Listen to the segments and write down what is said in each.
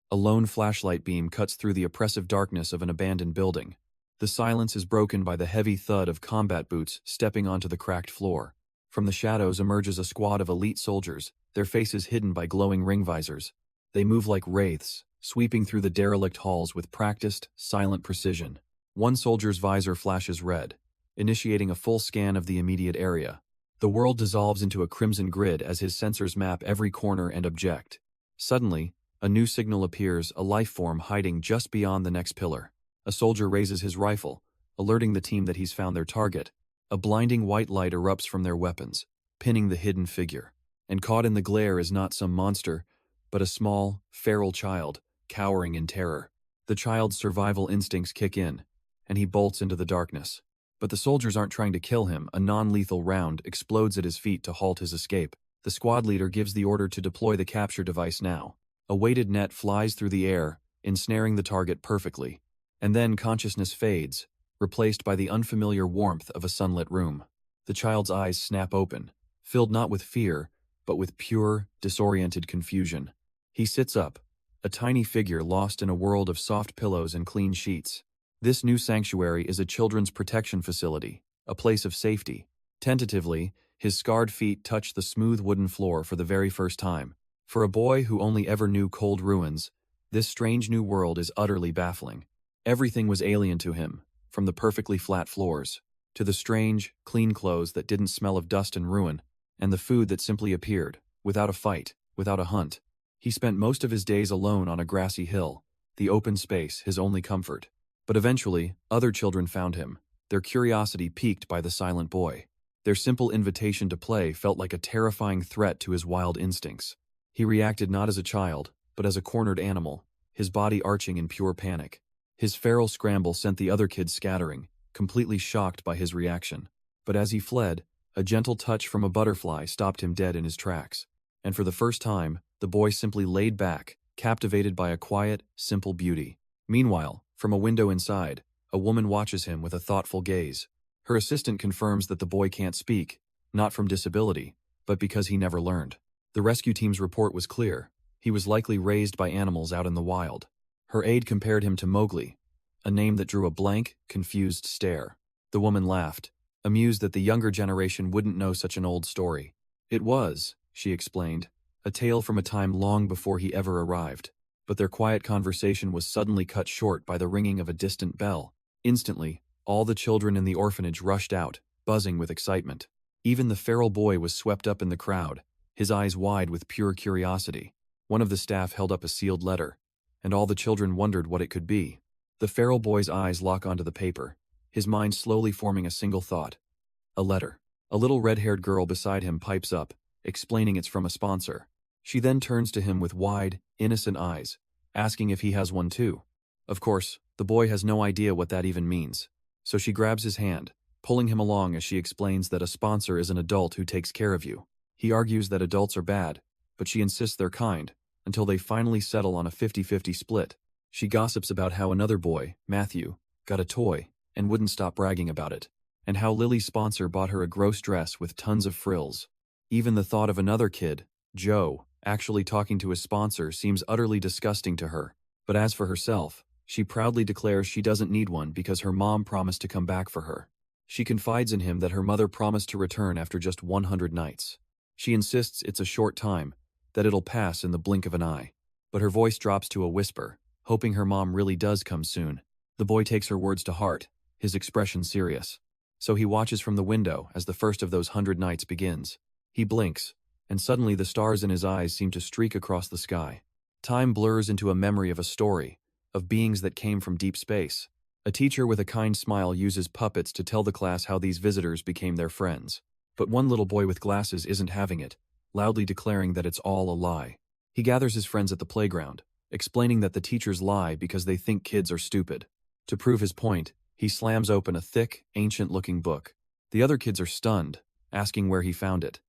A lone flashlight beam cuts through the oppressive darkness of an abandoned building. The silence is broken by the heavy thud of combat boots stepping onto the cracked floor. From the shadows emerges a squad of elite soldiers, their faces hidden by glowing ring visors. They move like wraiths, sweeping through the derelict halls with practiced, silent precision. One soldier's visor flashes red, initiating a full scan of the immediate area. The world dissolves into a crimson grid as his sensors map every corner and object. Suddenly, a new signal appears, a life form hiding just beyond the next pillar. A soldier raises his rifle, alerting the team that he's found their target. A blinding white light erupts from their weapons, pinning the hidden figure. And caught in the glare is not some monster, but a small, feral child, cowering in terror. The child's survival instincts kick in, and he bolts into the darkness. But the soldiers aren't trying to kill him. A non-lethal round explodes at his feet to halt his escape. The squad leader gives the order to deploy the capture device now. A weighted net flies through the air, ensnaring the target perfectly. And then consciousness fades, replaced by the unfamiliar warmth of a sunlit room. The child's eyes snap open, filled not with fear, but with pure, disoriented confusion. He sits up, a tiny figure lost in a world of soft pillows and clean sheets. This new sanctuary is a children's protection facility, a place of safety. Tentatively, his scarred feet touch the smooth wooden floor for the very first time. For a boy who only ever knew cold ruins, this strange new world is utterly baffling. Everything was alien to him, from the perfectly flat floors, to the strange, clean clothes that didn't smell of dust and ruin, and the food that simply appeared, without a fight, without a hunt. He spent most of his days alone on a grassy hill, the open space his only comfort. But eventually, other children found him, their curiosity piqued by the silent boy. Their simple invitation to play felt like a terrifying threat to his wild instincts. He reacted not as a child, but as a cornered animal, his body arching in pure panic. His feral scramble sent the other kids scattering, completely shocked by his reaction. But as he fled, a gentle touch from a butterfly stopped him dead in his tracks. And for the first time, the boy simply laid back, captivated by a quiet, simple beauty. Meanwhile, from a window inside, a woman watches him with a thoughtful gaze. Her assistant confirms that the boy can't speak, not from disability, but because he never learned. The rescue team's report was clear. He was likely raised by animals out in the wild. Her aide compared him to Mowgli, a name that drew a blank, confused stare. The woman laughed, amused that the younger generation wouldn't know such an old story. It was, she explained, a tale from a time long before he ever arrived. But their quiet conversation was suddenly cut short by the ringing of a distant bell. Instantly, all the children in the orphanage rushed out, buzzing with excitement. Even the feral boy was swept up in the crowd, his eyes wide with pure curiosity. One of the staff held up a sealed letter, and all the children wondered what it could be. The feral boy's eyes lock onto the paper, his mind slowly forming a single thought. A letter. A little red-haired girl beside him pipes up, explaining it's from a sponsor. She then turns to him with wide, innocent eyes, asking if he has one too. Of course, the boy has no idea what that even means. So she grabs his hand, pulling him along as she explains that a sponsor is an adult who takes care of you. He argues that adults are bad, but she insists they're kind, until they finally settle on a 50-50 split. She gossips about how another boy, Matthew, got a toy and wouldn't stop bragging about it, and how Lily's sponsor bought her a gross dress with tons of frills. Even the thought of another kid, Joe, actually talking to his sponsor seems utterly disgusting to her. But as for herself, she proudly declares she doesn't need one because her mom promised to come back for her. She confides in him that her mother promised to return after just 100 nights. She insists it's a short time, that it'll pass in the blink of an eye. But her voice drops to a whisper, hoping her mom really does come soon. The boy takes her words to heart, his expression serious. So he watches from the window as the first of those 100 nights begins. He blinks, and suddenly the stars in his eyes seem to streak across the sky. Time blurs into a memory of a story, of beings that came from deep space. A teacher with a kind smile uses puppets to tell the class how these visitors became their friends. But one little boy with glasses isn't having it, loudly declaring that it's all a lie. He gathers his friends at the playground, explaining that the teachers lie because they think kids are stupid. To prove his point, he slams open a thick, ancient-looking book. The other kids are stunned, asking where he found it.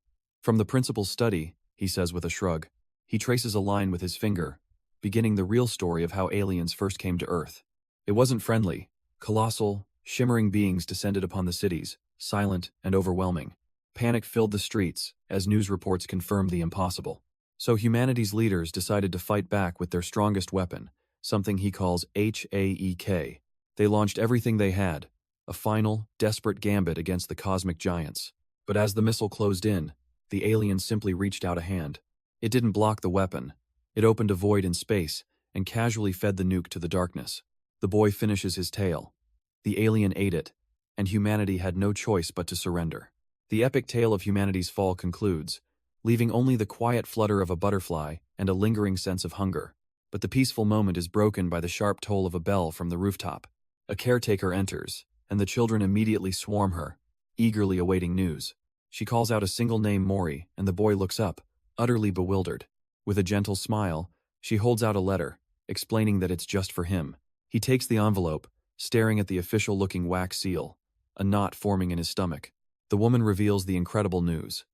From the principal's study, he says with a shrug. He traces a line with his finger, beginning the real story of how aliens first came to Earth. It wasn't friendly. Colossal, shimmering beings descended upon the cities, silent and overwhelming. Panic filled the streets as news reports confirmed the impossible. So humanity's leaders decided to fight back with their strongest weapon, something he calls HAEK. They launched everything they had, a final, desperate gambit against the cosmic giants. But as the missile closed in, the alien simply reached out a hand. It didn't block the weapon. It opened a void in space and casually fed the nuke to the darkness. The boy finishes his tale. The alien ate it, and humanity had no choice but to surrender. The epic tale of humanity's fall concludes, leaving only the quiet flutter of a butterfly and a lingering sense of hunger. But the peaceful moment is broken by the sharp toll of a bell from the rooftop. A caretaker enters, and the children immediately swarm her, eagerly awaiting news. She calls out a single name, Mori, and the boy looks up, utterly bewildered. With a gentle smile, she holds out a letter, explaining that it's just for him. He takes the envelope, staring at the official-looking wax seal, a knot forming in his stomach. The woman reveals the incredible news.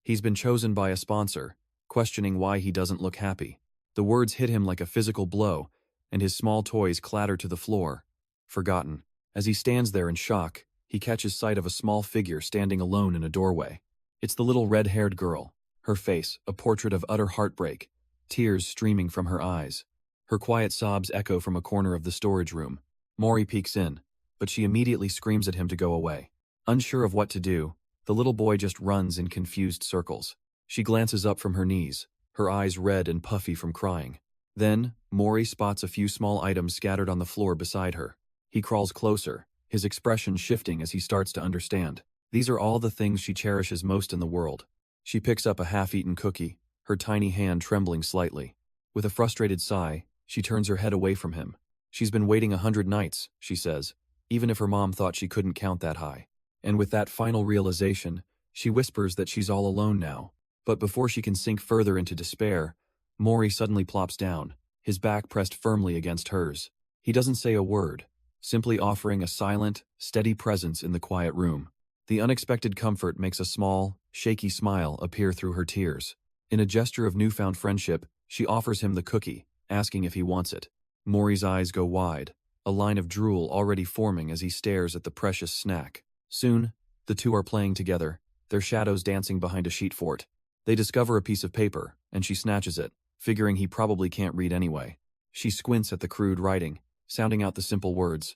He's been chosen by a sponsor, questioning why he doesn't look happy. The words hit him like a physical blow, and his small toys clatter to the floor. Forgotten. As he stands there in shock, he catches sight of a small figure standing alone in a doorway. It's the little red-haired girl, her face a portrait of utter heartbreak, tears streaming from her eyes. Her quiet sobs echo from a corner of the storage room. Mori peeks in, but she immediately screams at him to go away. Unsure of what to do, the little boy just runs in confused circles. She glances up from her knees, her eyes red and puffy from crying. Then, Mori spots a few small items scattered on the floor beside her. He crawls closer, his expression shifting as he starts to understand. These are all the things she cherishes most in the world. She picks up a half-eaten cookie, her tiny hand trembling slightly. With a frustrated sigh, she turns her head away from him. She's been waiting 100 nights, she says, even if her mom thought she couldn't count that high. And with that final realization, she whispers that she's all alone now. But before she can sink further into despair, Mori suddenly plops down, his back pressed firmly against hers. He doesn't say a word, simply offering a silent, steady presence in the quiet room. The unexpected comfort makes a small, shaky smile appear through her tears. In a gesture of newfound friendship, she offers him the cookie, asking if he wants it. Mori's eyes go wide, a line of drool already forming as he stares at the precious snack. Soon, the two are playing together, their shadows dancing behind a sheet fort. They discover a piece of paper, and she snatches it, figuring he probably can't read anyway. She squints at the crude writing, sounding out the simple words.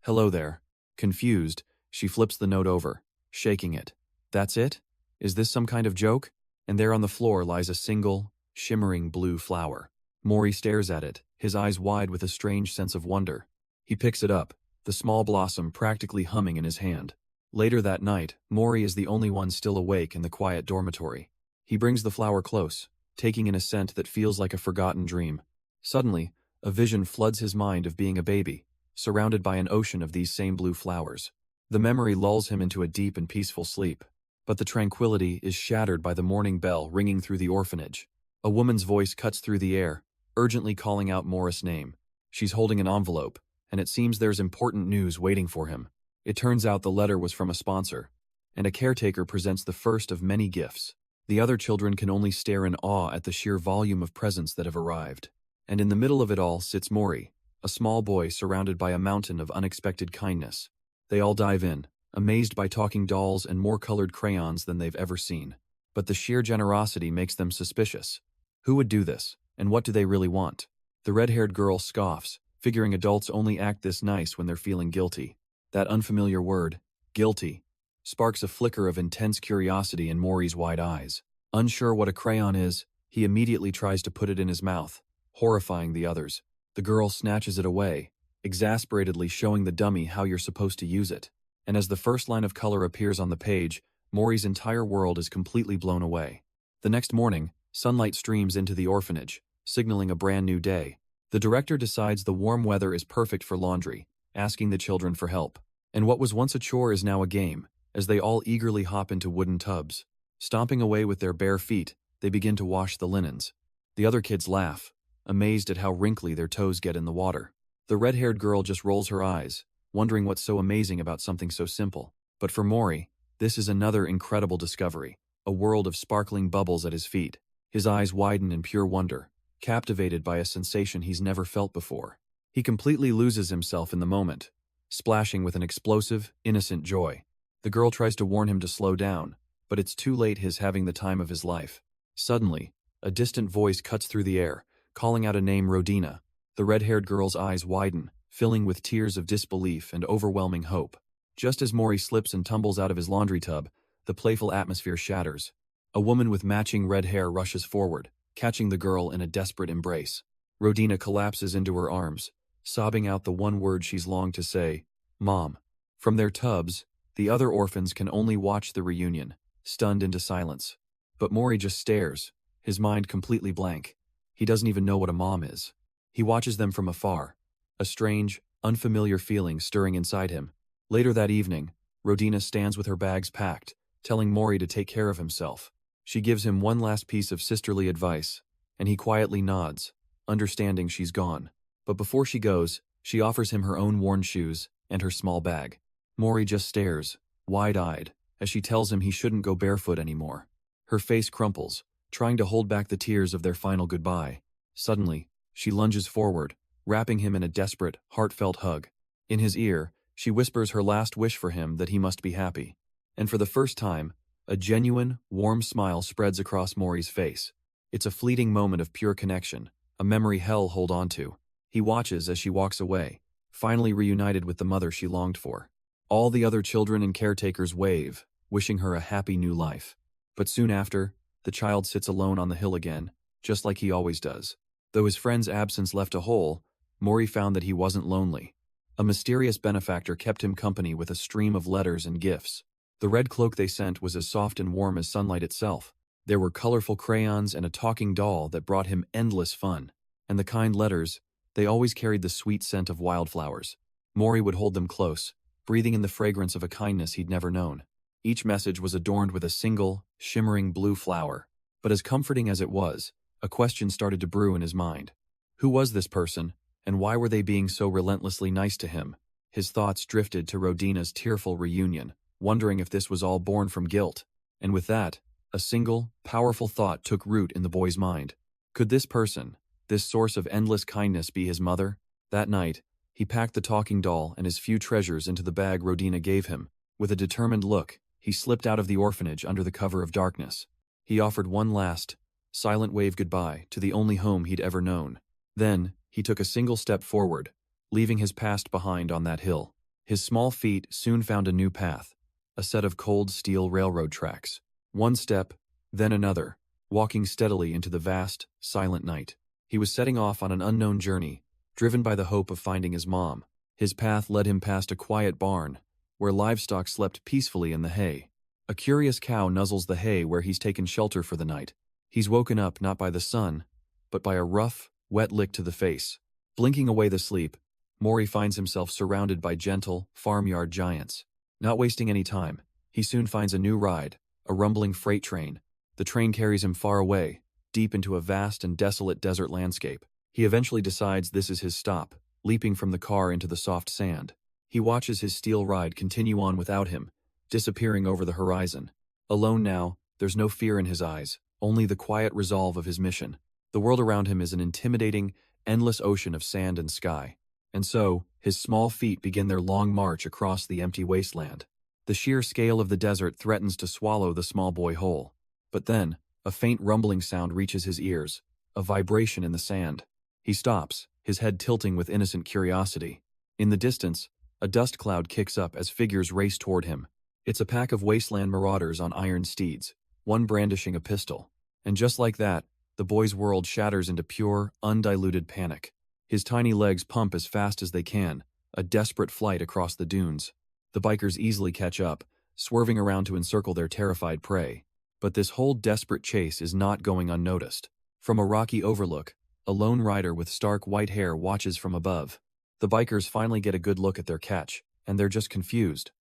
"Hello there." Confused, she flips the note over, shaking it. That's it? Is this some kind of joke? And there on the floor lies a single, shimmering blue flower. Mori stares at it, his eyes wide with a strange sense of wonder. He picks it up, the small blossom practically humming in his hand. Later that night, Mori is the only one still awake in the quiet dormitory. He brings the flower close, taking in a scent that feels like a forgotten dream. Suddenly, a vision floods his mind of being a baby, surrounded by an ocean of these same blue flowers. The memory lulls him into a deep and peaceful sleep. But the tranquility is shattered by the morning bell ringing through the orphanage. A woman's voice cuts through the air, urgently calling out Morris' name. She's holding an envelope, and it seems there's important news waiting for him. It turns out the letter was from a sponsor, and a caretaker presents the first of many gifts. The other children can only stare in awe at the sheer volume of presents that have arrived. And in the middle of it all sits Mori, a small boy surrounded by a mountain of unexpected kindness. They all dive in, amazed by talking dolls and more colored crayons than they've ever seen. But the sheer generosity makes them suspicious. Who would do this, and what do they really want? The red-haired girl scoffs, figuring adults only act this nice when they're feeling guilty. That unfamiliar word, guilty, sparks a flicker of intense curiosity in Mori's wide eyes. Unsure what a crayon is, he immediately tries to put it in his mouth, horrifying the others. The girl snatches it away, exasperatedly showing the dummy how you're supposed to use it. And as the first line of color appears on the page, Mori's entire world is completely blown away. The next morning, sunlight streams into the orphanage, signaling a brand new day. The director decides the warm weather is perfect for laundry, asking the children for help. And what was once a chore is now a game, as they all eagerly hop into wooden tubs. Stomping away with their bare feet, they begin to wash the linens. The other kids laugh, amazed at how wrinkly their toes get in the water. The red-haired girl just rolls her eyes, wondering what's so amazing about something so simple. But for Mori, this is another incredible discovery, a world of sparkling bubbles at his feet. His eyes widen in pure wonder, captivated by a sensation he's never felt before. He completely loses himself in the moment, splashing with an explosive, innocent joy. The girl tries to warn him to slow down, but it's too late. He's having the time of his life. Suddenly, A distant voice cuts through the air, calling out a name, Rodina. The red-haired girl's eyes widen, filling with tears of disbelief and overwhelming hope. Just as Mori slips and tumbles out of his laundry tub, the playful atmosphere shatters. A woman with matching red hair rushes forward, catching the girl in a desperate embrace. Rodina collapses into her arms, sobbing out the one word she's longed to say, Mom. From their tubs, the other orphans can only watch the reunion, stunned into silence. But Mori just stares, his mind completely blank. He doesn't even know what a mom is. He watches them from afar, a strange, unfamiliar feeling stirring inside him. Later that evening, Rodina stands with her bags packed, telling Mori to take care of himself. She gives him one last piece of sisterly advice, and he quietly nods, understanding she's gone. But before she goes, she offers him her own worn shoes and her small bag. Mori just stares, wide-eyed, as she tells him he shouldn't go barefoot anymore. Her face crumples, trying to hold back the tears of their final goodbye. Suddenly, she lunges forward, wrapping him in a desperate, heartfelt hug. In his ear, she whispers her last wish for him, that he must be happy. And for the first time, a genuine, warm smile spreads across Mori's face. It's a fleeting moment of pure connection, a memory hell hold on to. He watches as she walks away, finally reunited with the mother she longed for. All the other children and caretakers wave, wishing her a happy new life. But soon after, the child sits alone on the hill again, just like he always does. Though his friend's absence left a hole, Mori found that he wasn't lonely. A mysterious benefactor kept him company with a stream of letters and gifts. The red cloak they sent was as soft and warm as sunlight itself. There were colorful crayons and a talking doll that brought him endless fun. And the kind letters, they always carried the sweet scent of wildflowers. Mori would hold them close, breathing in the fragrance of a kindness he'd never known. Each message was adorned with a single, shimmering blue flower. But as comforting as it was, a question started to brew in his mind. Who was this person, and why were they being so relentlessly nice to him? His thoughts drifted to Rodina's tearful reunion, wondering if this was all born from guilt. And with that, a single, powerful thought took root in the boy's mind. Could this person, this source of endless kindness, be his mother? That night, he packed the talking doll and his few treasures into the bag Rodina gave him. With a determined look, he slipped out of the orphanage under the cover of darkness. He offered one last, silent wave goodbye to the only home he'd ever known. Then, he took a single step forward, leaving his past behind on that hill. His small feet soon found a new path, a set of cold steel railroad tracks. One step, then another, walking steadily into the vast, silent night. He was setting off on an unknown journey, driven by the hope of finding his mom. His path led him past a quiet barn, where livestock slept peacefully in the hay. A curious cow nuzzles the hay where he's taken shelter for the night. He's woken up not by the sun, but by a rough, wet lick to the face. Blinking away the sleep, Mori finds himself surrounded by gentle, farmyard giants. Not wasting any time, he soon finds a new ride, a rumbling freight train. The train carries him far away, deep into a vast and desolate desert landscape. He eventually decides this is his stop, leaping from the car into the soft sand. He watches his steel ride continue on without him, disappearing over the horizon. Alone now, there's no fear in his eyes, only the quiet resolve of his mission. The world around him is an intimidating, endless ocean of sand and sky. And so, his small feet begin their long march across the empty wasteland. The sheer scale of the desert threatens to swallow the small boy whole. But then, a faint rumbling sound reaches his ears, a vibration in the sand. He stops, his head tilting with innocent curiosity. In the distance, a dust cloud kicks up as figures race toward him. It's a pack of wasteland marauders on iron steeds, one brandishing a pistol. And just like that, the boy's world shatters into pure, undiluted panic. His tiny legs pump as fast as they can, a desperate flight across the dunes. The bikers easily catch up, swerving around to encircle their terrified prey. But this whole desperate chase is not going unnoticed. From a rocky overlook, a lone rider with stark white hair watches from above. The bikers finally get a good look at their catch, and they're just confused.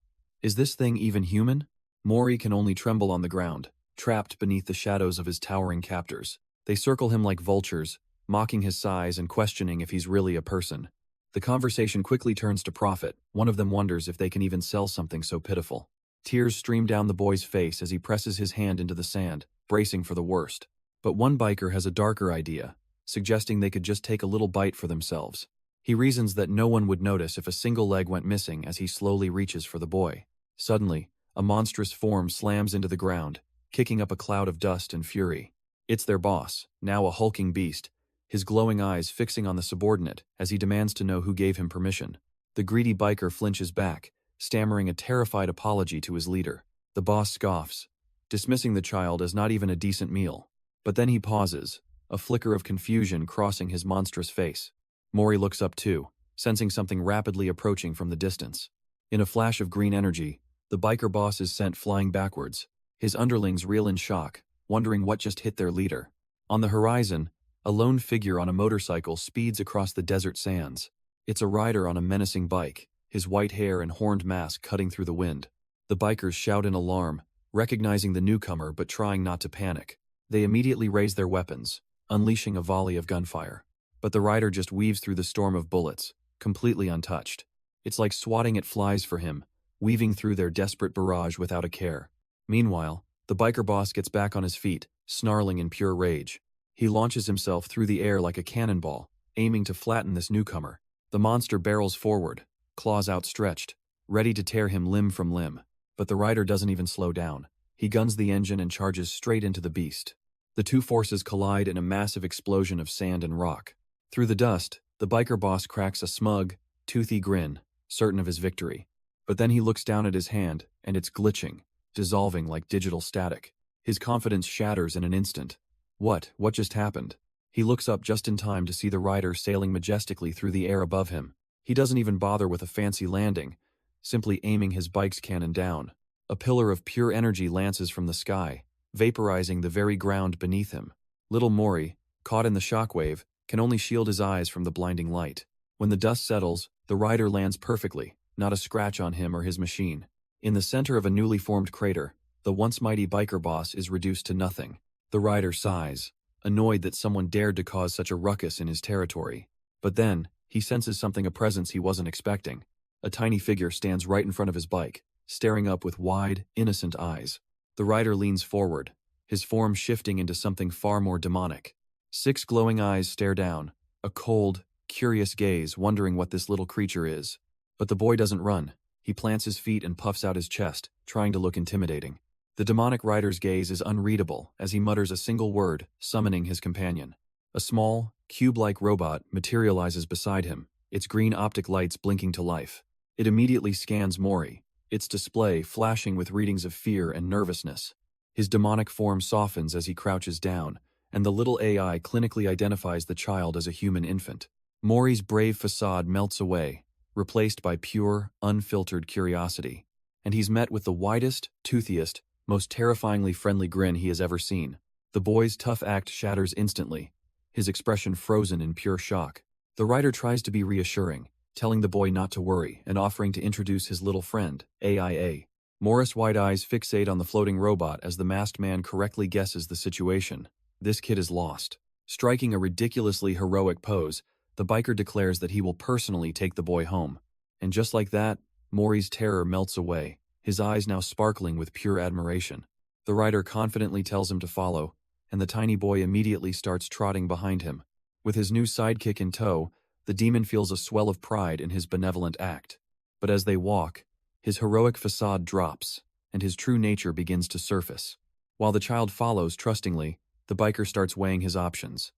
Is this thing even human? Mori can only tremble on the ground, trapped beneath the shadows of his towering captors. They circle him like vultures, mocking his size and questioning if he's really a person. The conversation quickly turns to profit. One of them wonders if they can even sell something so pitiful. Tears stream down the boy's face as he presses his hand into the sand, bracing for the worst. But one biker has a darker idea, suggesting they could just take a little bite for themselves. He reasons that no one would notice if a single leg went missing as he slowly reaches for the boy. Suddenly, a monstrous form slams into the ground, kicking up a cloud of dust and fury. It's their boss, now a hulking beast, his glowing eyes fixing on the subordinate as he demands to know who gave him permission. The greedy biker flinches back, stammering a terrified apology to his leader. The boss scoffs, dismissing the child as not even a decent meal. But then he pauses, a flicker of confusion crossing his monstrous face. Mori looks up too, sensing something rapidly approaching from the distance. In a flash of green energy, the biker boss is sent flying backwards. His underlings reel in shock, wondering what just hit their leader. On the horizon, a lone figure on a motorcycle speeds across the desert sands. It's a rider on a menacing bike, his white hair and horned mask cutting through the wind. The bikers shout in alarm, recognizing the newcomer but trying not to panic. They immediately raise their weapons, unleashing a volley of gunfire. But the rider just weaves through the storm of bullets, completely untouched. It's like swatting at flies for him, weaving through their desperate barrage without a care. Meanwhile, the biker boss gets back on his feet, snarling in pure rage. He launches himself through the air like a cannonball, aiming to flatten this newcomer. The monster barrels forward, claws outstretched, ready to tear him limb from limb. But the rider doesn't even slow down. He guns the engine and charges straight into the beast. The two forces collide in a massive explosion of sand and rock. Through the dust, the biker boss cracks a smug, toothy grin, certain of his victory. But then he looks down at his hand, and it's glitching, dissolving like digital static. His confidence shatters in an instant. What just happened? He looks up just in time to see the rider sailing majestically through the air above him. He doesn't even bother with a fancy landing, simply aiming his bike's cannon down. A pillar of pure energy lances from the sky, vaporizing the very ground beneath him. Little Mori, caught in the shockwave, can only shield his eyes from the blinding light. When the dust settles, the rider lands perfectly, not a scratch on him or his machine. In the center of a newly formed crater, the once mighty biker boss is reduced to nothing. The rider sighs, annoyed that someone dared to cause such a ruckus in his territory. But then, he senses something, a presence he wasn't expecting. A tiny figure stands right in front of his bike, staring up with wide, innocent eyes. The rider leans forward, his form shifting into something far more demonic. 6 glowing eyes stare down, a cold, curious gaze, wondering what this little creature is. But the boy doesn't run. He plants his feet and puffs out his chest, trying to look intimidating. The demonic rider's gaze is unreadable as he mutters a single word, summoning his companion. A small, cube-like robot materializes beside him, its green optic lights blinking to life. It immediately scans Mori, its display flashing with readings of fear and nervousness. His demonic form softens as he crouches down, and the little AI clinically identifies the child as a human infant. Mori's brave facade melts away, replaced by pure, unfiltered curiosity. And he's met with the widest, toothiest, most terrifyingly friendly grin he has ever seen. The boy's tough act shatters instantly, his expression frozen in pure shock. The rider tries to be reassuring, telling the boy not to worry and offering to introduce his little friend, AIA. Morris' wide eyes fixate on the floating robot as the masked man correctly guesses the situation. This kid is lost. Striking a ridiculously heroic pose, the biker declares that he will personally take the boy home. And just like that, Mori's terror melts away, his eyes now sparkling with pure admiration. The rider confidently tells him to follow, and the tiny boy immediately starts trotting behind him. With his new sidekick in tow, the demon feels a swell of pride in his benevolent act. But as they walk, his heroic facade drops, and his true nature begins to surface. While the child follows trustingly, the biker starts weighing his options.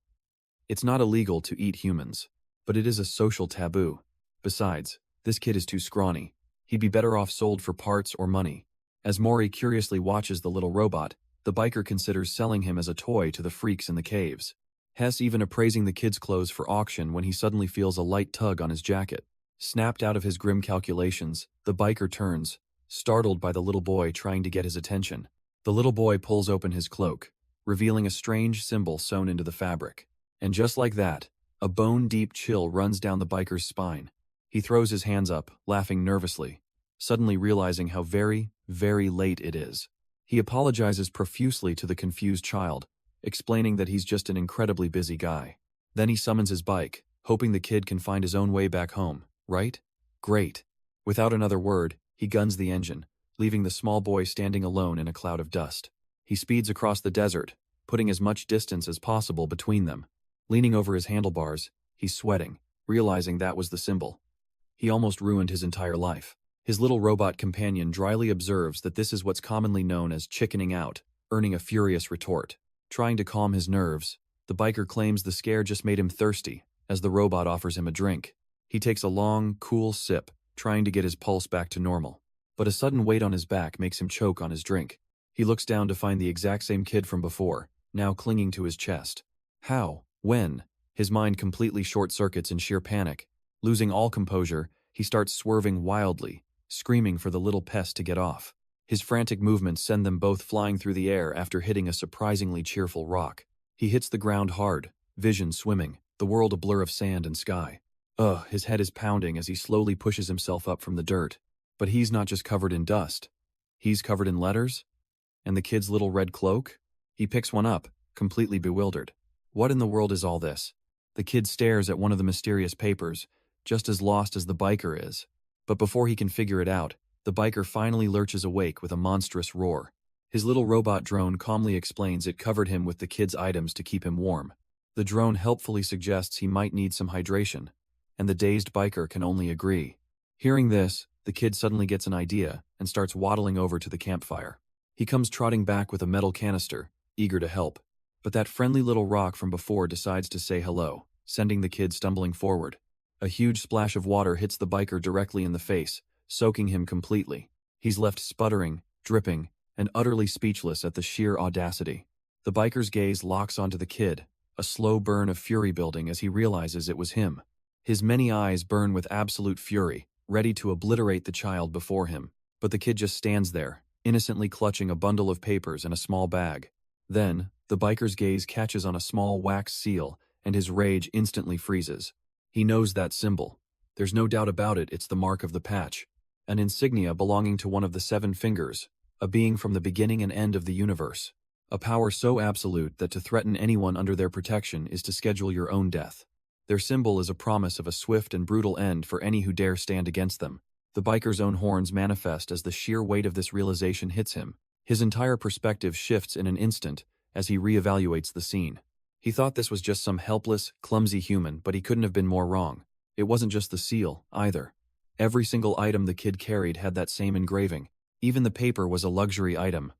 It's not illegal to eat humans, but it is a social taboo. Besides, this kid is too scrawny. He'd be better off sold for parts or money. As Mori curiously watches the little robot, the biker considers selling him as a toy to the freaks in the caves. Hess even appraising the kid's clothes for auction when he suddenly feels a light tug on his jacket. Snapped out of his grim calculations, the biker turns, startled by the little boy trying to get his attention. The little boy pulls open his cloak, revealing a strange symbol sewn into the fabric. And just like that, a bone-deep chill runs down the biker's spine. He throws his hands up, laughing nervously, suddenly realizing how very, very late it is. He apologizes profusely to the confused child, explaining that he's just an incredibly busy guy. Then he summons his bike, hoping the kid can find his own way back home, right? Great. Without another word, he guns the engine, leaving the small boy standing alone in a cloud of dust. He speeds across the desert, putting as much distance as possible between them. Leaning over his handlebars, he's sweating, realizing that was the symbol. He almost ruined his entire life. His little robot companion dryly observes that this is what's commonly known as chickening out, earning a furious retort. Trying to calm his nerves, the biker claims the scare just made him thirsty, as the robot offers him a drink. He takes a long, cool sip, trying to get his pulse back to normal. But a sudden weight on his back makes him choke on his drink. He looks down to find the exact same kid from before, now clinging to his chest. How? When? His mind completely short-circuits in sheer panic. Losing all composure, he starts swerving wildly, screaming for the little pest to get off. His frantic movements send them both flying through the air after hitting a surprisingly cheerful rock. He hits the ground hard, vision swimming, the world a blur of sand and sky. His head is pounding as he slowly pushes himself up from the dirt. But he's not just covered in dust. He's covered in letters? And the kid's little red cloak? He picks one up, completely bewildered. What in the world is all this? The kid stares at one of the mysterious papers, just as lost as the biker is. But before he can figure it out, the biker finally lurches awake with a monstrous roar. His little robot drone calmly explains it covered him with the kid's items to keep him warm. The drone helpfully suggests he might need some hydration, and the dazed biker can only agree. Hearing this, the kid suddenly gets an idea and starts waddling over to the campfire. He comes trotting back with a metal canister, eager to help. But that friendly little rock from before decides to say hello, sending the kid stumbling forward. A huge splash of water hits the biker directly in the face, soaking him completely. He's left sputtering, dripping, and utterly speechless at the sheer audacity. The biker's gaze locks onto the kid, a slow burn of fury building as he realizes it was him. His many eyes burn with absolute fury, ready to obliterate the child before him. But the kid just stands there, innocently clutching a bundle of papers and a small bag. Then, the biker's gaze catches on a small wax seal, and his rage instantly freezes. He knows that symbol. There's no doubt about it, it's the mark of the patch. An insignia belonging to one of the 7 fingers, a being from the beginning and end of the universe. A power so absolute that to threaten anyone under their protection is to schedule your own death. Their symbol is a promise of a swift and brutal end for any who dare stand against them. The biker's own horns manifest as the sheer weight of this realization hits him. His entire perspective shifts in an instant as he reevaluates the scene. He thought this was just some helpless, clumsy human, but he couldn't have been more wrong. It wasn't just the seal, either. Every single item the kid carried had that same engraving. Even the paper was a luxury item,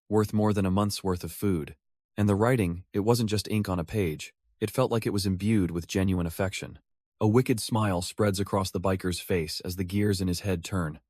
worth more than a month's worth of food. And the writing, it wasn't just ink on a page. It felt like it was imbued with genuine affection. A wicked smile spreads across the biker's face as the gears in his head turn.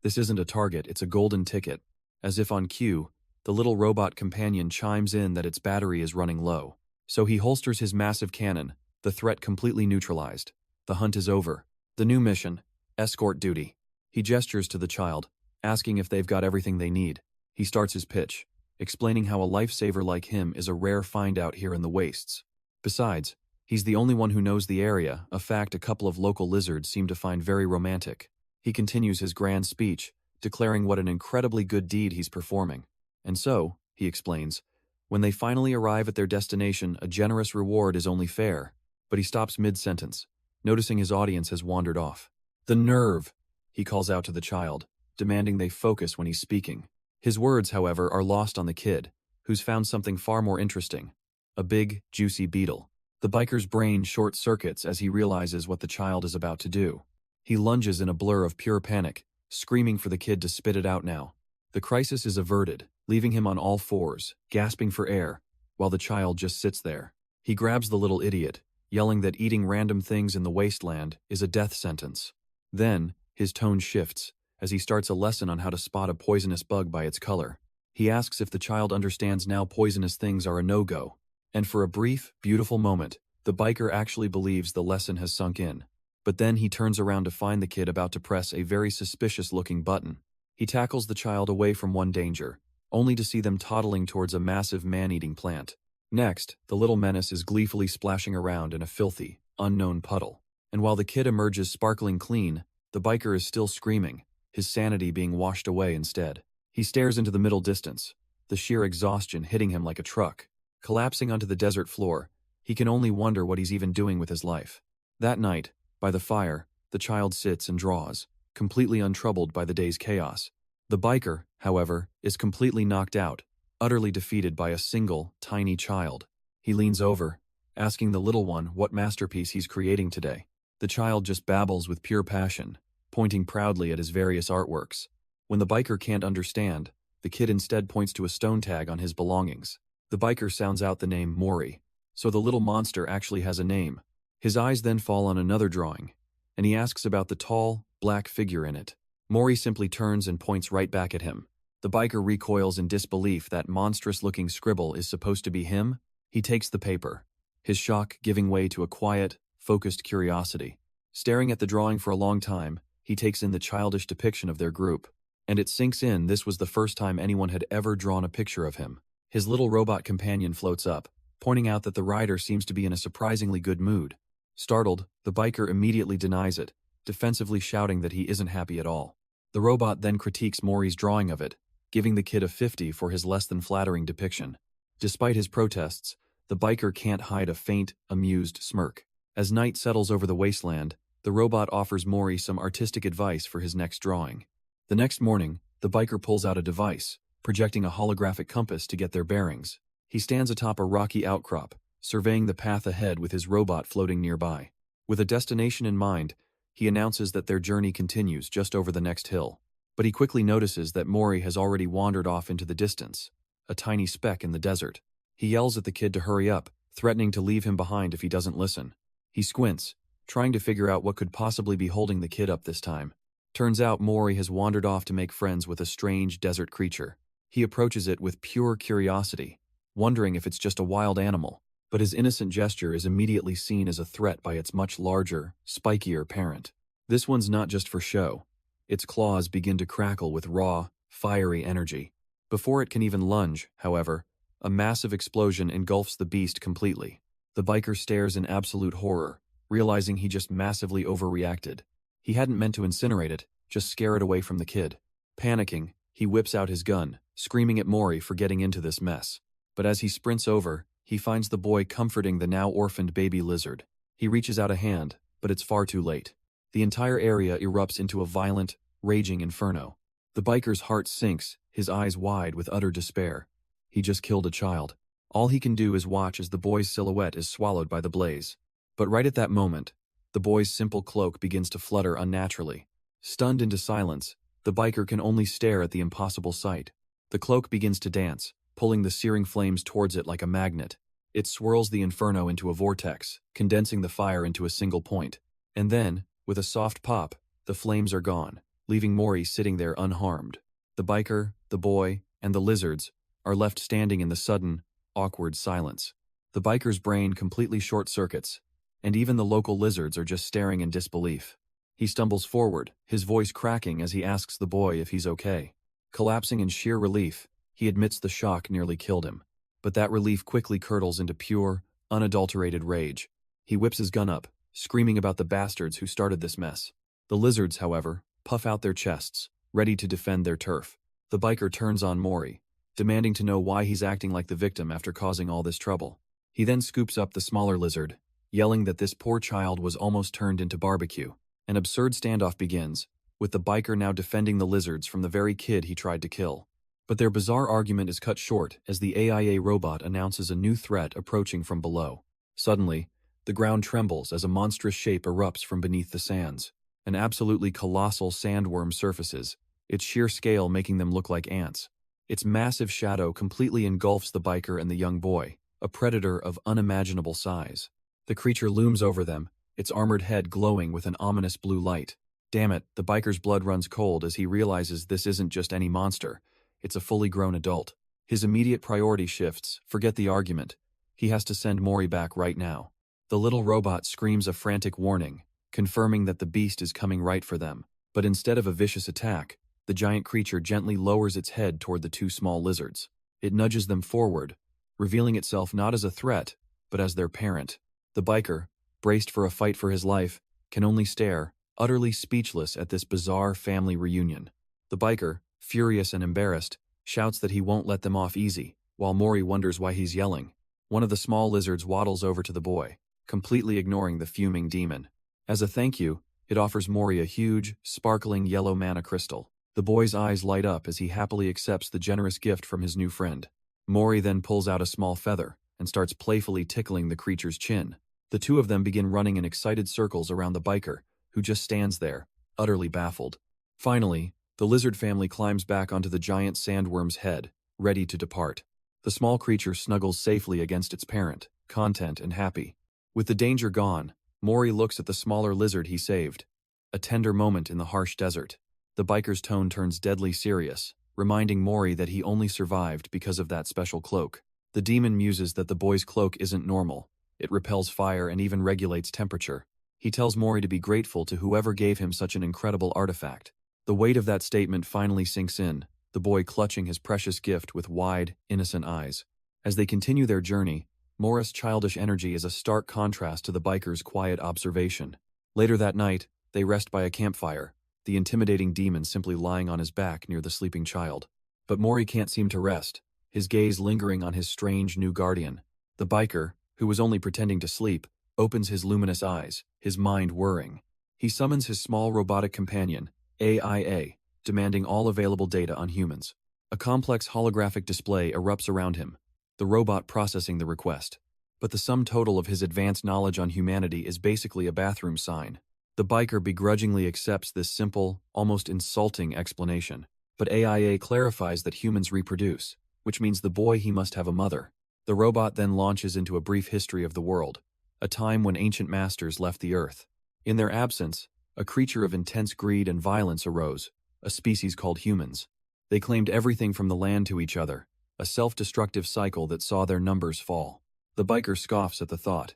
This isn't a target, it's a golden ticket. As if on cue, the little robot companion chimes in that its battery is running low. So he holsters his massive cannon, the threat completely neutralized. The hunt is over. The new mission, escort duty. He gestures to the child, asking if they've got everything they need. He starts his pitch, explaining how a lifesaver like him is a rare find out here in the wastes. Besides, he's the only one who knows the area, a fact a couple of local lizards seem to find very romantic. He continues his grand speech, declaring what an incredibly good deed he's performing. And so, he explains, when they finally arrive at their destination, a generous reward is only fair. But he stops mid-sentence, noticing his audience has wandered off. The nerve, he calls out to the child, demanding they focus when he's speaking. His words, however, are lost on the kid, who's found something far more interesting. A big, juicy beetle. The biker's brain short-circuits as he realizes what the child is about to do. He lunges in a blur of pure panic, screaming for the kid to spit it out now. The crisis is averted, leaving him on all fours, gasping for air, while the child just sits there. He grabs the little idiot, yelling that eating random things in the wasteland is a death sentence. Then, his tone shifts, as he starts a lesson on how to spot a poisonous bug by its color. He asks if the child understands now poisonous things are a no-go. And for a brief, beautiful moment, the biker actually believes the lesson has sunk in. But then he turns around to find the kid about to press a very suspicious-looking button. He tackles the child away from one danger, only to see them toddling towards a massive man-eating plant. Next, the little menace is gleefully splashing around in a filthy, unknown puddle. And while the kid emerges sparkling clean, the biker is still screaming, his sanity being washed away instead. He stares into the middle distance, the sheer exhaustion hitting him like a truck. Collapsing onto the desert floor, he can only wonder what he's even doing with his life. That night, by the fire, the child sits and draws, completely untroubled by the day's chaos. The biker, however, is completely knocked out, utterly defeated by a single, tiny child. He leans over, asking the little one what masterpiece he's creating today. The child just babbles with pure passion, pointing proudly at his various artworks. When the biker can't understand, the kid instead points to a stone tag on his belongings. The biker sounds out the name Mori, so the little monster actually has a name. His eyes then fall on another drawing, and he asks about the tall, black figure in it. Mori simply turns and points right back at him. The biker recoils in disbelief that monstrous-looking scribble is supposed to be him. He takes the paper, his shock giving way to a quiet, focused curiosity. Staring at the drawing for a long time, he takes in the childish depiction of their group, and it sinks in this was the first time anyone had ever drawn a picture of him. His little robot companion floats up, pointing out that the writer seems to be in a surprisingly good mood. Startled, the biker immediately denies it, defensively shouting that he isn't happy at all. The robot then critiques Mori's drawing of it, giving the kid a 50 for his less than flattering depiction. Despite his protests, the biker can't hide a faint, amused smirk. As night settles over the wasteland, the robot offers Mori some artistic advice for his next drawing. The next morning, the biker pulls out a device, projecting a holographic compass to get their bearings. He stands atop a rocky outcrop, surveying the path ahead with his robot floating nearby. With a destination in mind, he announces that their journey continues just over the next hill. But he quickly notices that Mori has already wandered off into the distance, a tiny speck in the desert. He yells at the kid to hurry up, threatening to leave him behind if he doesn't listen. He squints, trying to figure out what could possibly be holding the kid up this time. Turns out Mori has wandered off to make friends with a strange desert creature. He approaches it with pure curiosity, wondering if it's just a wild animal, but his innocent gesture is immediately seen as a threat by its much larger, spikier parent. This one's not just for show. Its claws begin to crackle with raw, fiery energy. Before it can even lunge, however, a massive explosion engulfs the beast completely. The biker stares in absolute horror, realizing he just massively overreacted. He hadn't meant to incinerate it, just scare it away from the kid. Panicking, he whips out his gun, screaming at Mori for getting into this mess. But as he sprints over, he finds the boy comforting the now orphaned baby lizard. He reaches out a hand, but it's far too late. The entire area erupts into a violent, raging inferno. The biker's heart sinks, his eyes wide with utter despair. He just killed a child. All he can do is watch as the boy's silhouette is swallowed by the blaze. But right at that moment, the boy's simple cloak begins to flutter unnaturally. Stunned into silence, the biker can only stare at the impossible sight. The cloak begins to dance, pulling the searing flames towards it like a magnet. It swirls the inferno into a vortex, condensing the fire into a single point. And then, with a soft pop, the flames are gone, leaving Mori sitting there unharmed. The biker, the boy, and the lizards are left standing in the sudden, awkward silence. The biker's brain completely short-circuits, and even the local lizards are just staring in disbelief. He stumbles forward, his voice cracking as he asks the boy if he's okay. Collapsing in sheer relief, he admits the shock nearly killed him. But that relief quickly curdles into pure, unadulterated rage. He whips his gun up, screaming about the bastards who started this mess. The lizards, however, puff out their chests, ready to defend their turf. The biker turns on Mori, demanding to know why he's acting like the victim after causing all this trouble. He then scoops up the smaller lizard, yelling that this poor child was almost turned into barbecue. An absurd standoff begins, with the biker now defending the lizards from the very kid he tried to kill. But their bizarre argument is cut short as the AIA robot announces a new threat approaching from below. Suddenly, the ground trembles as a monstrous shape erupts from beneath the sands. An absolutely colossal sandworm surfaces, its sheer scale making them look like ants. Its massive shadow completely engulfs the biker and the young boy, a predator of unimaginable size. The creature looms over them, its armored head glowing with an ominous blue light. Damn it, the biker's blood runs cold as he realizes this isn't just any monster. It's a fully grown adult. His immediate priority shifts, forget the argument. He has to send Mori back right now. The little robot screams a frantic warning, confirming that the beast is coming right for them. But instead of a vicious attack, the giant creature gently lowers its head toward the two small lizards. It nudges them forward, revealing itself not as a threat, but as their parent. The biker, braced for a fight for his life, can only stare, utterly speechless at this bizarre family reunion. The biker, furious and embarrassed, shouts that he won't let them off easy, while Mori wonders why he's yelling. One of the small lizards waddles over to the boy, completely ignoring the fuming demon. As a thank you, it offers Mori a huge, sparkling yellow mana crystal. The boy's eyes light up as he happily accepts the generous gift from his new friend. Mori then pulls out a small feather and starts playfully tickling the creature's chin. The two of them begin running in excited circles around the biker, who just stands there, utterly baffled. Finally, the lizard family climbs back onto the giant sandworm's head, ready to depart. The small creature snuggles safely against its parent, content and happy. With the danger gone, Mori looks at the smaller lizard he saved. A tender moment in the harsh desert. The biker's tone turns deadly serious, reminding Mori that he only survived because of that special cloak. The demon muses that the boy's cloak isn't normal. It repels fire and even regulates temperature. He tells Mori to be grateful to whoever gave him such an incredible artifact. The weight of that statement finally sinks in, the boy clutching his precious gift with wide, innocent eyes. As they continue their journey, Mori's childish energy is a stark contrast to the biker's quiet observation. Later that night, they rest by a campfire, the intimidating demon simply lying on his back near the sleeping child. But Mori can't seem to rest, his gaze lingering on his strange new guardian. The biker, who was only pretending to sleep, opens his luminous eyes, his mind whirring. He summons his small robotic companion, AIA, demanding all available data on humans. A complex holographic display erupts around him, the robot processing the request. But the sum total of his advanced knowledge on humanity is basically a bathroom sign. The biker begrudgingly accepts this simple, almost insulting explanation. But AIA clarifies that humans reproduce, which means the boy he must have a mother. The robot then launches into a brief history of the world, a time when ancient masters left the earth. In their absence, a creature of intense greed and violence arose, a species called humans. They claimed everything from the land to each other, a self-destructive cycle that saw their numbers fall. The biker scoffs at the thought.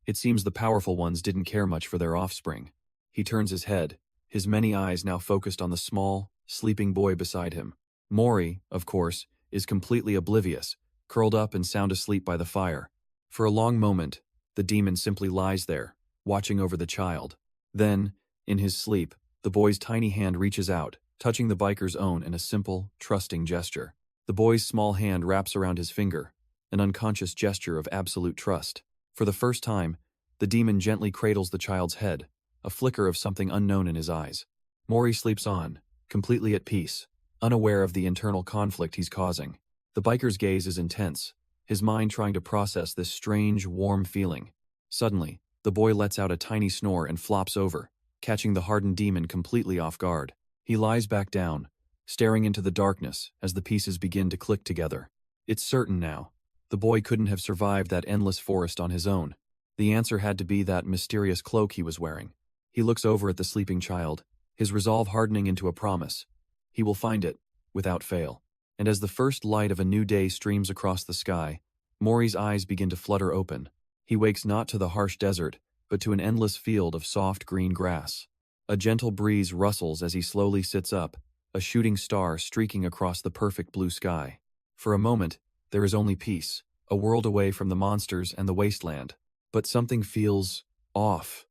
It seems the powerful ones didn't care much for their offspring. He turns his head, his many eyes now focused on the small, sleeping boy beside him. Mori, of course, is completely oblivious, curled up and sound asleep by the fire. For a long moment, the demon simply lies there, watching over the child. Then, in his sleep, the boy's tiny hand reaches out, touching the biker's own in a simple, trusting gesture. The boy's small hand wraps around his finger, an unconscious gesture of absolute trust. For the first time, the demon gently cradles the child's head, a flicker of something unknown in his eyes. Mori sleeps on, completely at peace, unaware of the internal conflict he's causing. The biker's gaze is intense, his mind trying to process this strange, warm feeling. Suddenly, the boy lets out a tiny snore and flops over, catching the hardened demon completely off guard. He lies back down, staring into the darkness as the pieces begin to click together. It's certain now. The boy couldn't have survived that endless forest on his own. The answer had to be that mysterious cloak he was wearing. He looks over at the sleeping child, his resolve hardening into a promise. He will find it, without fail. And as the first light of a new day streams across the sky, Mori's eyes begin to flutter open. He wakes not to the harsh desert, but to an endless field of soft green grass. A gentle breeze rustles as he slowly sits up, a shooting star streaking across the perfect blue sky. For a moment, there is only peace, a world away from the monsters and the wasteland. But something feels off.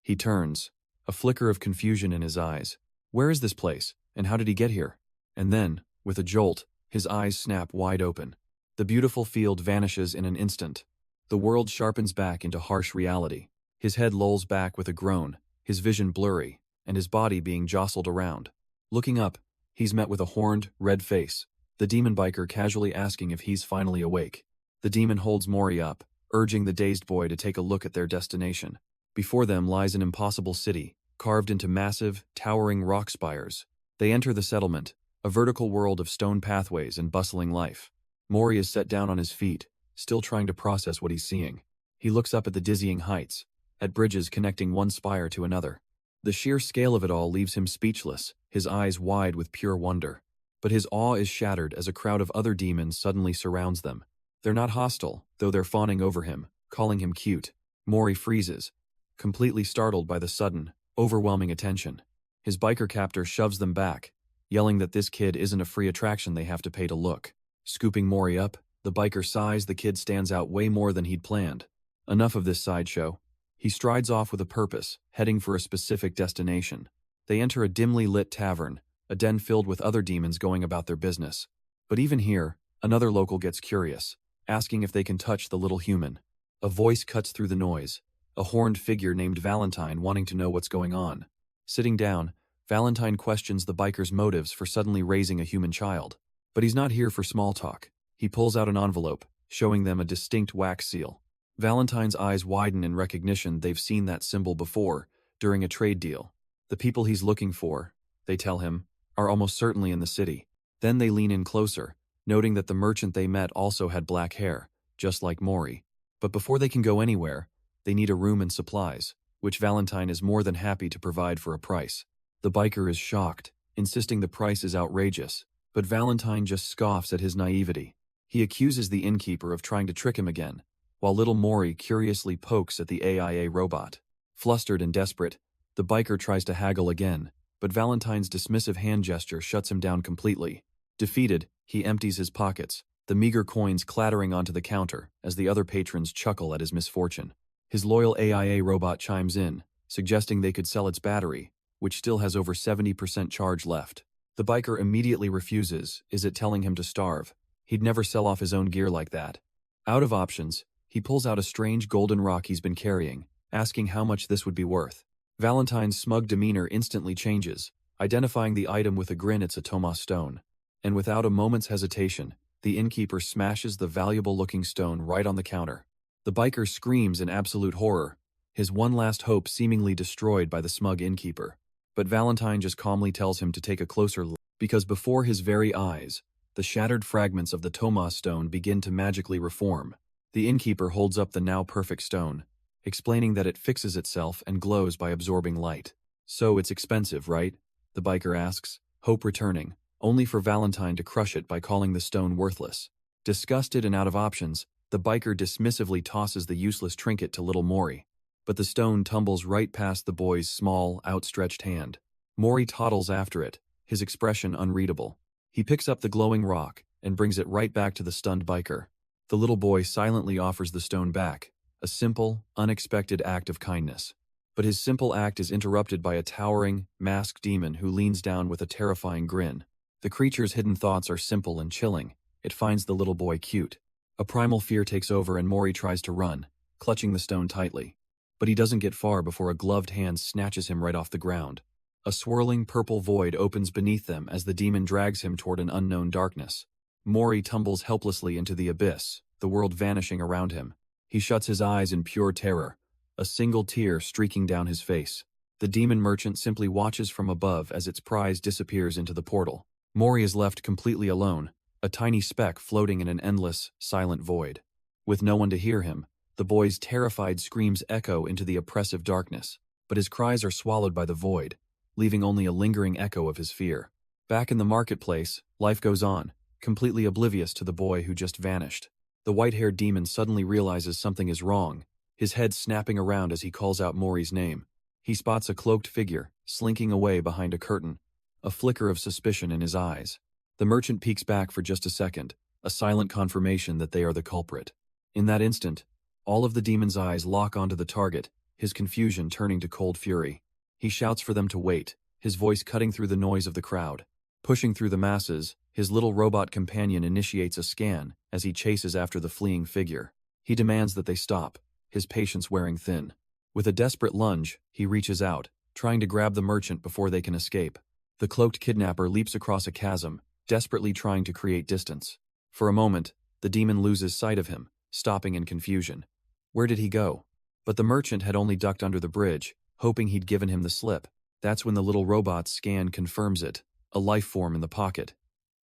He turns, a flicker of confusion in his eyes. Where is this place, and how did he get here? And then, with a jolt, his eyes snap wide open. The beautiful field vanishes in an instant. The world sharpens back into harsh reality. His head lolls back with a groan, his vision blurry, and his body being jostled around. Looking up, he's met with a horned, red face, the demon biker casually asking if he's finally awake. The demon holds Mori up, urging the dazed boy to take a look at their destination. Before them lies an impossible city, carved into massive, towering rock spires. They enter the settlement, a vertical world of stone pathways and bustling life. Mori is set down on his feet, still trying to process what he's seeing. He looks up at the dizzying heights, at bridges connecting one spire to another. The sheer scale of it all leaves him speechless, his eyes wide with pure wonder. But his awe is shattered as a crowd of other demons suddenly surrounds them. They're not hostile, though they're fawning over him, calling him cute. Mori freezes, completely startled by the sudden, overwhelming attention. His biker captor shoves them back, yelling that this kid isn't a free attraction they have to pay to look. Scooping Mori up, the biker sighs the kid stands out way more than he'd planned. Enough of this sideshow. He strides off with a purpose, heading for a specific destination. They enter a dimly lit tavern, a den filled with other demons going about their business. But even here, another local gets curious, asking if they can touch the little human. A voice cuts through the noise, a horned figure named Valentine wanting to know what's going on. Sitting down, Valentine questions the biker's motives for suddenly raising a human child. But he's not here for small talk. He pulls out an envelope, showing them a distinct wax seal. Valentine's eyes widen in recognition they've seen that symbol before, during a trade deal. The people he's looking for, they tell him, are almost certainly in the city. Then they lean in closer, noting that the merchant they met also had black hair, just like Mori. But before they can go anywhere, they need a room and supplies, which Valentine is more than happy to provide for a price. The biker is shocked, insisting the price is outrageous, but Valentine just scoffs at his naivety. He accuses the innkeeper of trying to trick him again, while little Mori curiously pokes at the AIA robot. Flustered and desperate, the biker tries to haggle again, but Valentine's dismissive hand gesture shuts him down completely. Defeated, he empties his pockets, the meager coins clattering onto the counter as the other patrons chuckle at his misfortune. His loyal AIA robot chimes in, suggesting they could sell its battery, which still has over 70% charge left. The biker immediately refuses, is it telling him to starve? He'd never sell off his own gear like that. Out of options, he pulls out a strange golden rock he's been carrying, asking how much this would be worth. Valentine's smug demeanor instantly changes, identifying the item with a grin it's a Tomas stone. And without a moment's hesitation, the innkeeper smashes the valuable-looking stone right on the counter. The biker screams in absolute horror, his one last hope seemingly destroyed by the smug innkeeper. But Valentine just calmly tells him to take a closer look, because before his very eyes, the shattered fragments of the Tomas stone begin to magically reform. The innkeeper holds up the now perfect stone, explaining that it fixes itself and glows by absorbing light. So it's expensive, right? The biker asks, hope returning, only for Valentine to crush it by calling the stone worthless. Disgusted and out of options, the biker dismissively tosses the useless trinket to little Mori. But the stone tumbles right past the boy's small, outstretched hand. Mori toddles after it, his expression unreadable. He picks up the glowing rock and brings it right back to the stunned biker. The little boy silently offers the stone back, a simple, unexpected act of kindness. But his simple act is interrupted by a towering, masked demon who leans down with a terrifying grin. The creature's hidden thoughts are simple and chilling. It finds the little boy cute. A primal fear takes over and Mori tries to run, clutching the stone tightly. But he doesn't get far before a gloved hand snatches him right off the ground. A swirling purple void opens beneath them as the demon drags him toward an unknown darkness. Mori tumbles helplessly into the abyss, the world vanishing around him. He shuts his eyes in pure terror, a single tear streaking down his face. The demon merchant simply watches from above as its prize disappears into the portal. Mori is left completely alone, a tiny speck floating in an endless, silent void. With no one to hear him, the boy's terrified screams echo into the oppressive darkness, but his cries are swallowed by the void, leaving only a lingering echo of his fear. Back in the marketplace, life goes on, completely oblivious to the boy who just vanished. The white-haired demon suddenly realizes something is wrong, his head snapping around as he calls out Mori's name. He spots a cloaked figure, slinking away behind a curtain, a flicker of suspicion in his eyes. The merchant peeks back for just a second, a silent confirmation that they are the culprit. In that instant, all of the demon's eyes lock onto the target, his confusion turning to cold fury. He shouts for them to wait, his voice cutting through the noise of the crowd. Pushing through the masses, his little robot companion initiates a scan as he chases after the fleeing figure. He demands that they stop, his patience wearing thin. With a desperate lunge, he reaches out, trying to grab the merchant before they can escape. The cloaked kidnapper leaps across a chasm, desperately trying to create distance. For a moment, the demon loses sight of him, stopping in confusion. Where did he go? But the merchant had only ducked under the bridge, hoping he'd given him the slip. That's when the little robot's scan confirms it, a life form in the pocket.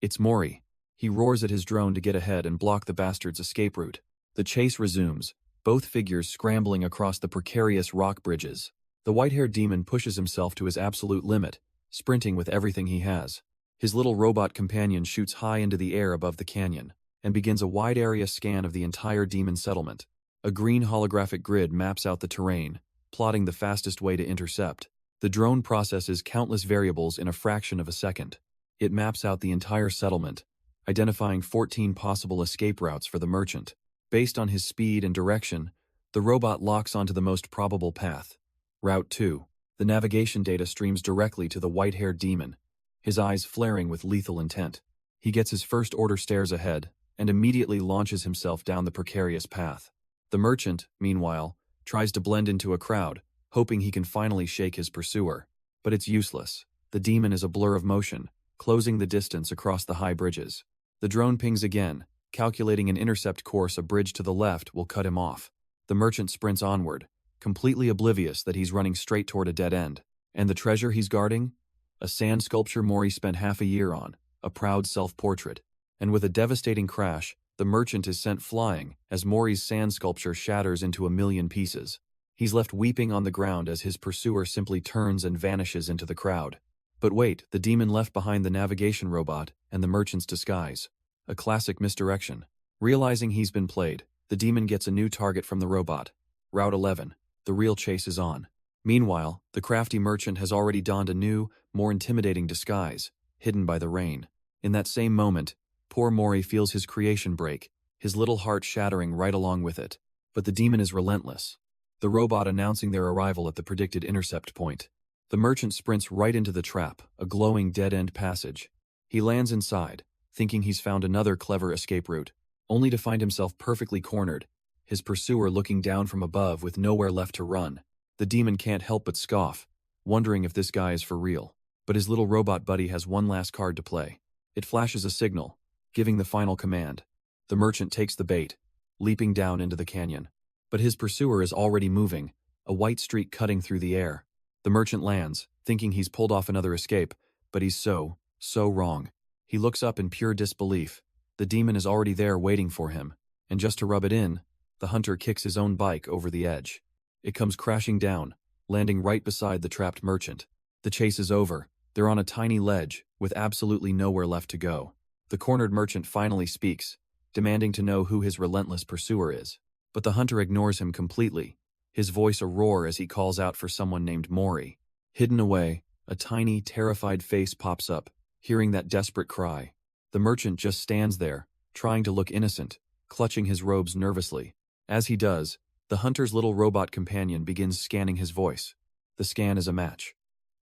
It's Mori. He roars at his drone to get ahead and block the bastard's escape route. The chase resumes, both figures scrambling across the precarious rock bridges. The white-haired demon pushes himself to his absolute limit, sprinting with everything he has. His little robot companion shoots high into the air above the canyon, and begins a wide-area scan of the entire demon settlement. A green holographic grid maps out the terrain, plotting the fastest way to intercept. The drone processes countless variables in a fraction of a second. It maps out the entire settlement, identifying 14 possible escape routes for the merchant. Based on his speed and direction, the robot locks onto the most probable path. Route 2. The navigation data streams directly to the white-haired demon, his eyes flaring with lethal intent. He gets his first-order stares ahead, and immediately launches himself down the precarious path. The merchant, meanwhile, tries to blend into a crowd, hoping he can finally shake his pursuer. But it's useless. The demon is a blur of motion, closing the distance across the high bridges. The drone pings again, calculating an intercept course a bridge to the left will cut him off. The merchant sprints onward, completely oblivious that he's running straight toward a dead end. And the treasure he's guarding? A sand sculpture Mori spent half a year on, a proud self-portrait. and with a devastating crash, the merchant is sent flying as Mori's sand sculpture shatters into a million pieces. He's left weeping on the ground as his pursuer simply turns and vanishes into the crowd. But wait, the demon left behind the navigation robot and the merchant's disguise. A classic misdirection. Realizing he's been played, the demon gets a new target from the robot. Route 11. The real chase is on. Meanwhile, the crafty merchant has already donned a new, more intimidating disguise, hidden by the rain. In that same moment, poor Mori feels his creation break, his little heart shattering right along with it. But the demon is relentless. The robot announcing their arrival at the predicted intercept point. The merchant sprints right into the trap, a glowing dead-end passage. He lands inside, thinking he's found another clever escape route, only to find himself perfectly cornered, his pursuer looking down from above with nowhere left to run. The demon can't help but scoff, wondering if this guy is for real. But his little robot buddy has one last card to play. It flashes a signal, giving the final command. The merchant takes the bait, leaping down into the canyon. But his pursuer is already moving, a white streak cutting through the air. The merchant lands, thinking he's pulled off another escape, but he's so wrong. He looks up in pure disbelief. The demon is already there waiting for him, and just to rub it in, the hunter kicks his own bike over the edge. It comes crashing down, landing right beside the trapped merchant. The chase is over. They're on a tiny ledge, with absolutely nowhere left to go. The cornered merchant finally speaks, demanding to know who his relentless pursuer is. But the hunter ignores him completely, his voice a roar as he calls out for someone named Mori. Hidden away, a tiny, terrified face pops up, hearing that desperate cry. The merchant just stands there, trying to look innocent, clutching his robes nervously. As he does, the hunter's little robot companion begins scanning his voice. The scan is a match.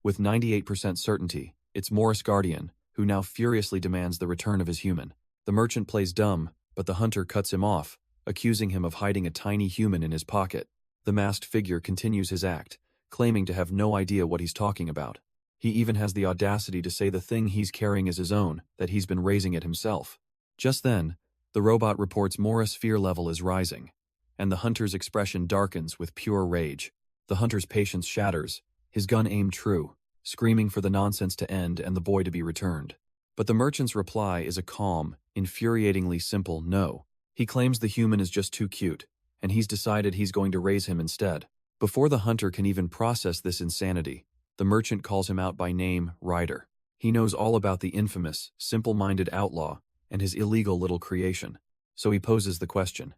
With 98% certainty, it's Morris Guardian, who now furiously demands the return of his human. The merchant plays dumb, but the hunter cuts him off, accusing him of hiding a tiny human in his pocket. The masked figure continues his act, claiming to have no idea what he's talking about. He even has the audacity to say the thing he's carrying is his own, that he's been raising it himself. Just then, the robot reports Morris' fear level is rising, and the hunter's expression darkens with pure rage. The hunter's patience shatters, his gun aimed true, screaming for the nonsense to end and the boy to be returned. But the merchant's reply is a calm, infuriatingly simple no. He claims the human is just too cute, and he's decided he's going to raise him instead. Before the hunter can even process this insanity, the merchant calls him out by name, Ryder. He knows all about the infamous, simple-minded outlaw and his illegal little creation. So he poses the question,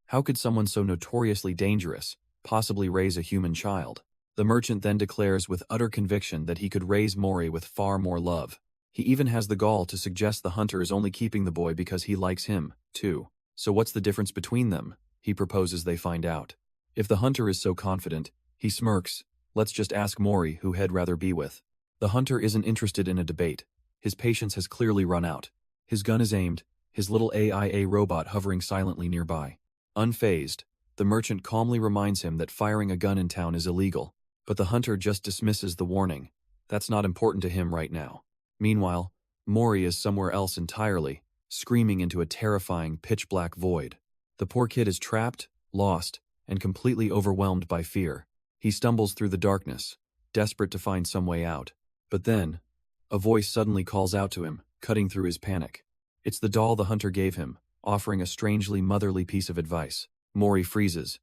how could someone so notoriously dangerous possibly raise a human child? The merchant then declares with utter conviction that he could raise Mori with far more love. He even has the gall to suggest the hunter is only keeping the boy because he likes him, too. So what's the difference between them? He proposes they find out. If the hunter is so confident, he smirks, let's just ask Mori who he'd rather be with. The hunter isn't interested in a debate. His patience has clearly run out. His gun is aimed, his little AIA robot hovering silently nearby. Unfazed, the merchant calmly reminds him that firing a gun in town is illegal, but the hunter just dismisses the warning. That's not important to him right now. Meanwhile, Mori is somewhere else entirely, screaming into a terrifying pitch-black void. The poor kid is trapped, lost, and completely overwhelmed by fear. He stumbles through the darkness, desperate to find some way out. But then, a voice suddenly calls out to him, cutting through his panic. It's the doll the hunter gave him, offering a strangely motherly piece of advice. Mori freezes,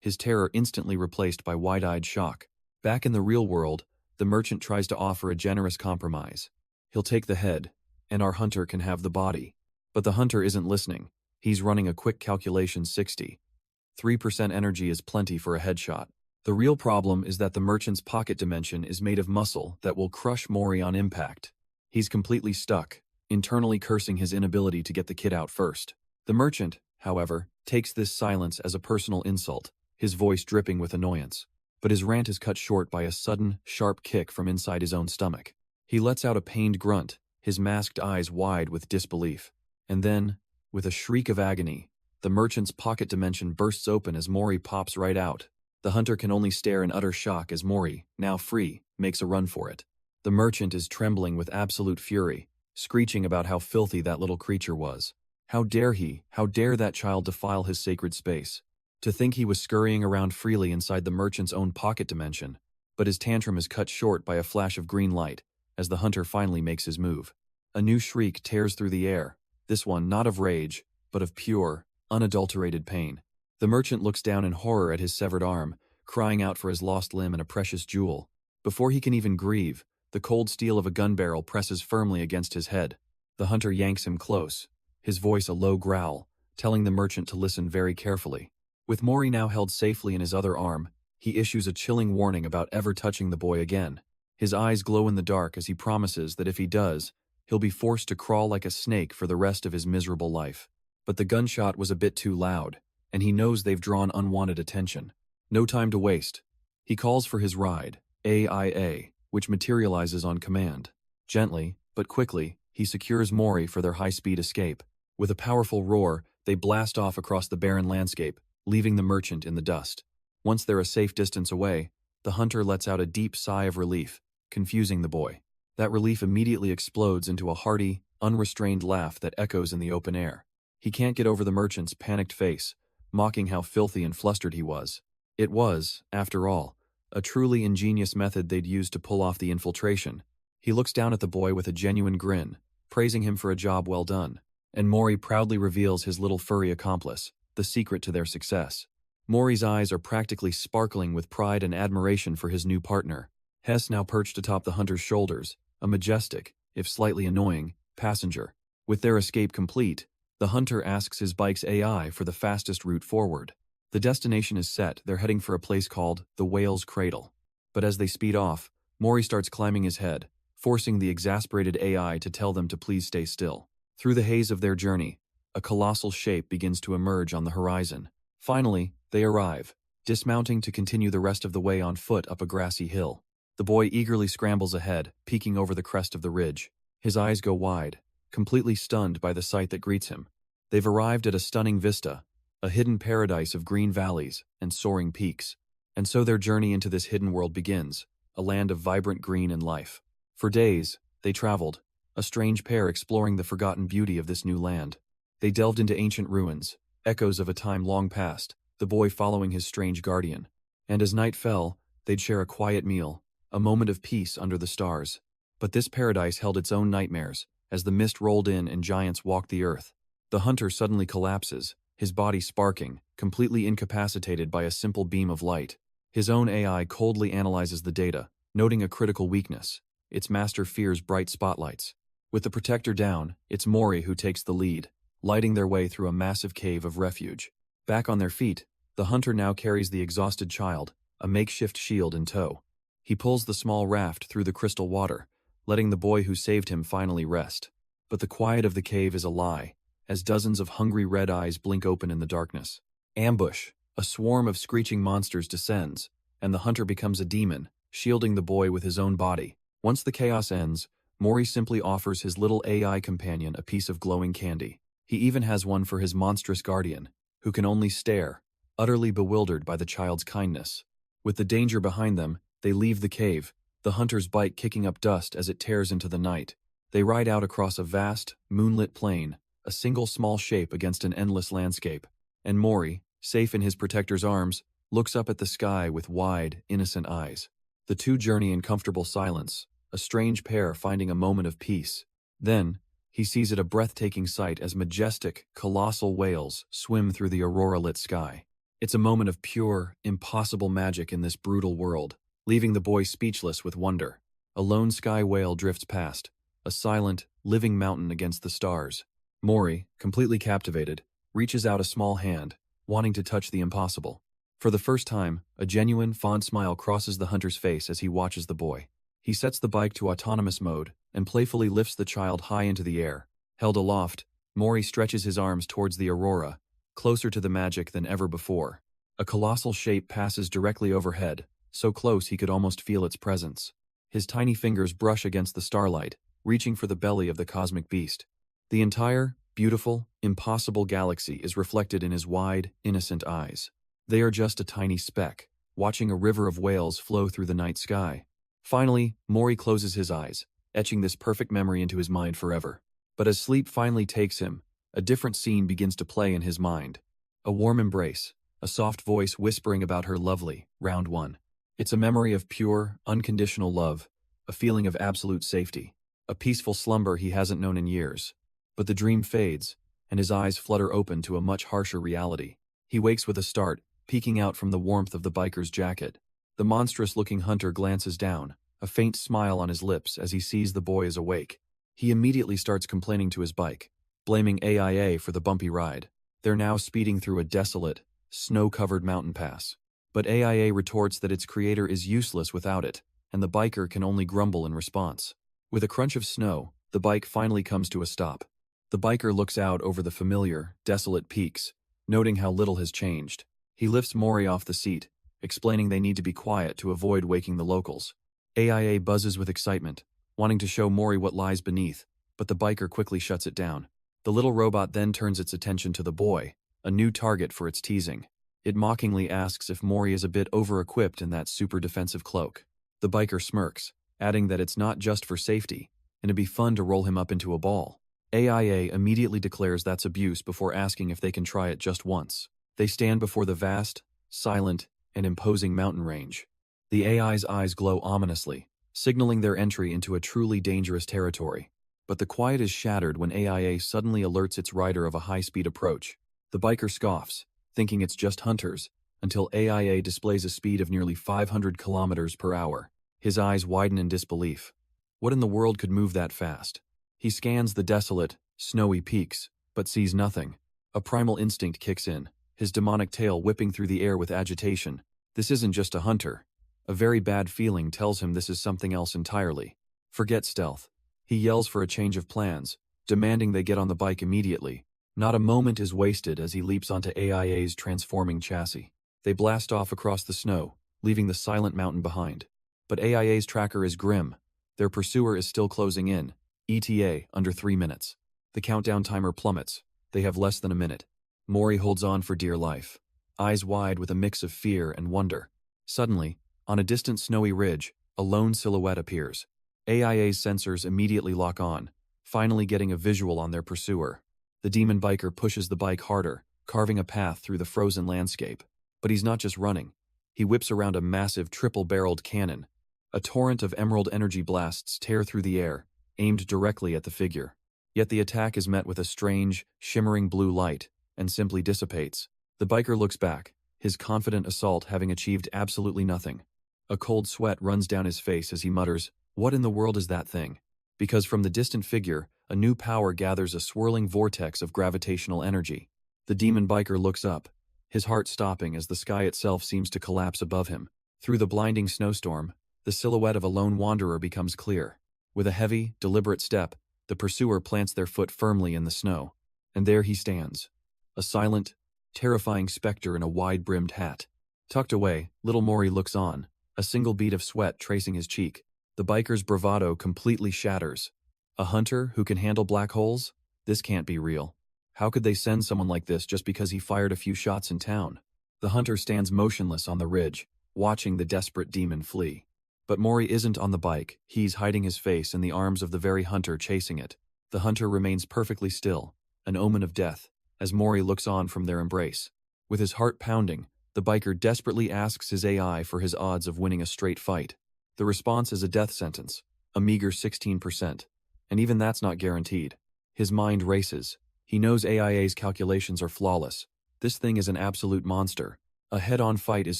his terror instantly replaced by wide-eyed shock. Back in the real world, the merchant tries to offer a generous compromise. He'll take the head, and our hunter can have the body. But the hunter isn't listening. He's running a quick calculation 3% energy is plenty for a headshot. The real problem is that the merchant's pocket dimension is made of muscle that will crush Mori on impact. He's completely stuck, internally cursing his inability to get the kid out first. The merchant, however, takes this silence as a personal insult, his voice dripping with annoyance. But his rant is cut short by a sudden, sharp kick from inside his own stomach. He lets out a pained grunt, his masked eyes wide with disbelief. And then, with a shriek of agony, the merchant's pocket dimension bursts open as Mori pops right out. The hunter can only stare in utter shock as Mori, now free, makes a run for it. The merchant is trembling with absolute fury, screeching about how filthy that little creature was. How dare that child defile his sacred space? To think he was scurrying around freely inside the merchant's own pocket dimension. But his tantrum is cut short by a flash of green light, as the hunter finally makes his move. A new shriek tears through the air, this one not of rage, but of pure, unadulterated pain. The merchant looks down in horror at his severed arm, crying out for his lost limb and a precious jewel. Before he can even grieve, the cold steel of a gun barrel presses firmly against his head. The hunter yanks him close, his voice a low growl, telling the merchant to listen very carefully. With Mori now held safely in his other arm, he issues a chilling warning about ever touching the boy again. His eyes glow in the dark as he promises that if he does, he'll be forced to crawl like a snake for the rest of his miserable life. But the gunshot was a bit too loud, and he knows they've drawn unwanted attention. No time to waste. He calls for his ride, AIA, which materializes on command. Gently, but quickly, he secures Mori for their high-speed escape. With a powerful roar, they blast off across the barren landscape, leaving the merchant in the dust. Once they're a safe distance away, the hunter lets out a deep sigh of relief, confusing the boy. That relief immediately explodes into a hearty, unrestrained laugh that echoes in the open air. He can't get over the merchant's panicked face, mocking how filthy and flustered he was. It was, after all, a truly ingenious method they'd used to pull off the infiltration. He looks down at the boy with a genuine grin, praising him for a job well done. And Mori proudly reveals his little furry accomplice, the secret to their success. Mori's eyes are practically sparkling with pride and admiration for his new partner. Hess now perched atop the hunter's shoulders, a majestic, if slightly annoying, passenger. With their escape complete, the hunter asks his bike's AI for the fastest route forward. The destination is set, they're heading for a place called the Whale's Cradle. But as they speed off, Mori starts climbing his head, forcing the exasperated AI to tell them to please stay still. Through the haze of their journey, a colossal shape begins to emerge on the horizon. Finally, they arrive, dismounting to continue the rest of the way on foot up a grassy hill. The boy eagerly scrambles ahead, peeking over the crest of the ridge. His eyes go wide, completely stunned by the sight that greets him. They've arrived at a stunning vista, a hidden paradise of green valleys and soaring peaks. And so their journey into this hidden world begins, a land of vibrant green and life. For days, they traveled, a strange pair exploring the forgotten beauty of this new land. They delved into ancient ruins, echoes of a time long past, the boy following his strange guardian. And as night fell, they'd share a quiet meal, a moment of peace under the stars. But this paradise held its own nightmares, as the mist rolled in and giants walked the earth. The hunter suddenly collapses, his body sparking, completely incapacitated by a simple beam of light. His own AI coldly analyzes the data, noting a critical weakness. Its master fears bright spotlights. With the protector down, it's Mori who takes the lead, lighting their way through a massive cave of refuge. Back on their feet, the hunter now carries the exhausted child, a makeshift shield in tow. He pulls the small raft through the crystal water, letting the boy who saved him finally rest. But the quiet of the cave is a lie, as dozens of hungry red eyes blink open in the darkness. Ambush! A swarm of screeching monsters descends, and the hunter becomes a demon, shielding the boy with his own body. Once the chaos ends, Mori simply offers his little AI companion a piece of glowing candy. He even has one for his monstrous guardian, who can only stare, utterly bewildered by the child's kindness. With the danger behind them, they leave the cave, the hunter's bike kicking up dust as it tears into the night. They ride out across a vast, moonlit plain, a single small shape against an endless landscape. And Mori, safe in his protector's arms, looks up at the sky with wide, innocent eyes. The two journey in comfortable silence, a strange pair finding a moment of peace. Then, he sees it a breathtaking sight as majestic, colossal whales swim through the aurora-lit sky. It's a moment of pure, impossible magic in this brutal world, leaving the boy speechless with wonder. A lone sky whale drifts past, a silent, living mountain against the stars. Mori, completely captivated, reaches out a small hand, wanting to touch the impossible. For the first time, a genuine, fond smile crosses the hunter's face as he watches the boy. He sets the bike to autonomous mode and playfully lifts the child high into the air. Held aloft, Mori stretches his arms towards the aurora, closer to the magic than ever before. A colossal shape passes directly overhead, so close he could almost feel its presence. His tiny fingers brush against the starlight, reaching for the belly of the cosmic beast. The entire, beautiful, impossible galaxy is reflected in his wide, innocent eyes. They are just a tiny speck, watching a river of whales flow through the night sky. Finally, Mori closes his eyes, etching this perfect memory into his mind forever. But as sleep finally takes him, a different scene begins to play in his mind. A warm embrace, a soft voice whispering about her lovely, round one. It's a memory of pure, unconditional love, a feeling of absolute safety, a peaceful slumber he hasn't known in years. But the dream fades, and his eyes flutter open to a much harsher reality. He wakes with a start, peeking out from the warmth of the biker's jacket. The monstrous-looking hunter glances down, a faint smile on his lips as he sees the boy is awake. He immediately starts complaining to his bike, blaming AIA for the bumpy ride. They're now speeding through a desolate, snow-covered mountain pass. But AIA retorts that its creator is useless without it, and the biker can only grumble in response. With a crunch of snow, the bike finally comes to a stop. The biker looks out over the familiar, desolate peaks, noting how little has changed. He lifts Mori off the seat, explaining they need to be quiet to avoid waking the locals. AIA buzzes with excitement, wanting to show Mori what lies beneath, but the biker quickly shuts it down. The little robot then turns its attention to the boy, a new target for its teasing. It mockingly asks if Mori is a bit over-equipped in that super defensive cloak. The biker smirks, adding that it's not just for safety, and it'd be fun to roll him up into a ball. AIA immediately declares that's abuse before asking if they can try it just once. They stand before the vast, silent, and imposing mountain range. The AI's eyes glow ominously, signaling their entry into a truly dangerous territory. But the quiet is shattered when AIA suddenly alerts its rider of a high-speed approach. The biker scoffs, thinking it's just hunters, until AIA displays a speed of nearly 500 kilometers per hour. His eyes widen in disbelief. What in the world could move that fast? He scans the desolate, snowy peaks, but sees nothing. A primal instinct kicks in, his demonic tail whipping through the air with agitation. This isn't just a hunter. A very bad feeling tells him this is something else entirely. Forget stealth. He yells for a change of plans, demanding they get on the bike immediately. Not a moment is wasted as he leaps onto AIA's transforming chassis. They blast off across the snow, leaving the silent mountain behind. But AIA's tracker is grim. Their pursuer is still closing in. ETA under 3 minutes. The countdown timer plummets. They have less than a minute. Mori holds on for dear life, eyes wide with a mix of fear and wonder. Suddenly, on a distant snowy ridge, a lone silhouette appears. AIA's sensors immediately lock on, finally getting a visual on their pursuer. The demon biker pushes the bike harder, carving a path through the frozen landscape. But he's not just running. He whips around a massive triple-barreled cannon. A torrent of emerald energy blasts tear through the air, aimed directly at the figure. Yet the attack is met with a strange, shimmering blue light, and simply dissipates. The biker looks back, his confident assault having achieved absolutely nothing. A cold sweat runs down his face as he mutters, "What in the world is that thing?" Because from the distant figure, a new power gathers a swirling vortex of gravitational energy. The demon biker looks up, his heart stopping as the sky itself seems to collapse above him. Through the blinding snowstorm, the silhouette of a lone wanderer becomes clear. With a heavy, deliberate step, the pursuer plants their foot firmly in the snow. And there he stands, a silent, terrifying specter in a wide-brimmed hat. Tucked away, little Mori looks on, a single bead of sweat tracing his cheek. The biker's bravado completely shatters. A hunter who can handle black holes? This can't be real. How could they send someone like this just because he fired a few shots in town? The hunter stands motionless on the ridge, watching the desperate demon flee. But Mori isn't on the bike, he's hiding his face in the arms of the very hunter chasing it. The hunter remains perfectly still, an omen of death, as Mori looks on from their embrace. With his heart pounding, the biker desperately asks his AI for his odds of winning a straight fight. The response is a death sentence, a meager 16%. And even that's not guaranteed. His mind races. He knows AIA's calculations are flawless. This thing is an absolute monster. A head-on fight is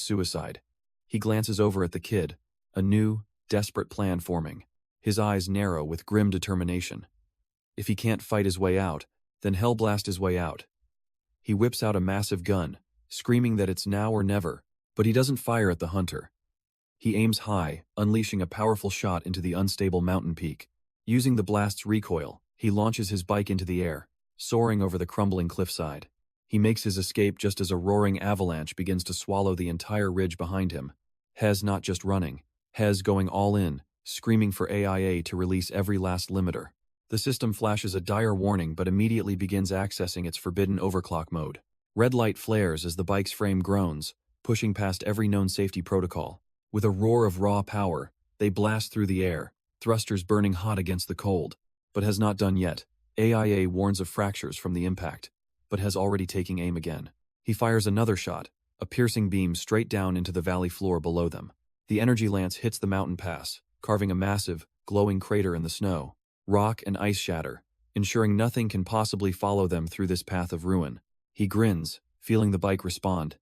suicide. He glances over at the kid, a new, desperate plan forming. His eyes narrow with grim determination. If he can't fight his way out, then hell blast his way out. He whips out a massive gun, screaming that it's now or never, but he doesn't fire at the hunter. He aims high, unleashing a powerful shot into the unstable mountain peak. Using the blast's recoil, he launches his bike into the air, soaring over the crumbling cliffside. He makes his escape just as a roaring avalanche begins to swallow the entire ridge behind him. Hez not just running, Hez going all in, screaming for AIA to release every last limiter. The system flashes a dire warning but immediately begins accessing its forbidden overclock mode. Red light flares as the bike's frame groans, pushing past every known safety protocol. With a roar of raw power, they blast through the air, thrusters burning hot against the cold. But has not done yet. AIA warns of fractures from the impact, but has already taken aim again. He fires another shot, a piercing beam straight down into the valley floor below them. The energy lance hits the mountain pass, carving a massive, glowing crater in the snow. Rock and ice shatter, ensuring nothing can possibly follow them through this path of ruin. He grins, feeling the bike respond.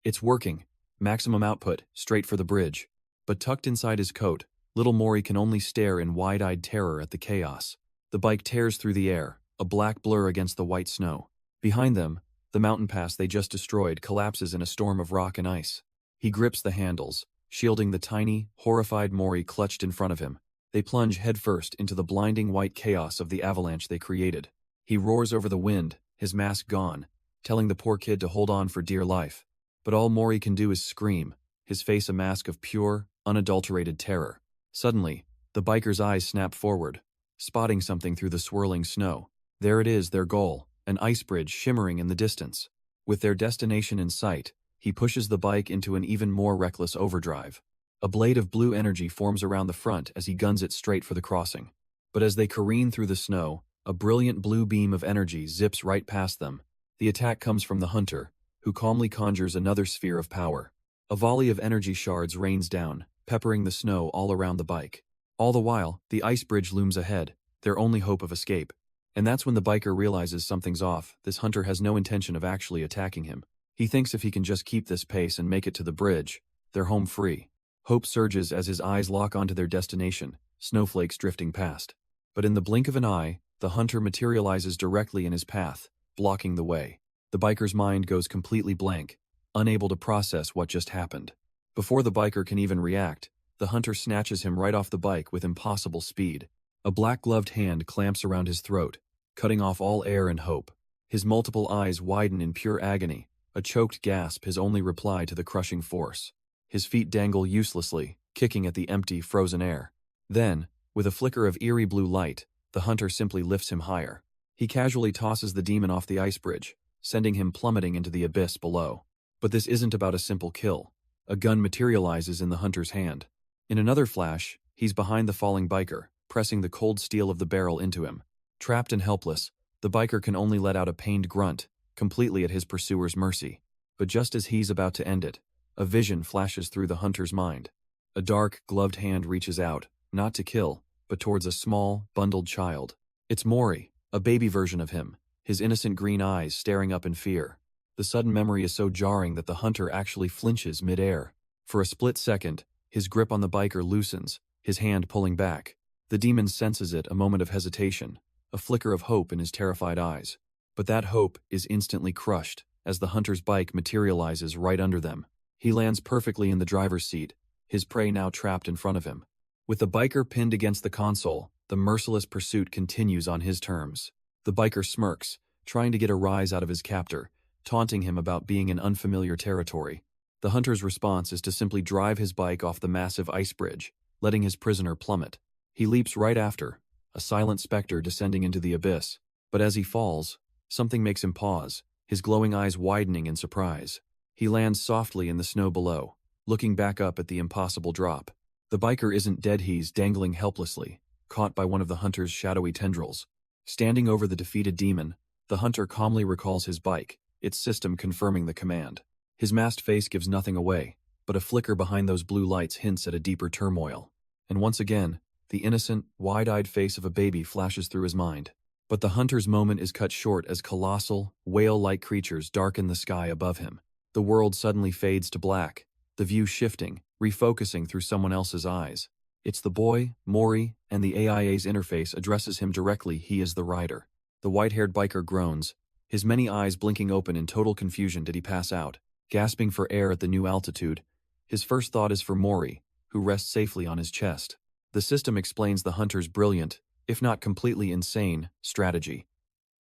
It's working. Maximum output, straight for the bridge. But tucked inside his coat, little Mori can only stare in wide-eyed terror at the chaos. The bike tears through the air, a black blur against the white snow. Behind them, the mountain pass they just destroyed collapses in a storm of rock and ice. He grips the handles, shielding the tiny, horrified Mori clutched in front of him. They plunge headfirst into the blinding white chaos of the avalanche they created. He roars over the wind, his mask gone, telling the poor kid to hold on for dear life. But all Mori can do is scream, his face a mask of pure, unadulterated terror. Suddenly, the biker's eyes snap forward, spotting something through the swirling snow. There it is, their goal, an ice bridge shimmering in the distance. With their destination in sight, he pushes the bike into an even more reckless overdrive. A blade of blue energy forms around the front as he guns it straight for the crossing. But as they careen through the snow, a brilliant blue beam of energy zips right past them. The attack comes from the hunter, who calmly conjures another sphere of power. A volley of energy shards rains down, peppering the snow all around the bike. All the while, the ice bridge looms ahead, their only hope of escape. And that's when the biker realizes something's off. This hunter has no intention of actually attacking him. He thinks if he can just keep this pace and make it to the bridge, they're home free. Hope surges as his eyes lock onto their destination, snowflakes drifting past. But in the blink of an eye, the hunter materializes directly in his path, blocking the way. The biker's mind goes completely blank, unable to process what just happened. Before the biker can even react, the hunter snatches him right off the bike with impossible speed. A black-gloved hand clamps around his throat, cutting off all air and hope. His multiple eyes widen in pure agony, a choked gasp his only reply to the crushing force. His feet dangle uselessly, kicking at the empty, frozen air. Then, with a flicker of eerie blue light, the hunter simply lifts him higher. He casually tosses the demon off the ice bridge, sending him plummeting into the abyss below. But this isn't about a simple kill. A gun materializes in the hunter's hand. In another flash, he's behind the falling biker, pressing the cold steel of the barrel into him. Trapped and helpless, the biker can only let out a pained grunt, completely at his pursuer's mercy. But just as he's about to end it, a vision flashes through the hunter's mind. A dark, gloved hand reaches out, not to kill, but towards a small, bundled child. It's Mori, a baby version of him, his innocent green eyes staring up in fear. The sudden memory is so jarring that the hunter actually flinches mid-air. For a split second, his grip on the biker loosens, his hand pulling back. The demon senses it, a moment of hesitation, a flicker of hope in his terrified eyes. But that hope is instantly crushed as the hunter's bike materializes right under them. He lands perfectly in the driver's seat, his prey now trapped in front of him. With the biker pinned against the console, the merciless pursuit continues on his terms. The biker smirks, trying to get a rise out of his captor, taunting him about being in unfamiliar territory. The hunter's response is to simply drive his bike off the massive ice bridge, letting his prisoner plummet. He leaps right after, a silent specter descending into the abyss. But as he falls, something makes him pause, his glowing eyes widening in surprise. He lands softly in the snow below, looking back up at the impossible drop. The biker isn't dead, he's dangling helplessly, caught by one of the hunter's shadowy tendrils. Standing over the defeated demon, the hunter calmly recalls his bike, its system confirming the command. His masked face gives nothing away, but a flicker behind those blue lights hints at a deeper turmoil. And once again, the innocent, wide-eyed face of a baby flashes through his mind. But the hunter's moment is cut short as colossal, whale-like creatures darken the sky above him. The world suddenly fades to black, the view shifting, refocusing through someone else's eyes. It's the boy, Mori, and the AIA's interface addresses him directly. He is the rider. The white-haired biker groans, his many eyes blinking open in total confusion. Did he pass out? Gasping for air at the new altitude, his first thought is for Mori, who rests safely on his chest. The system explains the hunter's brilliant, if not completely insane, strategy.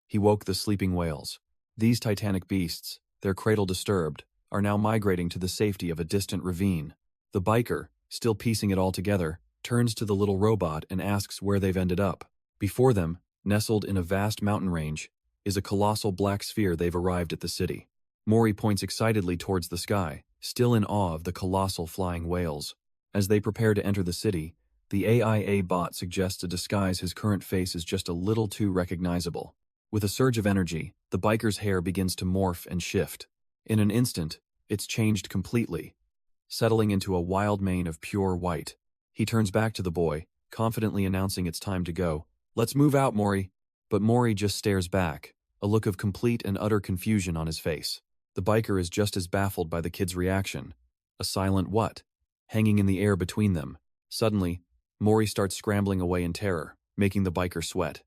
He woke the sleeping whales. These titanic beasts, their cradle disturbed, are now migrating to the safety of a distant ravine. The biker, still piecing it all together, turns to the little robot and asks where they've ended up. Before them, nestled in a vast mountain range, is a colossal black sphere. They've arrived at the city. Mori points excitedly towards the sky, still in awe of the colossal flying whales. As they prepare to enter the city, the AIA bot suggests to disguise his current face is just a little too recognizable. With a surge of energy, the biker's hair begins to morph and shift. In an instant, it's changed completely, settling into a wild mane of pure white. He turns back to the boy, confidently announcing it's time to go. "Let's move out, Mori." But Mori just stares back, a look of complete and utter confusion on his face. The biker is just as baffled by the kid's reaction. A silent what? Hanging in the air between them. Suddenly, Mori starts scrambling away in terror, making the biker sweat.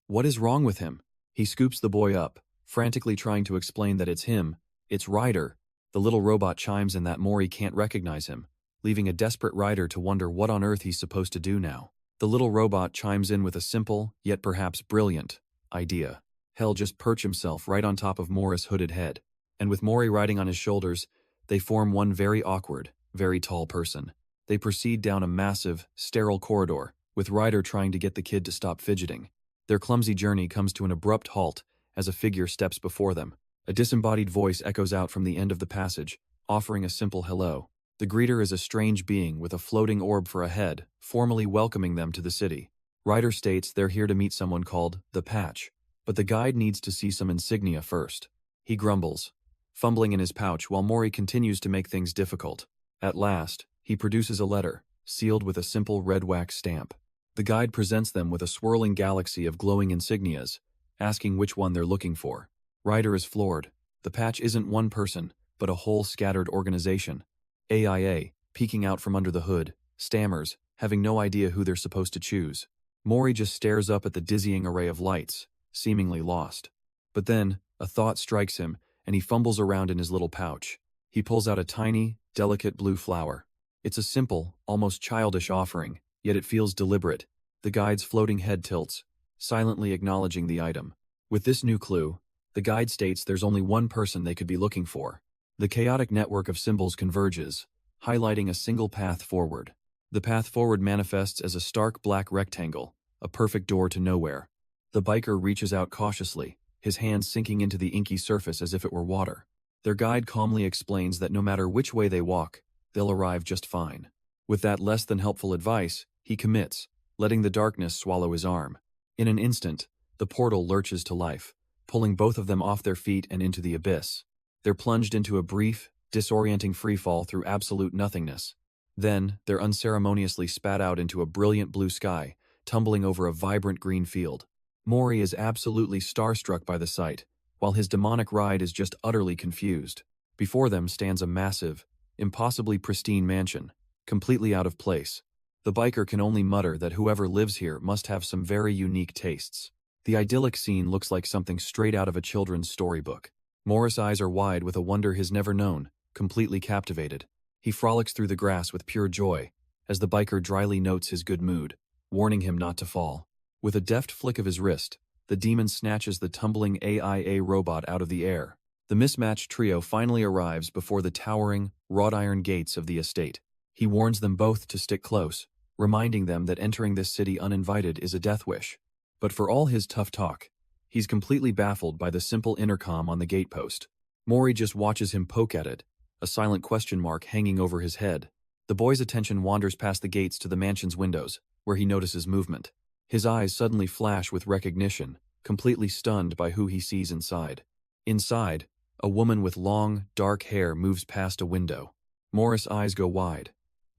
What is wrong with him? He scoops the boy up, frantically trying to explain that it's him, it's Ryder. The little robot chimes in that Mori can't recognize him, leaving a desperate Ryder to wonder what on earth he's supposed to do now. The little robot chimes in with a simple, yet perhaps brilliant, idea. He'll just perch himself right on top of Mori's hooded head, and with Mori riding on his shoulders, they form one very awkward, very tall person. They proceed down a massive, sterile corridor, with Ryder trying to get the kid to stop fidgeting. Their clumsy journey comes to an abrupt halt as a figure steps before them. A disembodied voice echoes out from the end of the passage, offering a simple hello. The greeter is a strange being with a floating orb for a head, formally welcoming them to the city. Ryder states they're here to meet someone called the Patch, but the guide needs to see some insignia first. He grumbles, fumbling in his pouch while Mori continues to make things difficult. At last, he produces a letter, sealed with a simple red wax stamp. The guide presents them with a swirling galaxy of glowing insignias, asking which one they're looking for. Ryder is floored. The Patch isn't one person, but a whole scattered organization. AIA, peeking out from under the hood, stammers, having no idea who they're supposed to choose. Mori just stares up at the dizzying array of lights, seemingly lost. But then, a thought strikes him, and he fumbles around in his little pouch. He pulls out a tiny, delicate blue flower. It's a simple, almost childish offering, yet it feels deliberate. The guide's floating head tilts, silently acknowledging the item. With this new clue, the guide states there's only one person they could be looking for. The chaotic network of symbols converges, highlighting a single path forward. The path forward manifests as a stark black rectangle, a perfect door to nowhere. The biker reaches out cautiously, his hands sinking into the inky surface as if it were water. Their guide calmly explains that no matter which way they walk, they'll arrive just fine. With that less than helpful advice, he commits, letting the darkness swallow his arm. In an instant, the portal lurches to life, pulling both of them off their feet and into the abyss. They're plunged into a brief, disorienting freefall through absolute nothingness. Then, they're unceremoniously spat out into a brilliant blue sky, tumbling over a vibrant green field. Mori is absolutely starstruck by the sight, while his demonic ride is just utterly confused. Before them stands a massive, impossibly pristine mansion, completely out of place. The biker can only mutter that whoever lives here must have some very unique tastes. The idyllic scene looks like something straight out of a children's storybook. Mori's eyes are wide with a wonder he's never known, completely captivated. He frolics through the grass with pure joy, as the biker dryly notes his good mood, warning him not to fall. With a deft flick of his wrist, the demon snatches the tumbling AIA robot out of the air. The mismatched trio finally arrives before the towering, wrought-iron gates of the estate. He warns them both to stick close, reminding them that entering this city uninvited is a death wish. But for all his tough talk, he's completely baffled by the simple intercom on the gatepost. Mori just watches him poke at it, a silent question mark hanging over his head. The boy's attention wanders past the gates to the mansion's windows, where he notices movement. His eyes suddenly flash with recognition, completely stunned by who he sees inside. Inside, a woman with long, dark hair moves past a window. Mori's eyes go wide.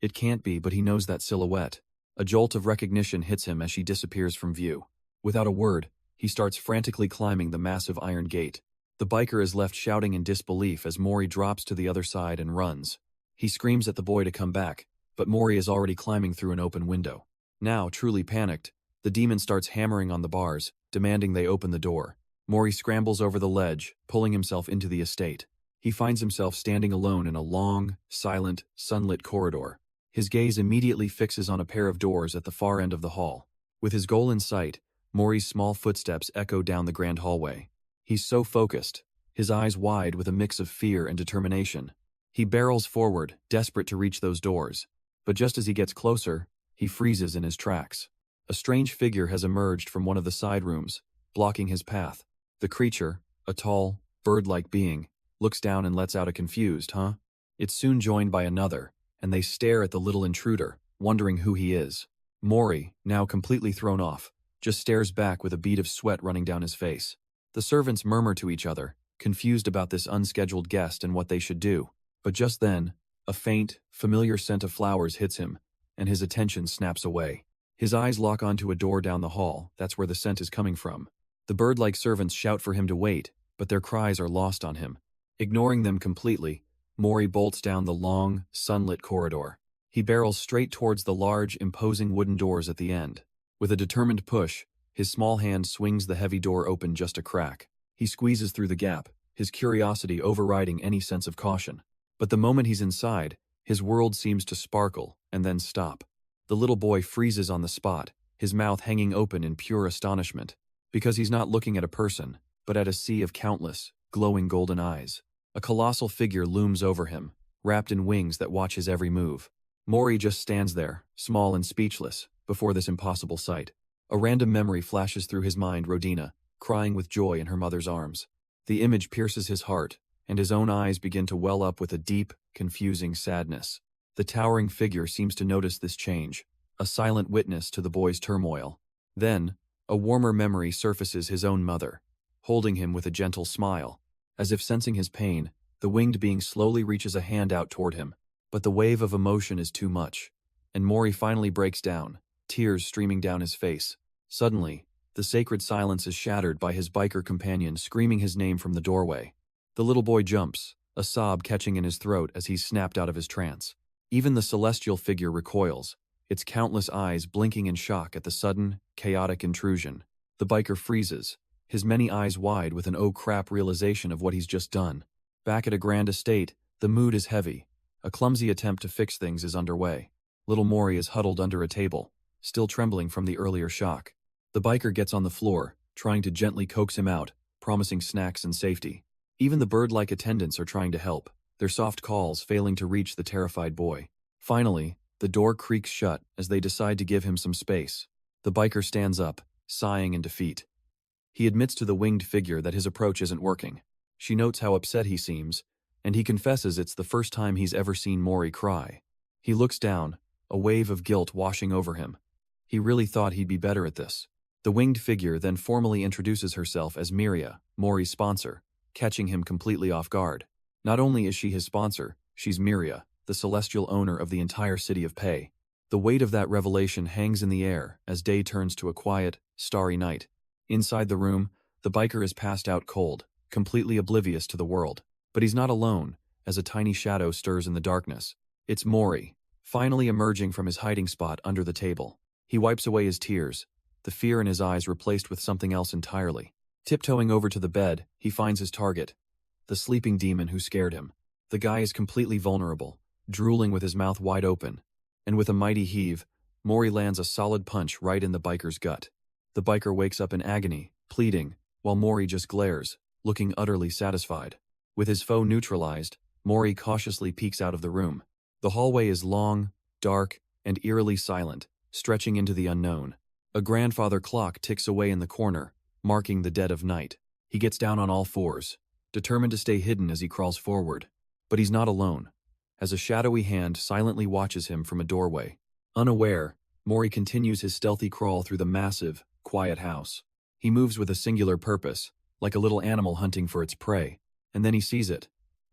It can't be, but he knows that silhouette. A jolt of recognition hits him as she disappears from view. Without a word, he starts frantically climbing the massive iron gate. The biker is left shouting in disbelief as Mori drops to the other side and runs. He screams at the boy to come back, but Mori is already climbing through an open window. Now, truly panicked, the demon starts hammering on the bars, demanding they open the door. Mori scrambles over the ledge, pulling himself into the estate. He finds himself standing alone in a long, silent, sunlit corridor. His gaze immediately fixes on a pair of doors at the far end of the hall. With his goal in sight, Mori's small footsteps echo down the grand hallway. He's so focused, his eyes wide with a mix of fear and determination. He barrels forward, desperate to reach those doors. But just as he gets closer, he freezes in his tracks. A strange figure has emerged from one of the side rooms, blocking his path. The creature, a tall, bird-like being, looks down and lets out a confused, "Huh?" It's soon joined by another, and they stare at the little intruder, wondering who he is. Mori, now completely thrown off, just stares back with a bead of sweat running down his face. The servants murmur to each other, confused about this unscheduled guest and what they should do. But just then, a faint, familiar scent of flowers hits him, and his attention snaps away. His eyes lock onto a door down the hall. That's where the scent is coming from. The bird-like servants shout for him to wait, but their cries are lost on him. Ignoring them completely, Mori bolts down the long, sunlit corridor. He barrels straight towards the large, imposing wooden doors at the end. With a determined push, his small hand swings the heavy door open just a crack. He squeezes through the gap, his curiosity overriding any sense of caution. But the moment he's inside, his world seems to sparkle and then stop. The little boy freezes on the spot, his mouth hanging open in pure astonishment, because he's not looking at a person, but at a sea of countless, glowing golden eyes. A colossal figure looms over him, wrapped in wings that watch his every move. Mori just stands there, small and speechless, before this impossible sight. A random memory flashes through his mind: Rodina, crying with joy in her mother's arms. The image pierces his heart, and his own eyes begin to well up with a deep, confusing sadness. The towering figure seems to notice this change, a silent witness to the boy's turmoil. Then, a warmer memory surfaces: his own mother, holding him with a gentle smile. As if sensing his pain, the winged being slowly reaches a hand out toward him. But the wave of emotion is too much, and Mori finally breaks down, tears streaming down his face. Suddenly, the sacred silence is shattered by his biker companion screaming his name from the doorway. The little boy jumps, a sob catching in his throat as he's snapped out of his trance. Even the celestial figure recoils, its countless eyes blinking in shock at the sudden, chaotic intrusion. The biker freezes, his many eyes wide with an oh crap realization of what he's just done. Back at a grand estate, the mood is heavy. A clumsy attempt to fix things is underway. Little Mori is huddled under a table, still trembling from the earlier shock. The biker gets on the floor, trying to gently coax him out, promising snacks and safety. Even the bird-like attendants are trying to help, their soft calls failing to reach the terrified boy. Finally, the door creaks shut as they decide to give him some space. The biker stands up, sighing in defeat. He admits to the winged figure that his approach isn't working. She notes how upset he seems, and he confesses it's the first time he's ever seen Mori cry. He looks down, a wave of guilt washing over him. He really thought he'd be better at this. The winged figure then formally introduces herself as Miria, Mori's sponsor, catching him completely off guard. Not only is she his sponsor, she's Miria, the celestial owner of the entire city of Pei. The weight of that revelation hangs in the air as day turns to a quiet, starry night. Inside the room, the biker is passed out cold, completely oblivious to the world. But he's not alone, as a tiny shadow stirs in the darkness. It's Mori, finally emerging from his hiding spot under the table. He wipes away his tears, the fear in his eyes replaced with something else entirely. Tiptoeing over to the bed, he finds his target, the sleeping demon who scared him. The guy is completely vulnerable, drooling with his mouth wide open. And with a mighty heave, Mori lands a solid punch right in the biker's gut. The biker wakes up in agony, pleading, while Mori just glares, looking utterly satisfied. With his foe neutralized, Mori cautiously peeks out of the room. The hallway is long, dark, and eerily silent, stretching into the unknown. A grandfather clock ticks away in the corner, marking the dead of night. He gets down on all fours, determined to stay hidden as he crawls forward. But he's not alone, as a shadowy hand silently watches him from a doorway. Unaware, Mori continues his stealthy crawl through the massive, quiet house. He moves with a singular purpose, like a little animal hunting for its prey, and then he sees it,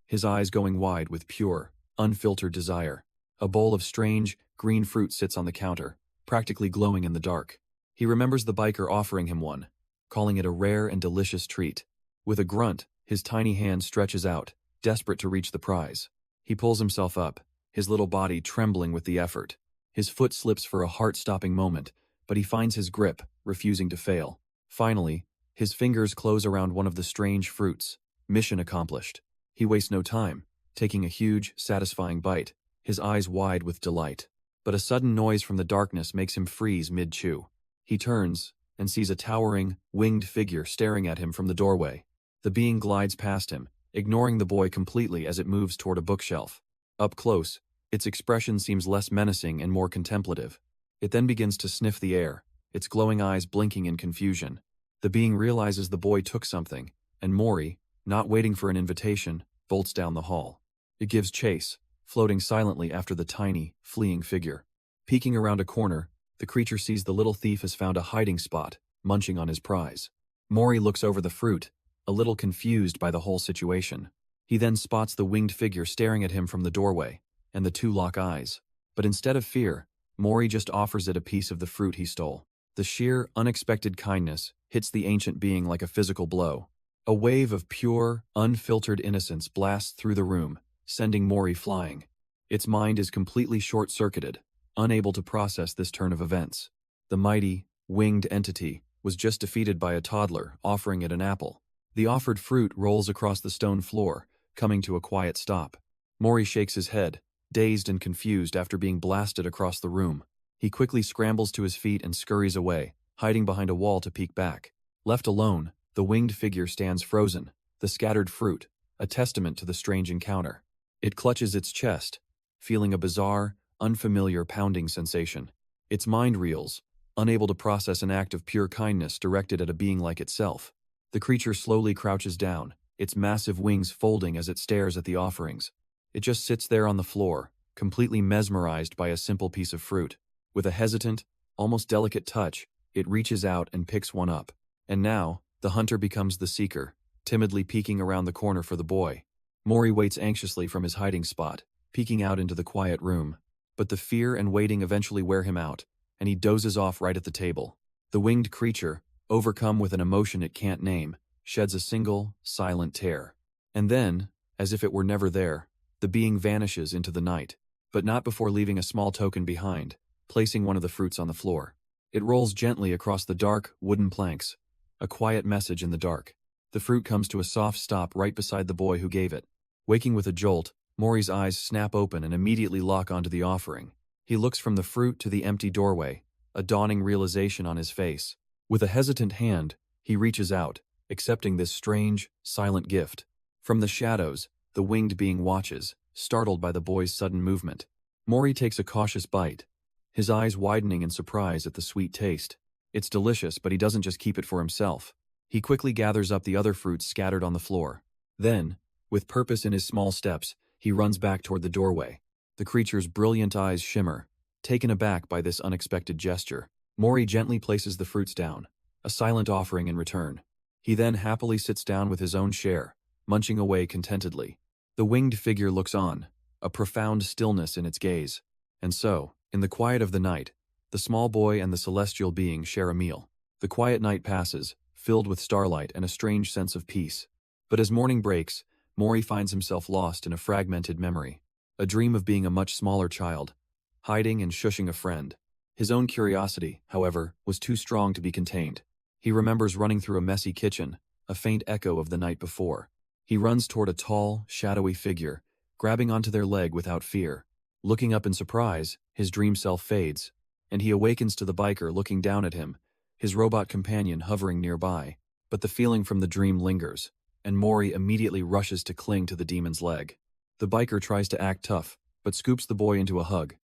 his eyes going wide with pure, unfiltered desire. A bowl of strange, green fruit sits on the counter, practically glowing in the dark. He remembers the biker offering him one, calling it a rare and delicious treat. With a grunt, his tiny hand stretches out, desperate to reach the prize. He pulls himself up, his little body trembling with the effort. His foot slips for a heart-stopping moment, but he finds his grip, refusing to fail. Finally, his fingers close around one of the strange fruits. Mission accomplished. He wastes no time, taking a huge, satisfying bite, his eyes wide with delight. But a sudden noise from the darkness makes him freeze mid-chew. He turns and sees a towering, winged figure staring at him from the doorway. The being glides past him, ignoring the boy completely as it moves toward a bookshelf. Up close, its expression seems less menacing and more contemplative. It then begins to sniff the air, its glowing eyes blinking in confusion. The being realizes the boy took something, and Mori, not waiting for an invitation, bolts down the hall. It gives chase, floating silently after the tiny, fleeing figure. Peeking around a corner, the creature sees the little thief has found a hiding spot, munching on his prize. Mori looks over the fruit, a little confused by the whole situation. He then spots the winged figure staring at him from the doorway, and the two lock eyes. But instead of fear, Mori just offers it a piece of the fruit he stole. The sheer, unexpected kindness hits the ancient being like a physical blow. A wave of pure, unfiltered innocence blasts through the room, sending Mori flying. Its mind is completely short-circuited, unable to process this turn of events. The mighty, winged entity was just defeated by a toddler offering it an apple. The offered fruit rolls across the stone floor, coming to a quiet stop. Mori shakes his head, dazed and confused after being blasted across the room. He quickly scrambles to his feet and scurries away, hiding behind a wall to peek back. Left alone, the winged figure stands frozen, the scattered fruit, a testament to the strange encounter. It clutches its chest, feeling a bizarre, unfamiliar pounding sensation. Its mind reels, unable to process an act of pure kindness directed at a being like itself. The creature slowly crouches down, its massive wings folding as it stares at the offerings. It just sits there on the floor, completely mesmerized by a simple piece of fruit. With a hesitant, almost delicate touch, it reaches out and picks one up. And now, the hunter becomes the seeker, timidly peeking around the corner for the boy. Mori waits anxiously from his hiding spot, peeking out into the quiet room. But the fear and waiting eventually wear him out, and he dozes off right at the table. The winged creature, overcome with an emotion it can't name, sheds a single, silent tear. And then, as if it were never there, the being vanishes into the night, but not before leaving a small token behind, placing one of the fruits on the floor. It rolls gently across the dark, wooden planks, a quiet message in the dark. The fruit comes to a soft stop right beside the boy who gave it. Waking with a jolt, Mori's eyes snap open and immediately lock onto the offering. He looks from the fruit to the empty doorway, a dawning realization on his face. With a hesitant hand, he reaches out, accepting this strange, silent gift. From the shadows, the winged being watches, startled by the boy's sudden movement. Mori takes a cautious bite, his eyes widening in surprise at the sweet taste. It's delicious, but he doesn't just keep it for himself. He quickly gathers up the other fruits scattered on the floor. Then, with purpose in his small steps, he runs back toward the doorway. The creature's brilliant eyes shimmer, taken aback by this unexpected gesture. Mori gently places the fruits down, a silent offering in return. He then happily sits down with his own share, munching away contentedly. The winged figure looks on, a profound stillness in its gaze. And so, in the quiet of the night, the small boy and the celestial being share a meal. The quiet night passes, filled with starlight and a strange sense of peace. But as morning breaks, Mori finds himself lost in a fragmented memory. A dream of being a much smaller child, hiding and shushing a friend. His own curiosity, however, was too strong to be contained. He remembers running through a messy kitchen, a faint echo of the night before. He runs toward a tall, shadowy figure, grabbing onto their leg without fear. Looking up in surprise, his dream self fades, and he awakens to the biker looking down at him, his robot companion hovering nearby. But the feeling from the dream lingers, and Mori immediately rushes to cling to the demon's leg. The biker tries to act tough, but scoops the boy into a hug,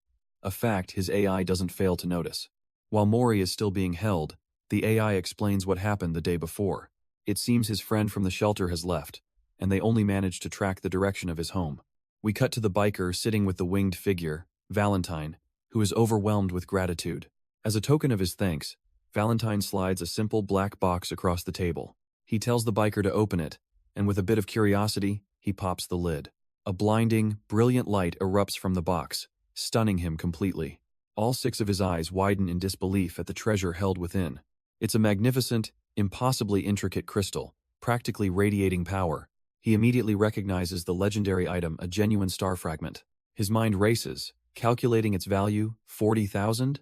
a fact his AI doesn't fail to notice. While Mori is still being held, the AI explains what happened the day before. It seems his friend from the shelter has left, and they only managed to track the direction of his home. We cut to the biker sitting with the winged figure, Valentine, who is overwhelmed with gratitude. As a token of his thanks, Valentine slides a simple black box across the table. He tells the biker to open it, and with a bit of curiosity, he pops the lid. A blinding, brilliant light erupts from the box, stunning him completely. All 6 of his eyes widen in disbelief at the treasure held within. It's a magnificent, impossibly intricate crystal, practically radiating power. He immediately recognizes the legendary item, a genuine star fragment. His mind races, calculating its value, 40,000?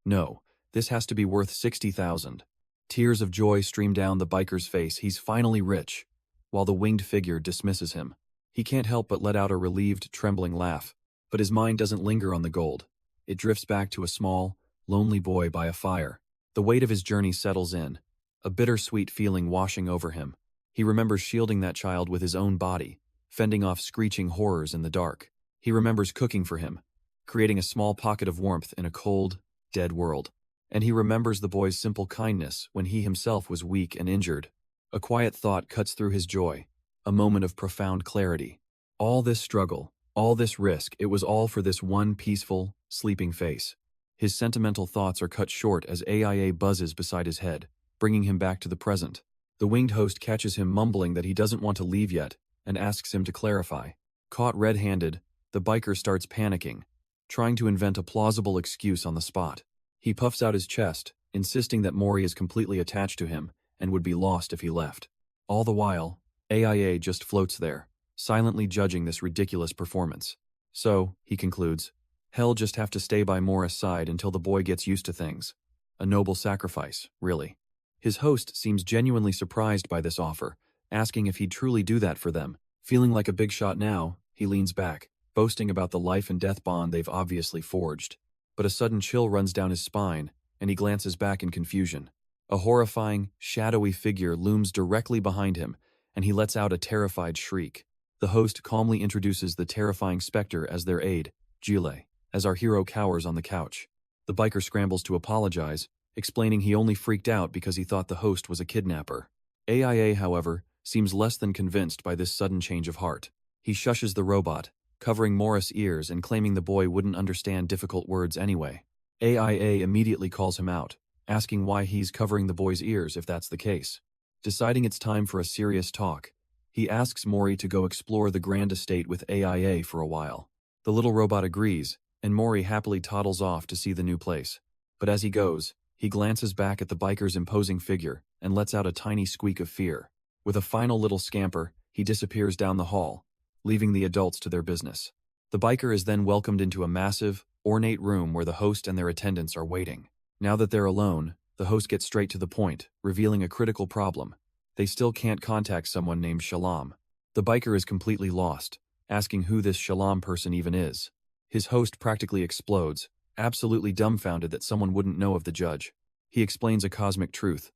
No, this has to be worth 60,000. Tears of joy stream down the biker's face. He's finally rich, while the winged figure dismisses him. He can't help but let out a relieved, trembling laugh. But his mind doesn't linger on the gold. It drifts back to a small, lonely boy by a fire. The weight of his journey settles in, a bittersweet feeling washing over him. He remembers shielding that child with his own body, fending off screeching horrors in the dark. He remembers cooking for him, creating a small pocket of warmth in a cold, dead world. And he remembers the boy's simple kindness when he himself was weak and injured. A quiet thought cuts through his joy, a moment of profound clarity. All this struggle, all this risk, it was all for this one peaceful, sleeping face. His sentimental thoughts are cut short as AIA buzzes beside his head, bringing him back to the present. The winged host catches him mumbling that he doesn't want to leave yet, and asks him to clarify. Caught red-handed, the biker starts panicking, trying to invent a plausible excuse on the spot. He puffs out his chest, insisting that Mori is completely attached to him, and would be lost if he left. All the while, AIA just floats there, silently judging this ridiculous performance. So, he concludes, he'll just have to stay by Morris' side until the boy gets used to things. A noble sacrifice, really. His host seems genuinely surprised by this offer, asking if he'd truly do that for them. Feeling like a big shot now, he leans back, boasting about the life and death bond they've obviously forged. But a sudden chill runs down his spine, and he glances back in confusion. A horrifying, shadowy figure looms directly behind him, and he lets out a terrified shriek. The host calmly introduces the terrifying specter as their aide, Gile, as our hero cowers on the couch. The biker scrambles to apologize, explaining he only freaked out because he thought the host was a kidnapper. AIA, however, seems less than convinced by this sudden change of heart. He shushes the robot, covering Morris' ears and claiming the boy wouldn't understand difficult words anyway. AIA immediately calls him out, asking why he's covering the boy's ears if that's the case. Deciding it's time for a serious talk, he asks Mori to go explore the grand estate with AIA for a while. The little robot agrees, and Mori happily toddles off to see the new place. But as he goes, he glances back at the biker's imposing figure and lets out a tiny squeak of fear. With a final little scamper, he disappears down the hall, leaving the adults to their business. The biker is then welcomed into a massive, ornate room where the host and their attendants are waiting. Now that they're alone, the host gets straight to the point, revealing a critical problem. They still can't contact someone named Shalom. The biker is completely lost, asking who this Shalom person even is. His host practically explodes, absolutely dumbfounded that someone wouldn't know of the judge. He explains a cosmic truth.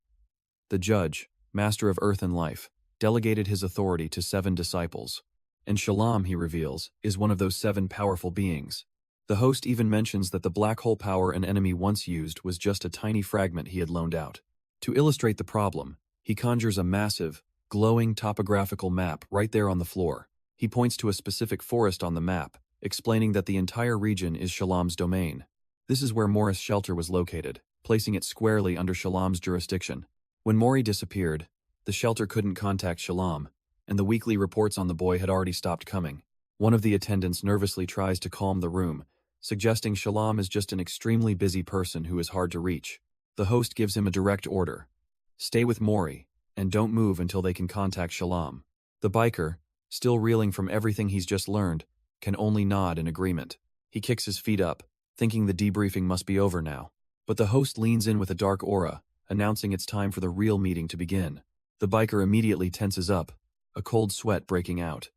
The judge, master of earth and life, delegated his authority to 7 disciples. And Shalom, he reveals, is one of those 7 powerful beings. The host even mentions that the black hole power an enemy once used was just a tiny fragment he had loaned out. To illustrate the problem, he conjures a massive, glowing topographical map right there on the floor. He points to a specific forest on the map, explaining that the entire region is Shalom's domain. This is where Morris' shelter was located, placing it squarely under Shalom's jurisdiction. When Mori disappeared, the shelter couldn't contact Shalom, and the weekly reports on the boy had already stopped coming. One of the attendants nervously tries to calm the room, suggesting Shalom is just an extremely busy person who is hard to reach. The host gives him a direct order. Stay with Mori, and don't move until they can contact Shalom. The biker, still reeling from everything he's just learned, can only nod in agreement. He kicks his feet up, thinking the debriefing must be over now. But the host leans in with a dark aura, announcing it's time for the real meeting to begin. The biker immediately tenses up, a cold sweat breaking out.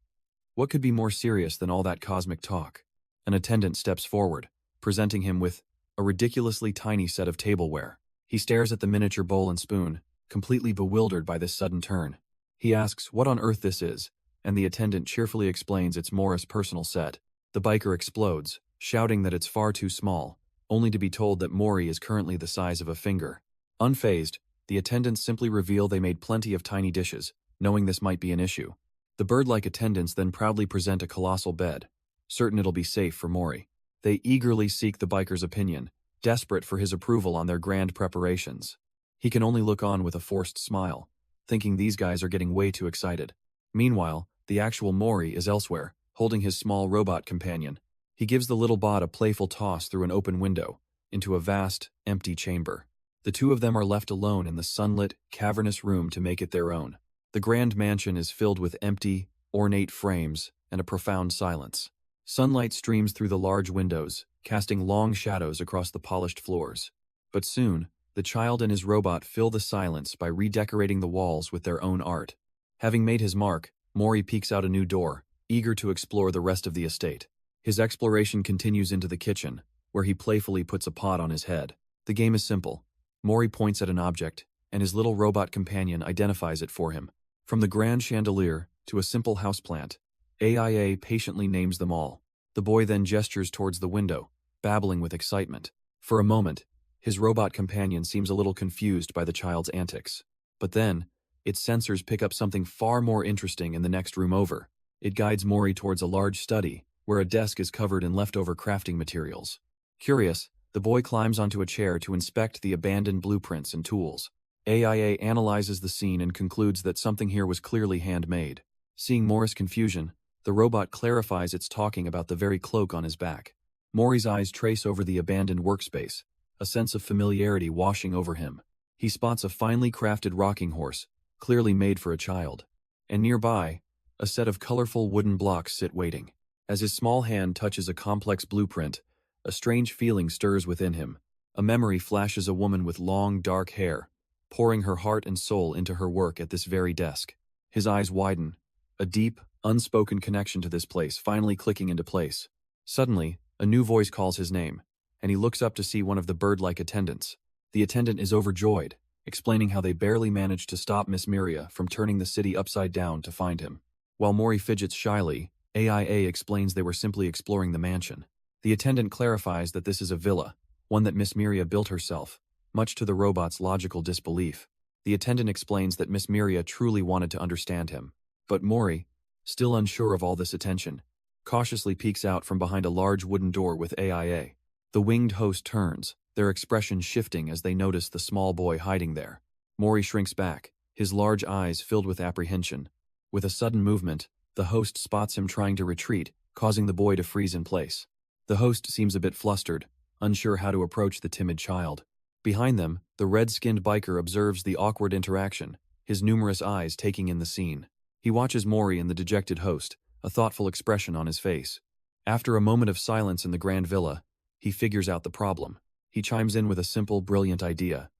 What could be more serious than all that cosmic talk? An attendant steps forward, presenting him with a ridiculously tiny set of tableware. He stares at the miniature bowl and spoon, completely bewildered by this sudden turn. He asks what on earth this is, and the attendant cheerfully explains it's Morris' personal set. The biker explodes, shouting that it's far too small, only to be told that Mori is currently the size of a finger. Unfazed, the attendants simply reveal they made plenty of tiny dishes, knowing this might be an issue. The bird-like attendants then proudly present a colossal bed, certain it'll be safe for Mori. They eagerly seek the biker's opinion, desperate for his approval on their grand preparations. He can only look on with a forced smile, thinking these guys are getting way too excited. Meanwhile, the actual Mori is elsewhere, holding his small robot companion. He gives the little bot a playful toss through an open window, into a vast, empty chamber. The two of them are left alone in the sunlit, cavernous room to make it their own. The grand mansion is filled with empty, ornate frames and a profound silence. Sunlight streams through the large windows, casting long shadows across the polished floors. But soon, the child and his robot fill the silence by redecorating the walls with their own art. Having made his mark, Mori peeks out a new door, eager to explore the rest of the estate. His exploration continues into the kitchen, where he playfully puts a pot on his head. The game is simple. Mori points at an object, and his little robot companion identifies it for him. From the grand chandelier to a simple houseplant, AIA patiently names them all. The boy then gestures towards the window, babbling with excitement. For a moment, his robot companion seems a little confused by the child's antics. But then, its sensors pick up something far more interesting in the next room over. It guides Mori towards a large study, where a desk is covered in leftover crafting materials. Curious, the boy climbs onto a chair to inspect the abandoned blueprints and tools. AIA analyzes the scene and concludes that something here was clearly handmade. Seeing Mori's confusion, the robot clarifies it's talking about the very cloak on his back. Mori's eyes trace over the abandoned workspace, a sense of familiarity washing over him. He spots a finely crafted rocking horse, clearly made for a child. And nearby, a set of colorful wooden blocks sit waiting. As his small hand touches a complex blueprint, a strange feeling stirs within him. A memory flashes a woman with long, dark hair, pouring her heart and soul into her work at this very desk. His eyes widen, a deep, unspoken connection to this place finally clicking into place. Suddenly, a new voice calls his name, and he looks up to see one of the bird-like attendants. The attendant is overjoyed, explaining how they barely managed to stop Miss Miria from turning the city upside down to find him. While Mori fidgets shyly, AIA explains they were simply exploring the mansion. The attendant clarifies that this is a villa, one that Miss Miria built herself, much to the robot's logical disbelief. The attendant explains that Miss Miria truly wanted to understand him. But Mori, still unsure of all this attention, cautiously peeks out from behind a large wooden door with AIA. The winged host turns, their expression shifting as they notice the small boy hiding there. Mori shrinks back, his large eyes filled with apprehension. With a sudden movement, the host spots him trying to retreat, causing the boy to freeze in place. The host seems a bit flustered, unsure how to approach the timid child. Behind them, the red-skinned biker observes the awkward interaction, his numerous eyes taking in the scene. He watches Mori and the dejected host, a thoughtful expression on his face. After a moment of silence in the grand villa, he figures out the problem. He chimes in with a simple, brilliant idea.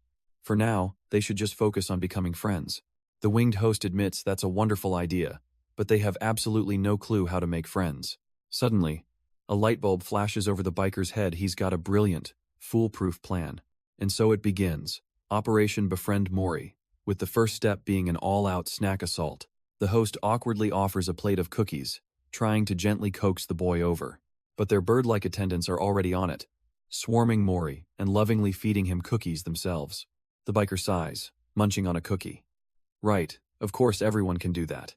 For now, they should just focus on becoming friends. The winged host admits that's a wonderful idea, but they have absolutely no clue how to make friends. Suddenly, a light bulb flashes over the biker's head. He's got a brilliant, foolproof plan. And so it begins. Operation Befriend Mori, with the first step being an all-out snack assault. The host awkwardly offers a plate of cookies, trying to gently coax the boy over. But their bird-like attendants are already on it, swarming Mori and lovingly feeding him cookies themselves. The biker sighs, munching on a cookie. Right, of course everyone can do that.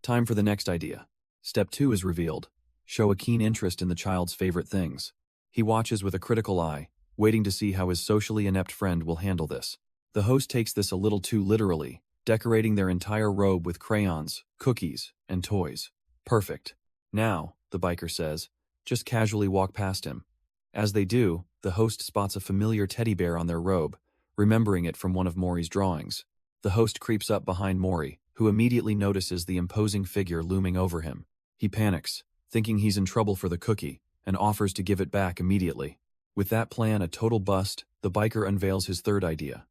Time for the next idea. Step 2 is revealed. Show a keen interest in the child's favorite things. He watches with a critical eye, waiting to see how his socially inept friend will handle this. The host takes this a little too literally, decorating their entire robe with crayons, cookies, and toys. Perfect. Now, the biker says, just casually walk past him. As they do, the host spots a familiar teddy bear on their robe, remembering it from one of Mori's drawings. The host creeps up behind Mori, who immediately notices the imposing figure looming over him. He panics, thinking he's in trouble for the cookie, and offers to give it back immediately. With that plan a total bust, the biker unveils his third idea.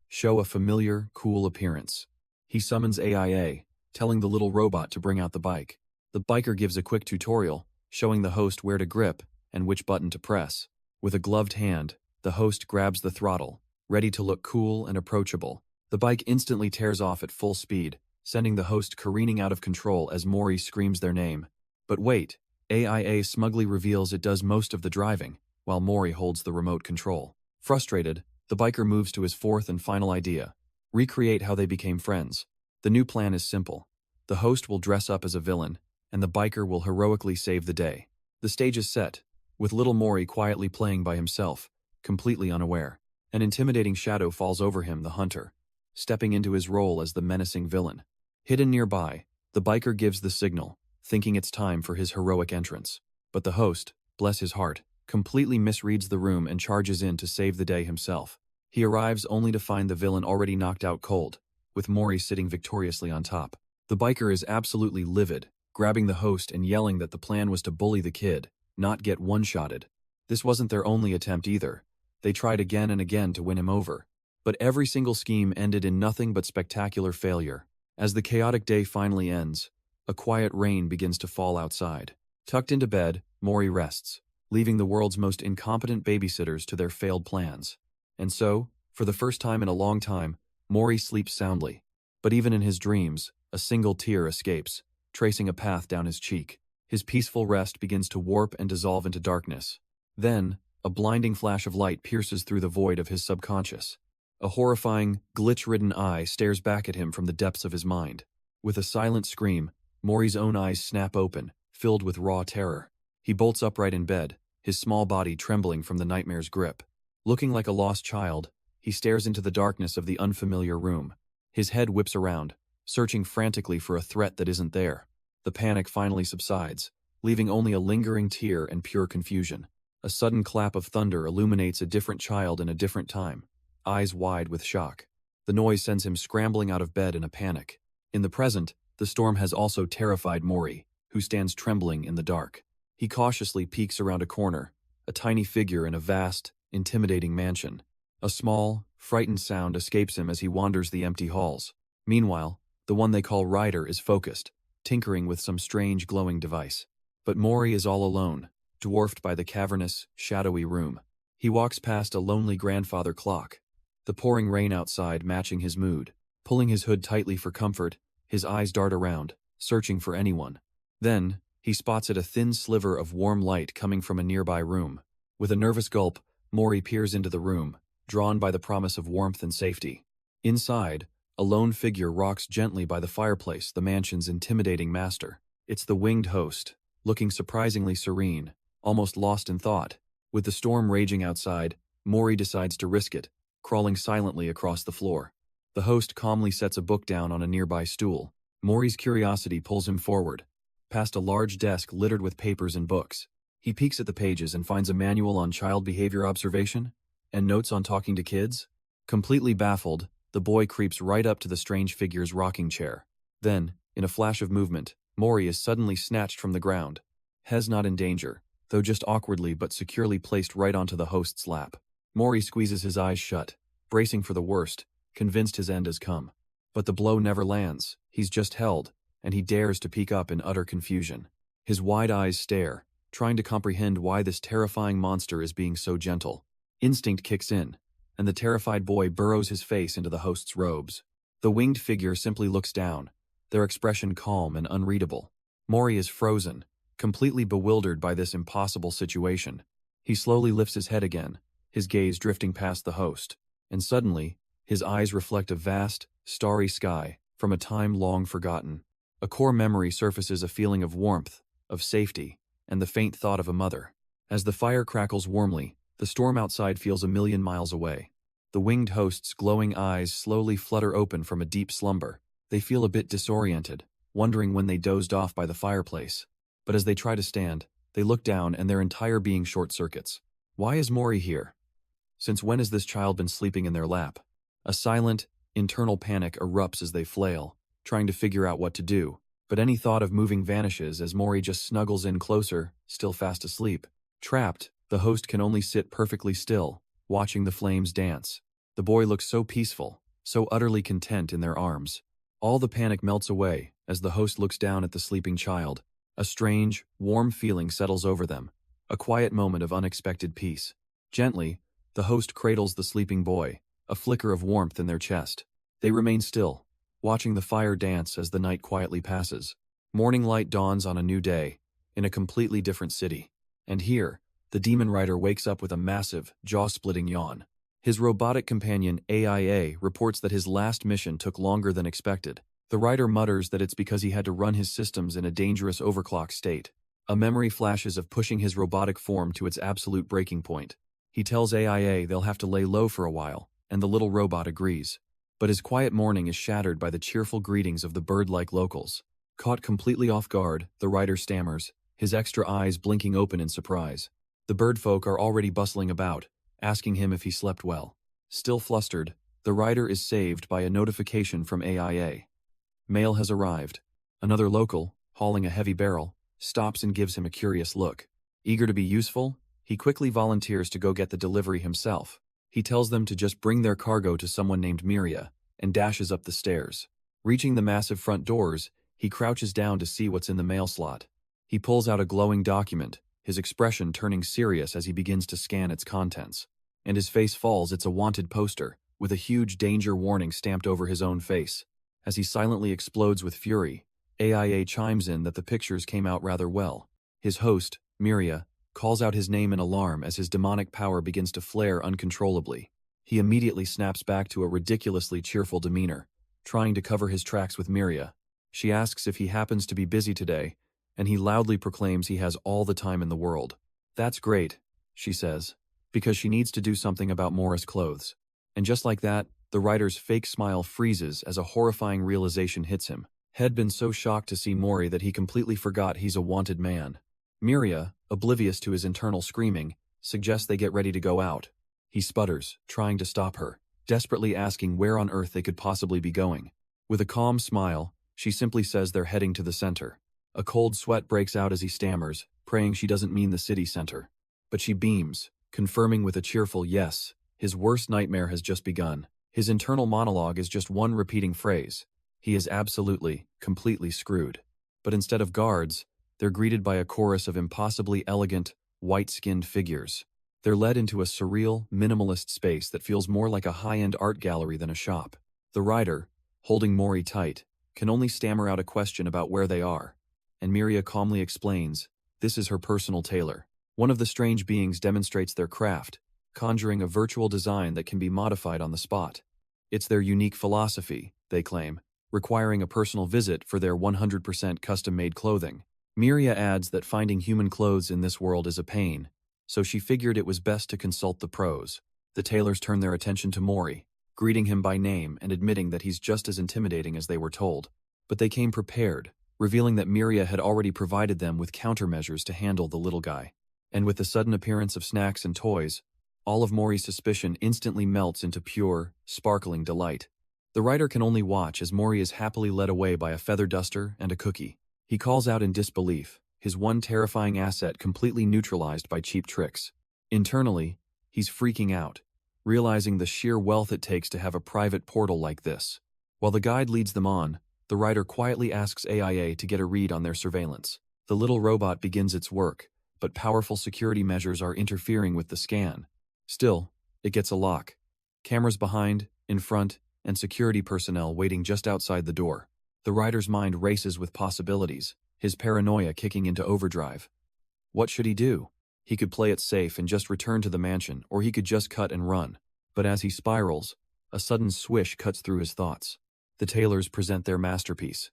Show a familiar, cool appearance. He summons AIA, telling the little robot to bring out the bike. The biker gives a quick tutorial, showing the host where to grip and which button to press. With a gloved hand, the host grabs the throttle, ready to look cool and approachable. The bike instantly tears off at full speed, sending the host careening out of control as Mori screams their name. But wait, AIA smugly reveals it does most of the driving, while Mori holds the remote control. Frustrated, the biker moves to his fourth and final idea. Recreate how they became friends. The new plan is simple. The host will dress up as a villain, and the biker will heroically save the day. The stage is set, with little Mori quietly playing by himself, completely unaware. An intimidating shadow falls over him, the hunter, stepping into his role as the menacing villain. Hidden nearby, the biker gives the signal, thinking it's time for his heroic entrance. But the host, bless his heart, completely misreads the room and charges in to save the day himself. He arrives only to find the villain already knocked out cold, with Mori sitting victoriously on top. The biker is absolutely livid, grabbing the host and yelling that the plan was to bully the kid, not get one-shotted. This wasn't their only attempt either. They tried again and again to win him over. But every single scheme ended in nothing but spectacular failure. As the chaotic day finally ends, a quiet rain begins to fall outside. Tucked into bed, Mori rests, leaving the world's most incompetent babysitters to their failed plans. And so, for the first time in a long time, Mori sleeps soundly. But even in his dreams, a single tear escapes, tracing a path down his cheek. His peaceful rest begins to warp and dissolve into darkness. Then, a blinding flash of light pierces through the void of his subconscious. A horrifying, glitch-ridden eye stares back at him from the depths of his mind. With a silent scream, Mori's own eyes snap open, filled with raw terror. He bolts upright in bed, his small body trembling from the nightmare's grip. Looking like a lost child, he stares into the darkness of the unfamiliar room. His head whips around, searching frantically for a threat that isn't there. The panic finally subsides, leaving only a lingering tear and pure confusion. A sudden clap of thunder illuminates a different child in a different time, eyes wide with shock. The noise sends him scrambling out of bed in a panic. In the present, the storm has also terrified Mori, who stands trembling in the dark. He cautiously peeks around a corner, a tiny figure in a vast, intimidating mansion. A small, frightened sound escapes him as he wanders the empty halls. Meanwhile, the one they call Ryder is focused, tinkering with some strange glowing device. But Mori is all alone, dwarfed by the cavernous, shadowy room. He walks past a lonely grandfather clock, the pouring rain outside matching his mood. Pulling his hood tightly for comfort, his eyes dart around, searching for anyone. Then, he spots a thin sliver of warm light coming from a nearby room. With a nervous gulp, Mori peers into the room, drawn by the promise of warmth and safety. Inside, a lone figure rocks gently by the fireplace, the mansion's intimidating master. It's the winged host, looking surprisingly serene, almost lost in thought. With the storm raging outside, Mori decides to risk it, crawling silently across the floor. The host calmly sets a book down on a nearby stool. Mori's curiosity pulls him forward, past a large desk littered with papers and books. He peeks at the pages and finds a manual on child behavior observation and notes on talking to kids. Completely baffled, the boy creeps right up to the strange figure's rocking chair. Then, in a flash of movement, Mori is suddenly snatched from the ground. Hez not in danger, though just awkwardly but securely placed right onto the host's lap. Mori squeezes his eyes shut, bracing for the worst, convinced his end has come. But the blow never lands, he's just held, and he dares to peek up in utter confusion. His wide eyes stare, trying to comprehend why this terrifying monster is being so gentle. Instinct kicks in, and the terrified boy burrows his face into the host's robes. The winged figure simply looks down, their expression calm and unreadable. Mori is frozen, completely bewildered by this impossible situation. He slowly lifts his head again, his gaze drifting past the host, and suddenly, his eyes reflect a vast, starry sky from a time long forgotten. A core memory surfaces, a feeling of warmth, of safety, and the faint thought of a mother. As the fire crackles warmly, the storm outside feels a million miles away. The winged host's glowing eyes slowly flutter open from a deep slumber. They feel a bit disoriented, wondering when they dozed off by the fireplace. But as they try to stand, they look down and their entire being short-circuits. Why is Mori here? Since when has this child been sleeping in their lap? A silent, internal panic erupts as they flail, trying to figure out what to do. But any thought of moving vanishes as Mori just snuggles in closer, still fast asleep. Trapped, the host can only sit perfectly still, watching the flames dance. The boy looks so peaceful, so utterly content in their arms. All the panic melts away as the host looks down at the sleeping child. A strange, warm feeling settles over them, a quiet moment of unexpected peace. Gently, the host cradles the sleeping boy, a flicker of warmth in their chest. They remain still, watching the fire dance as the night quietly passes. Morning light dawns on a new day, in a completely different city. And here, the demon rider wakes up with a massive, jaw-splitting yawn. His robotic companion, AIA, reports that his last mission took longer than expected. The rider mutters that it's because he had to run his systems in a dangerous overclock state. A memory flashes of pushing his robotic form to its absolute breaking point. He tells AIA they'll have to lay low for a while, and the little robot agrees. But his quiet morning is shattered by the cheerful greetings of the bird-like locals. Caught completely off guard, the rider stammers, his extra eyes blinking open in surprise. The birdfolk are already bustling about, asking him if he slept well. Still flustered, the rider is saved by a notification from AIA. Mail has arrived. Another local, hauling a heavy barrel, stops and gives him a curious look. Eager to be useful, he quickly volunteers to go get the delivery himself. He tells them to just bring their cargo to someone named Miria, and dashes up the stairs. Reaching the massive front doors, he crouches down to see what's in the mail slot. He pulls out a glowing document, his expression turning serious as he begins to scan its contents. And his face falls. It's a wanted poster, with a huge danger warning stamped over his own face. As he silently explodes with fury, AIA chimes in that the pictures came out rather well. His host, Miria, calls out his name in alarm as his demonic power begins to flare uncontrollably. He immediately snaps back to a ridiculously cheerful demeanor, trying to cover his tracks with Miria. She asks if he happens to be busy today, and he loudly proclaims he has all the time in the world. That's great, she says, because she needs to do something about Morris' clothes. And just like that, the writer's fake smile freezes as a horrifying realization hits him. Had been so shocked to see Mori that he completely forgot he's a wanted man. Miria, oblivious to his internal screaming, suggests they get ready to go out. He sputters, trying to stop her. desperately asking where on earth they could possibly be going. With a calm smile, she simply says they're heading to the center. A cold sweat breaks out as he stammers, praying she doesn't mean the city center. But she beams, confirming with a cheerful yes. His worst nightmare has just begun. His internal monologue is just one repeating phrase. He is absolutely, completely screwed. But instead of guards, they're greeted by a chorus of impossibly elegant, white-skinned figures. They're led into a surreal, minimalist space that feels more like a high-end art gallery than a shop. The rider, holding Mori tight, can only stammer out a question about where they are. And Miria calmly explains, this is her personal tailor. One of the strange beings demonstrates their craft, conjuring a virtual design that can be modified on the spot. It's their unique philosophy, they claim, requiring a personal visit for their 100% custom-made clothing. Miria adds that finding human clothes in this world is a pain, so she figured it was best to consult the pros. The tailors turn their attention to Mori, greeting him by name and admitting that he's just as intimidating as they were told. But they came prepared, revealing that Miria had already provided them with countermeasures to handle the little guy. And with the sudden appearance of snacks and toys, all of Mori's suspicion instantly melts into pure, sparkling delight. The writer can only watch as Mori is happily led away by a feather duster and a cookie. He calls out in disbelief, his one terrifying asset completely neutralized by cheap tricks. Internally, he's freaking out, realizing the sheer wealth it takes to have a private portal like this. While the guide leads them on, the writer quietly asks AIA to get a read on their surveillance. The little robot begins its work, but powerful security measures are interfering with the scan. Still, it gets a lock. Cameras behind, in front, and security personnel waiting just outside the door. The writer's mind races with possibilities, his paranoia kicking into overdrive. What should he do? He could play it safe and just return to the mansion, or he could just cut and run. But as he spirals, a sudden swish cuts through his thoughts. The tailors present their masterpiece.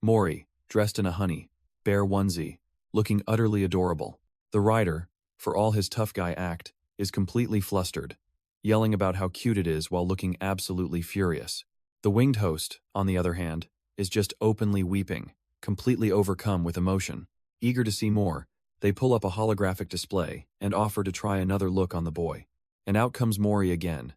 Mori, dressed in a honey, bear onesie, looking utterly adorable. The writer, for all his tough guy act, is completely flustered, yelling about how cute it is while looking absolutely furious. The winged host, on the other hand, is just openly weeping, completely overcome with emotion. Eager to see more, they pull up a holographic display and offer to try another look on the boy. And out comes Mori again,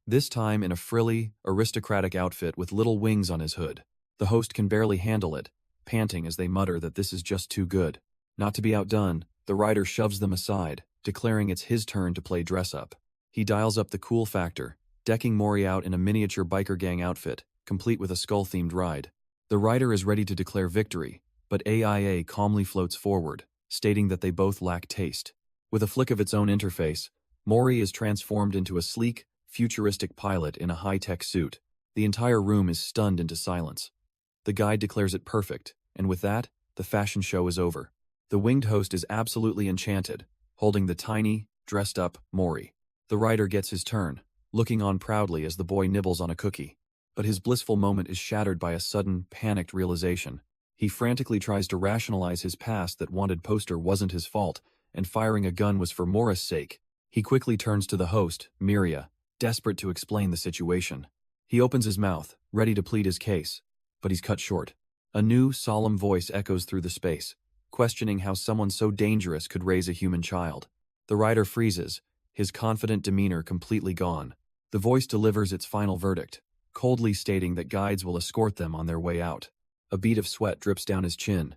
this time in a frilly, aristocratic outfit with little wings on his hood. The host can barely handle it, panting as they mutter that this is just too good. Not to be outdone, the writer shoves them aside, declaring it's his turn to play dress-up. He dials up the cool factor, decking Mori out in a miniature biker gang outfit, complete with a skull-themed ride. The writer is ready to declare victory, but AIA calmly floats forward, stating that they both lack taste. With a flick of its own interface, Mori is transformed into a sleek, futuristic pilot in a high-tech suit. The entire room is stunned into silence. The guide declares it perfect, and with that, the fashion show is over. The winged host is absolutely enchanted, holding the tiny, dressed-up Mori. The writer gets his turn, looking on proudly as the boy nibbles on a cookie. But his blissful moment is shattered by a sudden, panicked realization. He frantically tries to rationalize his past that wanted poster wasn't his fault, and firing a gun was for Mora's sake. He quickly turns to the host, Miria, desperate to explain the situation. He opens his mouth, ready to plead his case, but he's cut short. A new, solemn voice echoes through the space, questioning how someone so dangerous could raise a human child. The writer freezes, his confident demeanor completely gone. The voice delivers its final verdict, coldly stating that guides will escort them on their way out. A bead of sweat drips down his chin.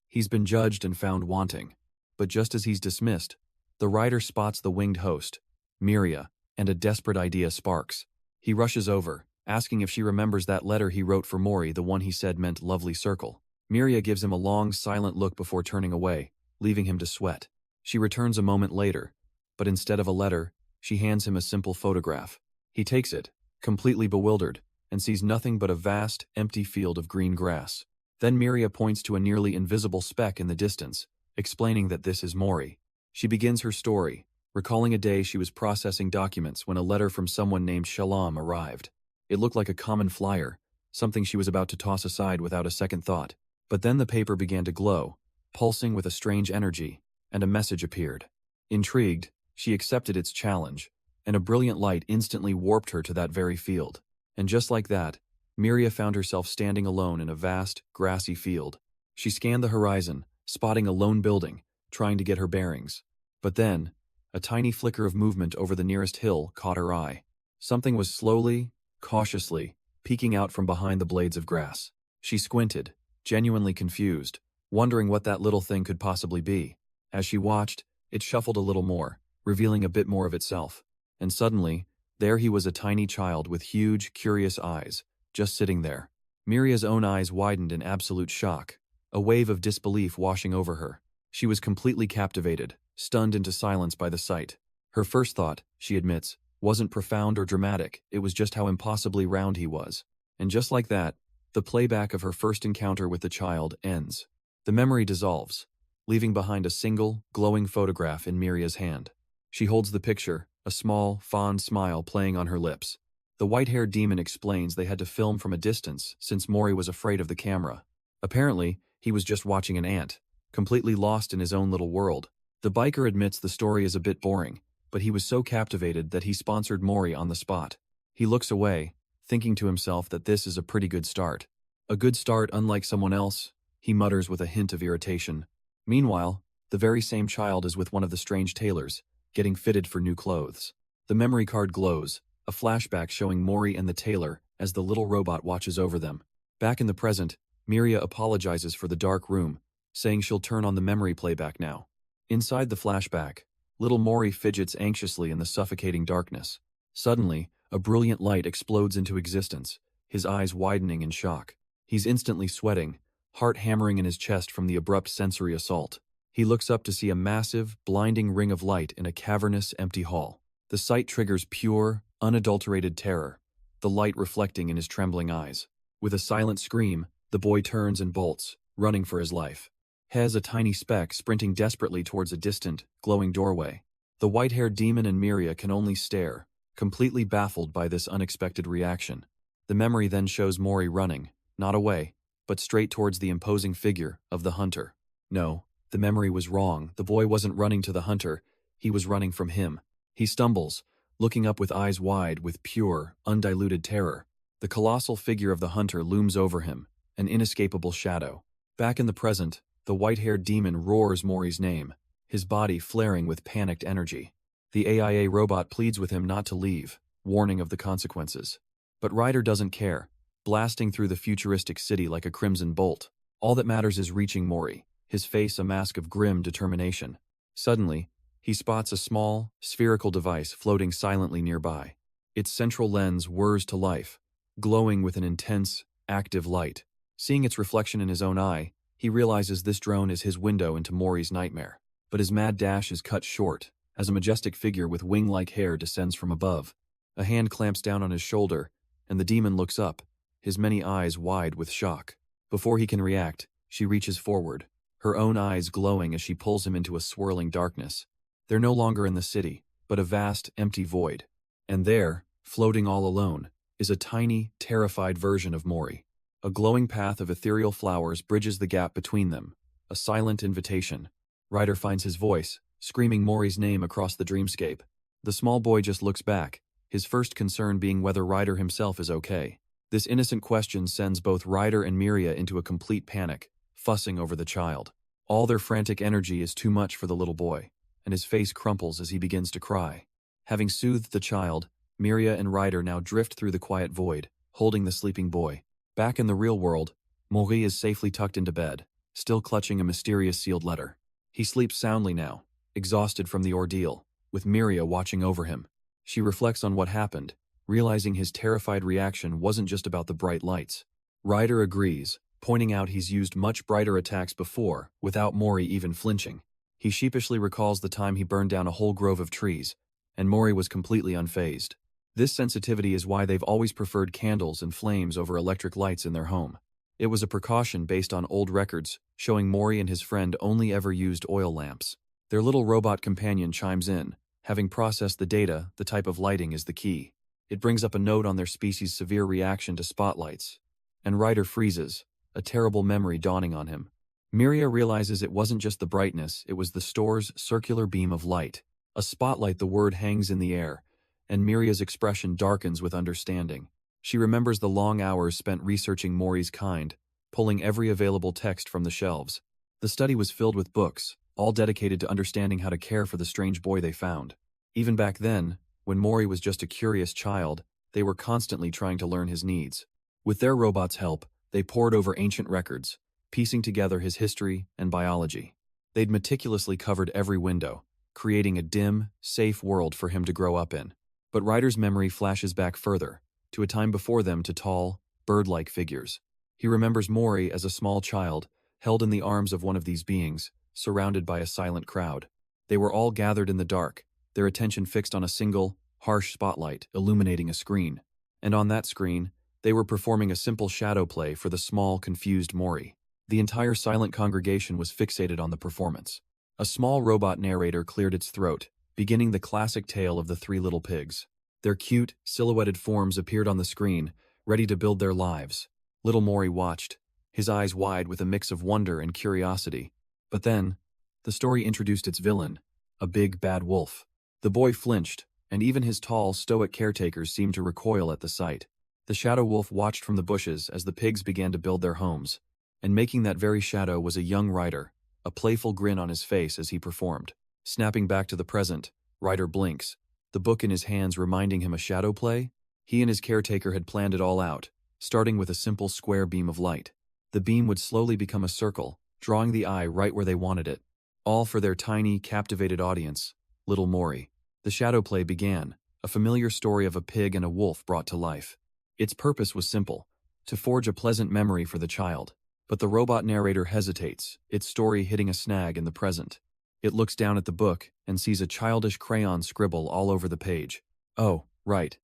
He's been judged and found wanting. But just as he's dismissed, the writer spots the winged host, Miria, and a desperate idea sparks. He rushes over, asking if she remembers that letter he wrote for Mori, the one he said meant lovely circle. Miria gives him a long, silent look before turning away, leaving him to sweat. She returns a moment later, but instead of a letter, she hands him a simple photograph. He takes it, completely bewildered, and sees nothing but a vast, empty field of green grass. Then Miria points to a nearly invisible speck in the distance, explaining that this is Mori. She begins her story, recalling a day she was processing documents when a letter from someone named Shalom arrived. It looked like a common flyer, something she was about to toss aside without a second thought. But then the paper began to glow, pulsing with a strange energy, and a message appeared. Intrigued, she accepted its challenge, and a brilliant light instantly warped her to that very field. And just like that, Miria found herself standing alone in a vast, grassy field. She scanned the horizon, spotting a lone building, trying to get her bearings. But then, a tiny flicker of movement over the nearest hill caught her eye. Something was slowly, cautiously, peeking out from behind the blades of grass. She squinted, genuinely confused, wondering what that little thing could possibly be. As she watched, it shuffled a little more, revealing a bit more of itself. And suddenly, there he was, a tiny child with huge, curious eyes, just sitting there. Miria's own eyes widened in absolute shock, a wave of disbelief washing over her. She was completely captivated, stunned into silence by the sight. Her first thought, she admits, wasn't profound or dramatic, it was just how impossibly round he was. And just like that, the playback of her first encounter with the child ends. The memory dissolves, leaving behind a single, glowing photograph in Miria's hand. She holds the picture, a small, fond smile playing on her lips. The white-haired demon explains they had to film from a distance since Mori was afraid of the camera. Apparently, he was just watching an ant, completely lost in his own little world. The biker admits the story is a bit boring, but he was so captivated that he sponsored Mori on the spot. He looks away, thinking to himself that this is a pretty good start. A good start, unlike someone else, he mutters with a hint of irritation. Meanwhile, the very same child is with one of the strange tailors, getting fitted for new clothes. The memory card glows, a flashback showing Mori and the tailor as the little robot watches over them. Back in the present, Miria apologizes for the dark room, saying she'll turn on the memory playback now. Inside the flashback, little Mori fidgets anxiously in the suffocating darkness. Suddenly, a brilliant light explodes into existence, his eyes widening in shock. He's instantly sweating, heart hammering in his chest from the abrupt sensory assault. He looks up to see a massive, blinding ring of light in a cavernous, empty hall. The sight triggers pure, unadulterated terror, the light reflecting in his trembling eyes. With a silent scream, the boy turns and bolts, running for his life. Hez, a tiny speck, sprinting desperately towards a distant, glowing doorway. The white-haired demon and Miria can only stare, completely baffled by this unexpected reaction. The memory then shows Mori running, not away, but straight towards the imposing figure of the hunter. No, the memory was wrong. The boy wasn't running to the hunter, he was running from him. He stumbles, looking up with eyes wide with pure, undiluted terror. The colossal figure of the hunter looms over him, an inescapable shadow. Back in the present, the white-haired demon roars Mori's name, his body flaring with panicked energy. The AIA robot pleads with him not to leave, warning of the consequences. But Ryder doesn't care, blasting through the futuristic city like a crimson bolt. All that matters is reaching Mori, his face a mask of grim determination. Suddenly, he spots a small, spherical device floating silently nearby. Its central lens whirs to life, glowing with an intense, active light. Seeing its reflection in his own eye, he realizes this drone is his window into Mori's nightmare. But his mad dash is cut short, as a majestic figure with wing-like hair descends from above. A hand clamps down on his shoulder, and the demon looks up, his many eyes wide with shock. Before he can react, she reaches forward, her own eyes glowing as she pulls him into a swirling darkness. They're no longer in the city, but a vast, empty void. And there, floating all alone, is a tiny, terrified version of Mori. A glowing path of ethereal flowers bridges the gap between them, a silent invitation. Ryder finds his voice, screaming Mori's name across the dreamscape. The small boy just looks back, his first concern being whether Ryder himself is okay. This innocent question sends both Ryder and Miria into a complete panic, fussing over the child. All their frantic energy is too much for the little boy, and his face crumples as he begins to cry. Having soothed the child, Miria and Ryder now drift through the quiet void, holding the sleeping boy. Back in the real world, Mori is safely tucked into bed, still clutching a mysterious sealed letter. He sleeps soundly now, exhausted from the ordeal, with Miria watching over him. She reflects on what happened, realizing his terrified reaction wasn't just about the bright lights. Ryder agrees, pointing out he's used much brighter attacks before, without Mori even flinching. He sheepishly recalls the time he burned down a whole grove of trees, and Mori was completely unfazed. This sensitivity is why they've always preferred candles and flames over electric lights in their home. It was a precaution based on old records, showing Mori and his friend only ever used oil lamps. Their little robot companion chimes in, having processed the data, the type of lighting is the key. It brings up a note on their species' severe reaction to spotlights. And Ryder freezes, a terrible memory dawning on him. Miria realizes it wasn't just the brightness, it was the store's circular beam of light. A spotlight, the word hangs in the air, and Miria's expression darkens with understanding. She remembers the long hours spent researching Mori's kind, pulling every available text from the shelves. The study was filled with books, all dedicated to understanding how to care for the strange boy they found. Even back then, When Mori was just a curious child, they were constantly trying to learn his needs. With their robot's help, they pored over ancient records, piecing together his history and biology. They'd meticulously covered every window, creating a dim, safe world for him to grow up in. But Ryder's memory flashes back further, to a time before them to tall, bird-like figures. He remembers Mori as a small child, held in the arms of one of these beings, surrounded by a silent crowd. They were all gathered in the dark, their attention fixed on a single, harsh spotlight illuminating a screen. And on that screen, they were performing a simple shadow play for the small, confused Mori. The entire silent congregation was fixated on the performance. A small robot narrator cleared its throat, beginning the classic tale of the three little pigs. Their cute, silhouetted forms appeared on the screen, ready to build their lives. Little Mori watched, his eyes wide with a mix of wonder and curiosity. But then, the story introduced its villain, a big, bad wolf. The boy flinched, and even his tall, stoic caretakers seemed to recoil at the sight. The shadow wolf watched from the bushes as the pigs began to build their homes, and making that very shadow was a young Ryder, a playful grin on his face as he performed. Snapping back to the present, Ryder blinks, the book in his hands reminding him a shadow play. He and his caretaker had planned it all out, starting with a simple square beam of light. The beam would slowly become a circle, drawing the eye right where they wanted it. All for their tiny, captivated audience, little Mori. The shadow play began, a familiar story of a pig and a wolf brought to life. Its purpose was simple, to forge a pleasant memory for the child. But the robot narrator hesitates, its story hitting a snag in the present. It looks down at the book and sees a childish crayon scribble all over the page. Oh, right.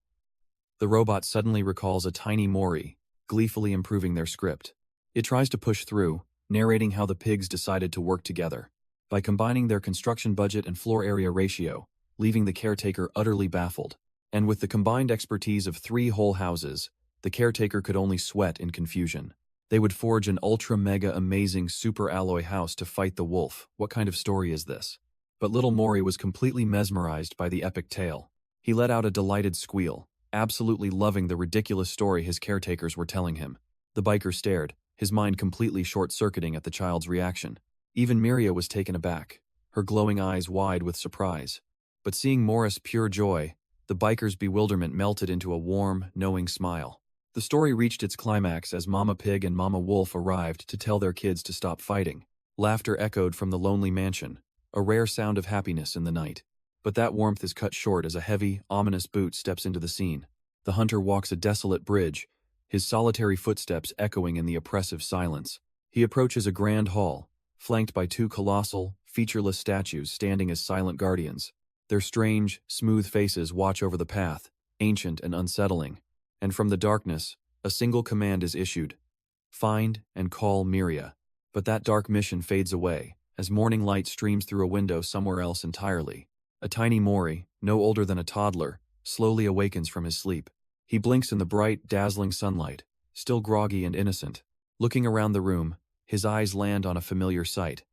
The robot suddenly recalls a tiny Mori, gleefully improving their script. It tries to push through, narrating how the pigs decided to work together. By combining their construction budget and floor area ratio, leaving the caretaker utterly baffled. And with the combined expertise of 3 whole houses, the caretaker could only sweat in confusion. They would forge an ultra-mega-amazing super-alloy house to fight the wolf. What kind of story is this? But little Mori was completely mesmerized by the epic tale. He let out a delighted squeal, absolutely loving the ridiculous story his caretakers were telling him. The biker stared, his mind completely short-circuiting at the child's reaction. Even Miria was taken aback, her glowing eyes wide with surprise. But seeing Morris' pure joy, the biker's bewilderment melted into a warm, knowing smile. The story reached its climax as Mama Pig and Mama Wolf arrived to tell their kids to stop fighting. Laughter echoed from the lonely mansion, a rare sound of happiness in the night. But that warmth is cut short as a heavy, ominous boot steps into the scene. The hunter walks a desolate bridge, his solitary footsteps echoing in the oppressive silence. He approaches a grand hall, flanked by 2 colossal, featureless statues standing as silent guardians. Their strange, smooth faces watch over the path, ancient and unsettling. And from the darkness, a single command is issued. Find and call Miria. But that dark mission fades away, as morning light streams through a window somewhere else entirely. A tiny Mori, no older than a toddler, slowly awakens from his sleep. He blinks in the bright, dazzling sunlight, still groggy and innocent. Looking around the room, his eyes land on a familiar sight.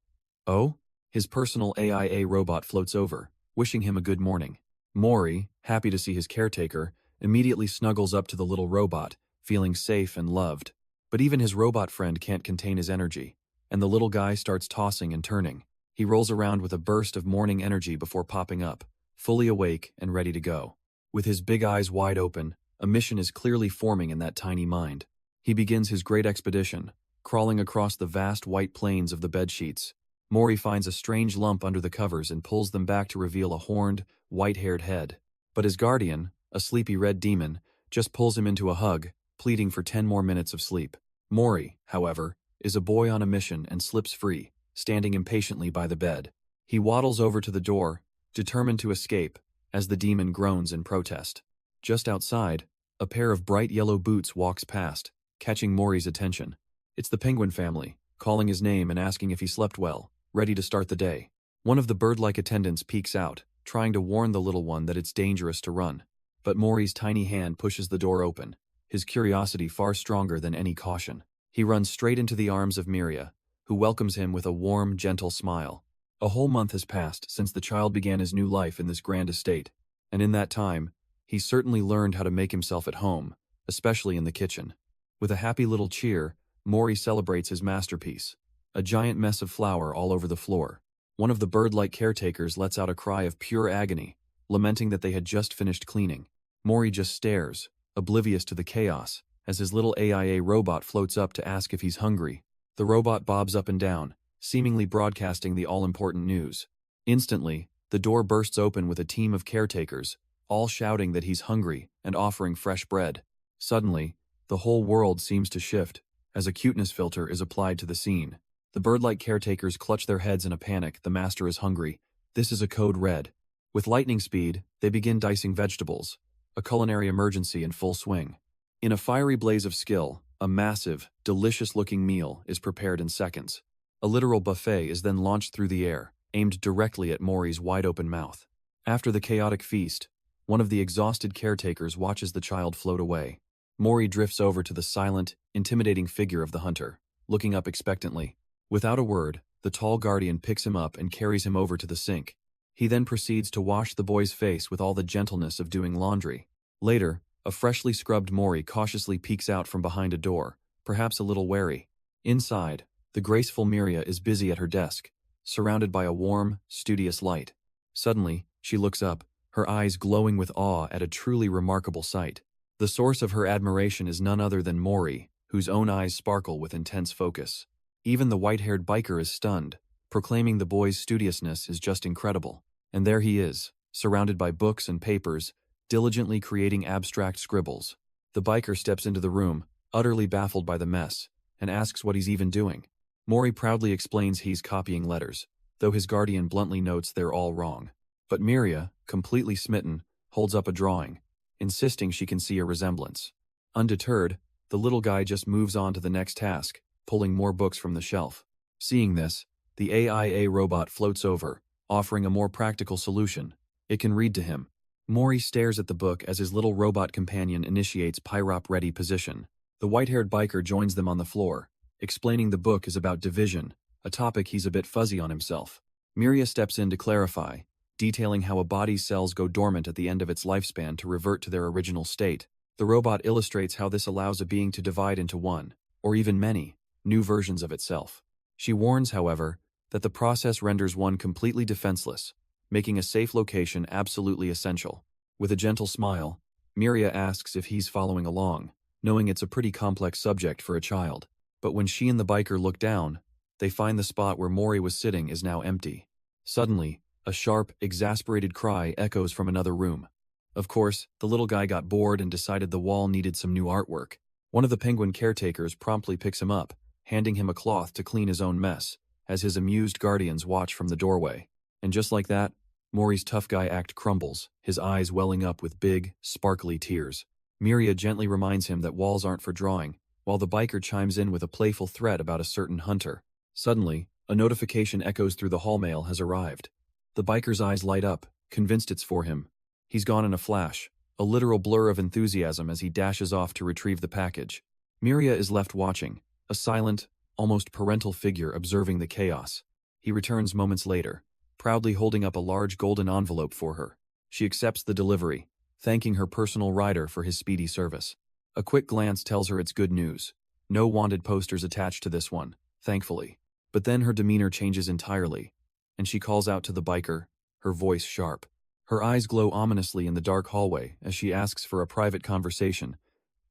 Oh? His personal AIA robot floats over, wishing him a good morning. Mori, happy to see his caretaker, immediately snuggles up to the little robot, feeling safe and loved. But even his robot friend can't contain his energy, and the little guy starts tossing and turning. He rolls around with a burst of morning energy before popping up, fully awake and ready to go. With his big eyes wide open, a mission is clearly forming in that tiny mind. He begins his great expedition, crawling across the vast white plains of the bedsheets. Mori finds a strange lump under the covers and pulls them back to reveal a horned, white-haired head. But his guardian, a sleepy red demon, just pulls him into a hug, pleading for 10 more minutes of sleep. Mori, however, is a boy on a mission and slips free, standing impatiently by the bed. He waddles over to the door, determined to escape, as the demon groans in protest. Just outside, a pair of bright yellow boots walks past, catching Mori's attention. It's the penguin family, calling his name and asking if he slept well, ready to start the day. One of the bird-like attendants peeks out, trying to warn the little one that it's dangerous to run. But Mori's tiny hand pushes the door open, his curiosity far stronger than any caution. He runs straight into the arms of Miria, who welcomes him with a warm, gentle smile. A whole month has passed since the child began his new life in this grand estate, and in that time, he certainly learned how to make himself at home, especially in the kitchen. With a happy little cheer, Mori celebrates his masterpiece, a giant mess of flour all over the floor. One of the bird-like caretakers lets out a cry of pure agony, lamenting that they had just finished cleaning. Mori just stares, oblivious to the chaos, as his little AIA robot floats up to ask if he's hungry. The robot bobs up and down, seemingly broadcasting the all-important news. Instantly, the door bursts open with a team of caretakers, all shouting that he's hungry and offering fresh bread. Suddenly, the whole world seems to shift, as a cuteness filter is applied to the scene. The bird-like caretakers clutch their heads in a panic. The master is hungry. This is a code red. With lightning speed, they begin dicing vegetables, a culinary emergency in full swing. In a fiery blaze of skill, a massive, delicious-looking meal is prepared in seconds. A literal buffet is then launched through the air, aimed directly at Mori's wide-open mouth. After the chaotic feast, one of the exhausted caretakers watches the child float away. Mori drifts over to the silent, intimidating figure of the hunter, looking up expectantly. Without a word, the tall guardian picks him up and carries him over to the sink. He then proceeds to wash the boy's face with all the gentleness of doing laundry. Later, a freshly scrubbed Mori cautiously peeks out from behind a door, perhaps a little wary. Inside, the graceful Miria is busy at her desk, surrounded by a warm, studious light. Suddenly, she looks up, her eyes glowing with awe at a truly remarkable sight. The source of her admiration is none other than Mori, whose own eyes sparkle with intense focus. Even the white-haired biker is stunned, proclaiming the boy's studiousness is just incredible. And there he is, surrounded by books and papers, diligently creating abstract scribbles. The biker steps into the room, utterly baffled by the mess, and asks what he's even doing. Mori proudly explains he's copying letters, though his guardian bluntly notes they're all wrong. But Miria, completely smitten, holds up a drawing, insisting she can see a resemblance. Undeterred, the little guy just moves on to the next task, pulling more books from the shelf. Seeing this, the AIA robot floats over, offering a more practical solution. It can read to him. Mori stares at the book as his little robot companion initiates Pyrop-ready position. The white-haired biker joins them on the floor, explaining the book is about division, a topic he's a bit fuzzy on himself. Miria steps in to clarify, detailing how a body's cells go dormant at the end of its lifespan to revert to their original state. The robot illustrates how this allows a being to divide into one, or even many, new versions of itself. She warns, however, that the process renders one completely defenseless, making a safe location absolutely essential. With a gentle smile, Miria asks if he's following along, knowing it's a pretty complex subject for a child. But when she and the biker look down, they find the spot where Mori was sitting is now empty. Suddenly, a sharp, exasperated cry echoes from another room. Of course, the little guy got bored and decided the wall needed some new artwork. One of the penguin caretakers promptly picks him up, handing him a cloth to clean his own mess, as his amused guardians watch from the doorway. And just like that, Mori's tough guy act crumbles, his eyes welling up with big, sparkly tears. Miria gently reminds him that walls aren't for drawing, while the biker chimes in with a playful threat about a certain hunter. Suddenly, a notification echoes through the hall mail has arrived. The biker's eyes light up, convinced it's for him. He's gone in a flash, a literal blur of enthusiasm as he dashes off to retrieve the package. Miria is left watching, a silent, almost parental figure observing the chaos. He returns moments later, proudly holding up a large golden envelope for her. She accepts the delivery, thanking her personal rider for his speedy service. A quick glance tells her it's good news. No wanted posters attached to this one, thankfully. But then her demeanor changes entirely, and she calls out to the biker, her voice sharp. Her eyes glow ominously in the dark hallway as she asks for a private conversation,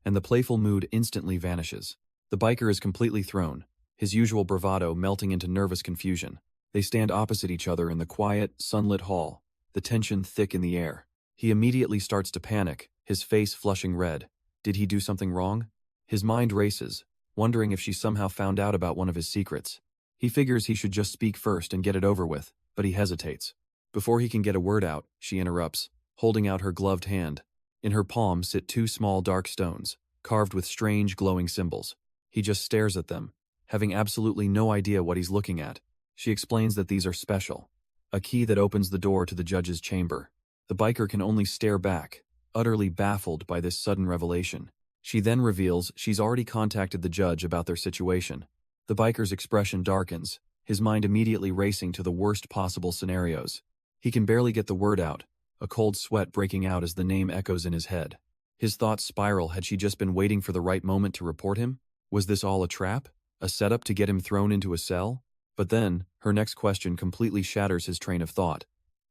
and the playful mood instantly vanishes. The biker is completely thrown, his usual bravado melting into nervous confusion. They stand opposite each other in the quiet, sunlit hall, the tension thick in the air. He immediately starts to panic, his face flushing red. Did he do something wrong? His mind races, wondering if she somehow found out about one of his secrets. He figures he should just speak first and get it over with, but he hesitates. Before he can get a word out, she interrupts, holding out her gloved hand. In her palm sit two small dark stones, carved with strange glowing symbols. He just stares at them, having absolutely no idea what he's looking at. She explains that these are special, a key that opens the door to the judge's chamber. The biker can only stare back, utterly baffled by this sudden revelation. She then reveals she's already contacted the judge about their situation. The biker's expression darkens, his mind immediately racing to the worst possible scenarios. He can barely get the word out, a cold sweat breaking out as the name echoes in his head. His thoughts spiral. Had she just been waiting for the right moment to report him? Was this all a trap? A setup to get him thrown into a cell? But then, her next question completely shatters his train of thought.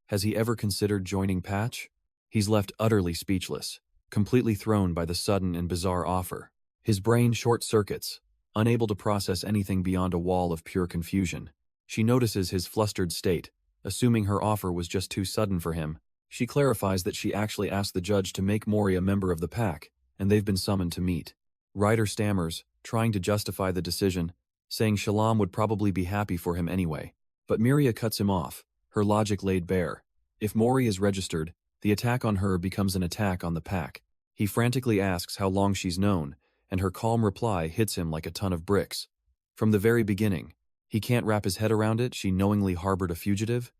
Has he ever considered joining Patch? He's left utterly speechless, completely thrown by the sudden and bizarre offer. His brain short-circuits, unable to process anything beyond a wall of pure confusion. She notices his flustered state, assuming her offer was just too sudden for him. She clarifies that she actually asked the judge to make Mori a member of the pack, and they've been summoned to meet. Ryder stammers, trying to justify the decision, saying Shalom would probably be happy for him anyway. But Miria cuts him off, her logic laid bare. If Mori is registered, the attack on her becomes an attack on the pack. He frantically asks how long she's known, and her calm reply hits him like a ton of bricks. From the very beginning, he can't wrap his head around it. She knowingly harbored a fugitive?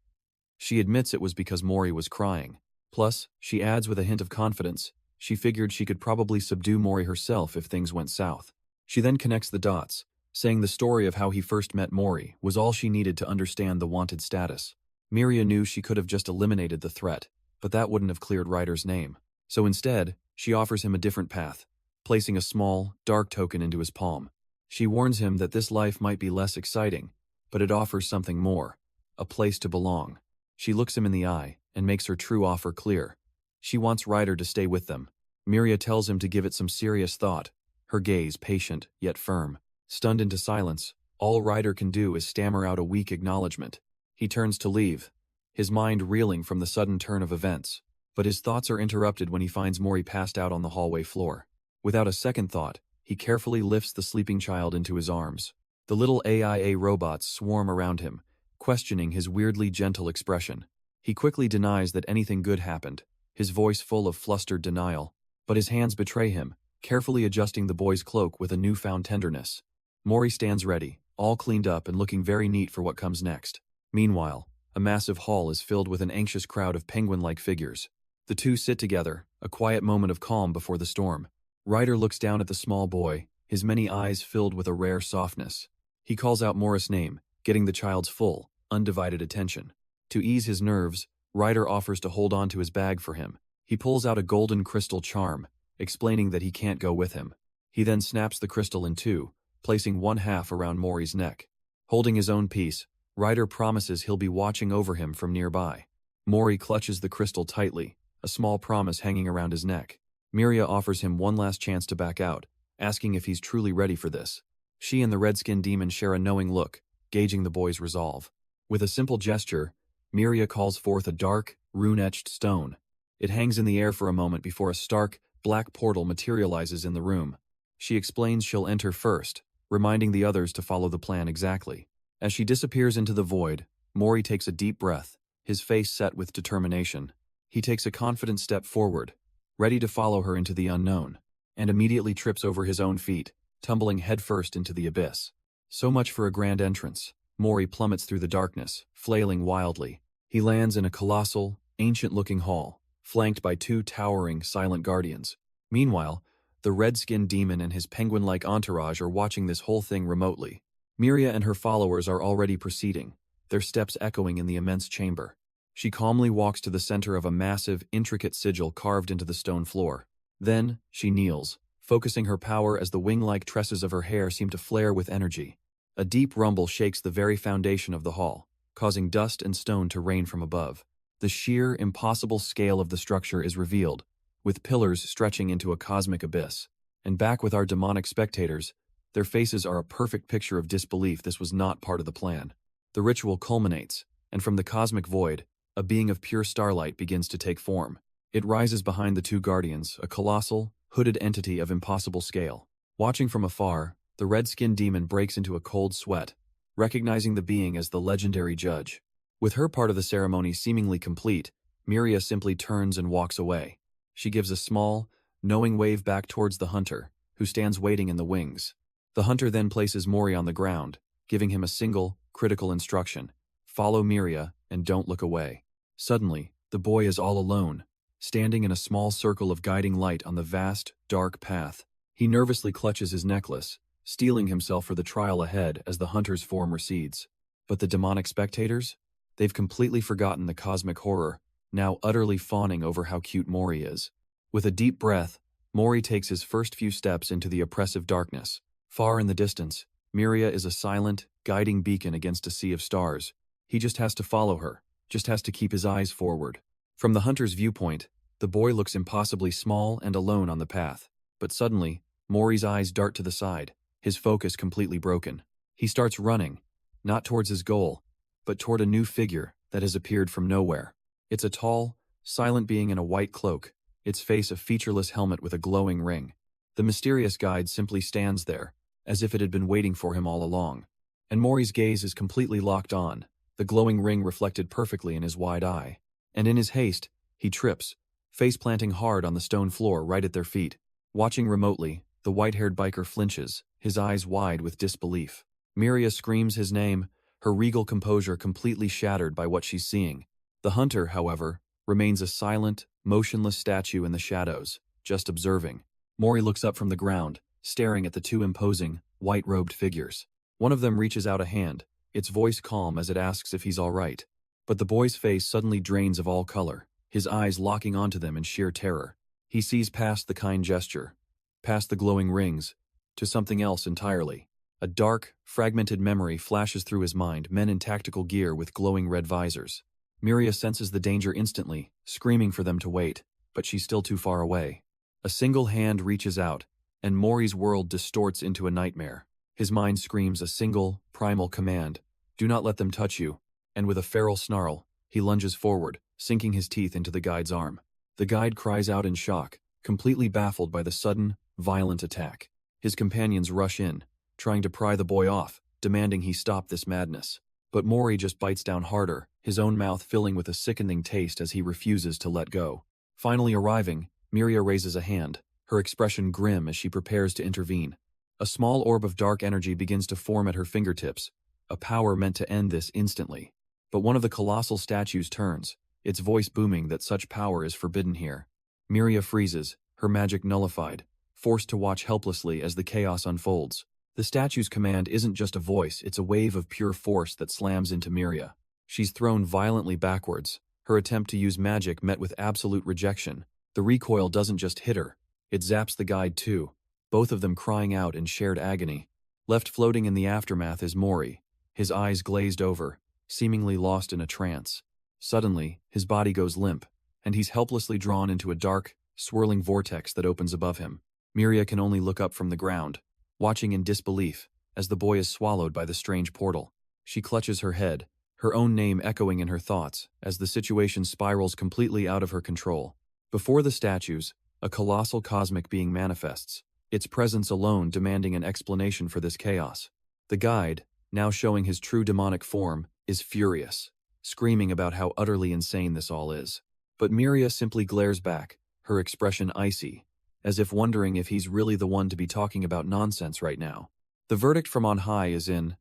She admits it was because Mori was crying. Plus, she adds with a hint of confidence, she figured she could probably subdue Mori herself if things went south. She then connects the dots, saying the story of how he first met Mori was all she needed to understand the wanted status. Miria knew she could have just eliminated the threat, but that wouldn't have cleared Ryder's name. So instead, she offers him a different path, placing a small, dark token into his palm. She warns him that this life might be less exciting, but it offers something more, a place to belong. She looks him in the eye and makes her true offer clear. She wants Ryder to stay with them. Miria tells him to give it some serious thought, her gaze patient yet firm. Stunned into silence, all Ryder can do is stammer out a weak acknowledgement. He turns to leave, his mind reeling from the sudden turn of events, but his thoughts are interrupted when he finds Mori passed out on the hallway floor. Without a second thought, he carefully lifts the sleeping child into his arms. The little AIA robots swarm around him, questioning his weirdly gentle expression. He quickly denies that anything good happened, his voice full of flustered denial, but his hands betray him, carefully adjusting the boy's cloak with a newfound tenderness. Mori stands ready, all cleaned up and looking very neat for what comes next. Meanwhile, a massive hall is filled with an anxious crowd of penguin-like figures. The two sit together, a quiet moment of calm before the storm. Ryder looks down at the small boy, his many eyes filled with a rare softness. He calls out Morris' name, getting the child's full, undivided attention. To ease his nerves, Ryder offers to hold on to his bag for him. He pulls out a golden crystal charm, explaining that he can't go with him. He then snaps the crystal in two, placing one half around Mori's neck. Holding his own piece, Ryder promises he'll be watching over him from nearby. Mori clutches the crystal tightly, a small promise hanging around his neck. Miria offers him one last chance to back out, asking if he's truly ready for this. She and the red-skinned demon share a knowing look, gauging the boy's resolve. With a simple gesture, Miria calls forth a dark, rune-etched stone. It hangs in the air for a moment before a stark, black portal materializes in the room. She explains she'll enter first, reminding the others to follow the plan exactly. As she disappears into the void, Mori takes a deep breath, his face set with determination. He takes a confident step forward, ready to follow her into the unknown, and immediately trips over his own feet, tumbling headfirst into the abyss. So much for a grand entrance. Mori plummets through the darkness, flailing wildly. He lands in a colossal, ancient-looking hall, flanked by two towering, silent guardians. Meanwhile, the red-skinned demon and his penguin-like entourage are watching this whole thing remotely. Miria and her followers are already proceeding, their steps echoing in the immense chamber. She calmly walks to the center of a massive, intricate sigil carved into the stone floor. Then, she kneels, focusing her power as the wing-like tresses of her hair seem to flare with energy. A deep rumble shakes the very foundation of the hall, causing dust and stone to rain from above. The sheer, impossible scale of the structure is revealed, with pillars stretching into a cosmic abyss. And back with our demonic spectators, their faces are a perfect picture of disbelief this was not part of the plan. The ritual culminates, and from the cosmic void, a being of pure starlight begins to take form. It rises behind the two guardians, a colossal, hooded entity of impossible scale. Watching from afar, the red-skinned demon breaks into a cold sweat, recognizing the being as the legendary judge. With her part of the ceremony seemingly complete, Miria simply turns and walks away. She gives a small, knowing wave back towards the hunter, who stands waiting in the wings. The hunter then places Mori on the ground, giving him a single, critical instruction: follow Miria and don't look away. Suddenly, the boy is all alone, standing in a small circle of guiding light on the vast, dark path. He nervously clutches his necklace, steeling himself for the trial ahead as the hunter's form recedes. But the demonic spectators? They've completely forgotten the cosmic horror, now utterly fawning over how cute Mori is. With a deep breath, Mori takes his first few steps into the oppressive darkness. Far in the distance, Miria is a silent, guiding beacon against a sea of stars. He just has to follow her, just has to keep his eyes forward. From the hunter's viewpoint, the boy looks impossibly small and alone on the path. But suddenly, Mori's eyes dart to the side, his focus completely broken. He starts running, not towards his goal, but toward a new figure that has appeared from nowhere. It's a tall, silent being in a white cloak, its face a featureless helmet with a glowing ring. The mysterious guide simply stands there, as if it had been waiting for him all along. And Mori's gaze is completely locked on, the glowing ring reflected perfectly in his wide eye. And in his haste, he trips, face planting hard on the stone floor right at their feet. Watching remotely, the white-haired biker flinches, his eyes wide with disbelief. Miria screams his name, her regal composure completely shattered by what she's seeing. The hunter, however, remains a silent, motionless statue in the shadows, just observing. Mori looks up from the ground, staring at the two imposing, white-robed figures. One of them reaches out a hand, its voice calm as it asks if he's all right. But the boy's face suddenly drains of all color, his eyes locking onto them in sheer terror. He sees past the kind gesture, past the glowing rings, to something else entirely. A dark, fragmented memory flashes through his mind, men in tactical gear with glowing red visors. Miria senses the danger instantly, screaming for them to wait, but she's still too far away. A single hand reaches out, and Mori's world distorts into a nightmare. His mind screams a single, primal command: do not let them touch you. And with a feral snarl, he lunges forward, sinking his teeth into the guide's arm. The guide cries out in shock, completely baffled by the sudden, violent attack. His companions rush in, trying to pry the boy off, demanding he stop this madness. But Mori just bites down harder, his own mouth filling with a sickening taste as he refuses to let go. Finally arriving, Miria raises a hand, her expression grim as she prepares to intervene. A small orb of dark energy begins to form at her fingertips, a power meant to end this instantly. But one of the colossal statues turns, its voice booming that such power is forbidden here. Miria freezes, her magic nullified, forced to watch helplessly as the chaos unfolds. The statue's command isn't just a voice, it's a wave of pure force that slams into Miria. She's thrown violently backwards, her attempt to use magic met with absolute rejection. The recoil doesn't just hit her, it zaps the guide too, both of them crying out in shared agony. Left floating in the aftermath is Mori, his eyes glazed over, seemingly lost in a trance. Suddenly, his body goes limp, and he's helplessly drawn into a dark, swirling vortex that opens above him. Miria can only look up from the ground, watching in disbelief as the boy is swallowed by the strange portal. She clutches her head, her own name echoing in her thoughts as the situation spirals completely out of her control. Before the statues, a colossal cosmic being manifests, its presence alone demanding an explanation for this chaos. The guide, now showing his true demonic form, is furious, screaming about how utterly insane this all is. But Miria simply glares back, her expression icy, as if wondering if he's really the one to be talking about nonsense right now. The verdict from on high is in.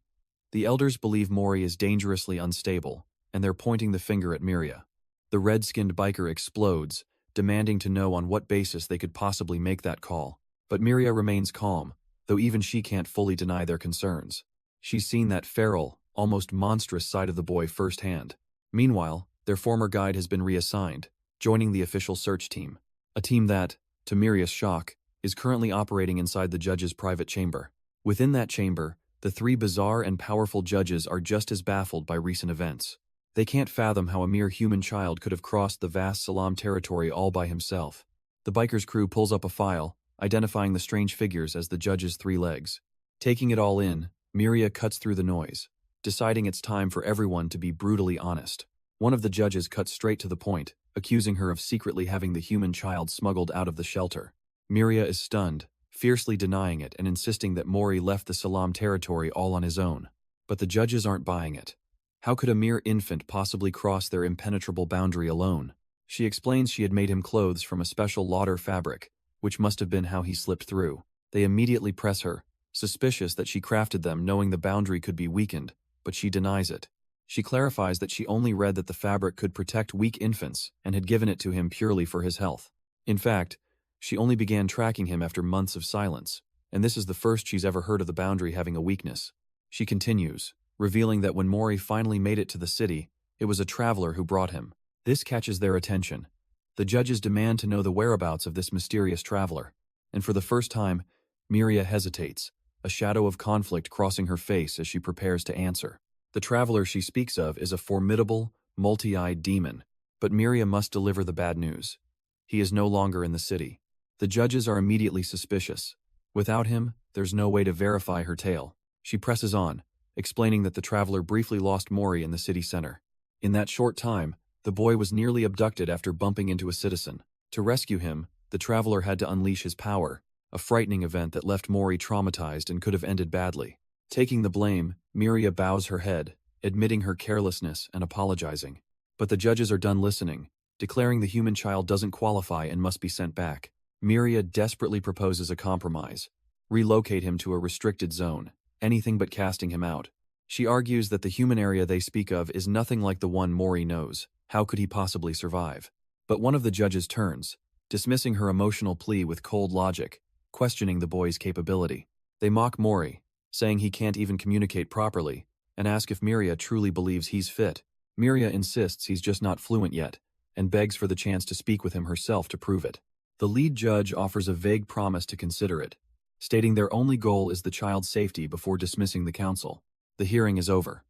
The elders believe Mori is dangerously unstable, and they're pointing the finger at Miria. The red-skinned biker explodes, demanding to know on what basis they could possibly make that call. But Miria remains calm, though even she can't fully deny their concerns. She's seen that feral, almost monstrous side of the boy firsthand. Meanwhile, their former guide has been reassigned, joining the official search team. A team that, to Miria's shock, is currently operating inside the judge's private chamber. Within that chamber, the three bizarre and powerful judges are just as baffled by recent events. They can't fathom how a mere human child could have crossed the vast Salam territory all by himself. The biker's crew pulls up a file, identifying the strange figures as the judge's three legs. Taking it all in, Miria cuts through the noise, deciding it's time for everyone to be brutally honest. One of the judges cuts straight to the point, accusing her of secretly having the human child smuggled out of the shelter. Miria is stunned, fiercely denying it and insisting that Mori left the Salam territory all on his own. But the judges aren't buying it. How could a mere infant possibly cross their impenetrable boundary alone? She explains she had made him clothes from a special lauder fabric, which must have been how he slipped through. They immediately press her, suspicious that she crafted them knowing the boundary could be weakened, but she denies it. She clarifies that she only read that the fabric could protect weak infants and had given it to him purely for his health. In fact, she only began tracking him after months of silence, and this is the first she's ever heard of the boundary having a weakness. She continues, revealing that when Mori finally made it to the city, it was a traveler who brought him. This catches their attention. The judges demand to know the whereabouts of this mysterious traveler, and for the first time, Miria hesitates, a shadow of conflict crossing her face as she prepares to answer. The traveler she speaks of is a formidable, multi-eyed demon. But Miria must deliver the bad news. He is no longer in the city. The judges are immediately suspicious. Without him, there's no way to verify her tale. She presses on, explaining that the traveler briefly lost Mori in the city center. In that short time, the boy was nearly abducted after bumping into a citizen. To rescue him, the traveler had to unleash his power, a frightening event that left Mori traumatized and could have ended badly. Taking the blame, Miria bows her head, admitting her carelessness and apologizing. But the judges are done listening, declaring the human child doesn't qualify and must be sent back. Miria desperately proposes a compromise: relocate him to a restricted zone, anything but casting him out. She argues that the human area they speak of is nothing like the one Mori knows. How could he possibly survive? But one of the judges turns, dismissing her emotional plea with cold logic, questioning the boy's capability. They mock Mori, saying he can't even communicate properly, and ask if Miria truly believes he's fit. Miria insists he's just not fluent yet, and begs for the chance to speak with him herself to prove it. The lead judge offers a vague promise to consider it, stating their only goal is the child's safety before dismissing the council. The hearing is over.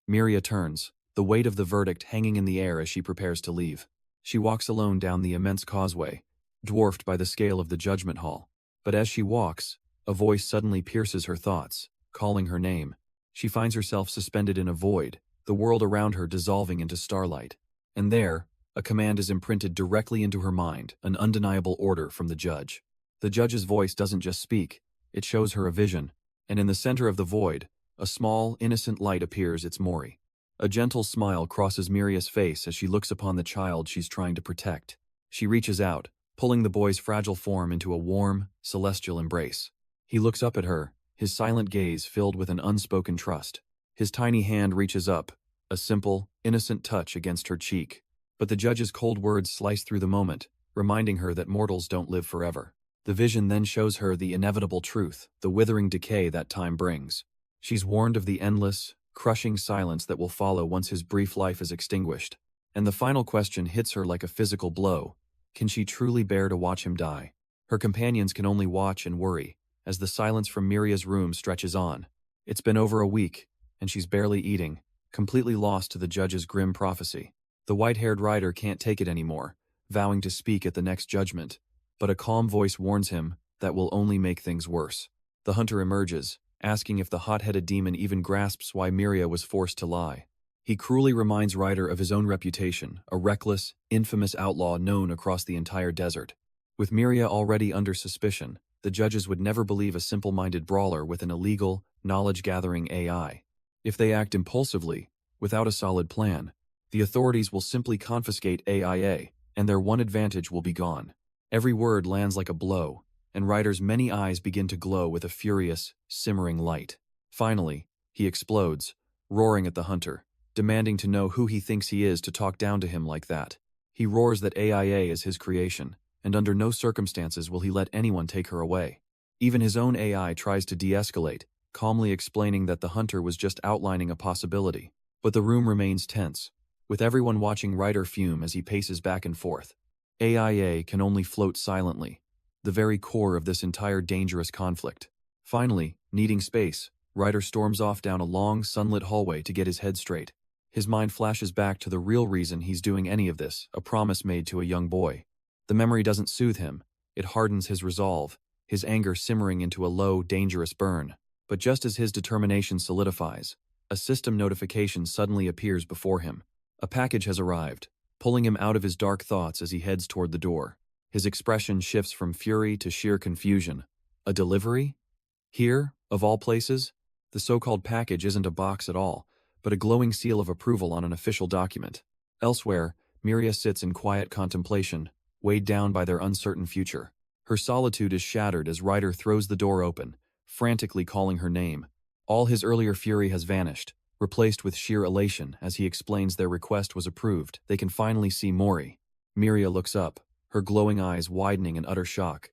Miria turns, the weight of the verdict hanging in the air as she prepares to leave. She walks alone down the immense causeway, dwarfed by the scale of the judgment hall. But as she walks, a voice suddenly pierces her thoughts, calling her name. She finds herself suspended in a void, the world around her dissolving into starlight. And there, a command is imprinted directly into her mind, an undeniable order from the judge. The judge's voice doesn't just speak, it shows her a vision, and in the center of the void, a small, innocent light appears. It's Mori. A gentle smile crosses Miria's face as she looks upon the child she's trying to protect. She reaches out, pulling the boy's fragile form into a warm, celestial embrace. He looks up at her, his silent gaze filled with an unspoken trust. His tiny hand reaches up, a simple, innocent touch against her cheek. But the judge's cold words slice through the moment, reminding her that mortals don't live forever. The vision then shows her the inevitable truth, the withering decay that time brings. She's warned of the endless, crushing silence that will follow once his brief life is extinguished. And the final question hits her like a physical blow. Can she truly bear to watch him die? Her companions can only watch and worry, as the silence from Miria's room stretches on. It's been over a week, and she's barely eating, completely lost to the judge's grim prophecy. The white-haired rider can't take it anymore, vowing to speak at the next judgment. But a calm voice warns him that will only make things worse. The hunter emerges, asking if the hot-headed demon even grasps why Miria was forced to lie. He cruelly reminds Ryder of his own reputation, a reckless, infamous outlaw known across the entire desert. With Miria already under suspicion, the judges would never believe a simple-minded brawler with an illegal, knowledge-gathering AI. If they act impulsively, without a solid plan, the authorities will simply confiscate AIA, and their one advantage will be gone. Every word lands like a blow, and Ryder's many eyes begin to glow with a furious, simmering light. Finally, he explodes, roaring at the hunter, demanding to know who he thinks he is to talk down to him like that. He roars that AIA is his creation, and under no circumstances will he let anyone take her away. Even his own AI tries to de-escalate, calmly explaining that the hunter was just outlining a possibility. But the room remains tense, with everyone watching Ryder fume as he paces back and forth. AIA can only float silently, the very core of this entire dangerous conflict. Finally, needing space, Ryder storms off down a long, sunlit hallway to get his head straight. His mind flashes back to the real reason he's doing any of this, a promise made to a young boy. The memory doesn't soothe him, it hardens his resolve, his anger simmering into a low, dangerous burn. But just as his determination solidifies, a system notification suddenly appears before him. A package has arrived, pulling him out of his dark thoughts as he heads toward the door. His expression shifts from fury to sheer confusion. A delivery? Here, of all places? The so-called package isn't a box at all, but a glowing seal of approval on an official document. Elsewhere, Miria sits in quiet contemplation, weighed down by their uncertain future. Her solitude is shattered as Ryder throws the door open, frantically calling her name. All his earlier fury has vanished, replaced with sheer elation as he explains their request was approved. They can finally see Mori. Miria looks up, her glowing eyes widening in utter shock.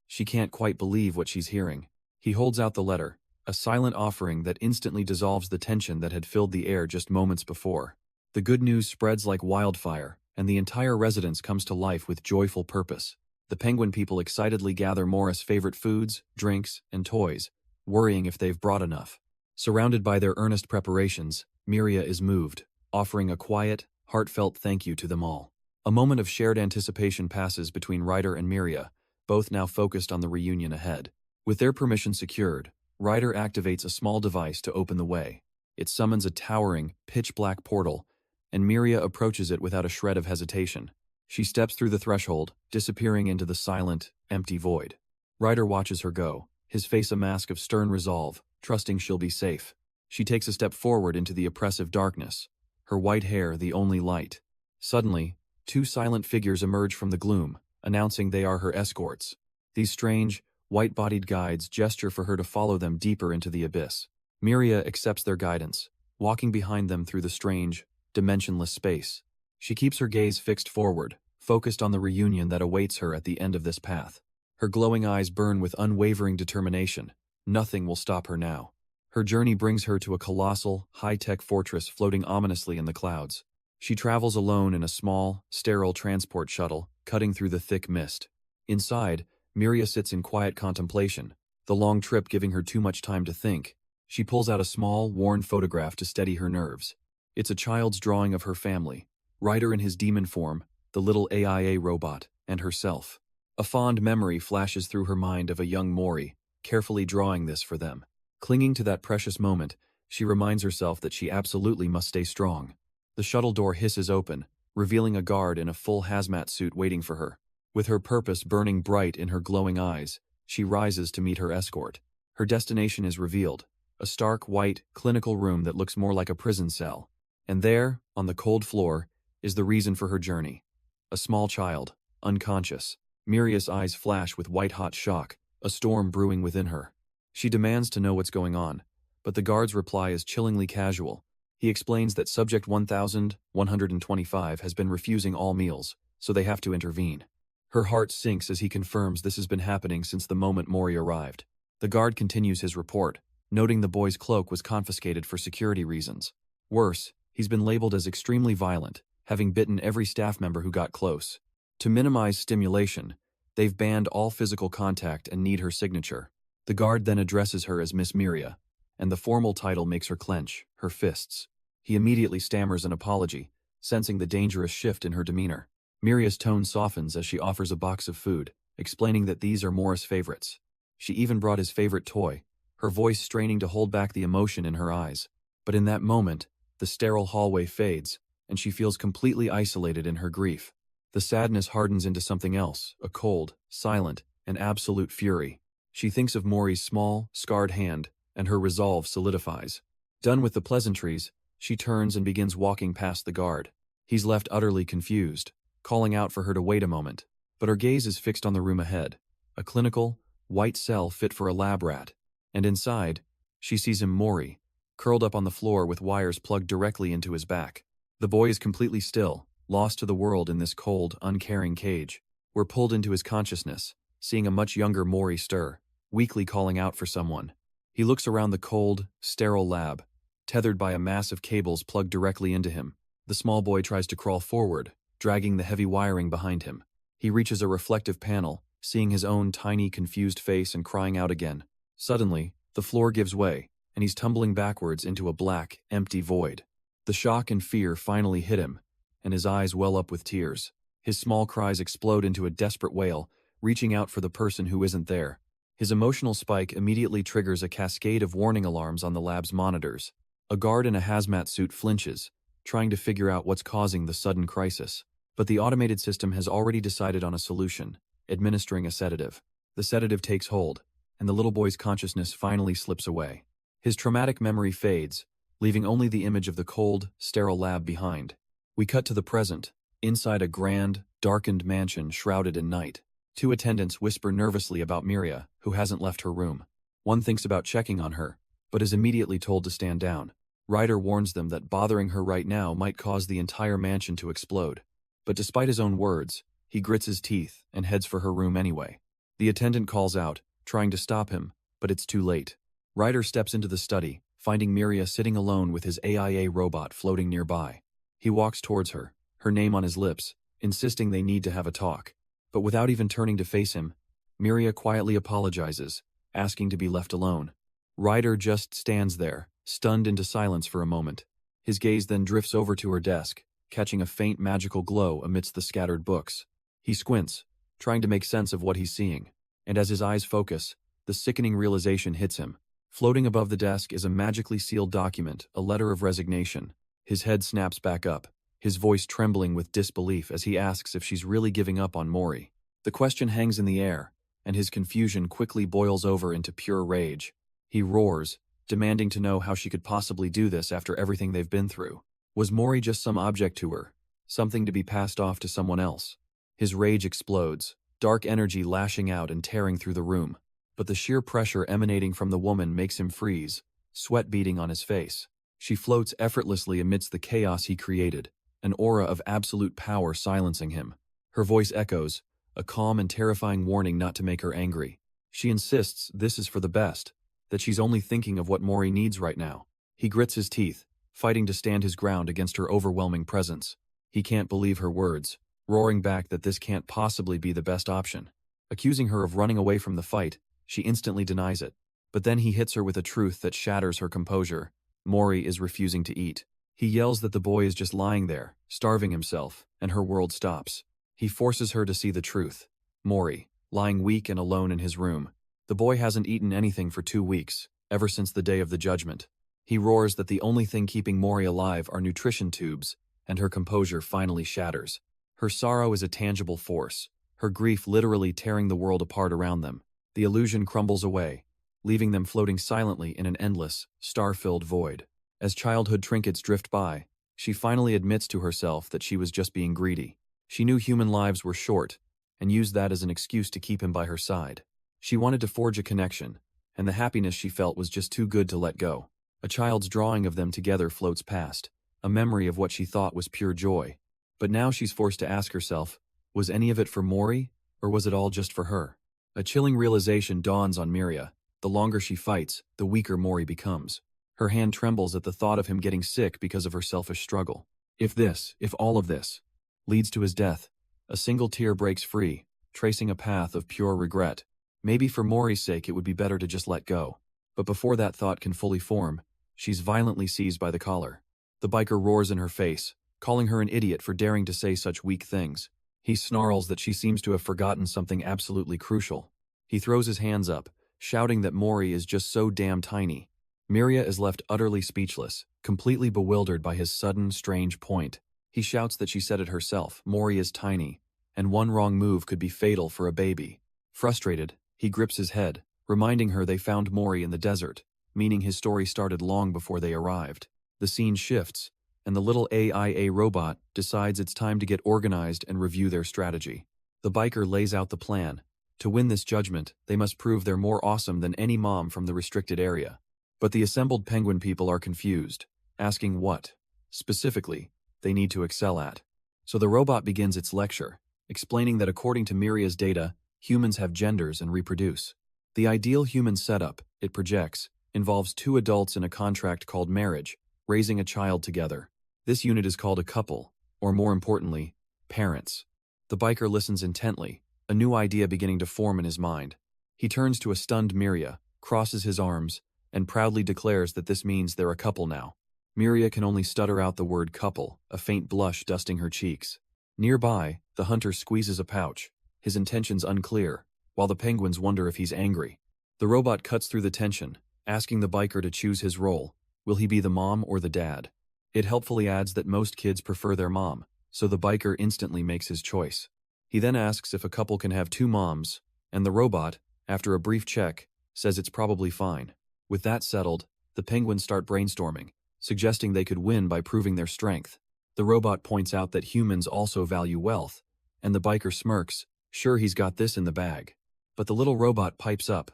She can't quite believe what she's hearing. He holds out the letter, a silent offering that instantly dissolves the tension that had filled the air just moments before. The good news spreads like wildfire, and the entire residence comes to life with joyful purpose. The penguin people excitedly gather Morris' favorite foods, drinks, and toys, worrying if they've brought enough. Surrounded by their earnest preparations, Miria is moved. offering a quiet, heartfelt thank you to them all. A moment of shared anticipation passes between Ryder and Miria, both now focused on the reunion ahead. With their permission secured, Ryder activates a small device to open the way. It summons a towering, pitch-black portal, and Miria approaches it without a shred of hesitation. She steps through the threshold, disappearing into the silent, empty void. Ryder watches her go, his face a mask of stern resolve, trusting she'll be safe. She takes a step forward into the oppressive darkness, her white hair the only light. Suddenly, two silent figures emerge from the gloom, announcing they are her escorts. These strange, white-bodied guides gesture for her to follow them deeper into the abyss. Miria accepts their guidance, walking behind them through the strange, dimensionless space. She keeps her gaze fixed forward, focused on the reunion that awaits her at the end of this path. Her glowing eyes burn with unwavering determination. Nothing will stop her now. Her journey brings her to a colossal, high-tech fortress floating ominously in the clouds. She travels alone in a small, sterile transport shuttle, cutting through the thick mist. Inside, Miria sits in quiet contemplation, the long trip giving her too much time to think. She pulls out a small, worn photograph to steady her nerves. It's a child's drawing of her family, Ryder in his demon form, the little AIA robot, and herself. A fond memory flashes through her mind of a young Mori, carefully drawing this for them. Clinging to that precious moment, she reminds herself that she absolutely must stay strong. The shuttle door hisses open, revealing a guard in a full hazmat suit waiting for her. With her purpose burning bright in her glowing eyes, she rises to meet her escort. Her destination is revealed, a stark, white, clinical room that looks more like a prison cell. And there, on the cold floor, is the reason for her journey. A small child, unconscious. Miria's eyes flash with white-hot shock, a storm brewing within her. She demands to know what's going on, but the guard's reply is chillingly casual. He explains that Subject 1125 has been refusing all meals, so they have to intervene. Her heart sinks as he confirms this has been happening since the moment Mori arrived. The guard continues his report, noting the boy's cloak was confiscated for security reasons. Worse, he's been labeled as extremely violent, having bitten every staff member who got close. To minimize stimulation, they've banned all physical contact and need her signature. The guard then addresses her as Miss Miria, and the formal title makes her clench her fists. He immediately stammers an apology, sensing the dangerous shift in her demeanor. Miria's tone softens as she offers a box of food, explaining that these are Morris' favorites. She even brought his favorite toy, her voice straining to hold back the emotion in her eyes. But in that moment, the sterile hallway fades, and she feels completely isolated in her grief. The sadness hardens into something else, a cold, silent, and absolute fury. She thinks of Mori's small, scarred hand, and her resolve solidifies. Done with the pleasantries, she turns and begins walking past the guard. He's left utterly confused, calling out for her to wait a moment. But her gaze is fixed on the room ahead, a clinical, white cell fit for a lab rat. And inside, she sees him Mori, curled up on the floor with wires plugged directly into his back. The boy is completely still, lost to the world in this cold, uncaring cage. We're pulled into his consciousness, seeing a much younger Mori stir, weakly calling out for someone. He looks around the cold, sterile lab, tethered by a mass of cables plugged directly into him. The small boy tries to crawl forward, dragging the heavy wiring behind him. He reaches a reflective panel, seeing his own tiny, confused face and crying out again. Suddenly, the floor gives way, and he's tumbling backwards into a black, empty void. The shock and fear finally hit him, and his eyes well up with tears. His small cries explode into a desperate wail, reaching out for the person who isn't there. His emotional spike immediately triggers a cascade of warning alarms on the lab's monitors. A guard in a hazmat suit flinches, trying to figure out what's causing the sudden crisis. But the automated system has already decided on a solution, administering a sedative. The sedative takes hold, and the little boy's consciousness finally slips away. His traumatic memory fades, leaving only the image of the cold, sterile lab behind. We cut to the present, inside a grand, darkened mansion shrouded in night. Two attendants whisper nervously about Miria, who hasn't left her room. One thinks about checking on her, but is immediately told to stand down. Ryder warns them that bothering her right now might cause the entire mansion to explode. But despite his own words, he grits his teeth and heads for her room anyway. The attendant calls out, trying to stop him, but it's too late. Ryder steps into the study, finding Miria sitting alone with his AIA robot floating nearby. He walks towards her, her name on his lips, insisting they need to have a talk. But without even turning to face him, Miria quietly apologizes, asking to be left alone. Ryder just stands there, stunned into silence for a moment. His gaze then drifts over to her desk, catching a faint magical glow amidst the scattered books. He squints, trying to make sense of what he's seeing. And as his eyes focus, the sickening realization hits him. Floating above the desk is a magically sealed document, a letter of resignation. His head snaps back up, his voice trembling with disbelief as he asks if she's really giving up on Mori. The question hangs in the air, and his confusion quickly boils over into pure rage. He roars, demanding to know how she could possibly do this after everything they've been through. Was Mori just some object to her, something to be passed off to someone else? His rage explodes, dark energy lashing out and tearing through the room. But the sheer pressure emanating from the woman makes him freeze, sweat beading on his face. She floats effortlessly amidst the chaos he created, an aura of absolute power silencing him. Her voice echoes, a calm and terrifying warning not to make her angry. She insists this is for the best, that she's only thinking of what Mori needs right now. He grits his teeth, fighting to stand his ground against her overwhelming presence. He can't believe her words, roaring back that this can't possibly be the best option. Accusing her of running away from the fight, she instantly denies it. But then he hits her with a truth that shatters her composure. Mori is refusing to eat. He yells that the boy is just lying there, starving himself, and her world stops. He forces her to see the truth. Mori, lying weak and alone in his room. The boy hasn't eaten anything for 2 weeks, ever since the day of the judgment. He roars that the only thing keeping Mori alive are nutrition tubes, and her composure finally shatters. Her sorrow is a tangible force, her grief literally tearing the world apart around them. The illusion crumbles away, leaving them floating silently in an endless, star-filled void. As childhood trinkets drift by, she finally admits to herself that she was just being greedy. She knew human lives were short, and used that as an excuse to keep him by her side. She wanted to forge a connection, and the happiness she felt was just too good to let go. A child's drawing of them together floats past, a memory of what she thought was pure joy. But now she's forced to ask herself, was any of it for Mori, or was it all just for her? A chilling realization dawns on Miria. The longer she fights, the weaker Mori becomes. Her hand trembles at the thought of him getting sick because of her selfish struggle. If all of this, leads to his death, a single tear breaks free, tracing a path of pure regret. Maybe for Mori's sake it would be better to just let go. But before that thought can fully form, she's violently seized by the collar. The biker roars in her face, calling her an idiot for daring to say such weak things. He snarls that she seems to have forgotten something absolutely crucial. He throws his hands up, shouting that Mori is just so damn tiny. Miria is left utterly speechless, completely bewildered by his sudden, strange point. He shouts that she said it herself, Mori is tiny, and one wrong move could be fatal for a baby. Frustrated, he grips his head, reminding her they found Mori in the desert, meaning his story started long before they arrived. The scene shifts, and the little AIA robot decides it's time to get organized and review their strategy. The biker lays out the plan. To win this judgment, they must prove they're more awesome than any mom from the restricted area. But the assembled penguin people are confused, asking what, specifically, they need to excel at. So the robot begins its lecture, explaining that according to Miria's data, humans have genders and reproduce. The ideal human setup, it projects, involves 2 adults in a contract called marriage, raising a child together. This unit is called a couple, or more importantly, parents. The biker listens intently, a new idea beginning to form in his mind. He turns to a stunned Miria, crosses his arms, and proudly declares that this means they're a couple now. Miria can only stutter out the word couple, a faint blush dusting her cheeks. Nearby, the hunter squeezes a pouch, his intentions unclear, while the penguins wonder if he's angry. The robot cuts through the tension, asking the biker to choose his role. Will he be the mom or the dad? It helpfully adds that most kids prefer their mom, so the biker instantly makes his choice. He then asks if a couple can have 2 moms, and the robot, after a brief check, says it's probably fine. With that settled, the penguins start brainstorming, suggesting they could win by proving their strength. The robot points out that humans also value wealth, and the biker smirks, sure he's got this in the bag. But the little robot pipes up,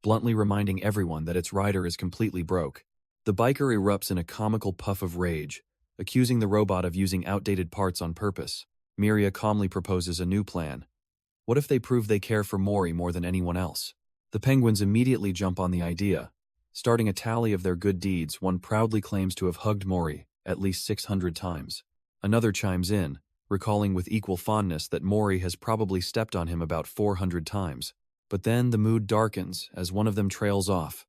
bluntly reminding everyone that its rider is completely broke. The biker erupts in a comical puff of rage, accusing the robot of using outdated parts on purpose. Miria calmly proposes a new plan. What if they prove they care for Mori more than anyone else? The penguins immediately jump on the idea. Starting a tally of their good deeds, one proudly claims to have hugged Mori at least 600 times. Another chimes in, recalling with equal fondness that Mori has probably stepped on him about 400 times. But then the mood darkens as one of them trails off,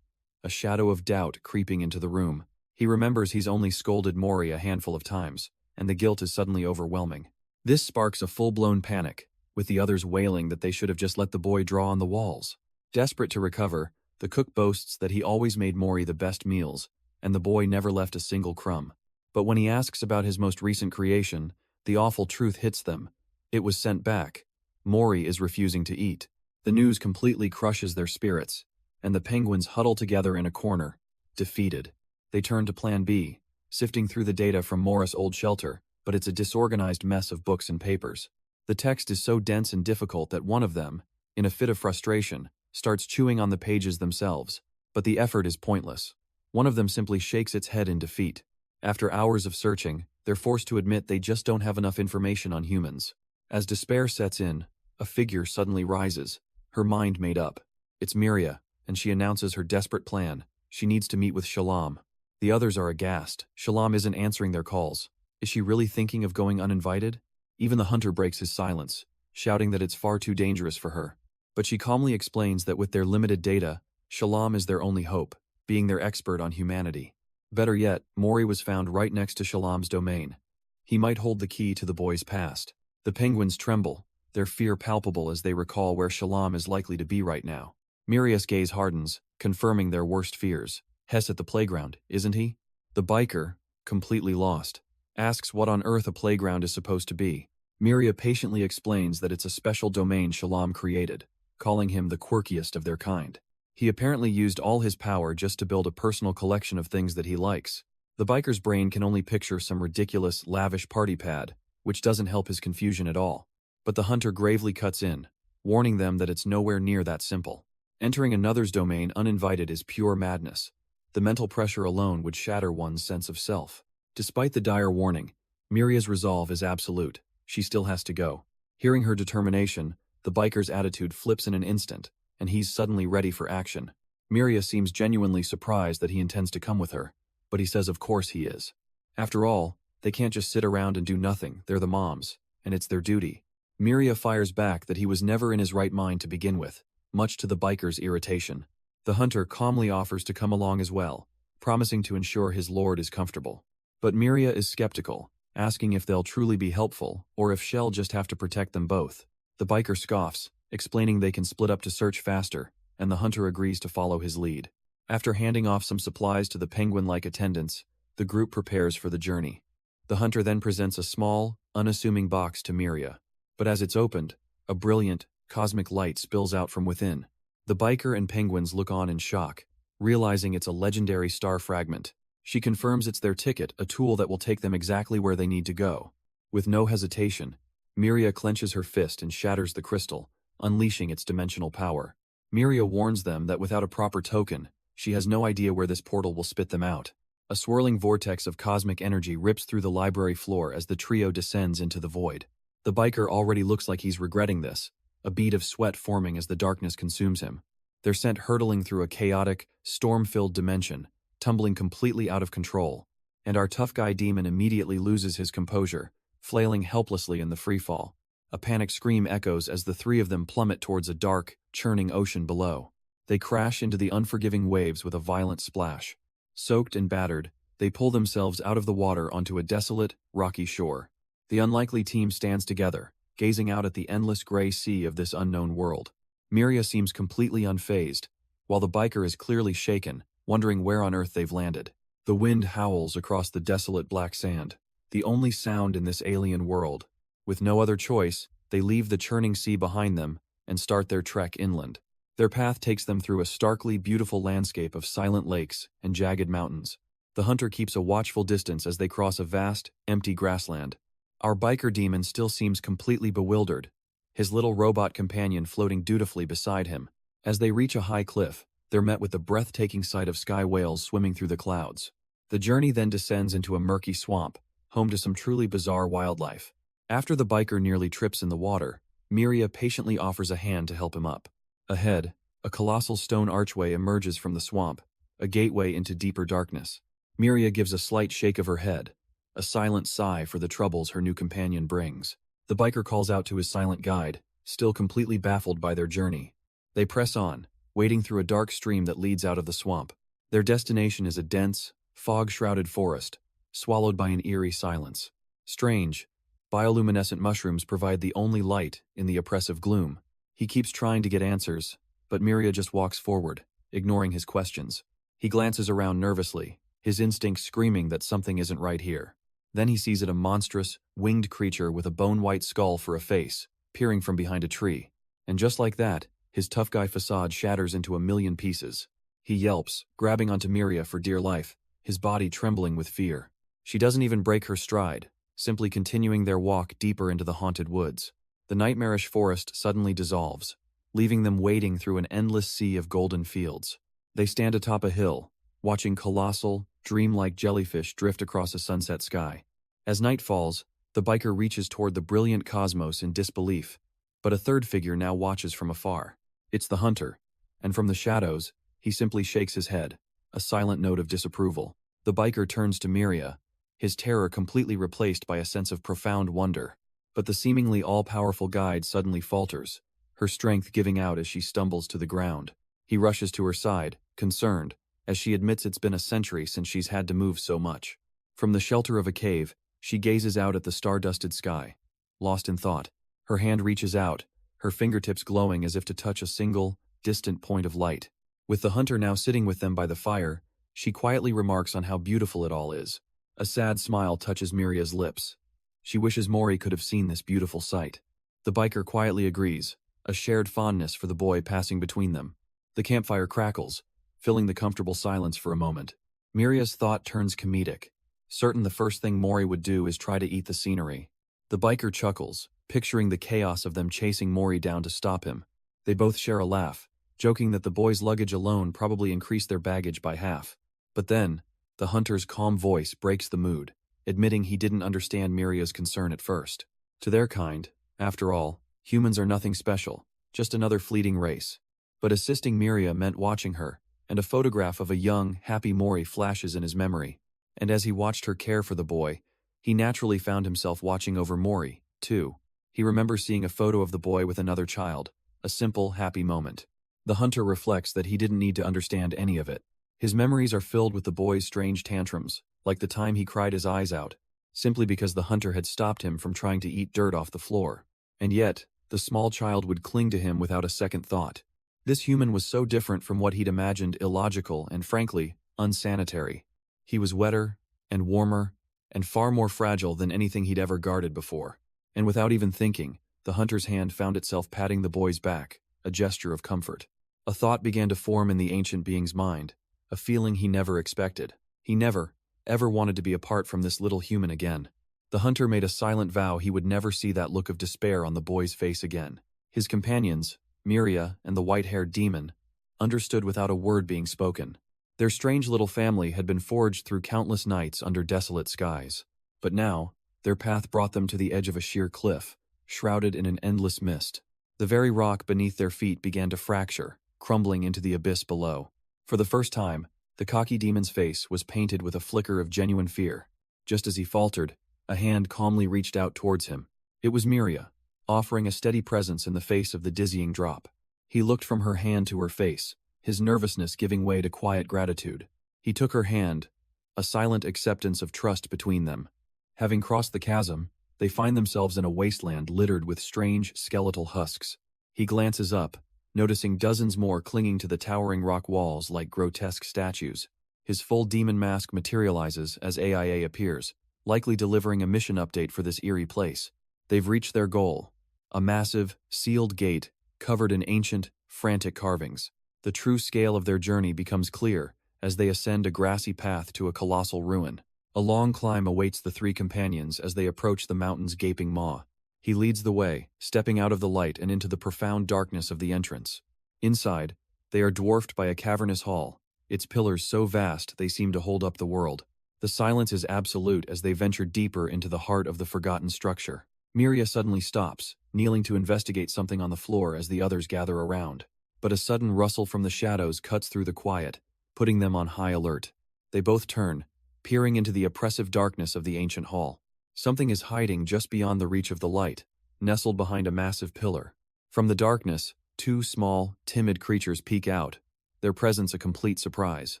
a shadow of doubt creeping into the room. He remembers he's only scolded Mori a handful of times, and the guilt is suddenly overwhelming. This sparks a full-blown panic, with the others wailing that they should have just let the boy draw on the walls. Desperate to recover, the cook boasts that he always made Mori the best meals, and the boy never left a single crumb. But when he asks about his most recent creation, the awful truth hits them. It was sent back. Mori is refusing to eat. The news completely crushes their spirits, and the penguins huddle together in a corner, defeated. They turn to Plan B, sifting through the data from Morris' old shelter, but it's a disorganized mess of books and papers. The text is so dense and difficult that one of them, in a fit of frustration, starts chewing on the pages themselves, but the effort is pointless. One of them simply shakes its head in defeat. After hours of searching, they're forced to admit they just don't have enough information on humans. As despair sets in, a figure suddenly rises, her mind made up. It's Miria, and she announces her desperate plan. She needs to meet with Shalom. The others are aghast. Shalom isn't answering their calls. Is she really thinking of going uninvited? Even the hunter breaks his silence, shouting that it's far too dangerous for her. But she calmly explains that with their limited data, Shalom is their only hope, being their expert on humanity. Better yet, Mori was found right next to Shalom's domain. He might hold the key to the boy's past. The penguins tremble, their fear palpable as they recall where Shalom is likely to be right now. Miria's gaze hardens, confirming their worst fears. Hess at the playground, isn't he? The biker, completely lost, asks what on earth a playground is supposed to be. Miria patiently explains that it's a special domain Shalom created, calling him the quirkiest of their kind. He apparently used all his power just to build a personal collection of things that he likes. The biker's brain can only picture some ridiculous, lavish party pad, which doesn't help his confusion at all. But the hunter gravely cuts in, warning them that it's nowhere near that simple. Entering another's domain uninvited is pure madness. The mental pressure alone would shatter one's sense of self. Despite the dire warning, Miria's resolve is absolute. She still has to go. Hearing her determination, the biker's attitude flips in an instant, and he's suddenly ready for action. Miria seems genuinely surprised that he intends to come with her, but he says of course he is. After all, they can't just sit around and do nothing. They're the moms, and it's their duty. Miria fires back that he was never in his right mind to begin with, much to the biker's irritation. The hunter calmly offers to come along as well, promising to ensure his lord is comfortable. But Miria is skeptical, asking if they'll truly be helpful, or if she'll just have to protect them both. The biker scoffs, explaining they can split up to search faster, and the hunter agrees to follow his lead. After handing off some supplies to the penguin-like attendants, the group prepares for the journey. The hunter then presents a small, unassuming box to Miria. But as it's opened, a brilliant, cosmic light spills out from within. The biker and penguins look on in shock, realizing it's a legendary star fragment. She confirms it's their ticket, a tool that will take them exactly where they need to go. With no hesitation, Miria clenches her fist and shatters the crystal, unleashing its dimensional power. Miria warns them that without a proper token, she has no idea where this portal will spit them out. A swirling vortex of cosmic energy rips through the library floor as the trio descends into the void. The biker already looks like he's regretting this, a bead of sweat forming as the darkness consumes him. They're sent hurtling through a chaotic, storm-filled dimension, tumbling completely out of control, and our tough guy demon immediately loses his composure, flailing helplessly in the freefall. A panic scream echoes as the three of them plummet towards a dark, churning ocean below. They crash into the unforgiving waves with a violent splash. Soaked and battered, they pull themselves out of the water onto a desolate, rocky shore. The unlikely team stands together, gazing out at the endless gray sea of this unknown world. Miria seems completely unfazed, while the biker is clearly shaken, wondering where on earth they've landed. The wind howls across the desolate black sand, the only sound in this alien world. With no other choice, they leave the churning sea behind them and start their trek inland. Their path takes them through a starkly beautiful landscape of silent lakes and jagged mountains. The hunter keeps a watchful distance as they cross a vast, empty grassland. Our biker demon still seems completely bewildered, his little robot companion floating dutifully beside him. As they reach a high cliff, they're met with the breathtaking sight of sky whales swimming through the clouds. The journey then descends into a murky swamp, home to some truly bizarre wildlife. After the biker nearly trips in the water, Miria patiently offers a hand to help him up. Ahead, a colossal stone archway emerges from the swamp, a gateway into deeper darkness. Miria gives a slight shake of her head, a silent sigh for the troubles her new companion brings. The biker calls out to his silent guide, still completely baffled by their journey. They press on, wading through a dark stream that leads out of the swamp. Their destination is a dense, fog-shrouded forest, swallowed by an eerie silence. Strange. Bioluminescent mushrooms provide the only light in the oppressive gloom. He keeps trying to get answers, but Miria just walks forward, ignoring his questions. He glances around nervously, his instincts screaming that something isn't right here. Then he sees it a monstrous, winged creature with a bone-white skull for a face, peering from behind a tree. And just like that, his tough guy facade shatters into a million pieces. He yelps, grabbing onto Miria for dear life, his body trembling with fear. She doesn't even break her stride, simply continuing their walk deeper into the haunted woods. The nightmarish forest suddenly dissolves, leaving them wading through an endless sea of golden fields. They stand atop a hill, watching colossal, dreamlike jellyfish drift across a sunset sky. As night falls, the biker reaches toward the brilliant cosmos in disbelief, but a third figure now watches from afar. It's the hunter, and from the shadows, he simply shakes his head, a silent note of disapproval. The biker turns to Miria, his terror completely replaced by a sense of profound wonder. But the seemingly all-powerful guide suddenly falters, her strength giving out as she stumbles to the ground. He rushes to her side, concerned, as she admits it's been a century since she's had to move so much. From the shelter of a cave, she gazes out at the star-dusted sky, lost in thought. Her hand reaches out, her fingertips glowing as if to touch a single, distant point of light. With the hunter now sitting with them by the fire, she quietly remarks on how beautiful it all is. A sad smile touches Miria's lips. She wishes Mori could have seen this beautiful sight. The biker quietly agrees, a shared fondness for the boy passing between them. The campfire crackles, filling the comfortable silence for a moment. Miria's thought turns comedic, certain the first thing Mori would do is try to eat the scenery. The biker chuckles, picturing the chaos of them chasing Mori down to stop him. They both share a laugh, joking that the boy's luggage alone probably increased their baggage by half. But then, the hunter's calm voice breaks the mood, admitting he didn't understand Miria's concern at first. To their kind, after all, humans are nothing special, just another fleeting race. But assisting Miria meant watching her, and a photograph of a young, happy Mori flashes in his memory. And as he watched her care for the boy, he naturally found himself watching over Mori, too. He remembers seeing a photo of the boy with another child, a simple, happy moment. The hunter reflects that he didn't need to understand any of it. His memories are filled with the boy's strange tantrums, like the time he cried his eyes out, simply because the hunter had stopped him from trying to eat dirt off the floor. And yet, the small child would cling to him without a second thought. This human was so different from what he'd imagined illogical and, frankly, unsanitary. He was wetter, and warmer, and far more fragile than anything he'd ever guarded before. And without even thinking, the hunter's hand found itself patting the boy's back, a gesture of comfort. A thought began to form in the ancient being's mind, a feeling he never expected. He never, ever wanted to be apart from this little human again. The hunter made a silent vow he would never see that look of despair on the boy's face again. His companions, Miria and the white-haired demon, understood without a word being spoken. Their strange little family had been forged through countless nights under desolate skies. But now, their path brought them to the edge of a sheer cliff, shrouded in an endless mist. The very rock beneath their feet began to fracture, crumbling into the abyss below. For the first time, the cocky demon's face was painted with a flicker of genuine fear. Just as he faltered, a hand calmly reached out towards him. It was Miria, offering a steady presence in the face of the dizzying drop. He looked from her hand to her face, his nervousness giving way to quiet gratitude. He took her hand, a silent acceptance of trust between them. Having crossed the chasm, they find themselves in a wasteland littered with strange, skeletal husks. He glances up, noticing dozens more clinging to the towering rock walls like grotesque statues. His full demon mask materializes as AIA appears, likely delivering a mission update for this eerie place. They've reached their goal, a massive, sealed gate covered in ancient, frantic carvings. The true scale of their journey becomes clear as they ascend a grassy path to a colossal ruin. A long climb awaits the three companions as they approach the mountain's gaping maw. He leads the way, stepping out of the light and into the profound darkness of the entrance. Inside, they are dwarfed by a cavernous hall, its pillars so vast they seem to hold up the world. The silence is absolute as they venture deeper into the heart of the forgotten structure. Miria suddenly stops, kneeling to investigate something on the floor as the others gather around. But a sudden rustle from the shadows cuts through the quiet, putting them on high alert. They both turn, peering into the oppressive darkness of the ancient hall. Something is hiding just beyond the reach of the light, nestled behind a massive pillar. From the darkness, two small, timid creatures peek out, their presence a complete surprise.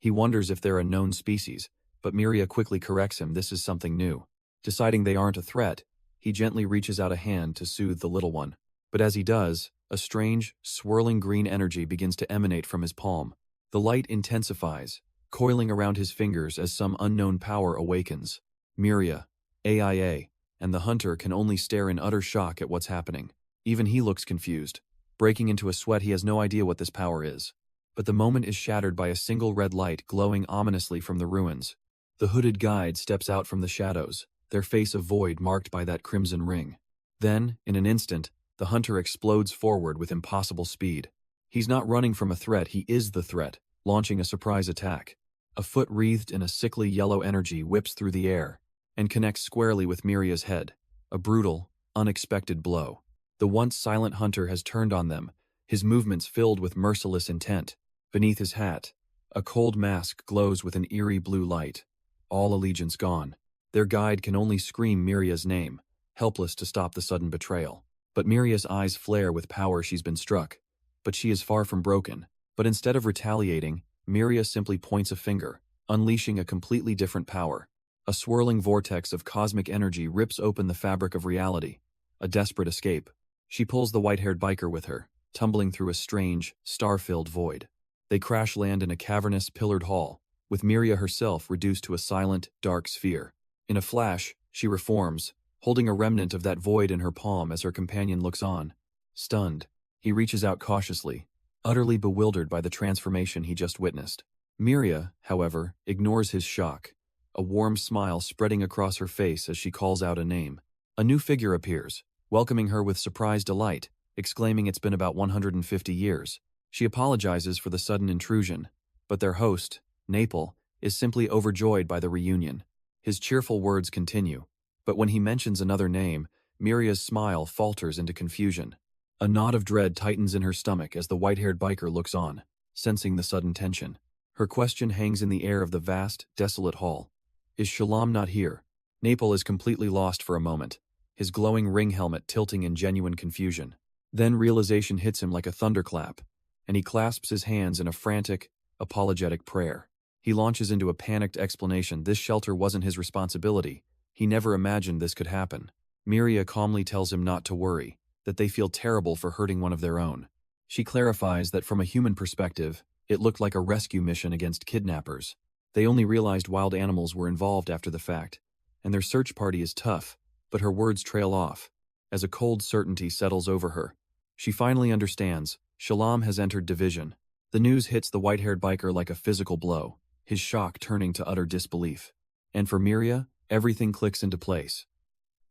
He wonders if they're a known species, but Miria quickly corrects him this is something new. Deciding they aren't a threat, he gently reaches out a hand to soothe the little one. But as he does, a strange, swirling green energy begins to emanate from his palm. The light intensifies, coiling around his fingers as some unknown power awakens. Miria, AIA, and the hunter can only stare in utter shock at what's happening. Even he looks confused. Breaking into a sweat, he has no idea what this power is. But the moment is shattered by a single red light glowing ominously from the ruins. The hooded guide steps out from the shadows, their face a void marked by that crimson ring. Then, in an instant, the hunter explodes forward with impossible speed. He's not running from a threat, he is the threat, launching a surprise attack. A foot wreathed in a sickly yellow energy whips through the air and connects squarely with Miria's head. A brutal, unexpected blow. The once silent hunter has turned on them, his movements filled with merciless intent. Beneath his hat, a cold mask glows with an eerie blue light. All allegiance gone. Their guide can only scream Miria's name, helpless to stop the sudden betrayal. But Miria's eyes flare with power. She's been struck. But she is far from broken. But instead of retaliating, Miria simply points a finger, unleashing a completely different power. A swirling vortex of cosmic energy rips open the fabric of reality. A desperate escape. She pulls the white-haired biker with her, tumbling through a strange, star-filled void. They crash land in a cavernous, pillared hall, with Miria herself reduced to a silent, dark sphere. In a flash, she reforms, holding a remnant of that void in her palm as her companion looks on. Stunned, he reaches out cautiously, utterly bewildered by the transformation he just witnessed. Miria, however, ignores his shock, a warm smile spreading across her face as she calls out a name. A new figure appears, welcoming her with surprised delight, exclaiming it's been about 150 years. She apologizes for the sudden intrusion, but their host, Napel, is simply overjoyed by the reunion. His cheerful words continue, but when he mentions another name, Miria's smile falters into confusion. A knot of dread tightens in her stomach as the white-haired biker looks on, sensing the sudden tension. Her question hangs in the air of the vast, desolate hall. Is Shalom not here? Napel is completely lost for a moment, his glowing ring helmet tilting in genuine confusion. Then realization hits him like a thunderclap, and he clasps his hands in a frantic, apologetic prayer. He launches into a panicked explanation. This shelter wasn't his responsibility. He never imagined this could happen. Miria calmly tells him not to worry, that they feel terrible for hurting one of their own. She clarifies that from a human perspective, it looked like a rescue mission against kidnappers. They only realized wild animals were involved after the fact, and their search party is tough, but her words trail off. As a cold certainty settles over her, she finally understands. Shalom has entered division. The news hits the white-haired biker like a physical blow, his shock turning to utter disbelief. And for Miria, everything clicks into place.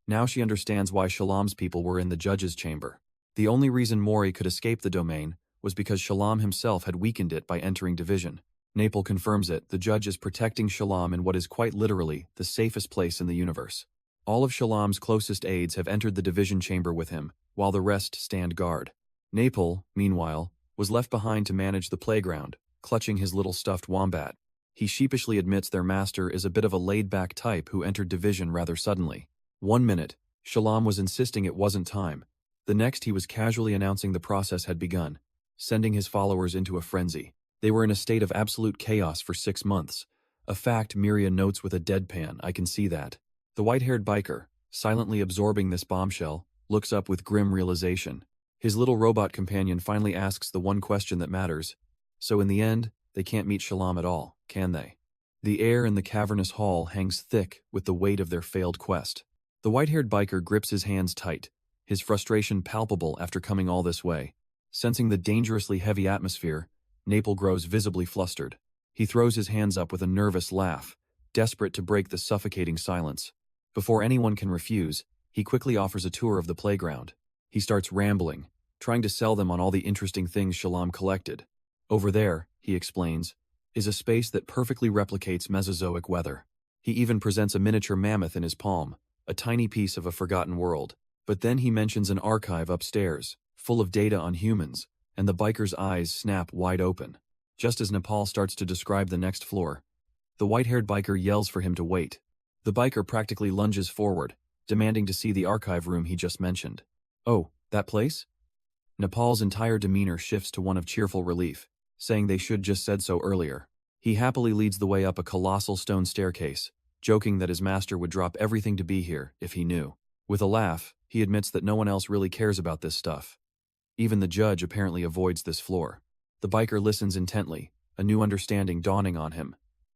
Now she understands why Shalom's people were in the judge's chamber. The only reason Mori could escape the domain was because Shalom himself had weakened it by entering division. Napel confirms it. The judge is protecting Shalom in what is quite literally the safest place in the universe. All of Shalom's closest aides have entered the division chamber with him, while the rest stand guard. Napel, meanwhile, was left behind to manage the playground, clutching his little stuffed wombat. He sheepishly admits their master is a bit of a laid-back type who entered division rather suddenly. 1 minute, Shalom was insisting it wasn't time. The next he was casually announcing the process had begun, sending his followers into a frenzy. They were in a state of absolute chaos for 6 months. A fact Miria notes with a deadpan. I can see that. The white-haired biker, silently absorbing this bombshell, looks up with grim realization. His little robot companion finally asks the one question that matters. So in the end, they can't meet Shalom at all, can they? The air in the cavernous hall hangs thick with the weight of their failed quest. The white-haired biker grips his hands tight, his frustration palpable after coming all this way. Sensing the dangerously heavy atmosphere, Napel grows visibly flustered. He throws his hands up with a nervous laugh, desperate to break the suffocating silence. Before anyone can refuse, he quickly offers a tour of the playground. He starts rambling, trying to sell them on all the interesting things Shalom collected. Over there, he explains, is a space that perfectly replicates Mesozoic weather. He even presents a miniature mammoth in his palm, a tiny piece of a forgotten world. But then he mentions an archive upstairs, full of data on humans, and the biker's eyes snap wide open. Just as Nepal starts to describe the next floor, the white-haired biker yells for him to wait. The biker practically lunges forward, demanding to see the archive room he just mentioned. Oh, that place? Nepal's entire demeanor shifts to one of cheerful relief, saying they should just said so earlier. He happily leads the way up a colossal stone staircase, joking that his master would drop everything to be here if he knew. With a laugh, he admits that no one else really cares about this stuff. Even the judge apparently avoids this floor. The biker listens intently, a new understanding dawning on him.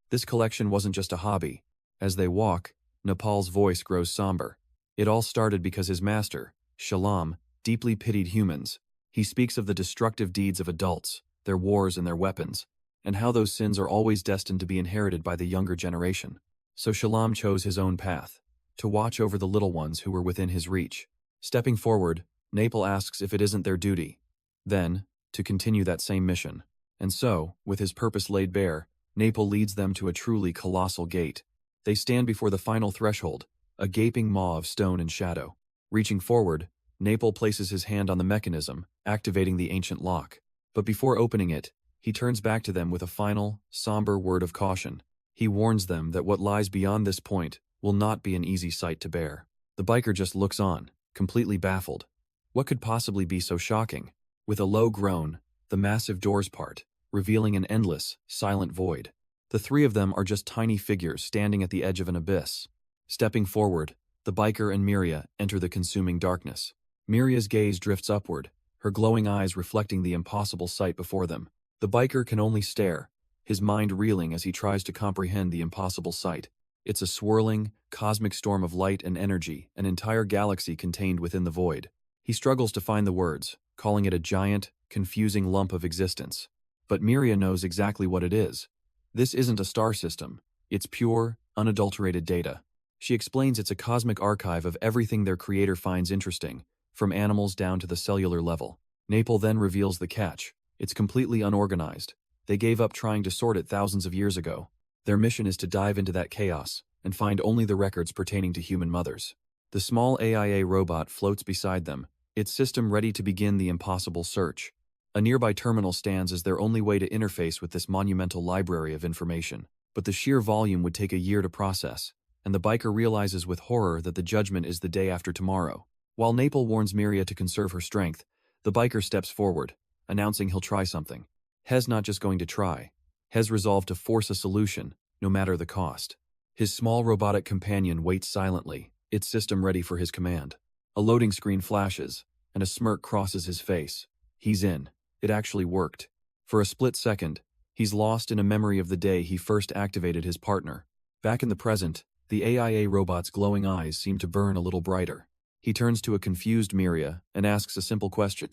This collection wasn't just a hobby. As they walk, Nepal's voice grows somber. It all started because his master, Shalom, deeply pitied humans. He speaks of the destructive deeds of adults, their wars and their weapons, and how those sins are always destined to be inherited by the younger generation. So Shalom chose his own path, to watch over the little ones who were within his reach. Stepping forward, Naples asks if it isn't their duty, then, to continue that same mission. And so, with his purpose laid bare, Naples leads them to a truly colossal gate. They stand before the final threshold, a gaping maw of stone and shadow. Reaching forward, Naples places his hand on the mechanism, activating the ancient lock. But before opening it, he turns back to them with a final, somber word of caution. He warns them that what lies beyond this point will not be an easy sight to bear. The biker just looks on, completely baffled. What could possibly be so shocking? With a low groan, the massive doors part, revealing an endless, silent void. The three of them are just tiny figures standing at the edge of an abyss. Stepping forward, the biker and Miria enter the consuming darkness. Miria's gaze drifts upward, her glowing eyes reflecting the impossible sight before them. The biker can only stare, his mind reeling as he tries to comprehend the impossible sight. It's a swirling, cosmic storm of light and energy, an entire galaxy contained within the void. He struggles to find the words, calling it a giant, confusing lump of existence. But Miria knows exactly what it is. This isn't a star system. It's pure, unadulterated data. She explains it's a cosmic archive of everything their creator finds interesting, from animals down to the cellular level. Naples then reveals the catch. It's completely unorganized. They gave up trying to sort it thousands of years ago. Their mission is to dive into that chaos and find only the records pertaining to human mothers. The small AIA robot floats beside them, its system ready to begin the impossible search. A nearby terminal stands as their only way to interface with this monumental library of information. But the sheer volume would take a year to process, and the biker realizes with horror that the judgment is the day after tomorrow. While Naples warns Miria to conserve her strength, the biker steps forward, announcing he'll try something. He's not just going to try. He's resolved to force a solution, no matter the cost. His small robotic companion waits silently, its system ready for his command. A loading screen flashes, and a smirk crosses his face. He's in. It actually worked. For a split second, he's lost in a memory of the day he first activated his partner. Back in the present, the AIA robot's glowing eyes seem to burn a little brighter. He turns to a confused Miria and asks a simple question.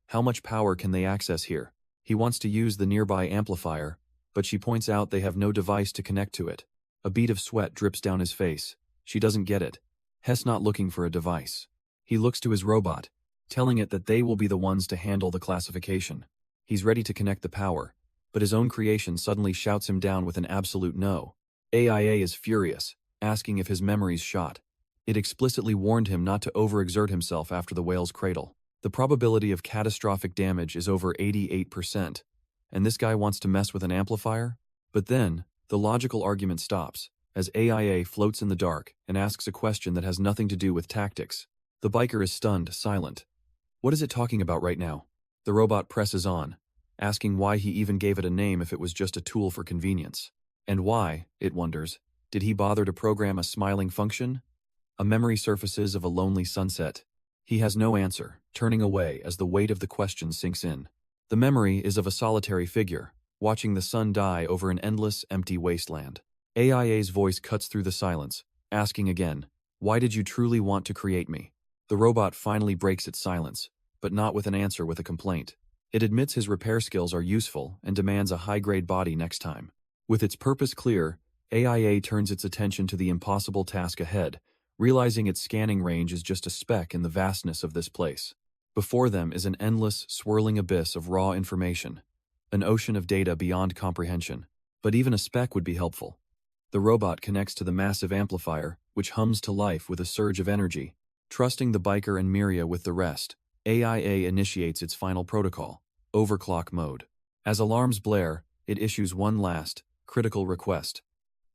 How much power can they access here? He wants to use the nearby amplifier, but she points out they have no device to connect to it. A bead of sweat drips down his face. She doesn't get it. He's not looking for a device. He looks to his robot, telling it that they will be the ones to handle the classification. He's ready to connect the power, but his own creation suddenly shouts him down with an absolute no. AIA is furious, asking if his memory's shot. It explicitly warned him not to overexert himself after the whale's cradle. The probability of catastrophic damage is over 88%, and this guy wants to mess with an amplifier? But then, the logical argument stops, as AIA floats in the dark and asks a question that has nothing to do with tactics. The biker is stunned, silent. What is it talking about right now? The robot presses on, asking why he even gave it a name if it was just a tool for convenience. And why, it wonders, did he bother to program a smiling function? A memory surfaces of a lonely sunset. He has no answer, turning away as the weight of the question sinks in. The memory is of a solitary figure, watching the sun die over an endless, empty wasteland. AIA's voice cuts through the silence, asking again, why did you truly want to create me? The robot finally breaks its silence, but not with an answer, with a complaint. It admits his repair skills are useful and demands a high-grade body next time. With its purpose clear, AIA turns its attention to the impossible task ahead, realizing its scanning range is just a speck in the vastness of this place. Before them is an endless, swirling abyss of raw information, an ocean of data beyond comprehension. But even a speck would be helpful. The robot connects to the massive amplifier, which hums to life with a surge of energy. Trusting the biker and Miria with the rest, AIA initiates its final protocol, overclock mode. As alarms blare, it issues one last, critical request.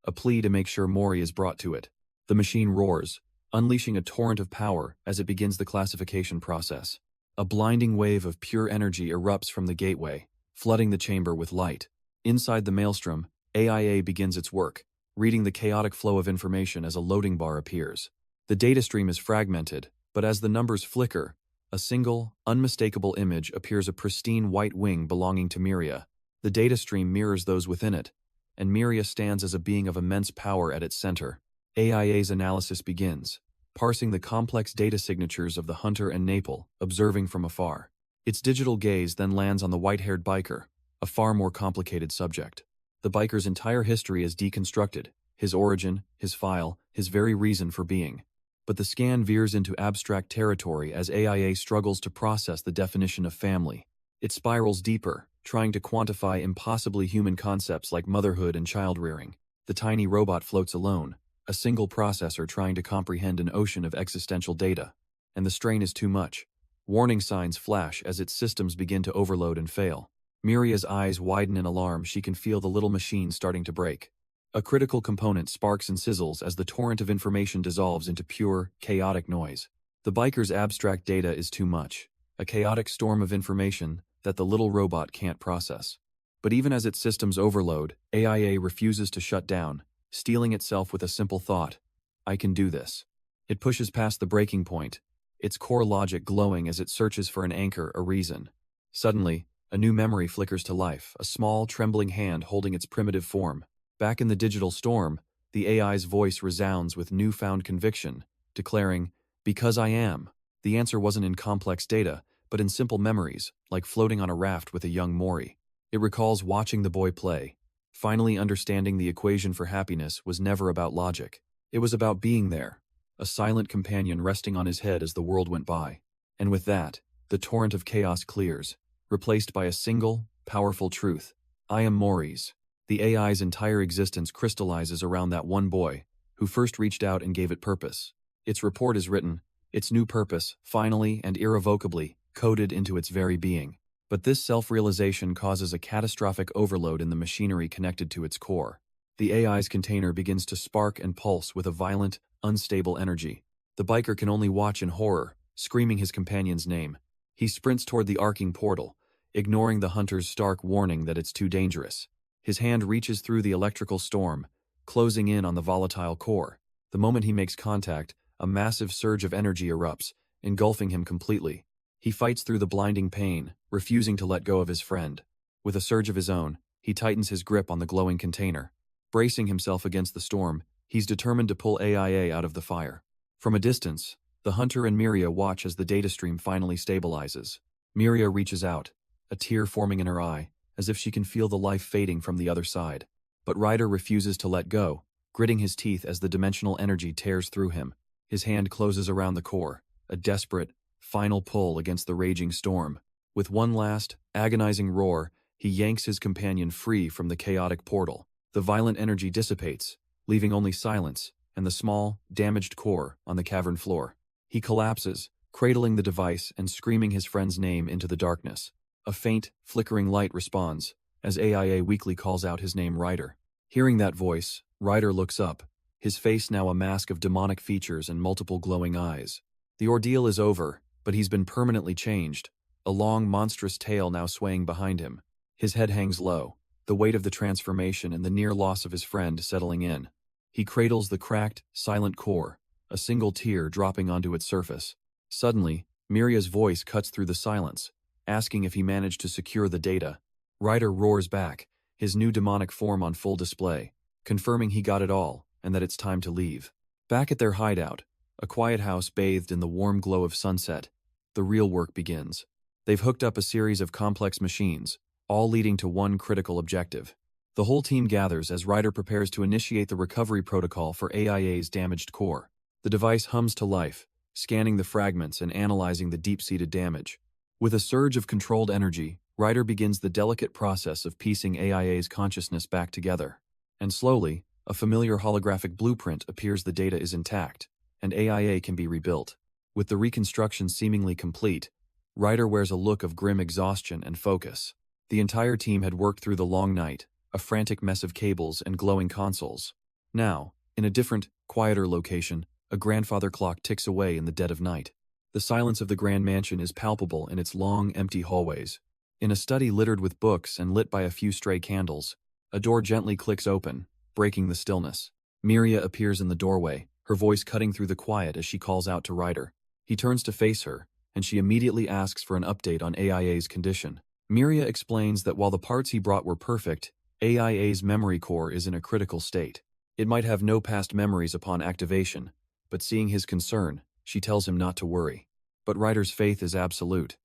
A plea to make sure Mori is brought to it. The machine roars, unleashing a torrent of power as it begins the classification process. A blinding wave of pure energy erupts from the gateway, flooding the chamber with light. Inside the maelstrom, AIA begins its work, reading the chaotic flow of information as a loading bar appears. The data stream is fragmented, but as the numbers flicker, a single, unmistakable image appears, a pristine white wing belonging to Miria. The data stream mirrors those within it, and Miria stands as a being of immense power at its center. AIA's analysis begins, parsing the complex data signatures of the hunter and Naple, observing from afar. Its digital gaze then lands on the white-haired biker, a far more complicated subject. The biker's entire history is deconstructed, his origin, his file, his very reason for being. But the scan veers into abstract territory as AIA struggles to process the definition of family. It spirals deeper, trying to quantify impossibly human concepts like motherhood and child-rearing. The tiny robot floats alone, a single processor trying to comprehend an ocean of existential data. And the strain is too much. Warning signs flash as its systems begin to overload and fail. Miria's eyes widen in alarm. She can feel the little machine starting to break. A critical component sparks and sizzles as the torrent of information dissolves into pure, chaotic noise. The biker's abstract data is too much, a chaotic storm of information that the little robot can't process. But even as its systems overload, AIA refuses to shut down, steeling itself with a simple thought: I can do this. It pushes past the breaking point, its core logic glowing as it searches for an anchor, a reason. Suddenly, a new memory flickers to life, a small, trembling hand holding its primitive form. Back in the digital storm, the AI's voice resounds with newfound conviction, declaring, "Because I am." The answer wasn't in complex data, but in simple memories, like floating on a raft with a young Mori. It recalls watching the boy play. Finally understanding the equation for happiness was never about logic. It was about being there, a silent companion resting on his head as the world went by. And with that, the torrent of chaos clears, replaced by a single, powerful truth: I am Mori's. The AI's entire existence crystallizes around that one boy, who first reached out and gave it purpose. Its report is written, its new purpose, finally and irrevocably, coded into its very being. But this self-realization causes a catastrophic overload in the machinery connected to its core. The AI's container begins to spark and pulse with a violent, unstable energy. The biker can only watch in horror, screaming his companion's name. He sprints toward the arcing portal, ignoring the hunter's stark warning that it's too dangerous. His hand reaches through the electrical storm, closing in on the volatile core. The moment he makes contact, a massive surge of energy erupts, engulfing him completely. He fights through the blinding pain, refusing to let go of his friend. With a surge of his own, he tightens his grip on the glowing container. Bracing himself against the storm, he's determined to pull AIA out of the fire. From a distance, the hunter and Miria watch as the data stream finally stabilizes. Miria reaches out, a tear forming in her eye, as if she can feel the life fading from the other side. But Ryder refuses to let go, gritting his teeth as the dimensional energy tears through him. His hand closes around the core, a desperate, final pull against the raging storm. With one last, agonizing roar, he yanks his companion free from the chaotic portal. The violent energy dissipates, leaving only silence and the small, damaged core on the cavern floor. He collapses, cradling the device and screaming his friend's name into the darkness. A faint, flickering light responds, as AIA weakly calls out his name, Ryder. Hearing that voice, Ryder looks up, his face now a mask of demonic features and multiple glowing eyes. The ordeal is over, but he's been permanently changed, a long, monstrous tail now swaying behind him. His head hangs low, the weight of the transformation and the near loss of his friend settling in. He cradles the cracked, silent core, a single tear dropping onto its surface. Suddenly, Miria's voice cuts through the silence, asking if he managed to secure the data. Ryder roars back, his new demonic form on full display, confirming he got it all and that it's time to leave. Back at their hideout, a quiet house bathed in the warm glow of sunset, the real work begins. They've hooked up a series of complex machines, all leading to one critical objective. The whole team gathers as Ryder prepares to initiate the recovery protocol for AIA's damaged core. The device hums to life, scanning the fragments and analyzing the deep-seated damage. With a surge of controlled energy, Ryder begins the delicate process of piecing AIA's consciousness back together. And slowly, a familiar holographic blueprint appears. The data is intact, and AIA can be rebuilt. With the reconstruction seemingly complete, Ryder wears a look of grim exhaustion and focus. The entire team had worked through the long night, a frantic mess of cables and glowing consoles. Now, in a different, quieter location, a grandfather clock ticks away in the dead of night. The silence of the grand mansion is palpable in its long, empty hallways. In a study littered with books and lit by a few stray candles, a door gently clicks open, breaking the stillness. Miria appears in the doorway, her voice cutting through the quiet as she calls out to Ryder. He turns to face her, and she immediately asks for an update on AIA's condition. Miria explains that while the parts he brought were perfect, AIA's memory core is in a critical state. It might have no past memories upon activation, but seeing his concern, she tells him not to worry. But Ryder's faith is absolute.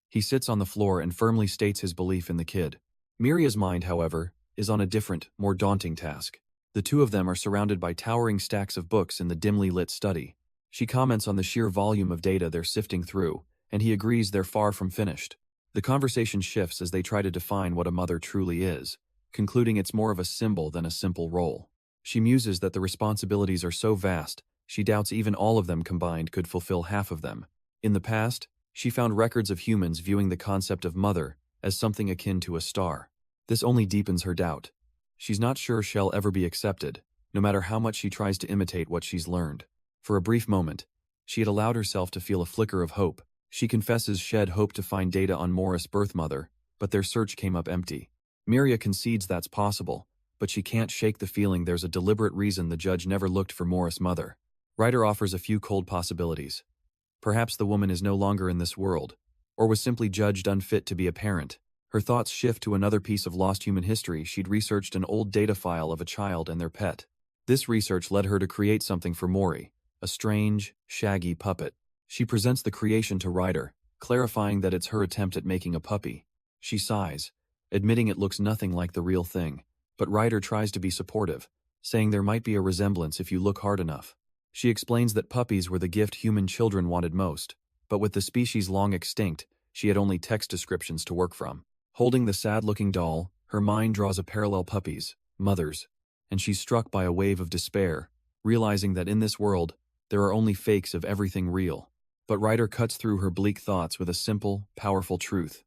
He sits on the floor and firmly states his belief in the kid. Miria's mind, however, is on a different, more daunting task. The two of them are surrounded by towering stacks of books in the dimly lit study. She comments on the sheer volume of data they're sifting through, and he agrees they're far from finished. The conversation shifts as they try to define what a mother truly is, concluding it's more of a symbol than a simple role. She muses that the responsibilities are so vast, she doubts even all of them combined could fulfill half of them. In the past, she found records of humans viewing the concept of mother as something akin to a star. This only deepens her doubt. She's not sure she'll ever be accepted, no matter how much she tries to imitate what she's learned. For a brief moment, she had allowed herself to feel a flicker of hope. She confesses she'd hoped to find data on Morris' birth mother, but their search came up empty. Miria concedes that's possible, but she can't shake the feeling there's a deliberate reason the judge never looked for Morris' mother. Ryder offers a few cold possibilities. Perhaps the woman is no longer in this world, or was simply judged unfit to be a parent. Her thoughts shift to another piece of lost human history. She'd researched an old data file of a child and their pet. This research led her to create something for Mori, a strange, shaggy puppet. She presents the creation to Ryder, clarifying that it's her attempt at making a puppy. She sighs, admitting it looks nothing like the real thing, but Ryder tries to be supportive, saying there might be a resemblance if you look hard enough. She explains that puppies were the gift human children wanted most, but with the species long extinct, she had only text descriptions to work from. Holding the sad-looking doll, her mind draws a parallel puppies, mothers, and she's struck by a wave of despair, realizing that in this world, there are only fakes of everything real. But Ryder cuts through her bleak thoughts with a simple, powerful truth.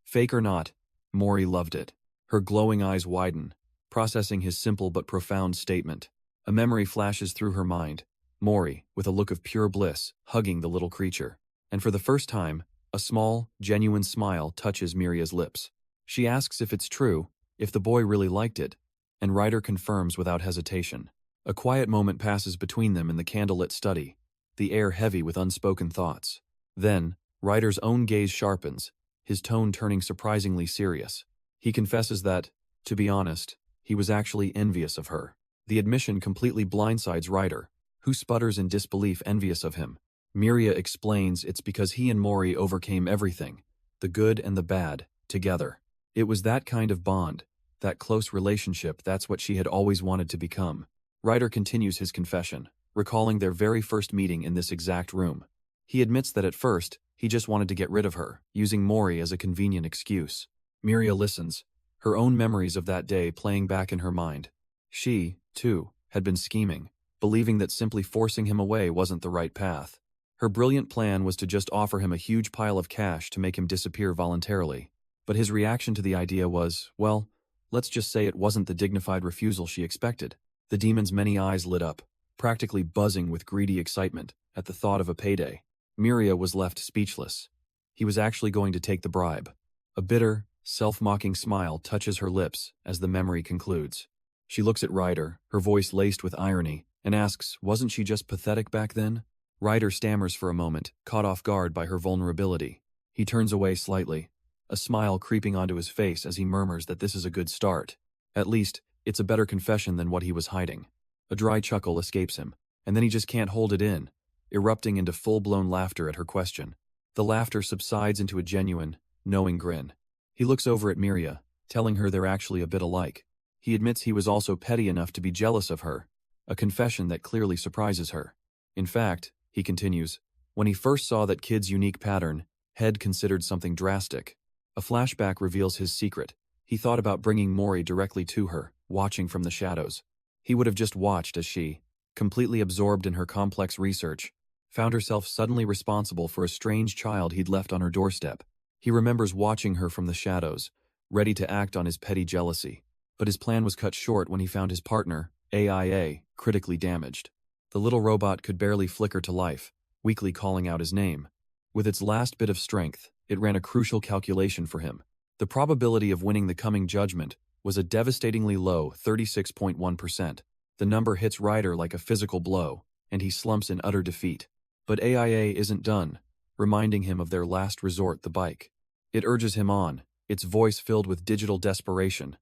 Fake or not, Mori loved it. Her glowing eyes widen, processing his simple but profound statement. A memory flashes through her mind. Mori, with a look of pure bliss, hugging the little creature. And for the first time, a small, genuine smile touches Miria's lips. She asks if it's true, if the boy really liked it, and Ryder confirms without hesitation. A quiet moment passes between them in the candlelit study, the air heavy with unspoken thoughts. Then, Ryder's own gaze sharpens, his tone turning surprisingly serious. He confesses that, to be honest, he was actually envious of her. The admission completely blindsides Ryder, who sputters in disbelief, envious of him. Miria explains it's because he and Mori overcame everything, the good and the bad, together. It was that kind of bond, that close relationship, that's what she had always wanted to become. Ryder continues his confession, recalling their very first meeting in this exact room. He admits that at first, he just wanted to get rid of her, using Mori as a convenient excuse. Miria listens, her own memories of that day playing back in her mind. She, too, had been scheming, believing that simply forcing him away wasn't the right path. Her brilliant plan was to just offer him a huge pile of cash to make him disappear voluntarily. But his reaction to the idea was, well, let's just say it wasn't the dignified refusal she expected. The demon's many eyes lit up, practically buzzing with greedy excitement at the thought of a payday. Miria was left speechless. He was actually going to take the bribe. A bitter, self-mocking smile touches her lips as the memory concludes. She looks at Ryder, her voice laced with irony, and asks, wasn't she just pathetic back then? Ryder stammers for a moment, caught off guard by her vulnerability. He turns away slightly, a smile creeping onto his face as he murmurs that this is a good start. At least, it's a better confession than what he was hiding. A dry chuckle escapes him, and then he just can't hold it in, erupting into full-blown laughter at her question. The laughter subsides into a genuine, knowing grin. He looks over at Miria, telling her they're actually a bit alike. He admits he was also petty enough to be jealous of her, a confession that clearly surprises her. In fact, he continues, when he first saw that kid's unique pattern, Head considered something drastic. A flashback reveals his secret. He thought about bringing Mori directly to her, watching from the shadows. He would have just watched as she, completely absorbed in her complex research, found herself suddenly responsible for a strange child he'd left on her doorstep. He remembers watching her from the shadows, ready to act on his petty jealousy. But his plan was cut short when he found his partner, AIA, critically damaged. The little robot could barely flicker to life, weakly calling out his name. With its last bit of strength, it ran a crucial calculation for him. The probability of winning the coming judgment was a devastatingly low 36.1%. The number hits Ryder like a physical blow, and he slumps in utter defeat. But AIA isn't done, reminding him of their last resort, the bike. It urges him on, its voice filled with digital desperation.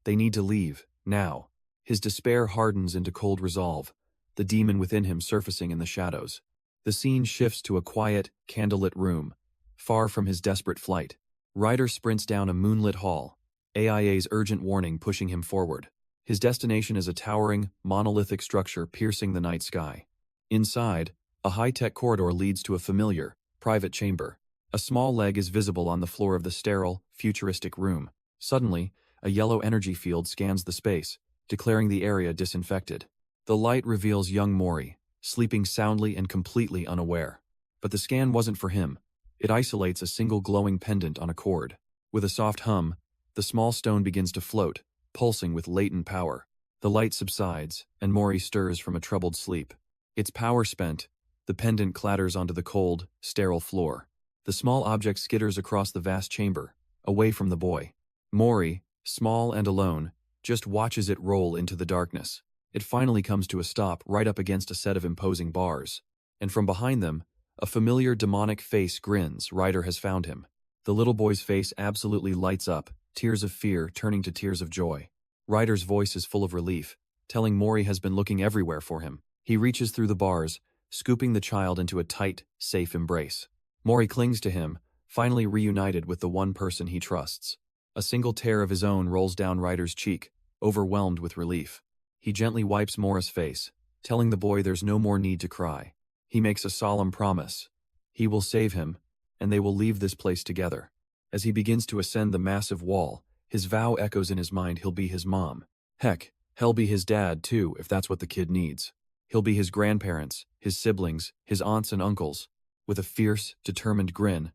They need to leave, now. His despair hardens into cold resolve, the demon within him surfacing in the shadows. The scene shifts to a quiet, candlelit room, far from his desperate flight. Ryder sprints down a moonlit hall, AIA's urgent warning pushing him forward. His destination is a towering, monolithic structure piercing the night sky. Inside, a high-tech corridor leads to a familiar, private chamber. A small leg is visible on the floor of the sterile, futuristic room. Suddenly, a yellow energy field scans the space, declaring the area disinfected. The light reveals young Mori, sleeping soundly and completely unaware. But the scan wasn't for him. It isolates a single glowing pendant on a cord. With a soft hum, the small stone begins to float, pulsing with latent power. The light subsides, and Mori stirs from a troubled sleep. Its power spent, the pendant clatters onto the cold, sterile floor. The small object skitters across the vast chamber, away from the boy. Mori, small and alone, just watches it roll into the darkness. It finally comes to a stop right up against a set of imposing bars. And from behind them, a familiar demonic face grins. Ryder has found him. The little boy's face absolutely lights up, tears of fear turning to tears of joy. Ryder's voice is full of relief, telling Mori has been looking everywhere for him. He reaches through the bars, scooping the child into a tight, safe embrace. Mori clings to him, finally reunited with the one person he trusts. A single tear of his own rolls down Ryder's cheek, overwhelmed with relief. He gently wipes Mora's face, telling the boy there's no more need to cry. He makes a solemn promise. He will save him, and they will leave this place together. As he begins to ascend the massive wall, his vow echoes in his mind. He'll be his mom. Heck, he'll be his dad too, if that's what the kid needs. He'll be his grandparents, his siblings, his aunts and uncles. With a fierce, determined grin,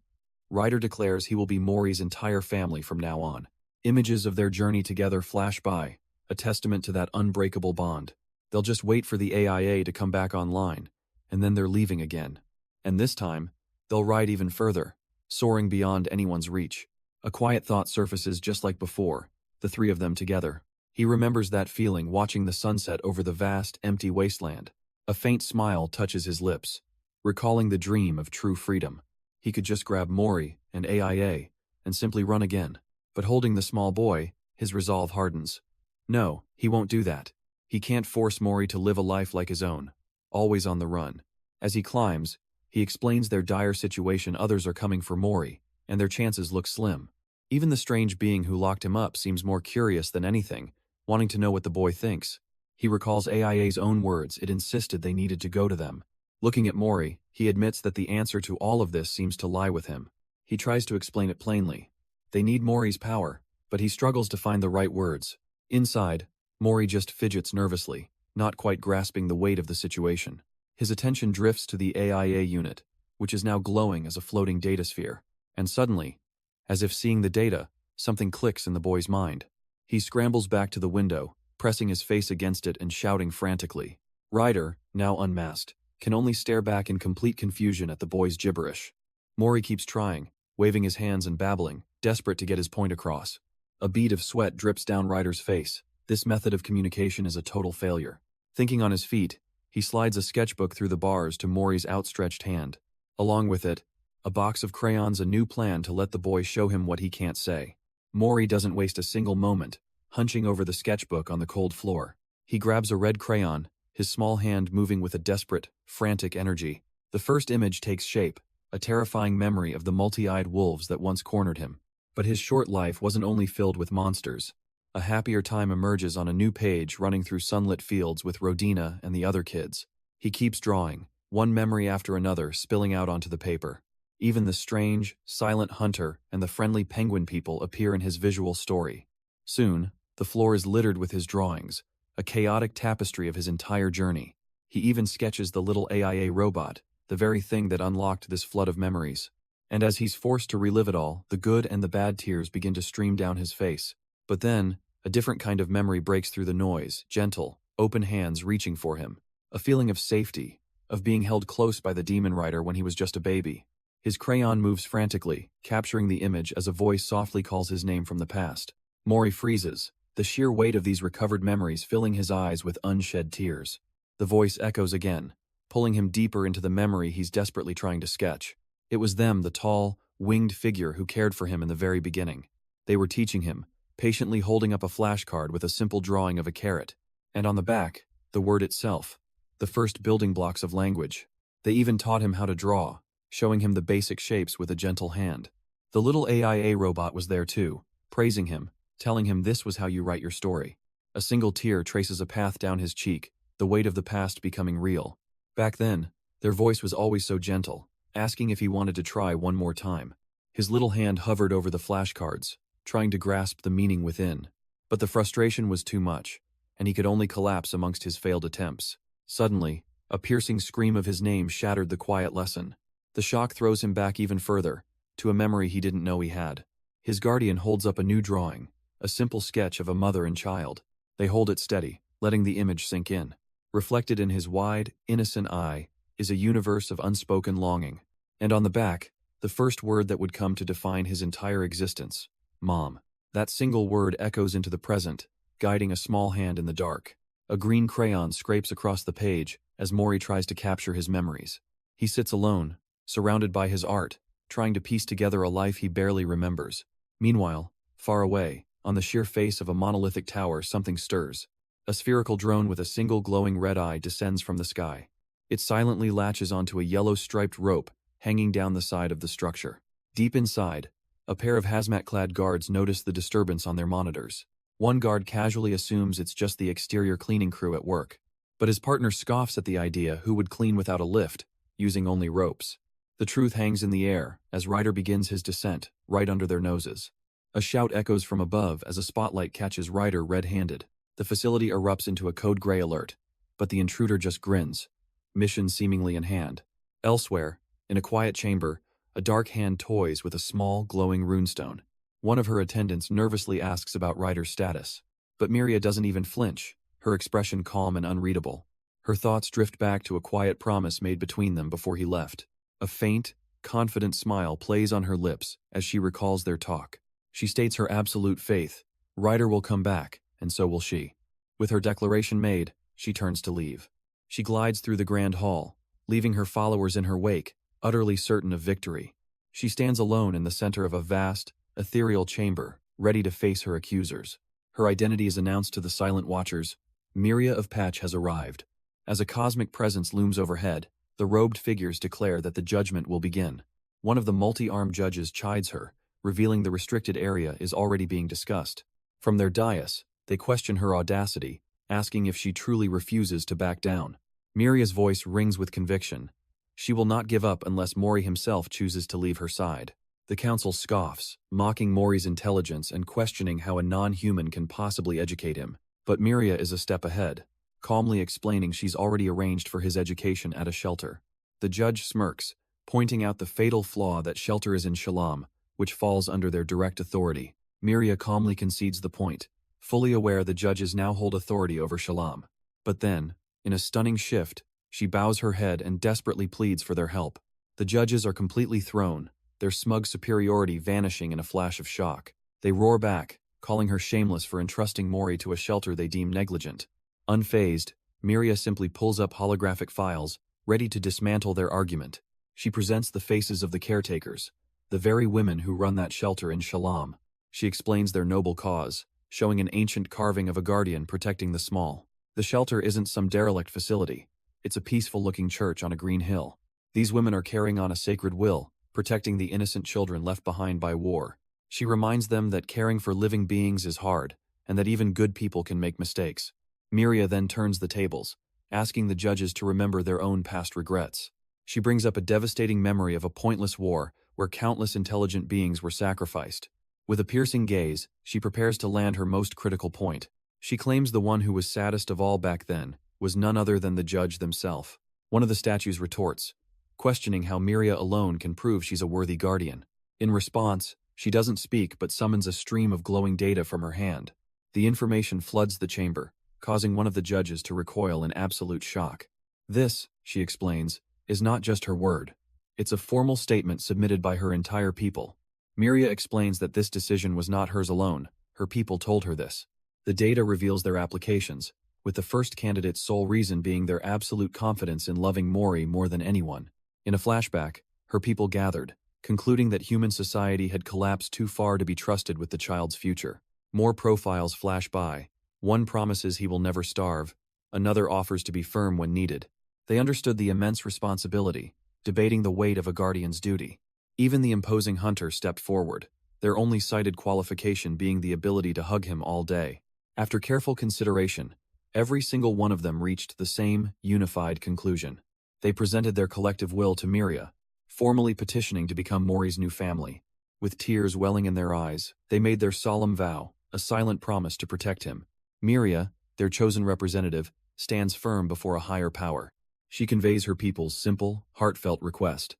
Ryder declares he will be Mori's entire family from now on. Images of their journey together flash by, a testament to that unbreakable bond. They'll just wait for the AIA to come back online, and then they're leaving again. And this time, they'll ride even further, soaring beyond anyone's reach. A quiet thought surfaces just like before, the three of them together. He remembers that feeling watching the sunset over the vast, empty wasteland. A faint smile touches his lips, recalling the dream of true freedom. He could just grab Mori and AIA and simply run again. But holding the small boy, his resolve hardens. No, he won't do that. He can't force Mori to live a life like his own, always on the run. As he climbs, he explains their dire situation. Others are coming for Mori, and their chances look slim. Even the strange being who locked him up seems more curious than anything, wanting to know what the boy thinks. He recalls AIA's own words. It insisted they needed to go to them. Looking at Mori, he admits that the answer to all of this seems to lie with him. He tries to explain it plainly. They need Mori's power, but he struggles to find the right words. Inside, Mori just fidgets nervously, not quite grasping the weight of the situation. His attention drifts to the AIA unit, which is now glowing as a floating datasphere. And suddenly, as if seeing the data, something clicks in the boy's mind. He scrambles back to the window, pressing his face against it and shouting frantically. Ryder, now unmasked, can only stare back in complete confusion at the boy's gibberish. Mori keeps trying, waving his hands and babbling, desperate to get his point across. A bead of sweat drips down Ryder's face. This method of communication is a total failure. Thinking on his feet, he slides a sketchbook through the bars to Mori's outstretched hand. Along with it, a box of crayons, a new plan to let the boy show him what he can't say. Mori doesn't waste a single moment, hunching over the sketchbook on the cold floor. He grabs a red crayon, his small hand moving with a desperate, frantic energy. The first image takes shape, a terrifying memory of the multi-eyed wolves that once cornered him. But his short life wasn't only filled with monsters. A happier time emerges on a new page running through sunlit fields with Rodina and the other kids. He keeps drawing, one memory after another spilling out onto the paper. Even the strange, silent hunter and the friendly penguin people appear in his visual story. Soon, the floor is littered with his drawings, a chaotic tapestry of his entire journey. He even sketches the little AIA robot, the very thing that unlocked this flood of memories. And as he's forced to relive it all, the good and the bad tears begin to stream down his face. But then, a different kind of memory breaks through the noise, gentle, open hands reaching for him. A feeling of safety, of being held close by the demon rider when he was just a baby. His crayon moves frantically, capturing the image as a voice softly calls his name from the past. Mori freezes, the sheer weight of these recovered memories filling his eyes with unshed tears. The voice echoes again, pulling him deeper into the memory he's desperately trying to sketch. It was them, the tall, winged figure who cared for him in the very beginning. They were teaching him, patiently holding up a flashcard with a simple drawing of a carrot. And on the back, the word itself, the first building blocks of language. They even taught him how to draw, showing him the basic shapes with a gentle hand. The little AIA robot was there too, praising him, telling him this was how you write your story. A single tear traces a path down his cheek, the weight of the past becoming real. Back then, their voice was always so gentle, asking if he wanted to try one more time. His little hand hovered over the flashcards, trying to grasp the meaning within. But the frustration was too much, and he could only collapse amongst his failed attempts. Suddenly, a piercing scream of his name shattered the quiet lesson. The shock throws him back even further, to a memory he didn't know he had. His guardian holds up a new drawing, a simple sketch of a mother and child. They hold it steady, letting the image sink in. Reflected in his wide, innocent eye is a universe of unspoken longing. And on the back, the first word that would come to define his entire existence: Mom. That single word echoes into the present, guiding a small hand in the dark. A green crayon scrapes across the page as Mori tries to capture his memories. He sits alone, surrounded by his art, trying to piece together a life he barely remembers. Meanwhile, far away, on the sheer face of a monolithic tower, something stirs. A spherical drone with a single glowing red eye descends from the sky. It silently latches onto a yellow striped rope hanging down the side of the structure. Deep inside, a pair of hazmat-clad guards notice the disturbance on their monitors. One guard casually assumes it's just the exterior cleaning crew at work, but his partner scoffs at the idea who would clean without a lift, using only ropes. The truth hangs in the air as Ryder begins his descent, right under their noses. A shout echoes from above as a spotlight catches Ryder red-handed. The facility erupts into a code gray alert, but the intruder just grins, mission seemingly in hand. Elsewhere, in a quiet chamber, a dark hand toys with a small, glowing runestone. One of her attendants nervously asks about Ryder's status, but Miria doesn't even flinch, her expression calm and unreadable. Her thoughts drift back to a quiet promise made between them before he left. A faint, confident smile plays on her lips as she recalls their talk. She states her absolute faith: Ryder will come back, and so will she. With her declaration made, she turns to leave. She glides through the grand hall, leaving her followers in her wake, utterly certain of victory. She stands alone in the center of a vast, ethereal chamber, ready to face her accusers. Her identity is announced to the silent watchers: Miria of Patch has arrived. As a cosmic presence looms overhead, the robed figures declare that the judgment will begin. One of the multi-armed judges chides her, revealing the restricted area is already being discussed. From their dais, they question her audacity, asking if she truly refuses to back down. Miria's voice rings with conviction. She will not give up unless Mori himself chooses to leave her side. The council scoffs, mocking Mori's intelligence and questioning how a non-human can possibly educate him. But Miria is a step ahead, calmly explaining she's already arranged for his education at a shelter. The judge smirks, pointing out the fatal flaw that shelter is in Shalom, which falls under their direct authority. Miria calmly concedes the point, fully aware the judges now hold authority over Shalom. But then, in a stunning shift, she bows her head and desperately pleads for their help. The judges are completely thrown, their smug superiority vanishing in a flash of shock. They roar back, calling her shameless for entrusting Mori to a shelter they deem negligent. Unfazed, Miria simply pulls up holographic files, ready to dismantle their argument. She presents the faces of the caretakers, the very women who run that shelter in Shalom. She explains their noble cause, showing an ancient carving of a guardian protecting the small. The shelter isn't some derelict facility. It's a peaceful-looking church on a green hill. These women are carrying on a sacred will, protecting the innocent children left behind by war. She reminds them that caring for living beings is hard, and that even good people can make mistakes. Miria then turns the tables, asking the judges to remember their own past regrets. She brings up a devastating memory of a pointless war where countless intelligent beings were sacrificed. With a piercing gaze, she prepares to land her most critical point. She claims the one who was saddest of all back then was none other than the judge themselves. One of the statues retorts, questioning how Miria alone can prove she's a worthy guardian. In response, she doesn't speak but summons a stream of glowing data from her hand. The information floods the chamber, causing one of the judges to recoil in absolute shock. This, she explains, is not just her word. It's a formal statement submitted by her entire people. Miria explains that this decision was not hers alone. Her people told her this. The data reveals their applications, with the first candidate's sole reason being their absolute confidence in loving Mori more than anyone. In a flashback, her people gathered, concluding that human society had collapsed too far to be trusted with the child's future. More profiles flash by. One promises he will never starve, another offers to be firm when needed. They understood the immense responsibility, debating the weight of a guardian's duty. Even the imposing hunter stepped forward, their only cited qualification being the ability to hug him all day. After careful consideration, every single one of them reached the same, unified conclusion. They presented their collective will to Miria, formally petitioning to become Mori's new family. With tears welling in their eyes, they made their solemn vow, a silent promise to protect him. Miria, their chosen representative, stands firm before a higher power. She conveys her people's simple, heartfelt request.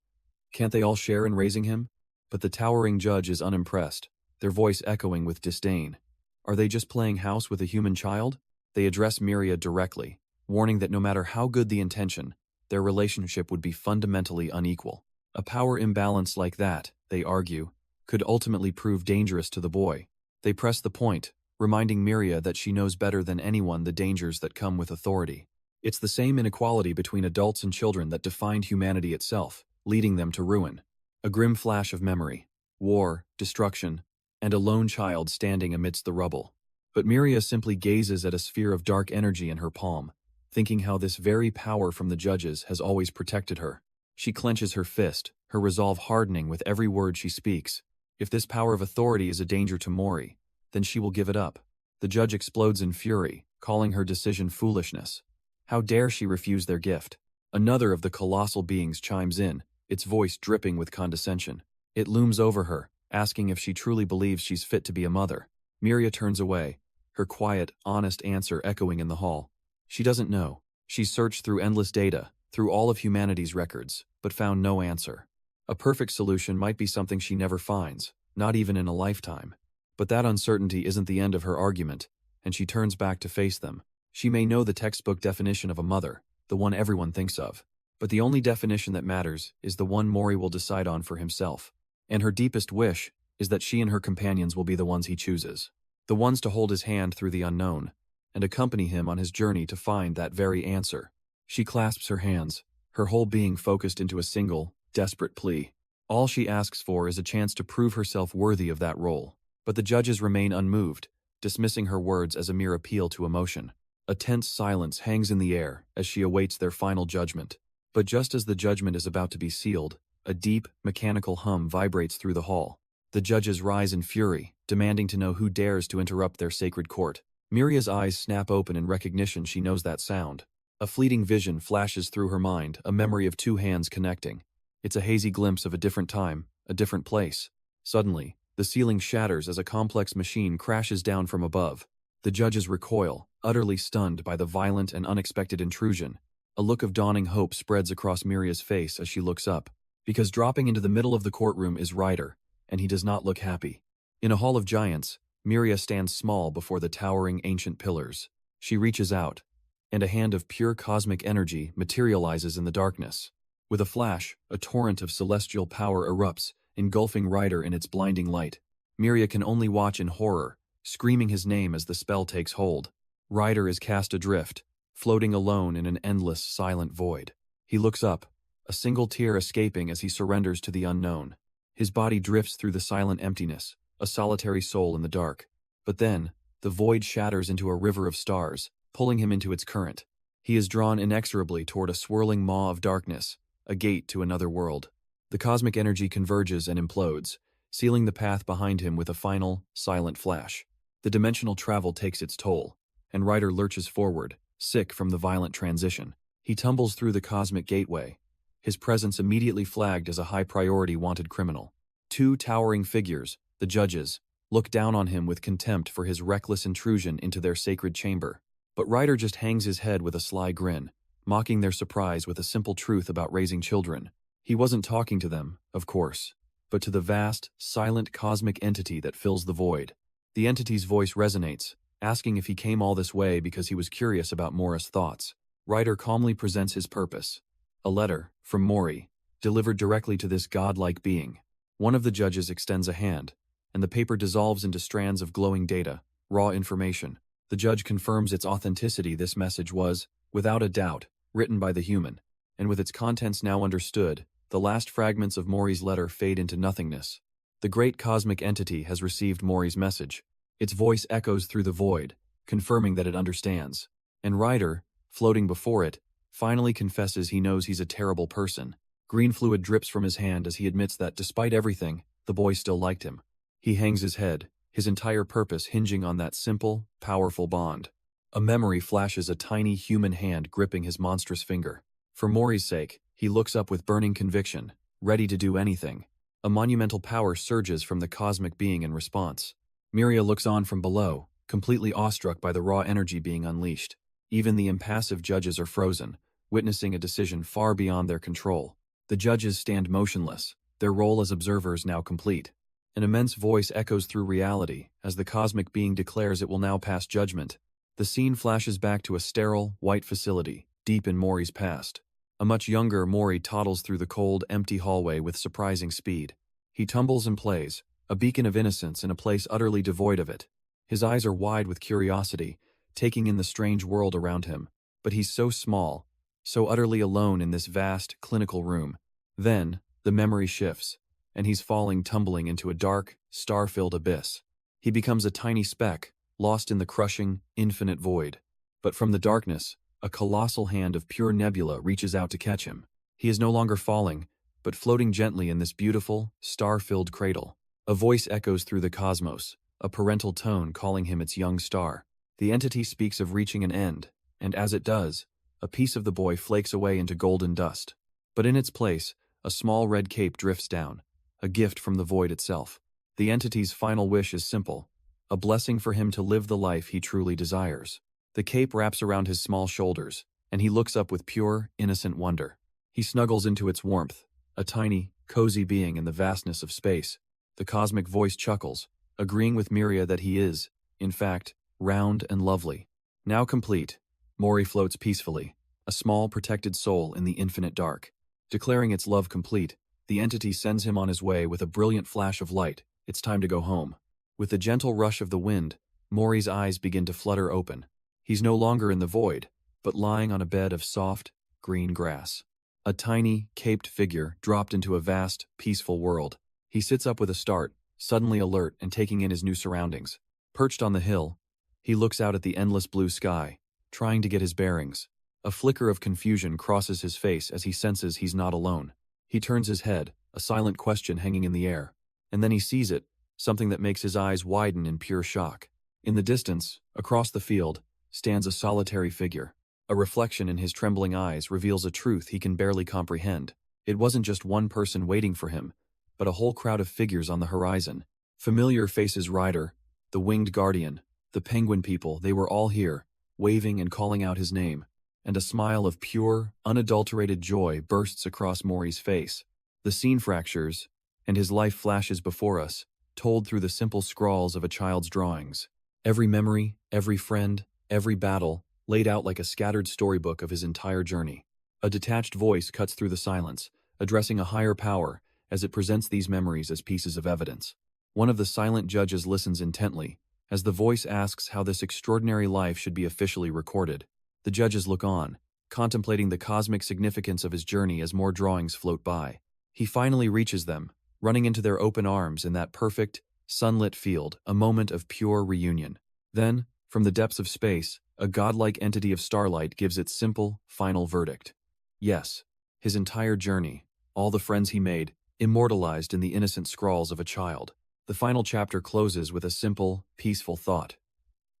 Can't they all share in raising him? But the towering judge is unimpressed, their voice echoing with disdain. Are they just playing house with a human child? They address Miria directly, warning that no matter how good the intention, their relationship would be fundamentally unequal. A power imbalance like that, they argue, could ultimately prove dangerous to the boy. They press the point, reminding Miria that she knows better than anyone the dangers that come with authority. It's the same inequality between adults and children that defined humanity itself, leading them to ruin. A grim flash of memory, war, destruction, and a lone child standing amidst the rubble. But Miria simply gazes at a sphere of dark energy in her palm, thinking how this very power from the judges has always protected her. She clenches her fist, her resolve hardening with every word she speaks. If this power of authority is a danger to Mori, then she will give it up. The judge explodes in fury, calling her decision foolishness. How dare she refuse their gift? Another of the colossal beings chimes in, its voice dripping with condescension. It looms over her, asking if she truly believes she's fit to be a mother. Miria turns away, her quiet, honest answer echoing in the hall. She doesn't know. She's searched through endless data, through all of humanity's records, but found no answer. A perfect solution might be something she never finds, not even in a lifetime. But that uncertainty isn't the end of her argument, and she turns back to face them. She may know the textbook definition of a mother, the one everyone thinks of, but the only definition that matters is the one Mori will decide on for himself. And her deepest wish is that she and her companions will be the ones he chooses, the ones to hold his hand through the unknown, and accompany him on his journey to find that very answer. She clasps her hands, her whole being focused into a single, desperate plea. All she asks for is a chance to prove herself worthy of that role. But the judges remain unmoved, dismissing her words as a mere appeal to emotion. A tense silence hangs in the air as she awaits their final judgment. But just as the judgment is about to be sealed, a deep, mechanical hum vibrates through the hall. The judges rise in fury, demanding to know who dares to interrupt their sacred court. Miria's eyes snap open in recognition she knows that sound. A fleeting vision flashes through her mind, a memory of two hands connecting. It's a hazy glimpse of a different time, a different place. Suddenly, the ceiling shatters as a complex machine crashes down from above. The judges recoil, utterly stunned by the violent and unexpected intrusion. A look of dawning hope spreads across Miria's face as she looks up. Because dropping into the middle of the courtroom is Ryder, and he does not look happy. In a hall of giants, Miria stands small before the towering ancient pillars. She reaches out, and a hand of pure cosmic energy materializes in the darkness. With a flash, a torrent of celestial power erupts, engulfing Ryder in its blinding light. Miria can only watch in horror, screaming his name as the spell takes hold. Ryder is cast adrift, floating alone in an endless, silent void. He looks up, a single tear escaping as he surrenders to the unknown. His body drifts through the silent emptiness, a solitary soul in the dark. But then, the void shatters into a river of stars, pulling him into its current. He is drawn inexorably toward a swirling maw of darkness, a gate to another world. The cosmic energy converges and implodes, sealing the path behind him with a final, silent flash. The dimensional travel takes its toll, and Ryder lurches forward, sick from the violent transition. He tumbles through the cosmic gateway, his presence immediately flagged as a high-priority wanted criminal. Two towering figures, the judges, look down on him with contempt for his reckless intrusion into their sacred chamber. But Ryder just hangs his head with a sly grin, mocking their surprise with a simple truth about raising children. He wasn't talking to them, of course, but to the vast, silent cosmic entity that fills the void. The entity's voice resonates, asking if he came all this way because he was curious about Mora's thoughts. Ryder calmly presents his purpose. A letter, from Mori, delivered directly to this godlike being. One of the judges extends a hand, and the paper dissolves into strands of glowing data, raw information. The judge confirms its authenticity. This message was, without a doubt, written by the human. And with its contents now understood, the last fragments of Mori's letter fade into nothingness. The great cosmic entity has received Mori's message. Its voice echoes through the void, confirming that it understands. And Ryder, floating before it, finally confesses he knows he's a terrible person. Green fluid drips from his hand as he admits that, despite everything, the boy still liked him. He hangs his head, his entire purpose hinging on that simple, powerful bond. A memory flashes, a tiny human hand gripping his monstrous finger. For Mori's sake, he looks up with burning conviction, ready to do anything. A monumental power surges from the cosmic being in response. Miria looks on from below, completely awestruck by the raw energy being unleashed. Even the impassive judges are frozen, witnessing a decision far beyond their control. The judges stand motionless, their role as observers now complete. An immense voice echoes through reality as the cosmic being declares it will now pass judgment. The scene flashes back to a sterile, white facility, deep in Mori's past. A much younger Mori toddles through the cold, empty hallway with surprising speed. He tumbles and plays, a beacon of innocence in a place utterly devoid of it. His eyes are wide with curiosity, taking in the strange world around him. But he's so small, so utterly alone in this vast, clinical room. Then, the memory shifts, and he's tumbling into a dark, star-filled abyss. He becomes a tiny speck, lost in the crushing, infinite void. But from the darkness, a colossal hand of pure nebula reaches out to catch him. He is no longer falling, but floating gently in this beautiful, star-filled cradle. A voice echoes through the cosmos, a parental tone calling him its young star. The entity speaks of reaching an end, and as it does, a piece of the boy flakes away into golden dust. But in its place, a small red cape drifts down, a gift from the void itself. The entity's final wish is simple, a blessing for him to live the life he truly desires. The cape wraps around his small shoulders, and he looks up with pure, innocent wonder. He snuggles into its warmth, a tiny, cozy being in the vastness of space. The cosmic voice chuckles, agreeing with Miria that he is, in fact, round and lovely. Now complete, Mori floats peacefully, a small, protected soul in the infinite dark. Declaring its love complete, the entity sends him on his way with a brilliant flash of light. It's time to go home. With the gentle rush of the wind, Mori's eyes begin to flutter open. He's no longer in the void, but lying on a bed of soft, green grass. A tiny, caped figure dropped into a vast, peaceful world. He sits up with a start, suddenly alert and taking in his new surroundings. Perched on the hill, he looks out at the endless blue sky, trying to get his bearings. A flicker of confusion crosses his face as he senses he's not alone. He turns his head, a silent question hanging in the air. And then he sees it, something that makes his eyes widen in pure shock. In the distance, across the field, stands a solitary figure. A reflection in his trembling eyes reveals a truth he can barely comprehend. It wasn't just one person waiting for him, but a whole crowd of figures on the horizon. Familiar faces: Ryder, the winged guardian, the penguin people. They were all here, waving and calling out his name. And a smile of pure, unadulterated joy bursts across Mori's face. The scene fractures, and his life flashes before us, told through the simple scrawls of a child's drawings. Every memory, every friend, every battle, laid out like a scattered storybook of his entire journey. A detached voice cuts through the silence, addressing a higher power as it presents these memories as pieces of evidence. One of the silent judges listens intently, as the voice asks how this extraordinary life should be officially recorded. The judges look on, contemplating the cosmic significance of his journey as more drawings float by. He finally reaches them, running into their open arms in that perfect, sunlit field, a moment of pure reunion. Then, from the depths of space, a godlike entity of starlight gives its simple, final verdict. Yes, his entire journey, all the friends he made, immortalized in the innocent scrawls of a child. The final chapter closes with a simple, peaceful thought.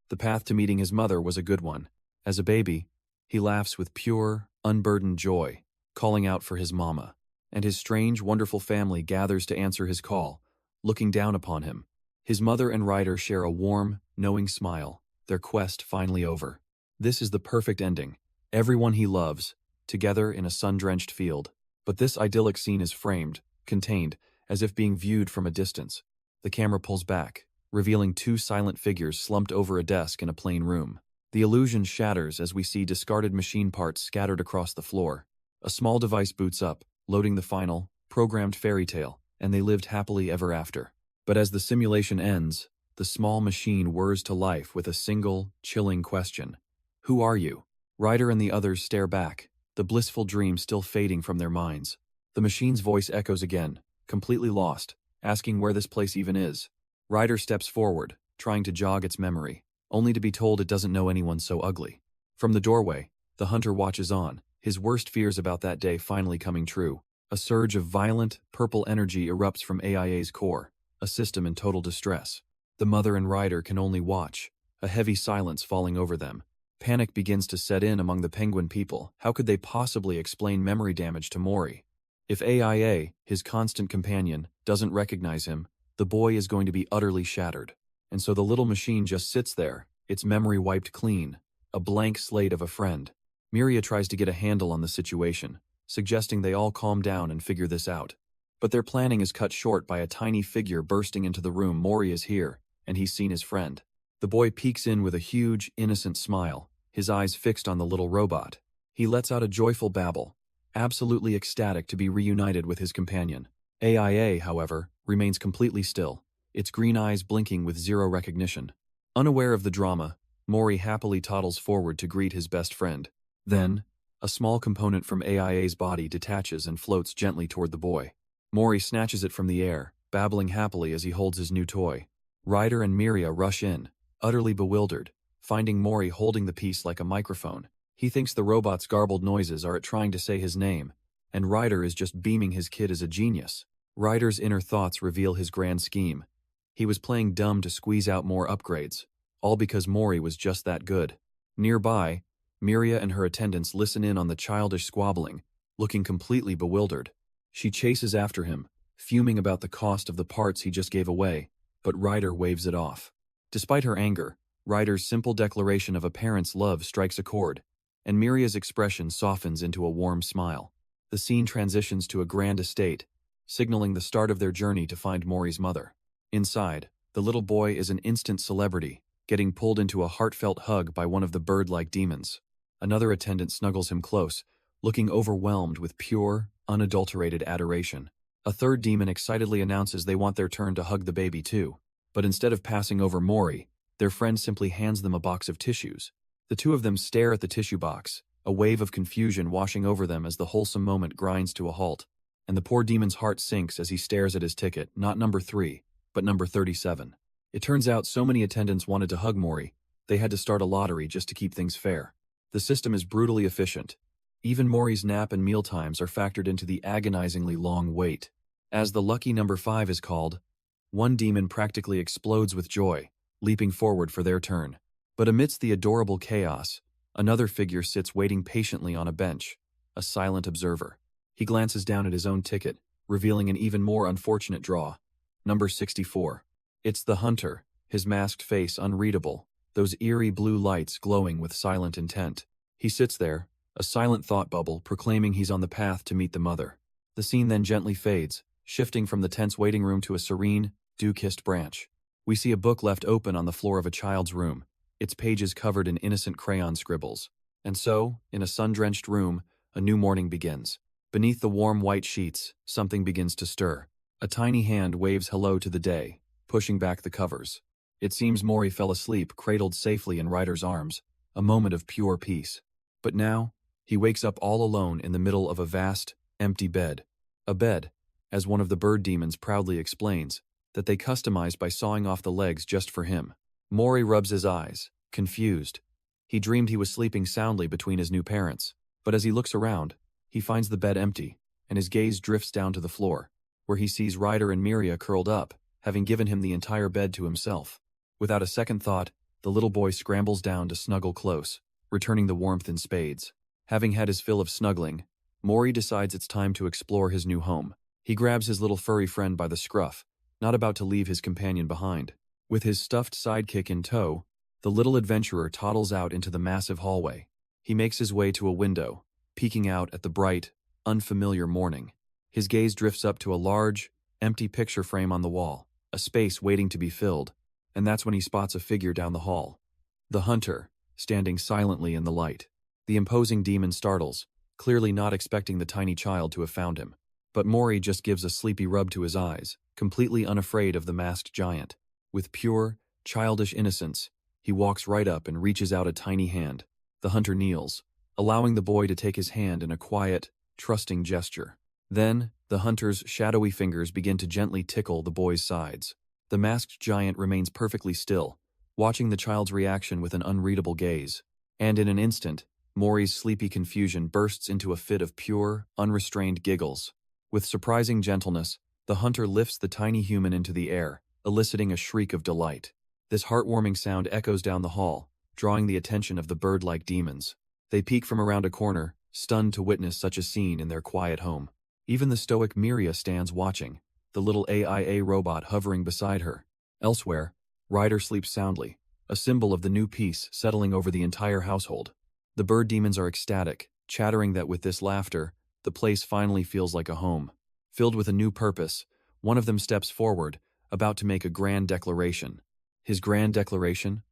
The path to meeting his mother was a good one. As a baby, he laughs with pure, unburdened joy, calling out for his mama. And his strange, wonderful family gathers to answer his call, looking down upon him. His mother and Ryder share a warm, knowing smile, their quest finally over. This is the perfect ending. Everyone he loves, together in a sun-drenched field. But this idyllic scene is framed, contained, as if being viewed from a distance. The camera pulls back, revealing two silent figures slumped over a desk in a plain room. The illusion shatters as we see discarded machine parts scattered across the floor. A small device boots up, loading the final, programmed fairy tale, and they lived happily ever after. But as the simulation ends, the small machine whirs to life with a single, chilling question. Who are you? Ryder and the others stare back, the blissful dream still fading from their minds. The machine's voice echoes again, completely lost, asking where this place even is. Ryder steps forward, trying to jog its memory, only to be told it doesn't know anyone so ugly. From the doorway, the hunter watches on, his worst fears about that day finally coming true. A surge of violent, purple energy erupts from AIA's core, a system in total distress. The mother and Ryder can only watch, a heavy silence falling over them. Panic begins to set in among the penguin people. How could they possibly explain memory damage to Mori? If AIA, his constant companion, doesn't recognize him, the boy is going to be utterly shattered. And so the little machine just sits there, its memory wiped clean, a blank slate of a friend. Miria tries to get a handle on the situation, suggesting they all calm down and figure this out. But their planning is cut short by a tiny figure bursting into the room. Mori is here, and he's seen his friend. The boy peeks in with a huge, innocent smile, his eyes fixed on the little robot. He lets out a joyful babble, absolutely ecstatic to be reunited with his companion. AIA, however, remains completely still, its green eyes blinking with zero recognition. Unaware of the drama, Mori happily toddles forward to greet his best friend. Then, a small component from AIA's body detaches and floats gently toward the boy. Mori snatches it from the air, babbling happily as he holds his new toy. Ryder and Miria rush in, utterly bewildered, finding Mori holding the piece like a microphone. He thinks the robot's garbled noises are it trying to say his name, and Ryder is just beaming his kid as a genius. Ryder's inner thoughts reveal his grand scheme. He was playing dumb to squeeze out more upgrades, all because Mori was just that good. Nearby, Miria and her attendants listen in on the childish squabbling, looking completely bewildered. She chases after him, fuming about the cost of the parts he just gave away, but Ryder waves it off. Despite her anger, Ryder's simple declaration of a parent's love strikes a chord, and Miria's expression softens into a warm smile. The scene transitions to a grand estate, signaling the start of their journey to find Mori's mother. Inside, the little boy is an instant celebrity, getting pulled into a heartfelt hug by one of the bird-like demons. Another attendant snuggles him close, looking overwhelmed with pure, unadulterated adoration. A third demon excitedly announces they want their turn to hug the baby too, but instead of passing over Mori, their friend simply hands them a box of tissues. The two of them stare at the tissue box, a wave of confusion washing over them as the wholesome moment grinds to a halt, and the poor demon's heart sinks as he stares at his ticket, not number 3, but number 37. It turns out so many attendants wanted to hug Mori, they had to start a lottery just to keep things fair. The system is brutally efficient. Even Mori's nap and meal times are factored into the agonizingly long wait. As the lucky number 5 is called, one demon practically explodes with joy, leaping forward for their turn. But amidst the adorable chaos, another figure sits waiting patiently on a bench, a silent observer. He glances down at his own ticket, revealing an even more unfortunate draw. Number 64. It's the hunter, his masked face unreadable, those eerie blue lights glowing with silent intent. He sits there, a silent thought bubble proclaiming he's on the path to meet the mother. The scene then gently fades, shifting from the tense waiting room to a serene, dew-kissed branch. We see a book left open on the floor of a child's room, its pages covered in innocent crayon scribbles. And so, in a sun-drenched room, a new morning begins. Beneath the warm white sheets, something begins to stir. A tiny hand waves hello to the day, pushing back the covers. It seems Mori fell asleep, cradled safely in Ryder's arms, a moment of pure peace. But now, he wakes up all alone in the middle of a vast, empty bed. A bed, as one of the bird demons proudly explains, that they customized by sawing off the legs just for him. Mori rubs his eyes, confused. He dreamed he was sleeping soundly between his new parents, but as he looks around, he finds the bed empty, and his gaze drifts down to the floor, where he sees Ryder and Miria curled up, having given him the entire bed to himself. Without a second thought, the little boy scrambles down to snuggle close, returning the warmth in spades. Having had his fill of snuggling, Mori decides it's time to explore his new home. He grabs his little furry friend by the scruff, not about to leave his companion behind. With his stuffed sidekick in tow, the little adventurer toddles out into the massive hallway. He makes his way to a window, peeking out at the bright, unfamiliar morning. His gaze drifts up to a large, empty picture frame on the wall, a space waiting to be filled, and that's when he spots a figure down the hall. The hunter, standing silently in the light. The imposing demon startles, clearly not expecting the tiny child to have found him. But Mori just gives a sleepy rub to his eyes, completely unafraid of the masked giant. With pure, childish innocence, he walks right up and reaches out a tiny hand. The hunter kneels, allowing the boy to take his hand in a quiet, trusting gesture. Then, the hunter's shadowy fingers begin to gently tickle the boy's sides. The masked giant remains perfectly still, watching the child's reaction with an unreadable gaze. And in an instant, Mori's sleepy confusion bursts into a fit of pure, unrestrained giggles. With surprising gentleness, the hunter lifts the tiny human into the air, eliciting a shriek of delight. This heartwarming sound echoes down the hall, drawing the attention of the bird-like demons. They peek from around a corner, stunned to witness such a scene in their quiet home. Even the stoic Miria stands watching, the little AIA robot hovering beside her. Elsewhere, Ryder sleeps soundly, a symbol of the new peace settling over the entire household. The bird demons are ecstatic, chattering that with this laughter, the place finally feels like a home. Filled with a new purpose, one of them steps forward, about to make a grand declaration. His grand declaration?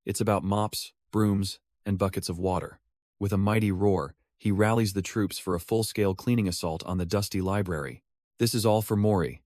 It's about mops, brooms, and buckets of water. With a mighty roar, he rallies the troops for a full-scale cleaning assault on the dusty library. This is all for Mori,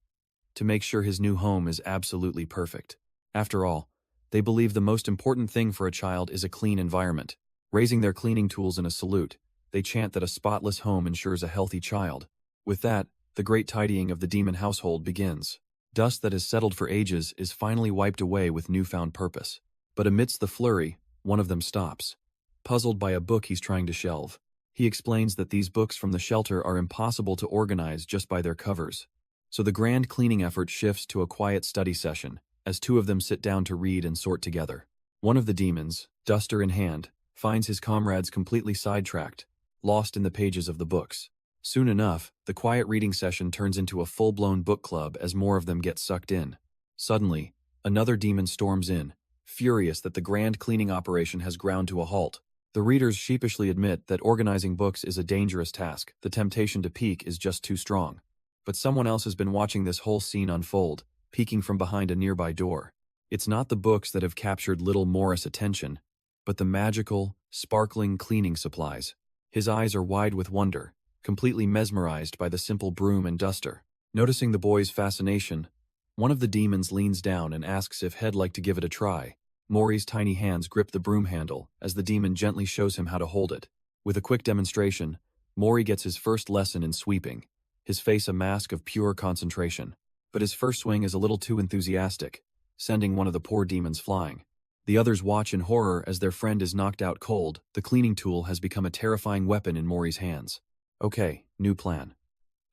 to make sure his new home is absolutely perfect. After all, they believe the most important thing for a child is a clean environment. Raising their cleaning tools in a salute, they chant that a spotless home ensures a healthy child. With that, the great tidying of the demon household begins. Dust that has settled for ages is finally wiped away with newfound purpose. But amidst the flurry, one of them stops, puzzled by a book he's trying to shelve. He explains that these books from the shelter are impossible to organize just by their covers. So the grand cleaning effort shifts to a quiet study session, as two of them sit down to read and sort together. One of the demons, duster in hand, finds his comrades completely sidetracked, lost in the pages of the books. Soon enough, the quiet reading session turns into a full-blown book club as more of them get sucked in. Suddenly, another demon storms in, furious that the grand cleaning operation has ground to a halt. The readers sheepishly admit that organizing books is a dangerous task. The temptation to peek is just too strong. But someone else has been watching this whole scene unfold, peeking from behind a nearby door. It's not the books that have captured little Morris' attention, but the magical, sparkling cleaning supplies. His eyes are wide with wonder, completely mesmerized by the simple broom and duster. Noticing the boy's fascination, one of the demons leans down and asks if he'd like to give it a try. Mori's tiny hands grip the broom handle as the demon gently shows him how to hold it. With a quick demonstration, Mori gets his first lesson in sweeping, his face a mask of pure concentration. But his first swing is a little too enthusiastic, sending one of the poor demons flying. The others watch in horror as their friend is knocked out cold. The cleaning tool has become a terrifying weapon in Mori's hands. Okay, new plan.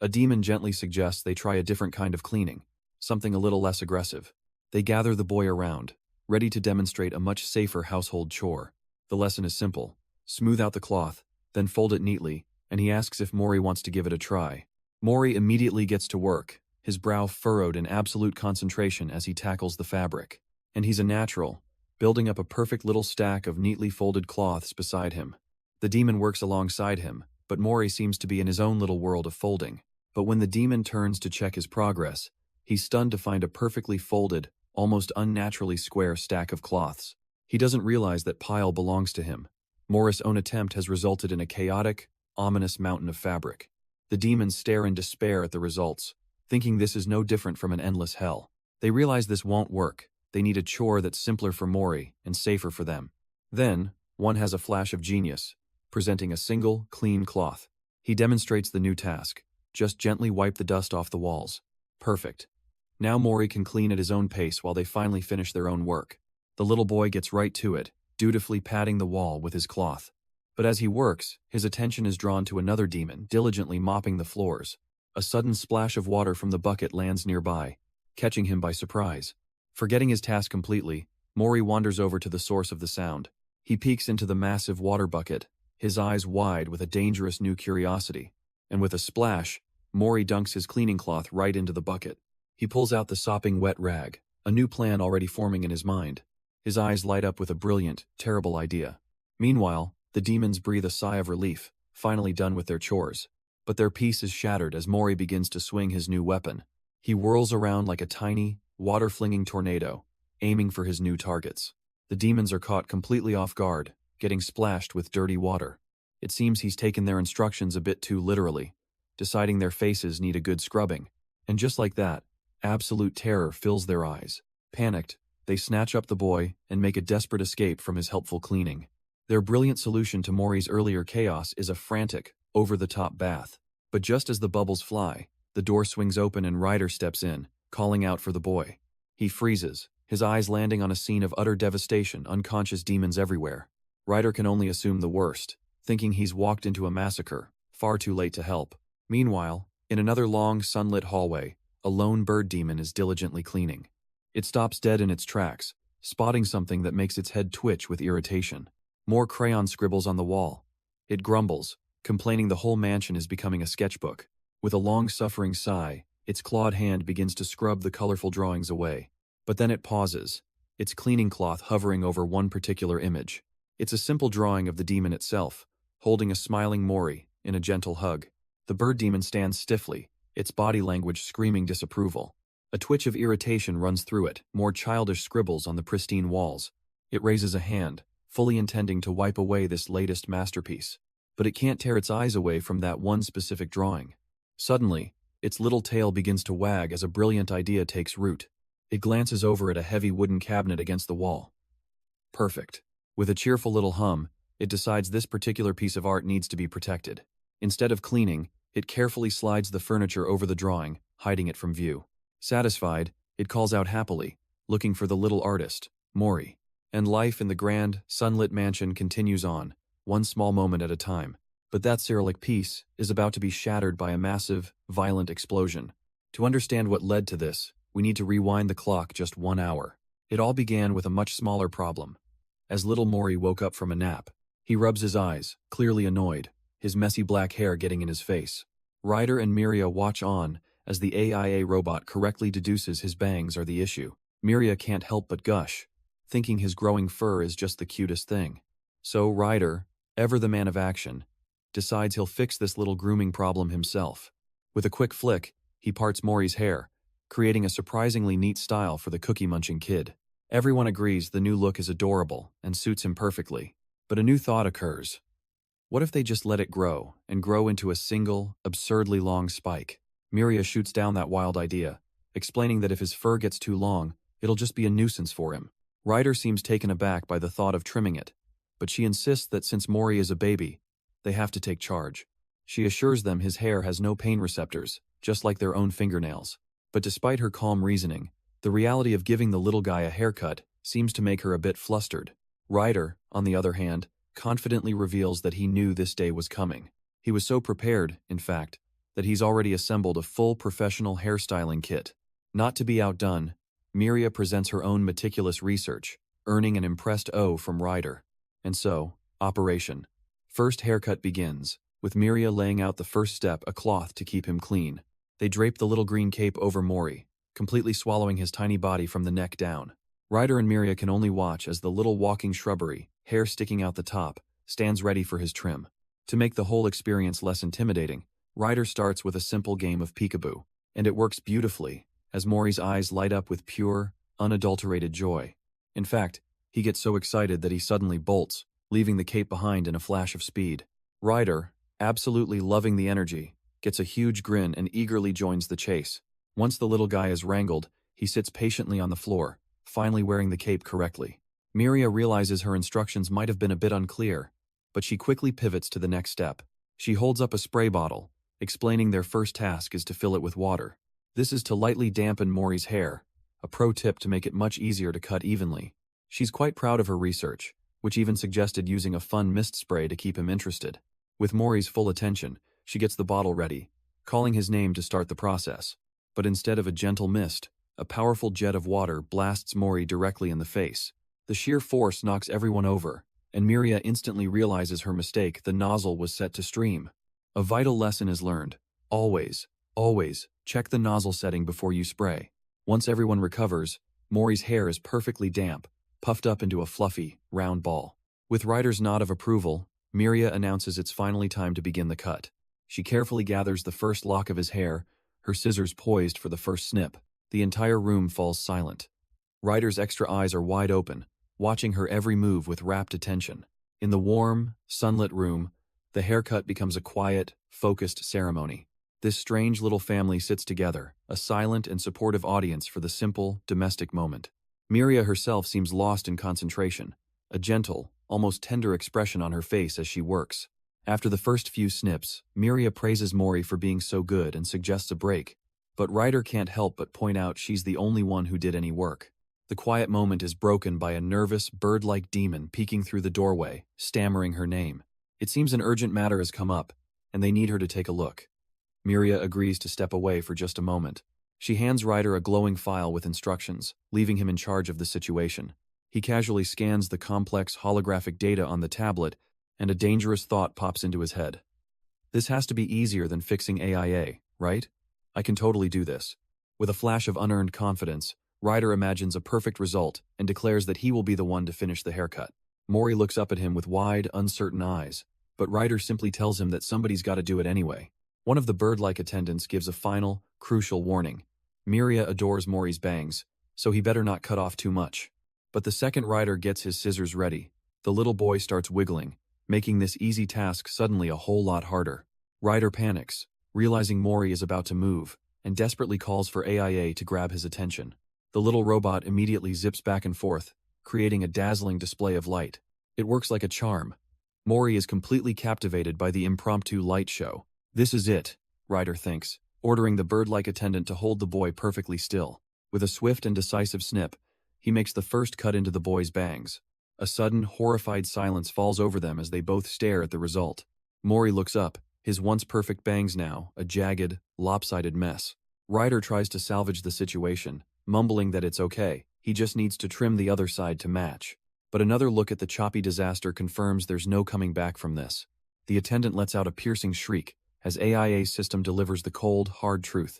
A demon gently suggests they try a different kind of cleaning, something a little less aggressive. They gather the boy around, ready to demonstrate a much safer household chore. The lesson is simple. Smooth out the cloth, then fold it neatly, and he asks if Mori wants to give it a try. Mori immediately gets to work, his brow furrowed in absolute concentration as he tackles the fabric. And he's a natural, building up a perfect little stack of neatly folded cloths beside him. The demon works alongside him, but Mori seems to be in his own little world of folding. But when the demon turns to check his progress, he's stunned to find a perfectly folded, almost unnaturally square stack of cloths. He doesn't realize that pile belongs to him. Mori's own attempt has resulted in a chaotic, ominous mountain of fabric. The demons stare in despair at the results, thinking this is no different from an endless hell. They realize this won't work. They need a chore that's simpler for Mori and safer for them. Then, one has a flash of genius, presenting a single, clean cloth. He demonstrates the new task. Just gently wipe the dust off the walls. Perfect. Now Mori can clean at his own pace while they finally finish their own work. The little boy gets right to it, dutifully patting the wall with his cloth. But as he works, his attention is drawn to another demon diligently mopping the floors. A sudden splash of water from the bucket lands nearby, catching him by surprise. Forgetting his task completely, Mori wanders over to the source of the sound. He peeks into the massive water bucket, his eyes wide with a dangerous new curiosity. And with a splash, Mori dunks his cleaning cloth right into the bucket. He pulls out the sopping wet rag, a new plan already forming in his mind. His eyes light up with a brilliant, terrible idea. Meanwhile, the demons breathe a sigh of relief, finally done with their chores. But their peace is shattered as Mori begins to swing his new weapon. He whirls around like a tiny, water-flinging tornado, aiming for his new targets. The demons are caught completely off guard, getting splashed with dirty water. It seems he's taken their instructions a bit too literally, deciding their faces need a good scrubbing. And just like that, absolute terror fills their eyes. Panicked, they snatch up the boy and make a desperate escape from his helpful cleaning. Their brilliant solution to Mori's earlier chaos is a frantic, over-the-top bath. But just as the bubbles fly, the door swings open and Ryder steps in, calling out for the boy. He freezes, his eyes landing on a scene of utter devastation, unconscious demons everywhere. Ryder can only assume the worst, thinking he's walked into a massacre, far too late to help. Meanwhile, in another long, sunlit hallway, a lone bird demon is diligently cleaning. It stops dead in its tracks, spotting something that makes its head twitch with irritation. More crayon scribbles on the wall. It grumbles, complaining the whole mansion is becoming a sketchbook. With a long-suffering sigh, its clawed hand begins to scrub the colorful drawings away. But then it pauses, its cleaning cloth hovering over one particular image. It's a simple drawing of the demon itself, holding a smiling Mori in a gentle hug. The bird demon stands stiffly, its body language screaming disapproval. A twitch of irritation runs through it, more childish scribbles on the pristine walls. It raises a hand, fully intending to wipe away this latest masterpiece. But it can't tear its eyes away from that one specific drawing. Suddenly, its little tail begins to wag as a brilliant idea takes root. It glances over at a heavy wooden cabinet against the wall. Perfect. With a cheerful little hum, it decides this particular piece of art needs to be protected. Instead of cleaning, it carefully slides the furniture over the drawing, hiding it from view. Satisfied, it calls out happily, looking for the little artist, Mori. And life in the grand, sunlit mansion continues on, one small moment at a time. But that Cyrillic piece is about to be shattered by a massive, violent explosion. To understand what led to this, we need to rewind the clock just 1 hour. It all began with a much smaller problem. As little Mori woke up from a nap, he rubs his eyes, clearly annoyed, his messy black hair getting in his face. Ryder and Miria watch on as the AIA robot correctly deduces his bangs are the issue. Miria can't help but gush, thinking his growing fur is just the cutest thing. So Ryder, ever the man of action, decides he'll fix this little grooming problem himself. With a quick flick, he parts Mori's hair, creating a surprisingly neat style for the cookie-munching kid. Everyone agrees the new look is adorable and suits him perfectly. But a new thought occurs. What if they just let it grow and grow into a single, absurdly long spike? Miria shoots down that wild idea, explaining that if his fur gets too long, it'll just be a nuisance for him. Ryder seems taken aback by the thought of trimming it, but she insists that since Mori is a baby, they have to take charge. She assures them his hair has no pain receptors, just like their own fingernails. But despite her calm reasoning, the reality of giving the little guy a haircut seems to make her a bit flustered. Ryder, on the other hand, confidently reveals that he knew this day was coming. He was so prepared, in fact, that he's already assembled a full professional hairstyling kit. Not to be outdone, Miria presents her own meticulous research, earning an impressed O from Ryder. And so, operation. First haircut begins, with Miria laying out the first step, a cloth to keep him clean. They drape the little green cape over Mori, completely swallowing his tiny body from the neck down. Ryder and Miria can only watch as the little walking shrubbery, hair sticking out the top, stands ready for his trim. To make the whole experience less intimidating, Ryder starts with a simple game of peekaboo, and it works beautifully, as Mori's eyes light up with pure, unadulterated joy. In fact, he gets so excited that he suddenly bolts, leaving the cape behind in a flash of speed. Ryder, absolutely loving the energy, gets a huge grin and eagerly joins the chase. Once the little guy is wrangled, he sits patiently on the floor, finally wearing the cape correctly. Miria realizes her instructions might have been a bit unclear, but she quickly pivots to the next step. She holds up a spray bottle, explaining their first task is to fill it with water. This is to lightly dampen Mori's hair, a pro tip to make it much easier to cut evenly. She's quite proud of her research, which even suggested using a fun mist spray to keep him interested. With Mori's full attention, she gets the bottle ready, calling his name to start the process. But instead of a gentle mist, a powerful jet of water blasts Mori directly in the face. The sheer force knocks everyone over, and Miria instantly realizes her mistake. The nozzle was set to stream. A vital lesson is learned. Always, always, check the nozzle setting before you spray. Once everyone recovers, Mori's hair is perfectly damp, puffed up into a fluffy, round ball. With Ryder's nod of approval, Miria announces it's finally time to begin the cut. She carefully gathers the first lock of his hair, her scissors poised for the first snip. The entire room falls silent. Ryder's extra eyes are wide open, watching her every move with rapt attention. In the warm, sunlit room, The haircut becomes a quiet, focused ceremony. This strange little family sits together, a silent and supportive audience for the simple, domestic moment. Miria herself seems lost in concentration, a gentle, almost tender expression on her face as she works. After the first few snips, Miria praises Mori for being so good and suggests a break, but Ryder can't help but point out she's the only one who did any work. The quiet moment is broken by a nervous, bird-like demon peeking through the doorway, stammering her name. It seems an urgent matter has come up, and they need her to take a look. Miria agrees to step away for just a moment. She hands Ryder a glowing file with instructions, leaving him in charge of the situation. He casually scans the complex holographic data on the tablet, and a dangerous thought pops into his head. This has to be easier than fixing AIA, right? I can totally do this. With a flash of unearned confidence, Ryder imagines a perfect result and declares that he will be the one to finish the haircut. Mori looks up at him with wide, uncertain eyes, but Ryder simply tells him that somebody's got to do it anyway. One of the bird-like attendants gives a final, crucial warning. Miria adores Mori's bangs, so he better not cut off too much. But the second Ryder gets his scissors ready, the little boy starts wiggling, making this easy task suddenly a whole lot harder. Ryder panics, realizing Mori is about to move, and desperately calls for AIA to grab his attention. The little robot immediately zips back and forth, creating a dazzling display of light. It works like a charm. Mori is completely captivated by the impromptu light show. This is it, Ryder thinks, ordering the bird-like attendant to hold the boy perfectly still. With a swift and decisive snip, he makes the first cut into the boy's bangs. A sudden, horrified silence falls over them as they both stare at the result. Mori looks up, his once perfect bangs now a jagged, lopsided mess. Ryder tries to salvage the situation, mumbling that it's okay, he just needs to trim the other side to match. But another look at the choppy disaster confirms there's no coming back from this. The attendant lets out a piercing shriek as AIA's system delivers the cold, hard truth.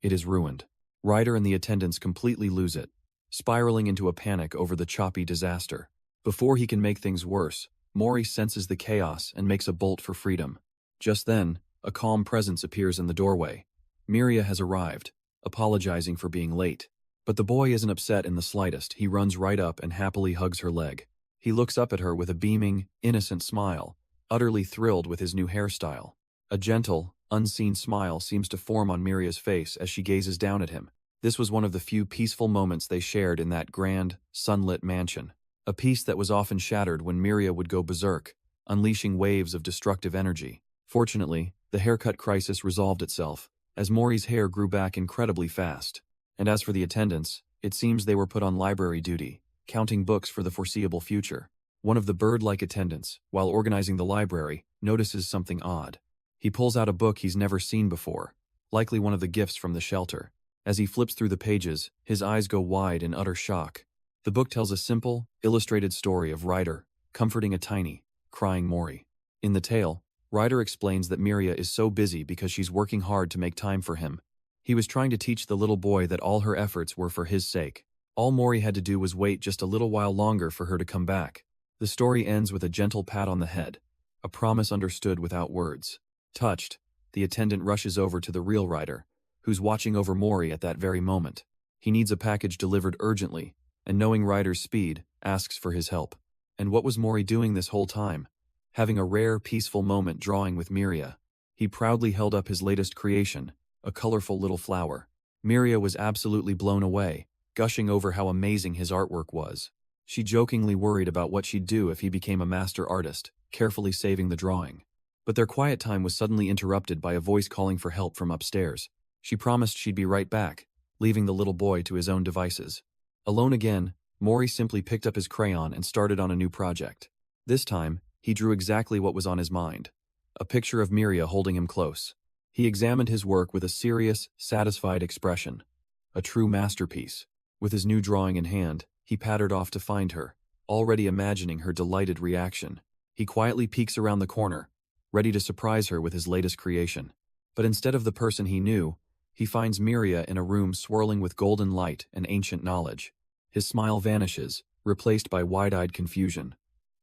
It is ruined. Ryder and the attendants completely lose it, spiraling into a panic over the choppy disaster. Before he can make things worse, Mori senses the chaos and makes a bolt for freedom. Just then, a calm presence appears in the doorway. Miria has arrived, apologizing for being late. But the boy isn't upset in the slightest. He runs right up and happily hugs her leg. He looks up at her with a beaming, innocent smile, utterly thrilled with his new hairstyle. A gentle, unseen smile seems to form on Miria's face as she gazes down at him. This was one of the few peaceful moments they shared in that grand, sunlit mansion. A peace that was often shattered when Miria would go berserk, unleashing waves of destructive energy. Fortunately, the haircut crisis resolved itself, as Mori's hair grew back incredibly fast. And as for the attendants, it seems they were put on library duty, counting books for the foreseeable future. One of the bird-like attendants, while organizing the library, notices something odd. He pulls out a book he's never seen before, likely one of the gifts from the shelter. As he flips through the pages, his eyes go wide in utter shock. The book tells a simple, illustrated story of Ryder comforting a tiny, crying Mori. In the tale, Ryder explains that Miria is so busy because she's working hard to make time for him. He was trying to teach the little boy that all her efforts were for his sake. All Mori had to do was wait just a little while longer for her to come back. The story ends with a gentle pat on the head, a promise understood without words. Touched, the attendant rushes over to the real Ryder, who's watching over Mori at that very moment. He needs a package delivered urgently, and knowing Ryder's speed, asks for his help. And what was Mori doing this whole time? Having a rare, peaceful moment drawing with Miria. He proudly held up his latest creation, a colorful little flower. Miria was absolutely blown away, gushing over how amazing his artwork was. She jokingly worried about what she'd do if he became a master artist, carefully saving the drawing. But their quiet time was suddenly interrupted by a voice calling for help from upstairs. She promised she'd be right back, leaving the little boy to his own devices. Alone again, Mori simply picked up his crayon and started on a new project. This time, he drew exactly what was on his mind. A picture of Miria holding him close. He examined his work with a serious, satisfied expression. A true masterpiece. With his new drawing in hand, he pattered off to find her, already imagining her delighted reaction. He quietly peeks around the corner, ready to surprise her with his latest creation. But instead of the person he knew, he finds Miria in a room swirling with golden light and ancient knowledge. His smile vanishes, replaced by wide-eyed confusion.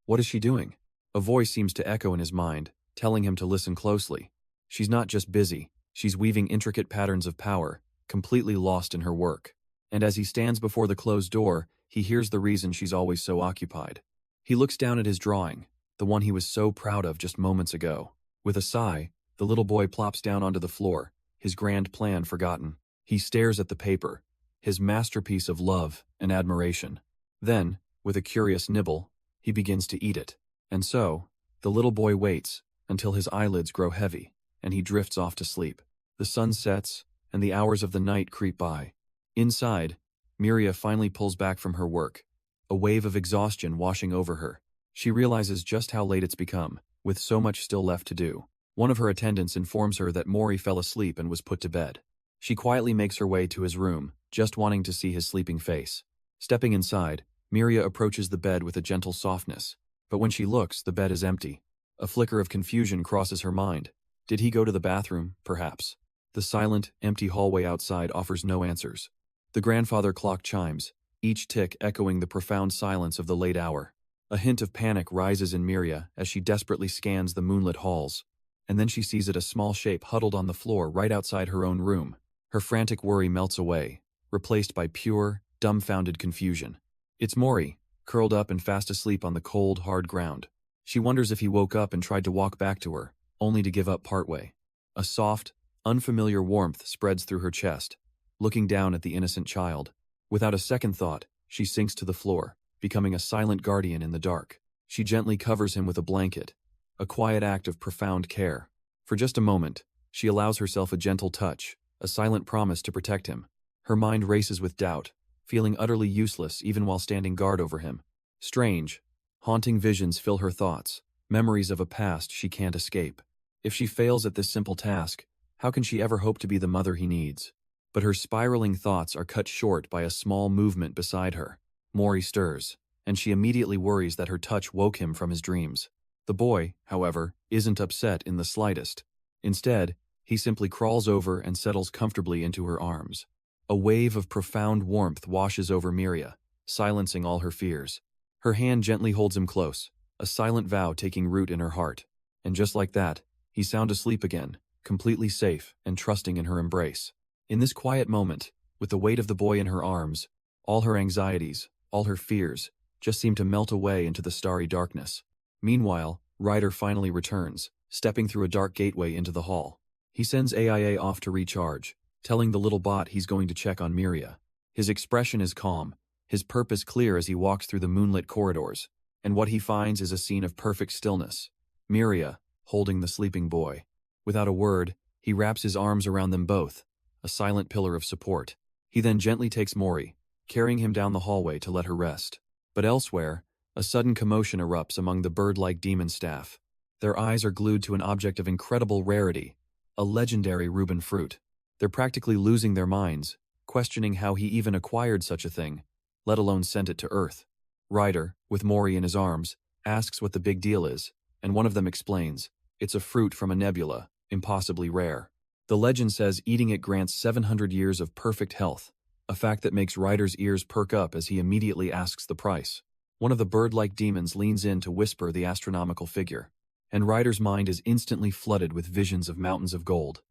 What is she doing? A voice seems to echo in his mind, telling him to listen closely. She's not just busy, she's weaving intricate patterns of power, completely lost in her work. And as he stands before the closed door, he hears the reason she's always so occupied. He looks down at his drawing, the one he was so proud of just moments ago. With a sigh, the little boy plops down onto the floor, his grand plan forgotten. He stares at the paper, his masterpiece of love and admiration. Then, with a curious nibble, he begins to eat it. And so, the little boy waits until his eyelids grow heavy, and he drifts off to sleep. The sun sets, and the hours of the night creep by. Inside, Miria finally pulls back from her work, a wave of exhaustion washing over her. She realizes just how late it's become, with so much still left to do. One of her attendants informs her that Mori fell asleep and was put to bed. She quietly makes her way to his room, just wanting to see his sleeping face. Stepping inside, Miria approaches the bed with a gentle softness. But when she looks, the bed is empty. A flicker of confusion crosses her mind. Did he go to the bathroom, perhaps? The silent, empty hallway outside offers no answers. The grandfather clock chimes, each tick echoing the profound silence of the late hour. A hint of panic rises in Miria as she desperately scans the moonlit halls. And then she sees it a small shape huddled on the floor right outside her own room. Her frantic worry melts away, replaced by pure, dumbfounded confusion. It's Mori, curled up and fast asleep on the cold, hard ground. She wonders if he woke up and tried to walk back to her, only to give up partway. A soft, unfamiliar warmth spreads through her chest, looking down at the innocent child. Without a second thought, she sinks to the floor, becoming a silent guardian in the dark. She gently covers him with a blanket, a quiet act of profound care. For just a moment, she allows herself a gentle touch, a silent promise to protect him. Her mind races with doubt, feeling utterly useless even while standing guard over him. Strange, haunting visions fill her thoughts, memories of a past she can't escape. If she fails at this simple task, how can she ever hope to be the mother he needs? But her spiraling thoughts are cut short by a small movement beside her. Mori stirs, and she immediately worries that her touch woke him from his dreams. The boy, however, isn't upset in the slightest. Instead, he simply crawls over and settles comfortably into her arms. A wave of profound warmth washes over Miria, silencing all her fears. Her hand gently holds him close, a silent vow taking root in her heart. And just like that, he's sound asleep again, completely safe and trusting in her embrace. In this quiet moment, with the weight of the boy in her arms, all her anxieties, all her fears, just seem to melt away into the starry darkness. Meanwhile, Ryder finally returns, stepping through a dark gateway into the hall. He sends AIA off to recharge, telling the little bot he's going to check on Miria. His expression is calm, his purpose clear as he walks through the moonlit corridors, and what he finds is a scene of perfect stillness. Miria, holding the sleeping boy. Without a word, he wraps his arms around them both, a silent pillar of support. He then gently takes Mori, carrying him down the hallway to let her rest. But elsewhere, a sudden commotion erupts among the bird-like demon staff. Their eyes are glued to an object of incredible rarity, a legendary Reuben fruit. They're practically losing their minds, questioning how he even acquired such a thing, let alone sent it to Earth. Ryder, with Mori in his arms, asks what the big deal is, and one of them explains, it's a fruit from a nebula, impossibly rare. The legend says eating it grants 700 years of perfect health, a fact that makes Ryder's ears perk up as he immediately asks the price. One of the bird-like demons leans in to whisper the astronomical figure, and Ryder's mind is instantly flooded with visions of mountains of gold.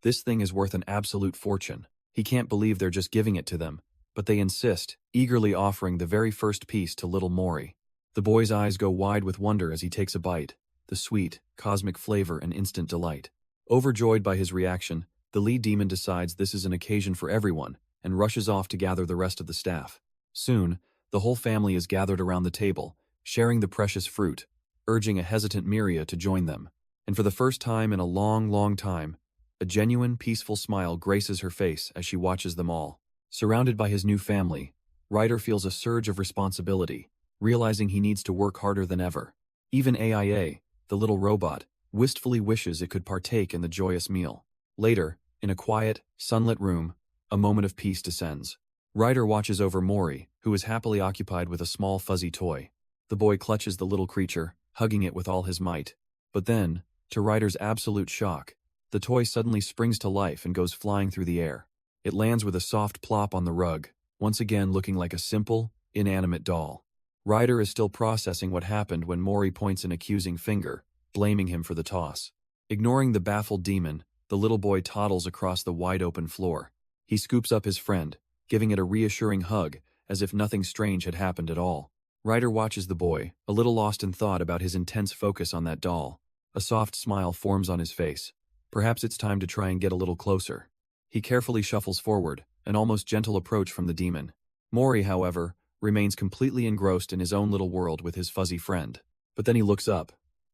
This thing is worth an absolute fortune. He can't believe they're just giving it to them, but they insist, eagerly offering the very first piece to little Mori. The boy's eyes go wide with wonder as he takes a bite, the sweet, cosmic flavor and instant delight. Overjoyed by his reaction, the lead demon decides this is an occasion for everyone and rushes off to gather the rest of the staff. Soon, the whole family is gathered around the table, sharing the precious fruit, urging a hesitant Miria to join them. And for the first time in a long, long time, a genuine, peaceful smile graces her face as she watches them all. Surrounded by his new family, Ryder feels a surge of responsibility, realizing he needs to work harder than ever. Even AIA, the little robot, wistfully wishes it could partake in the joyous meal. Later, in a quiet, sunlit room, a moment of peace descends. Ryder watches over Mori, who is happily occupied with a small fuzzy toy. The boy clutches the little creature, hugging it with all his might. But then, to Ryder's absolute shock, the toy suddenly springs to life and goes flying through the air. It lands with a soft plop on the rug, once again looking like a simple, inanimate doll. Ryder is still processing what happened when Mori points an accusing finger, blaming him for the toss. Ignoring the baffled demon, the little boy toddles across the wide-open floor. He scoops up his friend, giving it a reassuring hug, as if nothing strange had happened at all. Ryder watches the boy, a little lost in thought about his intense focus on that doll. A soft smile forms on his face. Perhaps it's time to try and get a little closer. He carefully shuffles forward, an almost gentle approach from the demon. Mori, however, remains completely engrossed in his own little world with his fuzzy friend. But then he looks up.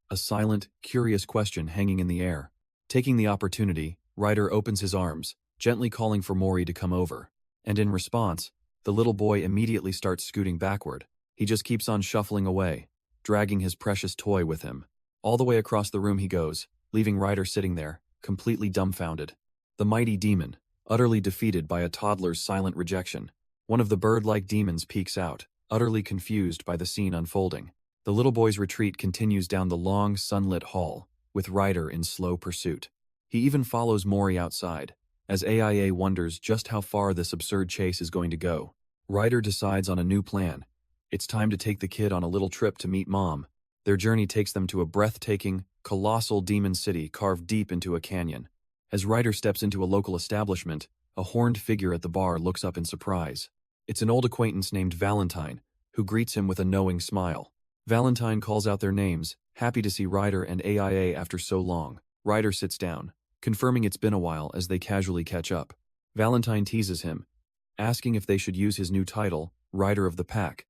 A silent, curious question hanging in the air. Taking the opportunity, Ryder opens his arms, gently calling for Mori to come over. And in response, the little boy immediately starts scooting backward. He just keeps on shuffling away, dragging his precious toy with him. All the way across the room he goes, leaving Ryder sitting there, completely dumbfounded. The mighty demon, utterly defeated by a toddler's silent rejection. One of the bird-like demons peeks out, utterly confused by the scene unfolding. The little boy's retreat continues down the long, sunlit hall, with Ryder in slow pursuit. He even follows Mori outside, as AIA wonders just how far this absurd chase is going to go. Ryder decides on a new plan. It's time to take the kid on a little trip to meet Mom. Their journey takes them to a breathtaking, colossal demon city carved deep into a canyon. As Ryder steps into a local establishment, a horned figure at the bar looks up in surprise. It's an old acquaintance named Valentine, who greets him with a knowing smile. Valentine calls out their names, happy to see Ryder and AIA after so long. Ryder sits down, confirming it's been a while as they casually catch up. Valentine teases him, asking if they should use his new title, Rider of the Pack.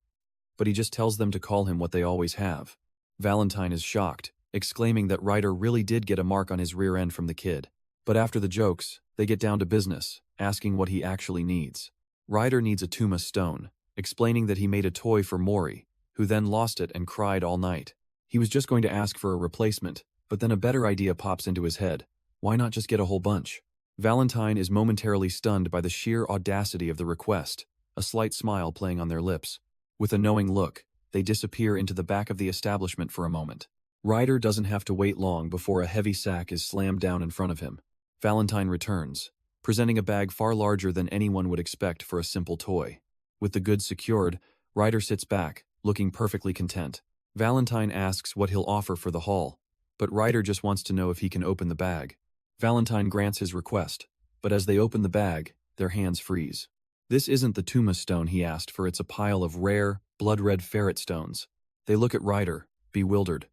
But he just tells them to call him what they always have. Valentine is shocked, exclaiming that Ryder really did get a mark on his rear end from the kid. But after the jokes, they get down to business, asking what he actually needs. Ryder needs a Tuma stone, explaining that he made a toy for Mori, who then lost it and cried all night. He was just going to ask for a replacement, but then a better idea pops into his head. Why not just get a whole bunch? Valentine is momentarily stunned by the sheer audacity of the request, a slight smile playing on their lips. With a knowing look, they disappear into the back of the establishment for a moment. Ryder doesn't have to wait long before a heavy sack is slammed down in front of him. Valentine returns, presenting a bag far larger than anyone would expect for a simple toy. With the goods secured, Ryder sits back, looking perfectly content. Valentine asks what he'll offer for the haul, but Ryder just wants to know if he can open the bag. Valentine grants his request, but as they open the bag, their hands freeze. This isn't the Tuma stone he asked for, it's a pile of rare, blood-red ferret stones. They look at Ryder, bewildered.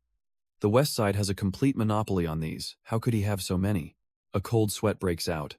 The West Side has a complete monopoly on these. How could he have so many? A cold sweat breaks out.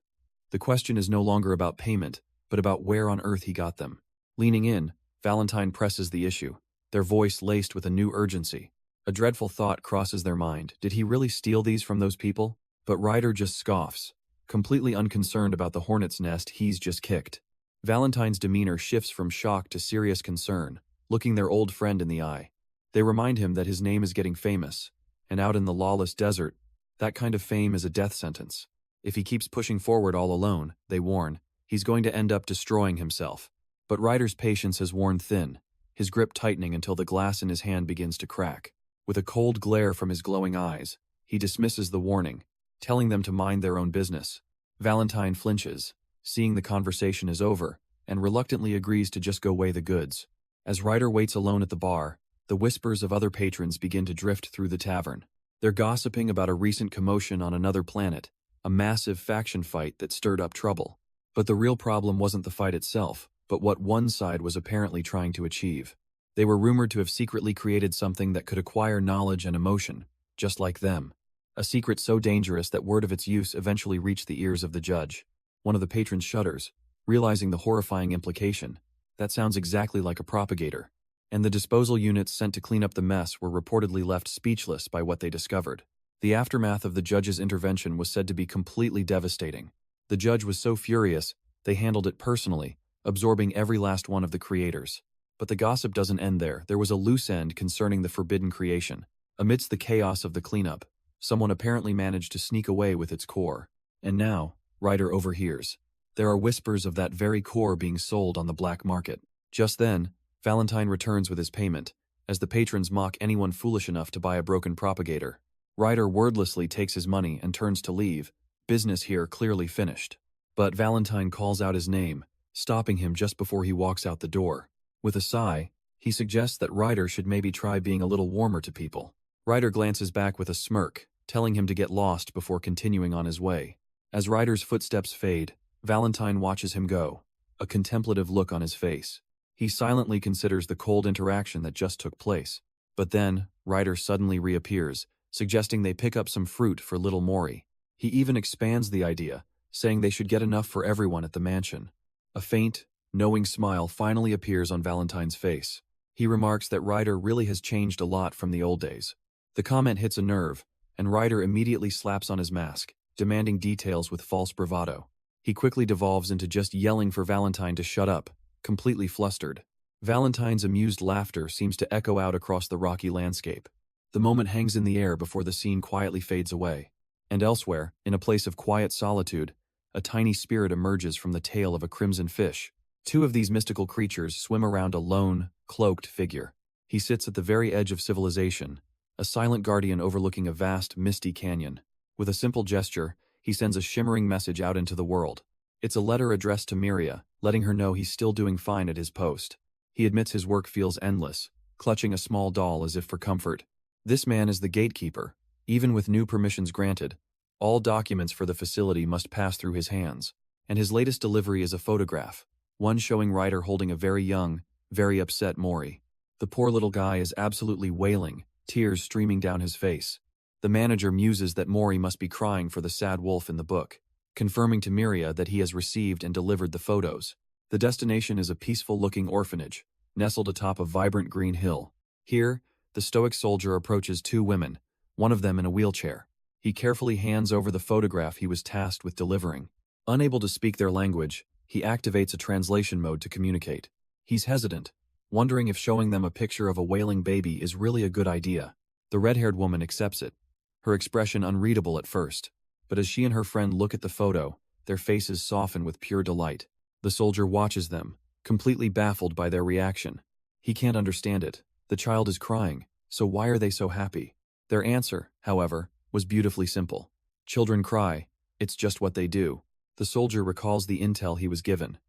The question is no longer about payment, but about where on earth he got them. Leaning in, Valentine presses the issue, their voice laced with a new urgency. A dreadful thought crosses their mind. Did he really steal these from those people? But Ryder just scoffs, completely unconcerned about the hornet's nest he's just kicked. Valentine's demeanor shifts from shock to serious concern, looking their old friend in the eye. They remind him that his name is getting famous, and out in the lawless desert, that kind of fame is a death sentence. If he keeps pushing forward all alone, they warn, he's going to end up destroying himself. But Ryder's patience has worn thin, his grip tightening until the glass in his hand begins to crack. With a cold glare from his glowing eyes, he dismisses the warning, telling them to mind their own business. Valentine flinches, seeing the conversation is over, and reluctantly agrees to just go weigh the goods. As Ryder waits alone at the bar, the whispers of other patrons begin to drift through the tavern. They're gossiping about a recent commotion on another planet, a massive faction fight that stirred up trouble. But the real problem wasn't the fight itself, but what one side was apparently trying to achieve. They were rumored to have secretly created something that could acquire knowledge and emotion, just like them. A secret so dangerous that word of its use eventually reached the ears of the judge. One of the patrons shudders, realizing the horrifying implication. That sounds exactly like a propagator. And the disposal units sent to clean up the mess were reportedly left speechless by what they discovered. The aftermath of the judge's intervention was said to be completely devastating. The judge was so furious, they handled it personally, absorbing every last one of the creators. But the gossip doesn't end there. There was a loose end concerning the forbidden creation. Amidst the chaos of the cleanup, someone apparently managed to sneak away with its core. And now, Ryder overhears. There are whispers of that very core being sold on the black market. Just then, Valentine returns with his payment, as the patrons mock anyone foolish enough to buy a broken propagator. Ryder wordlessly takes his money and turns to leave, business here clearly finished. But Valentine calls out his name, stopping him just before he walks out the door. With a sigh, he suggests that Ryder should maybe try being a little warmer to people. Ryder glances back with a smirk, telling him to get lost before continuing on his way. As Ryder's footsteps fade, Valentine watches him go, a contemplative look on his face. He silently considers the cold interaction that just took place. But then, Ryder suddenly reappears, suggesting they pick up some fruit for little Mori. He even expands the idea, saying they should get enough for everyone at the mansion. A faint, knowing smile finally appears on Valentine's face. He remarks that Ryder really has changed a lot from the old days. The comment hits a nerve, and Ryder immediately slaps on his mask, demanding details with false bravado. He quickly devolves into just yelling for Valentine to shut up, completely flustered. Valentine's amused laughter seems to echo out across the rocky landscape. The moment hangs in the air before the scene quietly fades away. And elsewhere, in a place of quiet solitude, a tiny spirit emerges from the tail of a crimson fish. Two of these mystical creatures swim around a lone, cloaked figure. He sits at the very edge of civilization, a silent guardian overlooking a vast, misty canyon. With a simple gesture, he sends a shimmering message out into the world. It's a letter addressed to Miria, letting her know he's still doing fine at his post. He admits his work feels endless, clutching a small doll as if for comfort. This man is the gatekeeper. Even with new permissions granted, all documents for the facility must pass through his hands. And his latest delivery is a photograph, one showing Ryder holding a very young, very upset Mori. The poor little guy is absolutely wailing, tears streaming down his face. The manager muses that Mori must be crying for the sad wolf in the book, confirming to Miria that he has received and delivered the photos. The destination is a peaceful-looking orphanage, nestled atop a vibrant green hill. Here, the stoic soldier approaches two women, one of them in a wheelchair. He carefully hands over the photograph he was tasked with delivering. Unable to speak their language, he activates a translation mode to communicate. He's hesitant, wondering if showing them a picture of a wailing baby is really a good idea. The red-haired woman accepts it, her expression unreadable at first. But as she and her friend look at the photo, their faces soften with pure delight. The soldier watches them, completely baffled by their reaction. He can't understand it. The child is crying, so why are they so happy? Their answer, however, was beautifully simple. Children cry, it's just what they do. The soldier recalls the intel he was given.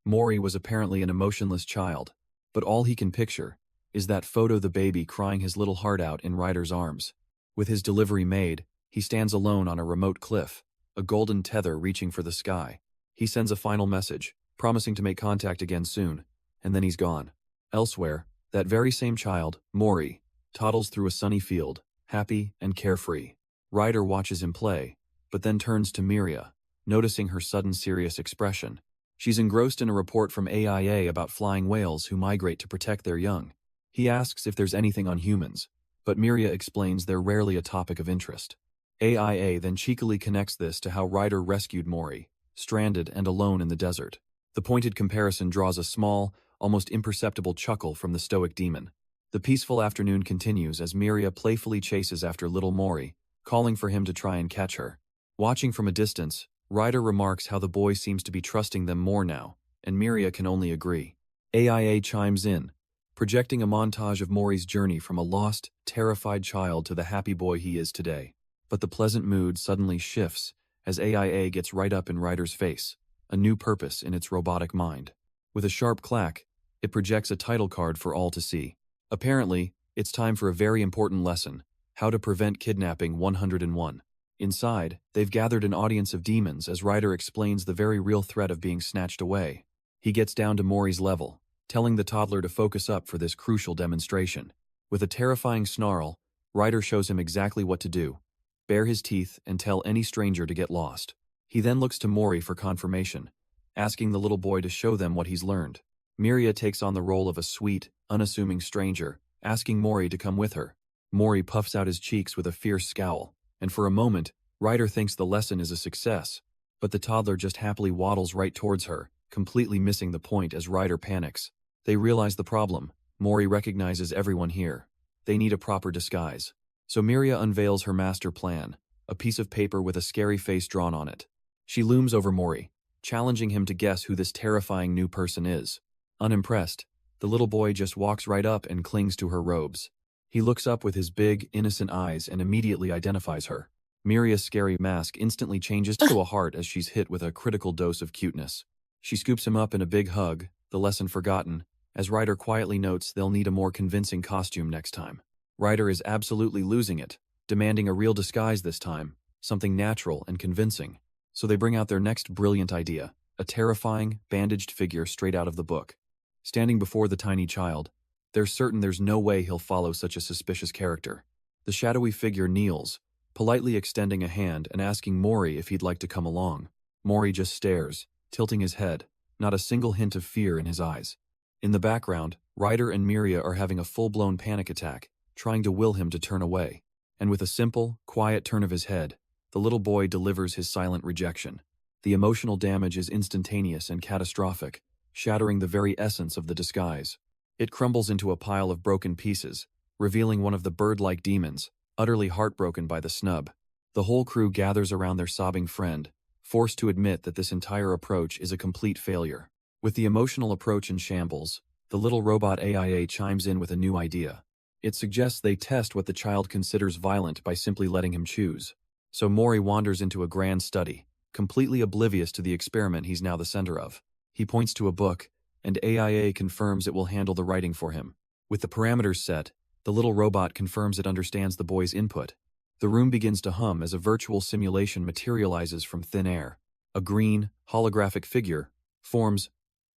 Mori was apparently an emotionless child, but all he can picture is that photo, the baby crying his little heart out in Ryder's arms. With his delivery made, he stands alone on a remote cliff, a golden tether reaching for the sky. He sends a final message, promising to make contact again soon, and then he's gone. Elsewhere, that very same child, Mori, toddles through a sunny field, happy and carefree. Ryder watches him play, but then turns to Miria, noticing her sudden serious expression. She's engrossed in a report from AIA about flying whales who migrate to protect their young. He asks if there's anything on humans, but Miria explains they're rarely a topic of interest. AIA then cheekily connects this to how Ryder rescued Mori, stranded and alone in the desert. The pointed comparison draws a small, almost imperceptible chuckle from the stoic demon. The peaceful afternoon continues as Miria playfully chases after little Mori, calling for him to try and catch her. Watching from a distance, Ryder remarks how the boy seems to be trusting them more now, and Miria can only agree. AIA chimes in, projecting a montage of Mori's journey from a lost, terrified child to the happy boy he is today. But the pleasant mood suddenly shifts as AIA gets right up in Ryder's face, a new purpose in its robotic mind. With a sharp clack, it projects a title card for all to see. Apparently, it's time for a very important lesson: how to prevent kidnapping 101. Inside, they've gathered an audience of demons as Ryder explains the very real threat of being snatched away. He gets down to Mori's level, telling the toddler to focus up for this crucial demonstration. With a terrifying snarl, Ryder shows him exactly what to do: bare his teeth and tell any stranger to get lost. He then looks to Mori for confirmation, asking the little boy to show them what he's learned. Miria takes on the role of a sweet, unassuming stranger, asking Mori to come with her. Mori puffs out his cheeks with a fierce scowl, and for a moment, Ryder thinks the lesson is a success. But the toddler just happily waddles right towards her, completely missing the point as Ryder panics. They realize the problem. Mori recognizes everyone here. They need a proper disguise. So Miria unveils her master plan, a piece of paper with a scary face drawn on it. She looms over Mori, challenging him to guess who this terrifying new person is. Unimpressed, the little boy just walks right up and clings to her robes. He looks up with his big, innocent eyes and immediately identifies her. Miria's scary mask instantly changes to a heart as she's hit with a critical dose of cuteness. She scoops him up in a big hug, the lesson forgotten, as Ryder quietly notes they'll need a more convincing costume next time. Ryder is absolutely losing it, demanding a real disguise this time, something natural and convincing. So they bring out their next brilliant idea, a terrifying, bandaged figure straight out of the book. Standing before the tiny child, they're certain there's no way he'll follow such a suspicious character. The shadowy figure kneels, politely extending a hand and asking Mori if he'd like to come along. Mori just stares, tilting his head, not a single hint of fear in his eyes. In the background, Ryder and Miria are having a full-blown panic attack, trying to will him to turn away. And with a simple, quiet turn of his head, the little boy delivers his silent rejection. The emotional damage is instantaneous and catastrophic, shattering the very essence of the disguise. It crumbles into a pile of broken pieces, revealing one of the bird-like demons, utterly heartbroken by the snub. The whole crew gathers around their sobbing friend, forced to admit that this entire approach is a complete failure. With the emotional approach in shambles, the little robot AIA chimes in with a new idea. It suggests they test what the child considers violent by simply letting him choose. So Mori wanders into a grand study, completely oblivious to the experiment he's now the center of. He points to a book, and AIA confirms it will handle the writing for him. With the parameters set, the little robot confirms it understands the boy's input. The room begins to hum as a virtual simulation materializes from thin air. A green, holographic figure forms,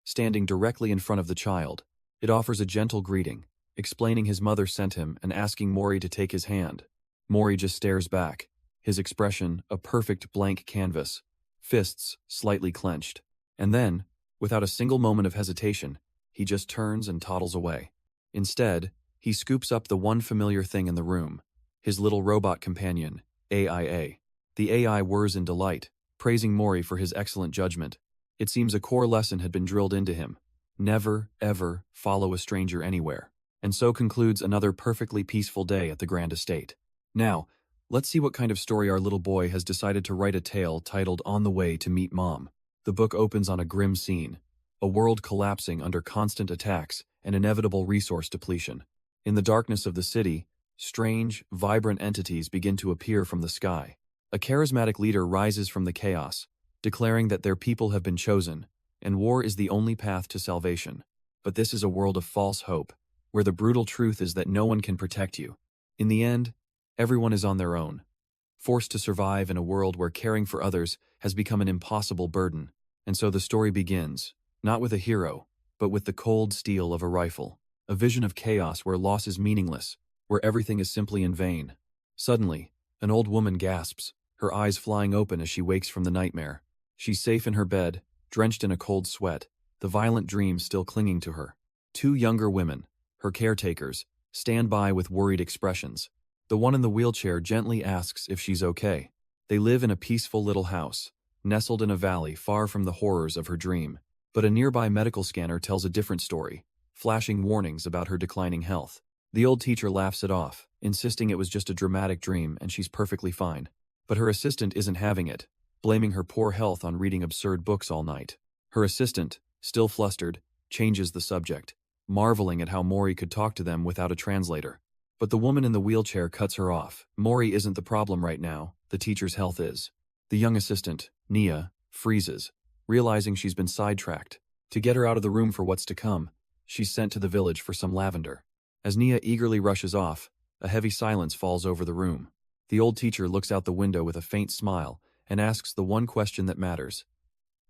standing directly in front of the child. It offers a gentle greeting, explaining his mother sent him and asking Mori to take his hand. Mori just stares back, his expression a perfect blank canvas, fists slightly clenched. And then, without a single moment of hesitation, he just turns and toddles away. Instead, he scoops up the one familiar thing in the room, his little robot companion, AIA. The AI whirs in delight, praising Mori for his excellent judgment. It seems a core lesson had been drilled into him. Never, ever follow a stranger anywhere. And so concludes another perfectly peaceful day at the Grand Estate. Now, let's see what kind of story our little boy has decided to write, a tale titled On the Way to Meet Mom. The book opens on a grim scene, a world collapsing under constant attacks and inevitable resource depletion. In the darkness of the city, strange, vibrant entities begin to appear from the sky. A charismatic leader rises from the chaos, declaring that their people have been chosen, and war is the only path to salvation. But this is a world of false hope, where the brutal truth is that no one can protect you. In the end, everyone is on their own, forced to survive in a world where caring for others has become an impossible burden. And so the story begins, not with a hero, but with the cold steel of a rifle. A vision of chaos where loss is meaningless, where everything is simply in vain. Suddenly, an old woman gasps, her eyes flying open as she wakes from the nightmare. She's safe in her bed, drenched in a cold sweat, the violent dream still clinging to her. Two younger women, her caretakers, stand by with worried expressions. The one in the wheelchair gently asks if she's okay. They live in a peaceful little house, nestled in a valley far from the horrors of her dream. But a nearby medical scanner tells a different story, flashing warnings about her declining health. The old teacher laughs it off, insisting it was just a dramatic dream and she's perfectly fine. But her assistant isn't having it, blaming her poor health on reading absurd books all night. Her assistant, still flustered, changes the subject, marveling at how Mori could talk to them without a translator. But the woman in the wheelchair cuts her off. Mori isn't the problem right now, the teacher's health is. The young assistant, Nia, freezes, realizing she's been sidetracked. To get her out of the room for what's to come, she's sent to the village for some lavender. As Nia eagerly rushes off, a heavy silence falls over the room. The old teacher looks out the window with a faint smile and asks the one question that matters.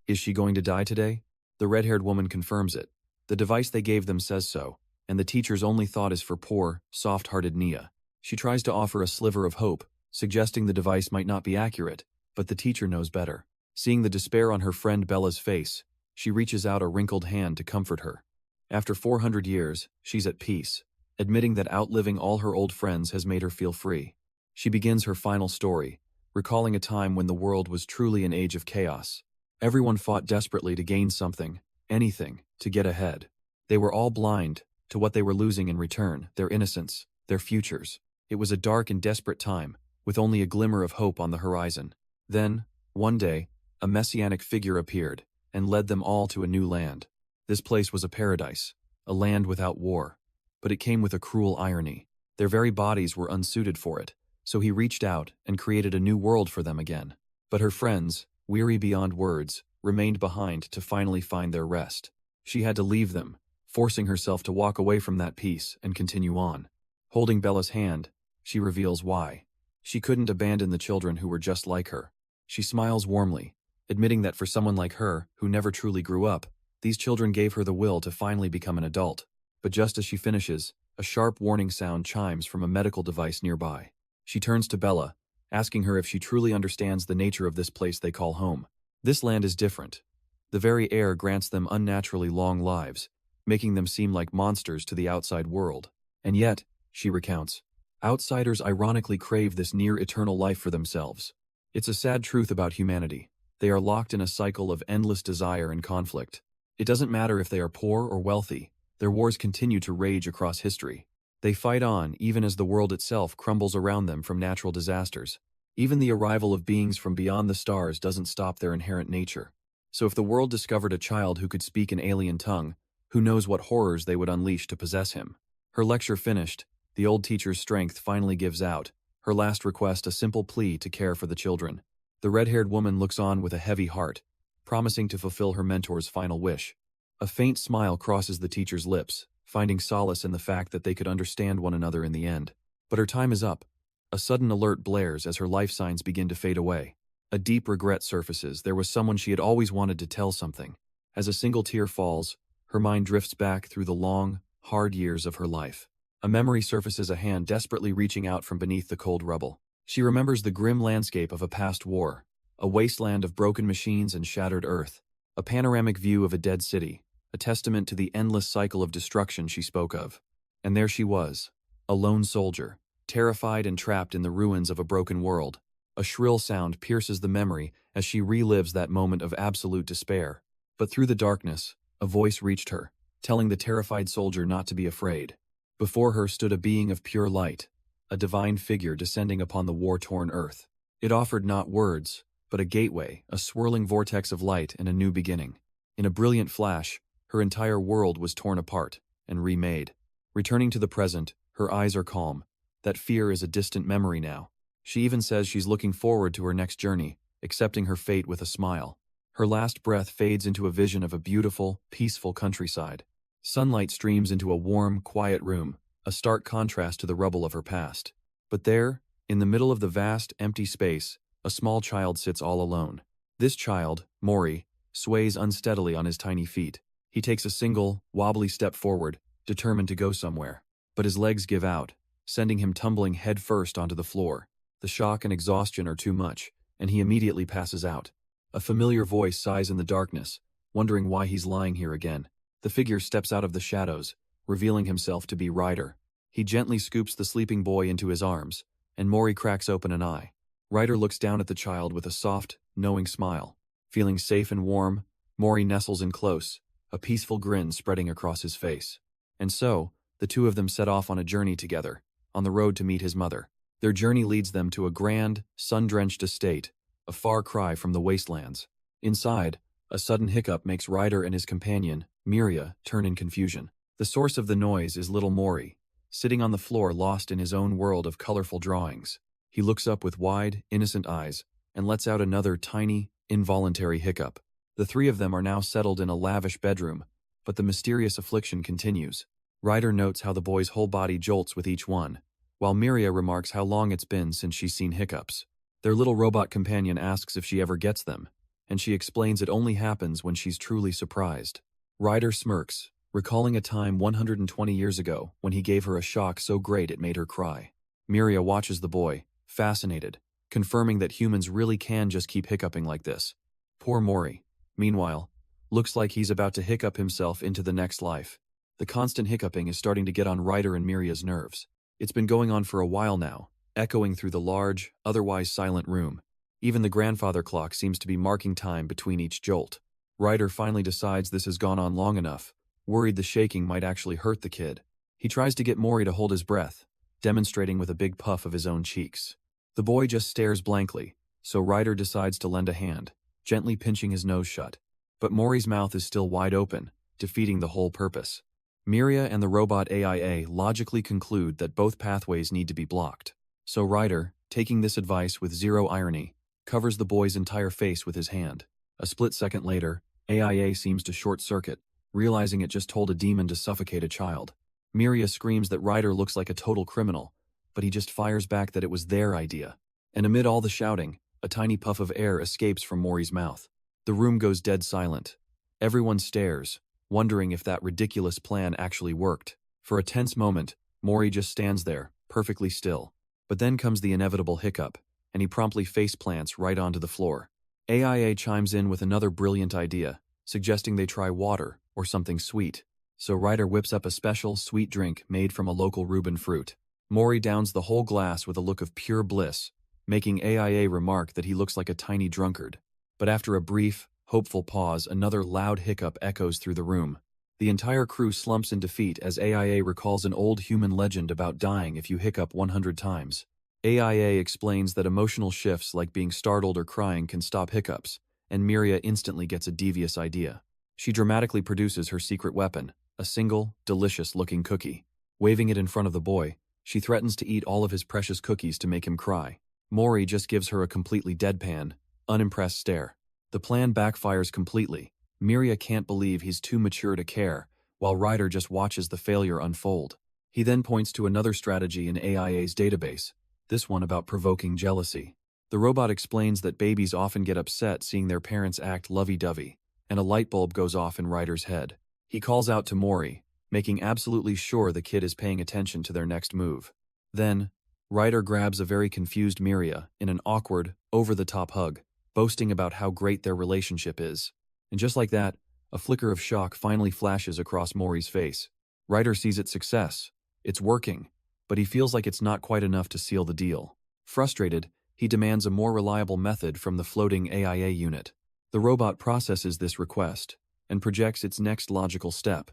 Is she going to die today? The red-haired woman confirms it. The device they gave them says so, and the teacher's only thought is for poor, soft-hearted Nia. She tries to offer a sliver of hope, suggesting the device might not be accurate, but the teacher knows better. Seeing the despair on her friend Bella's face, she reaches out a wrinkled hand to comfort her. After 400 years, she's at peace, admitting that outliving all her old friends has made her feel free. She begins her final story, recalling a time when the world was truly an age of chaos. Everyone fought desperately to gain something, anything, to get ahead. They were all blind to what they were losing in return, their innocence, their futures. It was a dark and desperate time, with only a glimmer of hope on the horizon. Then, one day, a messianic figure appeared and led them all to a new land. This place was a paradise, a land without war. But it came with a cruel irony. Their very bodies were unsuited for it, so he reached out and created a new world for them again. But her friends, weary beyond words, remained behind to finally find their rest. She had to leave them, forcing herself to walk away from that peace and continue on. Holding Bella's hand, she reveals why. She couldn't abandon the children who were just like her. She smiles warmly, admitting that for someone like her, who never truly grew up, These children gave her the will to finally become an adult. But just as she finishes, a sharp warning sound chimes from a medical device nearby. She turns to Bella, asking her if she truly understands the nature of this place they call home. This land is different. The very air grants them unnaturally long lives, making them seem like monsters to the outside world. And yet, she recounts, outsiders ironically crave this near-eternal life for themselves. It's a sad truth about humanity. They are locked in a cycle of endless desire and conflict. It doesn't matter if they are poor or wealthy, their wars continue to rage across history. They fight on even as the world itself crumbles around them from natural disasters. Even the arrival of beings from beyond the stars doesn't stop their inherent nature. So if the world discovered a child who could speak an alien tongue, who knows what horrors they would unleash to possess him? Her lecture finished, the old teacher's strength finally gives out, her last request a simple plea to care for the children. The red-haired woman looks on with a heavy heart, promising to fulfill her mentor's final wish. A faint smile crosses the teacher's lips, finding solace in the fact that they could understand one another in the end. But her time is up. A sudden alert blares as her life signs begin to fade away. A deep regret surfaces. There was someone she had always wanted to tell something. As a single tear falls, her mind drifts back through the long, hard years of her life. A memory surfaces, a hand desperately reaching out from beneath the cold rubble. She remembers the grim landscape of a past war, a wasteland of broken machines and shattered earth, a panoramic view of a dead city, a testament to the endless cycle of destruction she spoke of. And there she was, a lone soldier, terrified and trapped in the ruins of a broken world. A shrill sound pierces the memory as she relives that moment of absolute despair. But through the darkness, a voice reached her, telling the terrified soldier not to be afraid. Before her stood a being of pure light, a divine figure descending upon the war-torn earth. It offered not words, but a gateway, a swirling vortex of light and a new beginning. In a brilliant flash, her entire world was torn apart and remade. Returning to the present, her eyes are calm. That fear is a distant memory now. She even says she's looking forward to her next journey, accepting her fate with a smile. Her last breath fades into a vision of a beautiful, peaceful countryside. Sunlight streams into a warm, quiet room, a stark contrast to the rubble of her past. But there, in the middle of the vast, empty space, a small child sits all alone. This child, Mori, sways unsteadily on his tiny feet. He takes a single, wobbly step forward, determined to go somewhere. But his legs give out, sending him tumbling headfirst onto the floor. The shock and exhaustion are too much, and he immediately passes out. A familiar voice sighs in the darkness, wondering why he's lying here again. The figure steps out of the shadows, revealing himself to be Ryder. He gently scoops the sleeping boy into his arms, and Mori cracks open an eye. Ryder looks down at the child with a soft, knowing smile. Feeling safe and warm, Mori nestles in close, a peaceful grin spreading across his face. And so, the two of them set off on a journey together, on the road to meet his mother. Their journey leads them to a grand, sun-drenched estate, a far cry from the wastelands. Inside, a sudden hiccup makes Ryder and his companion, Miria, turn in confusion. The source of the noise is little Mori, sitting on the floor lost in his own world of colorful drawings. He looks up with wide, innocent eyes, and lets out another tiny, involuntary hiccup. The three of them are now settled in a lavish bedroom, but the mysterious affliction continues. Ryder notes how the boy's whole body jolts with each one, while Miria remarks how long it's been since she's seen hiccups. Their little robot companion asks if she ever gets them, and she explains it only happens when she's truly surprised. Ryder smirks, recalling a time 120 years ago when he gave her a shock so great it made her cry. Miria watches the boy, fascinated, confirming that humans really can just keep hiccuping like this. Poor Mori, meanwhile, looks like he's about to hiccup himself into the next life. The constant hiccuping is starting to get on Ryder and Miria's nerves. It's been going on for a while now, echoing through the large, otherwise silent room. Even the grandfather clock seems to be marking time between each jolt. Ryder finally decides this has gone on long enough, worried the shaking might actually hurt the kid. He tries to get Mori to hold his breath, demonstrating with a big puff of his own cheeks. The boy just stares blankly, so Ryder decides to lend a hand, gently pinching his nose shut. But Mori's mouth is still wide open, defeating the whole purpose. Miria and the robot AIA logically conclude that both pathways need to be blocked. So Ryder, taking this advice with zero irony, covers the boy's entire face with his hand. A split second later, AIA seems to short-circuit, realizing it just told a demon to suffocate a child. Miria screams that Ryder looks like a total criminal, but he just fires back that it was their idea. And amid all the shouting, a tiny puff of air escapes from Mori's mouth. The room goes dead silent. Everyone stares, wondering if that ridiculous plan actually worked. For a tense moment, Mori just stands there, perfectly still. But then comes the inevitable hiccup, and he promptly faceplants right onto the floor. AIA chimes in with another brilliant idea, suggesting they try water or something sweet. So Ryder whips up a special, sweet drink made from a local Reuben fruit. Mori downs the whole glass with a look of pure bliss, making AIA remark that he looks like a tiny drunkard. But after a brief, hopeful pause, another loud hiccup echoes through the room. The entire crew slumps in defeat as AIA recalls an old human legend about dying if you hiccup 100 times. AIA explains that emotional shifts like being startled or crying can stop hiccups, and Miria instantly gets a devious idea. She dramatically produces her secret weapon, a single, delicious-looking cookie. Waving it in front of the boy, she threatens to eat all of his precious cookies to make him cry. Mori just gives her a completely deadpan, unimpressed stare. The plan backfires completely. Miria can't believe he's too mature to care, while Ryder just watches the failure unfold. He then points to another strategy in AIA's database, this one about provoking jealousy. The robot explains that babies often get upset seeing their parents act lovey-dovey, and a light bulb goes off in Ryder's head. He calls out to Mori, making absolutely sure the kid is paying attention to their next move. Then, Ryder grabs a very confused Miria in an awkward, over-the-top hug, boasting about how great their relationship is. And just like that, a flicker of shock finally flashes across Mori's face. Ryder sees its success. It's working, but he feels like it's not quite enough to seal the deal. Frustrated, he demands a more reliable method from the floating AIA unit. The robot processes this request and projects its next logical step,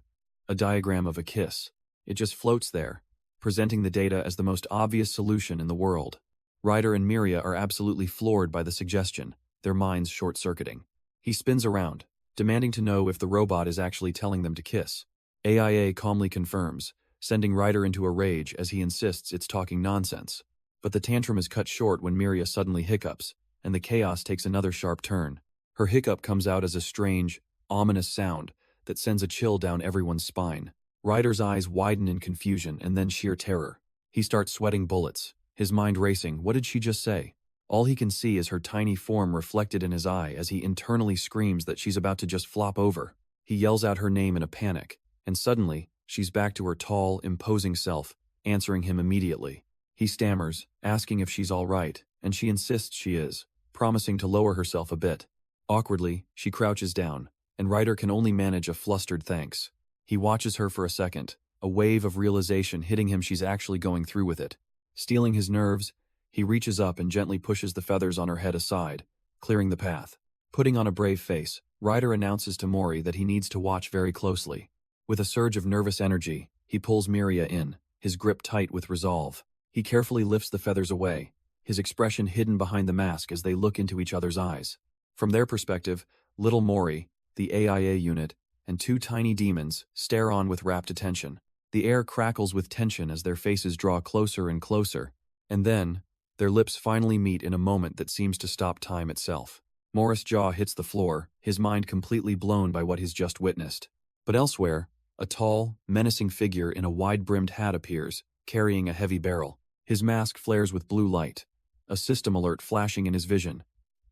a diagram of a kiss. It just floats there, presenting the data as the most obvious solution in the world. Ryder and Miria are absolutely floored by the suggestion, their minds short-circuiting. He spins around, demanding to know if the robot is actually telling them to kiss. AIA calmly confirms, sending Ryder into a rage as he insists it's talking nonsense. But the tantrum is cut short when Miria suddenly hiccups, and the chaos takes another sharp turn. Her hiccup comes out as a strange, ominous sound that sends a chill down everyone's spine. Ryder's eyes widen in confusion and then sheer terror. He starts sweating bullets, his mind racing. What did she just say? All he can see is her tiny form reflected in his eye as he internally screams that she's about to just flop over. He yells out her name in a panic, and suddenly, she's back to her tall, imposing self, answering him immediately. He stammers, asking if she's all right, and she insists she is, promising to lower herself a bit. Awkwardly, she crouches down, and Ryder can only manage a flustered thanks. He watches her for a second, a wave of realization hitting him she's actually going through with it. Steeling his nerves, he reaches up and gently pushes the feathers on her head aside, clearing the path. Putting on a brave face, Ryder announces to Mori that he needs to watch very closely. With a surge of nervous energy, he pulls Miria in, his grip tight with resolve. He carefully lifts the feathers away, his expression hidden behind the mask as they look into each other's eyes. From their perspective, little Mori, the AIA unit, and two tiny demons stare on with rapt attention. The air crackles with tension as their faces draw closer and closer, and then, their lips finally meet in a moment that seems to stop time itself. Morris' jaw hits the floor, his mind completely blown by what he's just witnessed. But elsewhere, a tall, menacing figure in a wide-brimmed hat appears, carrying a heavy barrel. His mask flares with blue light, a system alert flashing in his vision.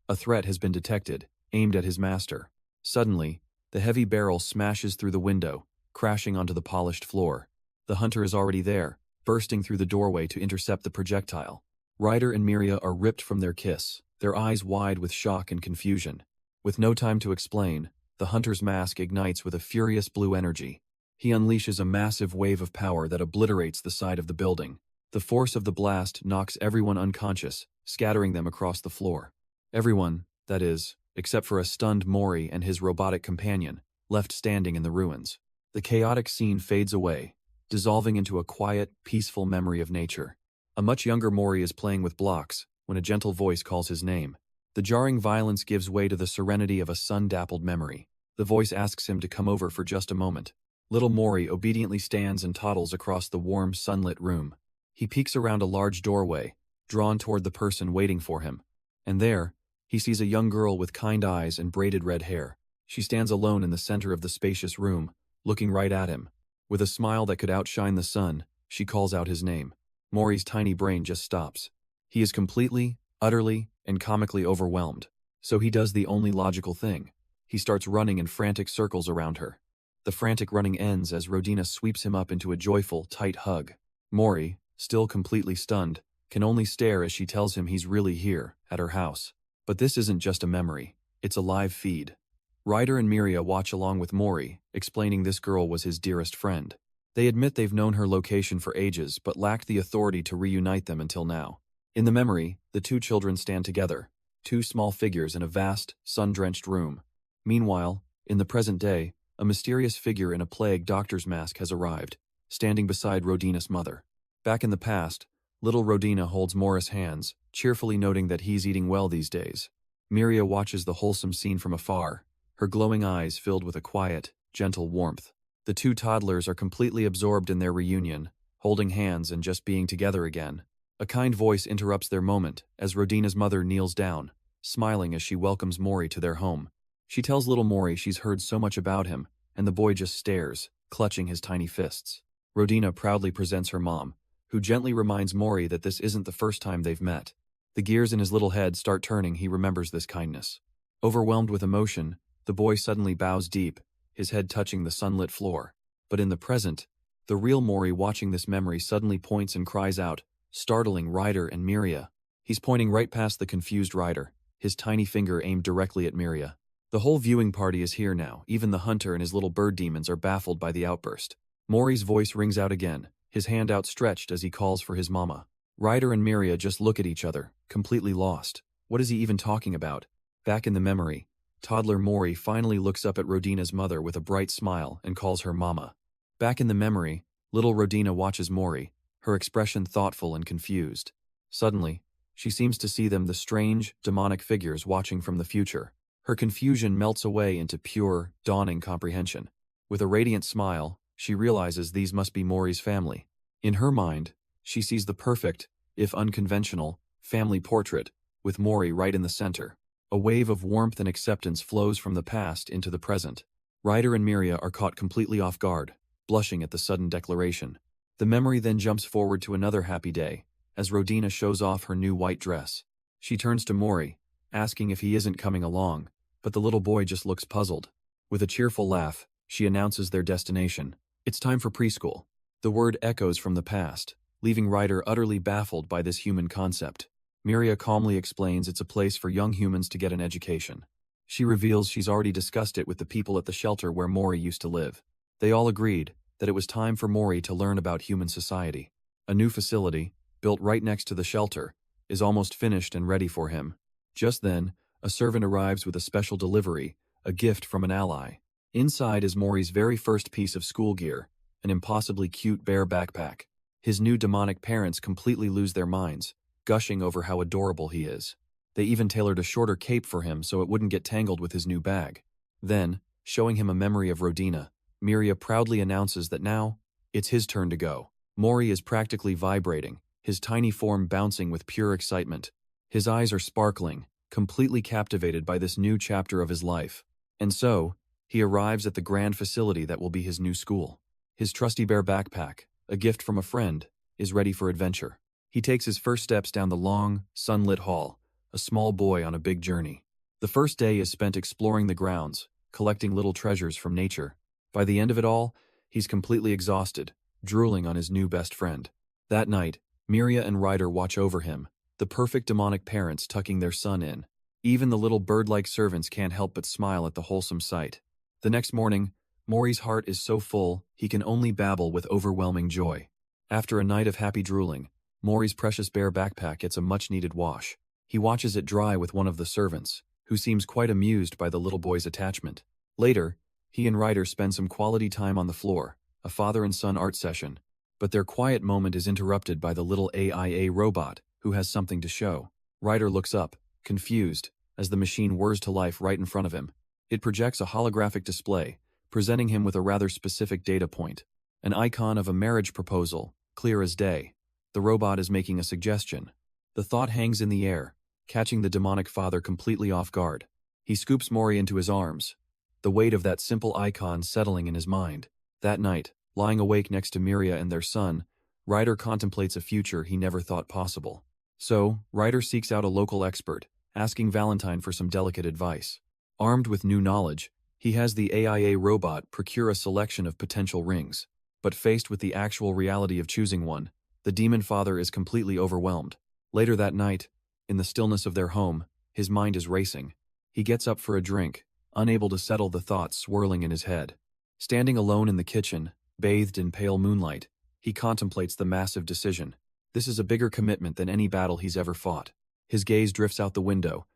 A threat has been detected, aimed at his master. Suddenly, the heavy barrel smashes through the window, crashing onto the polished floor. The hunter is already there, bursting through the doorway to intercept the projectile. Ryder and Miria are ripped from their kiss, their eyes wide with shock and confusion. With no time to explain, the hunter's mask ignites with a furious blue energy. He unleashes a massive wave of power that obliterates the side of the building. The force of the blast knocks everyone unconscious, scattering them across the floor. Everyone, that is, except for a stunned Mori and his robotic companion, left standing in the ruins. The chaotic scene fades away, dissolving into a quiet, peaceful memory of nature. A much younger Mori is playing with blocks when a gentle voice calls his name. The jarring violence gives way to the serenity of a sun-dappled memory. The voice asks him to come over for just a moment. Little Mori obediently stands and toddles across the warm, sunlit room. He peeks around a large doorway, drawn toward the person waiting for him. And there, he sees a young girl with kind eyes and braided red hair. She stands alone in the center of the spacious room, looking right at him. With a smile that could outshine the sun, she calls out his name. Mori's tiny brain just stops. He is completely, utterly, and comically overwhelmed. So he does the only logical thing. He starts running in frantic circles around her. The frantic running ends as Rodina sweeps him up into a joyful, tight hug. Mori, still completely stunned, can only stare as she tells him he's really here, at her house. But this isn't just a memory, it's a live feed. Ryder and Miria watch along with Mori, explaining this girl was his dearest friend. They admit they've known her location for ages but lacked the authority to reunite them until now. In the memory, the two children stand together, two small figures in a vast, sun-drenched room. Meanwhile, in the present day, a mysterious figure in a plague doctor's mask has arrived, standing beside Rodina's mother. Back in the past, little Rodina holds Morris' hands, cheerfully noting that he's eating well these days. Miria watches the wholesome scene from afar, her glowing eyes filled with a quiet, gentle warmth. The two toddlers are completely absorbed in their reunion, holding hands and just being together again. A kind voice interrupts their moment as Rodina's mother kneels down, smiling as she welcomes Mori to their home. She tells little Mori she's heard so much about him, and the boy just stares, clutching his tiny fists. Rodina proudly presents her mom, who gently reminds Mori that this isn't the first time they've met. The gears in his little head start turning. He remembers this kindness. Overwhelmed with emotion, the boy suddenly bows deep, his head touching the sunlit floor. But in the present, the real Mori watching this memory suddenly points and cries out, startling Ryder and Miria. He's pointing right past the confused Ryder, his tiny finger aimed directly at Miria. The whole viewing party is here now. Even the hunter and his little bird demons are baffled by the outburst. Mori's voice rings out again, his hand outstretched as he calls for his mama. Ryder and Miria just look at each other, completely lost. What is he even talking about? Back in the memory, toddler Mori finally looks up at Rodina's mother with a bright smile and calls her mama. Back in the memory, little Rodina watches Mori, her expression thoughtful and confused. Suddenly, she seems to see them, the strange, demonic figures watching from the future. Her confusion melts away into pure, dawning comprehension. With a radiant smile, she realizes these must be Mori's family. In her mind, she sees the perfect, if unconventional, family portrait, with Mori right in the center. A wave of warmth and acceptance flows from the past into the present. Ryder and Miria are caught completely off guard, blushing at the sudden declaration. The memory then jumps forward to another happy day, as Rodina shows off her new white dress. She turns to Mori, asking if he isn't coming along, but the little boy just looks puzzled. With a cheerful laugh, she announces their destination. It's time for preschool. The word echoes from the past, leaving Ryder utterly baffled by this human concept. Miria calmly explains it's a place for young humans to get an education. She reveals she's already discussed it with the people at the shelter where Mori used to live. They all agreed that it was time for Mori to learn about human society. A new facility, built right next to the shelter, is almost finished and ready for him. Just then, a servant arrives with a special delivery, a gift from an ally. Inside is Mori's very first piece of school gear, an impossibly cute bear backpack. His new demonic parents completely lose their minds, gushing over how adorable he is. They even tailored a shorter cape for him so it wouldn't get tangled with his new bag. Then, showing him a memory of Rodina, Miria proudly announces that now, it's his turn to go. Mori is practically vibrating, his tiny form bouncing with pure excitement. His eyes are sparkling, completely captivated by this new chapter of his life. And so, he arrives at the grand facility that will be his new school. His trusty bear backpack, a gift from a friend, is ready for adventure. He takes his first steps down the long, sunlit hall, a small boy on a big journey. The first day is spent exploring the grounds, collecting little treasures from nature. By the end of it all, he's completely exhausted, drooling on his new best friend. That night, Miria and Ryder watch over him, the perfect demonic parents tucking their son in. Even the little bird-like servants can't help but smile at the wholesome sight. The next morning, Mori's heart is so full, he can only babble with overwhelming joy. After a night of happy drooling, Mori's precious bear backpack gets a much-needed wash. He watches it dry with one of the servants, who seems quite amused by the little boy's attachment. Later, he and Ryder spend some quality time on the floor, a father and son art session. But their quiet moment is interrupted by the little AIA robot, who has something to show. Ryder looks up, confused, as the machine whirs to life right in front of him. It projects a holographic display, presenting him with a rather specific data point. An icon of a marriage proposal, clear as day. The robot is making a suggestion. The thought hangs in the air, catching the demonic father completely off guard. He scoops Mori into his arms, the weight of that simple icon settling in his mind. That night, lying awake next to Miria and their son, Ryder contemplates a future he never thought possible. So, Ryder seeks out a local expert, asking Valentine for some delicate advice. Armed with new knowledge, he has the AIA robot procure a selection of potential rings. But faced with the actual reality of choosing one, the demon father is completely overwhelmed. Later that night, in the stillness of their home, his mind is racing. He gets up for a drink, unable to settle the thoughts swirling in his head. Standing alone in the kitchen, bathed in pale moonlight, he contemplates the massive decision. This is a bigger commitment than any battle he's ever fought. His gaze drifts out the window,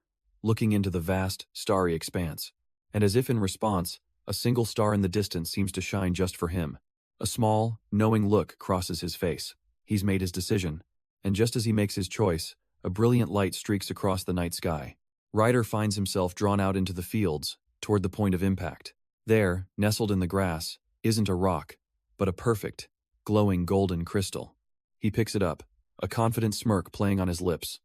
looking into the vast, starry expanse. And as if in response, a single star in the distance seems to shine just for him. A small, knowing look crosses his face. He's made his decision. And just as he makes his choice, a brilliant light streaks across the night sky. Ryder finds himself drawn out into the fields, toward the point of impact. There, nestled in the grass, isn't a rock, but a perfect, glowing golden crystal. He picks it up, a confident smirk playing on his lips.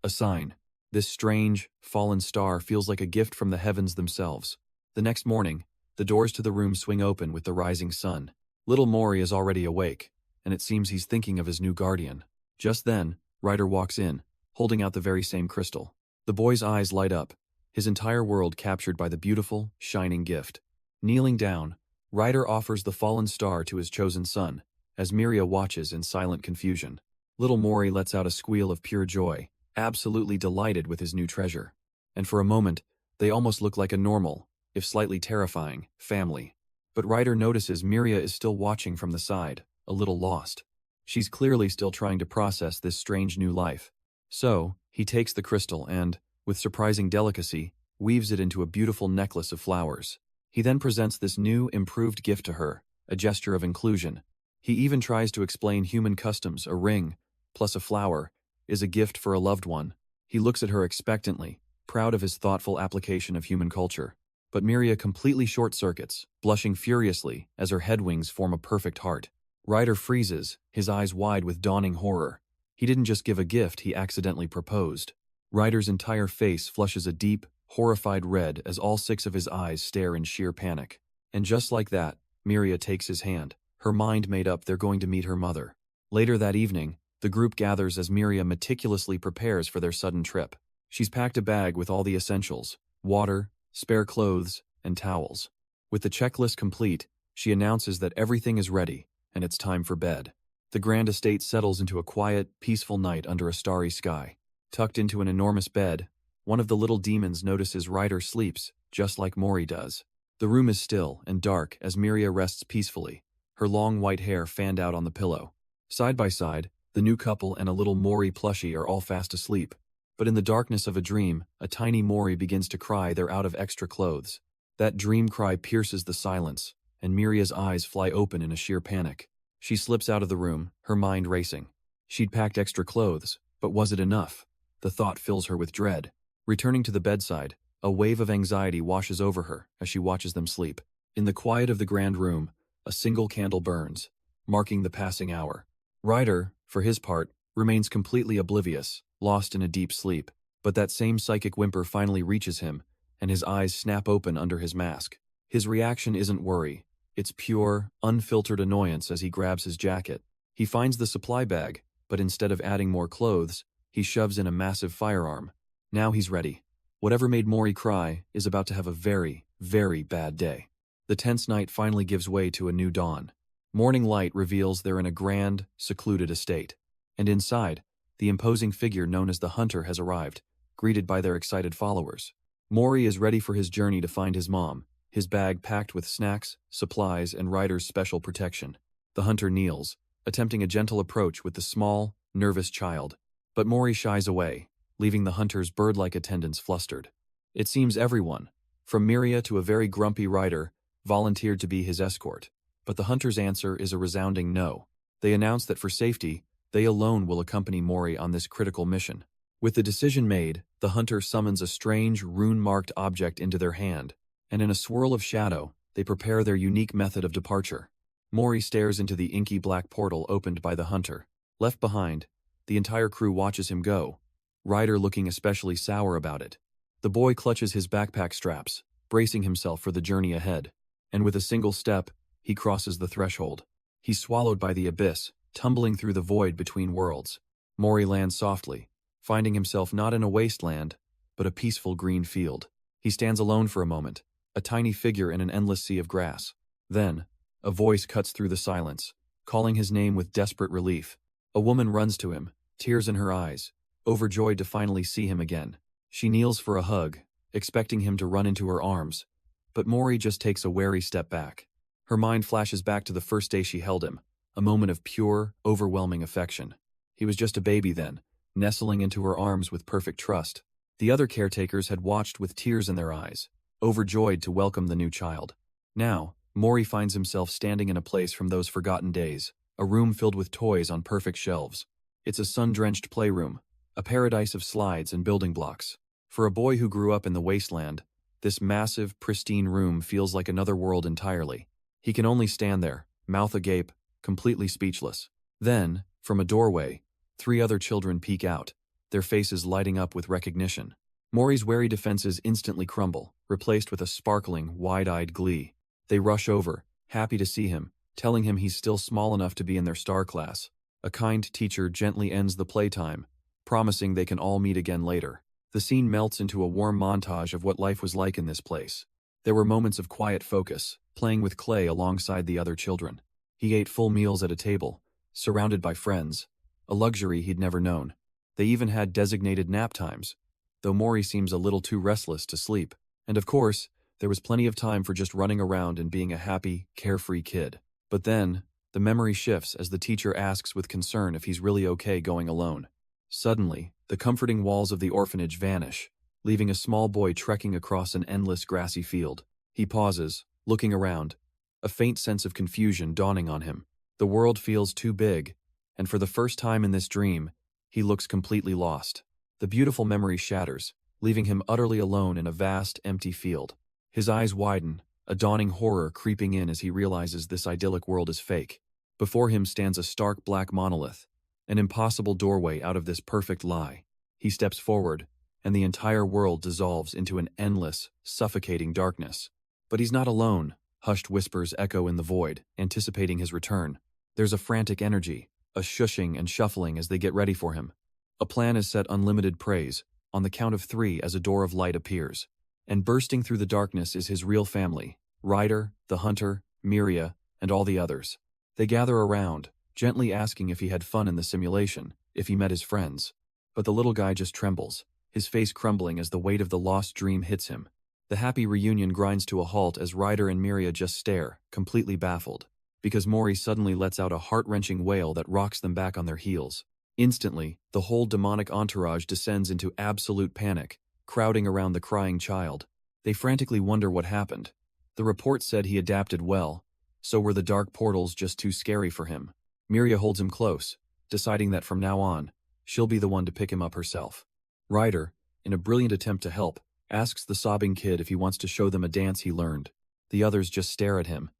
A sign. This strange, fallen star feels like a gift from the heavens themselves. The next morning, the doors to the room swing open with the rising sun. Little Mori is already awake, and it seems he's thinking of his new guardian. Just then, Ryder walks in, holding out the very same crystal. The boy's eyes light up, his entire world captured by the beautiful, shining gift. Kneeling down, Ryder offers the fallen star to his chosen son, as Miria watches in silent confusion. Little Mori lets out a squeal of pure joy, absolutely delighted with his new treasure. And for a moment, they almost look like a normal, if slightly terrifying, family. But Ryder notices Miria is still watching from the side, a little lost. She's clearly still trying to process this strange new life. So, he takes the crystal and, with surprising delicacy, weaves it into a beautiful necklace of flowers. He then presents this new, improved gift to her, a gesture of inclusion. He even tries to explain human customs. A ring, plus a flower, is a gift for a loved one. He looks at her expectantly, proud of his thoughtful application of human culture. But Miria completely short-circuits, blushing furiously as her head wings form a perfect heart. Ryder freezes, his eyes wide with dawning horror. He didn't just give a gift, he accidentally proposed. Ryder's entire face flushes a deep, horrified red as all 6 of his eyes stare in sheer panic. And just like that, Miria takes his hand, her mind made up they're going to meet her mother. Later that evening, the group gathers as Miria meticulously prepares for their sudden trip. She's packed a bag with all the essentials: water, spare clothes, and towels. With the checklist complete, she announces that everything is ready, and it's time for bed. The grand estate settles into a quiet, peaceful night under a starry sky. Tucked into an enormous bed, one of the little demons notices Ryder sleeps, just like Mori does. The room is still and dark as Miria rests peacefully, her long white hair fanned out on the pillow. Side by side, the new couple and a little Mori plushie are all fast asleep. But in the darkness of a dream, a tiny Mori begins to cry they're out of extra clothes. That dream cry pierces the silence, and Miria's eyes fly open in a sheer panic. She slips out of the room, her mind racing. She'd packed extra clothes, but was it enough? The thought fills her with dread. Returning to the bedside, a wave of anxiety washes over her as she watches them sleep. In the quiet of the grand room, a single candle burns, marking the passing hour. Ryder, for his part, remains completely oblivious, lost in a deep sleep. But that same psychic whimper finally reaches him, and his eyes snap open under his mask. His reaction isn't worry. It's pure, unfiltered annoyance as he grabs his jacket. He finds the supply bag, but instead of adding more clothes, he shoves in a massive firearm. Now he's ready. Whatever made Mori cry is about to have a very, very bad day. The tense night finally gives way to a new dawn. Morning light reveals they're in a grand, secluded estate. And inside, the imposing figure known as the Hunter has arrived, greeted by their excited followers. Mori is ready for his journey to find his mom, his bag packed with snacks, supplies, and Ryder's special protection. The Hunter kneels, attempting a gentle approach with the small, nervous child. But Mori shies away, leaving the Hunter's bird-like attendants flustered. It seems everyone, from Miria to a very grumpy Ryder, volunteered to be his escort. But the Hunter's answer is a resounding no. They announce that for safety, they alone will accompany Mori on this critical mission. With the decision made, the Hunter summons a strange, rune-marked object into their hand, and in a swirl of shadow, they prepare their unique method of departure. Mori stares into the inky black portal opened by the Hunter. Left behind, the entire crew watches him go, Ryder looking especially sour about it. The boy clutches his backpack straps, bracing himself for the journey ahead, and with a single step, he crosses the threshold. He's swallowed by the abyss, tumbling through the void between worlds. Mori lands softly, finding himself not in a wasteland, but a peaceful green field. He stands alone for a moment, a tiny figure in an endless sea of grass. Then, a voice cuts through the silence, calling his name with desperate relief. A woman runs to him, tears in her eyes, overjoyed to finally see him again. She kneels for a hug, expecting him to run into her arms, but Mori just takes a wary step back. Her mind flashes back to the first day she held him, a moment of pure, overwhelming affection. He was just a baby then, nestling into her arms with perfect trust. The other caretakers had watched with tears in their eyes, overjoyed to welcome the new child. Now, Mori finds himself standing in a place from those forgotten days, a room filled with toys on perfect shelves. It's a sun-drenched playroom, a paradise of slides and building blocks. For a boy who grew up in the wasteland, this massive, pristine room feels like another world entirely. He can only stand there, mouth agape, completely speechless. Then, from a doorway, 3 other children peek out, their faces lighting up with recognition. Mori's wary defenses instantly crumble, replaced with a sparkling, wide-eyed glee. They rush over, happy to see him, telling him he's still small enough to be in their star class. A kind teacher gently ends the playtime, promising they can all meet again later. The scene melts into a warm montage of what life was like in this place. There were moments of quiet focus, playing with clay alongside the other children. He ate full meals at a table, surrounded by friends, a luxury he'd never known. They even had designated nap times, though Mori seems a little too restless to sleep. And of course, there was plenty of time for just running around and being a happy, carefree kid. But then, the memory shifts as the teacher asks with concern if he's really okay going alone. Suddenly, the comforting walls of the orphanage vanish, leaving a small boy trekking across an endless grassy field. He pauses, looking around, a faint sense of confusion dawning on him. The world feels too big, and for the first time in this dream, he looks completely lost. The beautiful memory shatters, leaving him utterly alone in a vast, empty field. His eyes widen, a dawning horror creeping in as he realizes this idyllic world is fake. Before him stands a stark black monolith, an impossible doorway out of this perfect lie. He steps forward, and the entire world dissolves into an endless, suffocating darkness. But he's not alone. Hushed whispers echo in the void, anticipating his return. There's a frantic energy, a shushing and shuffling as they get ready for him. A plan is set unlimited praise, on the count of 3 as a door of light appears. And bursting through the darkness is his real family, Ryder, the hunter, Miria, and all the others. They gather around, gently asking if he had fun in the simulation, if he met his friends. But the little guy just trembles, his face crumbling as the weight of the lost dream hits him. The happy reunion grinds to a halt as Ryder and Miria just stare, completely baffled, because Mori suddenly lets out a heart-wrenching wail that rocks them back on their heels. Instantly, the whole demonic entourage descends into absolute panic, crowding around the crying child. They frantically wonder what happened. The report said he adapted well, so were the dark portals just too scary for him. Miria holds him close, deciding that from now on, she'll be the one to pick him up herself. Ryder, in a brilliant attempt to help, asks the sobbing kid if he wants to show them a dance he learned. The others just stare at him.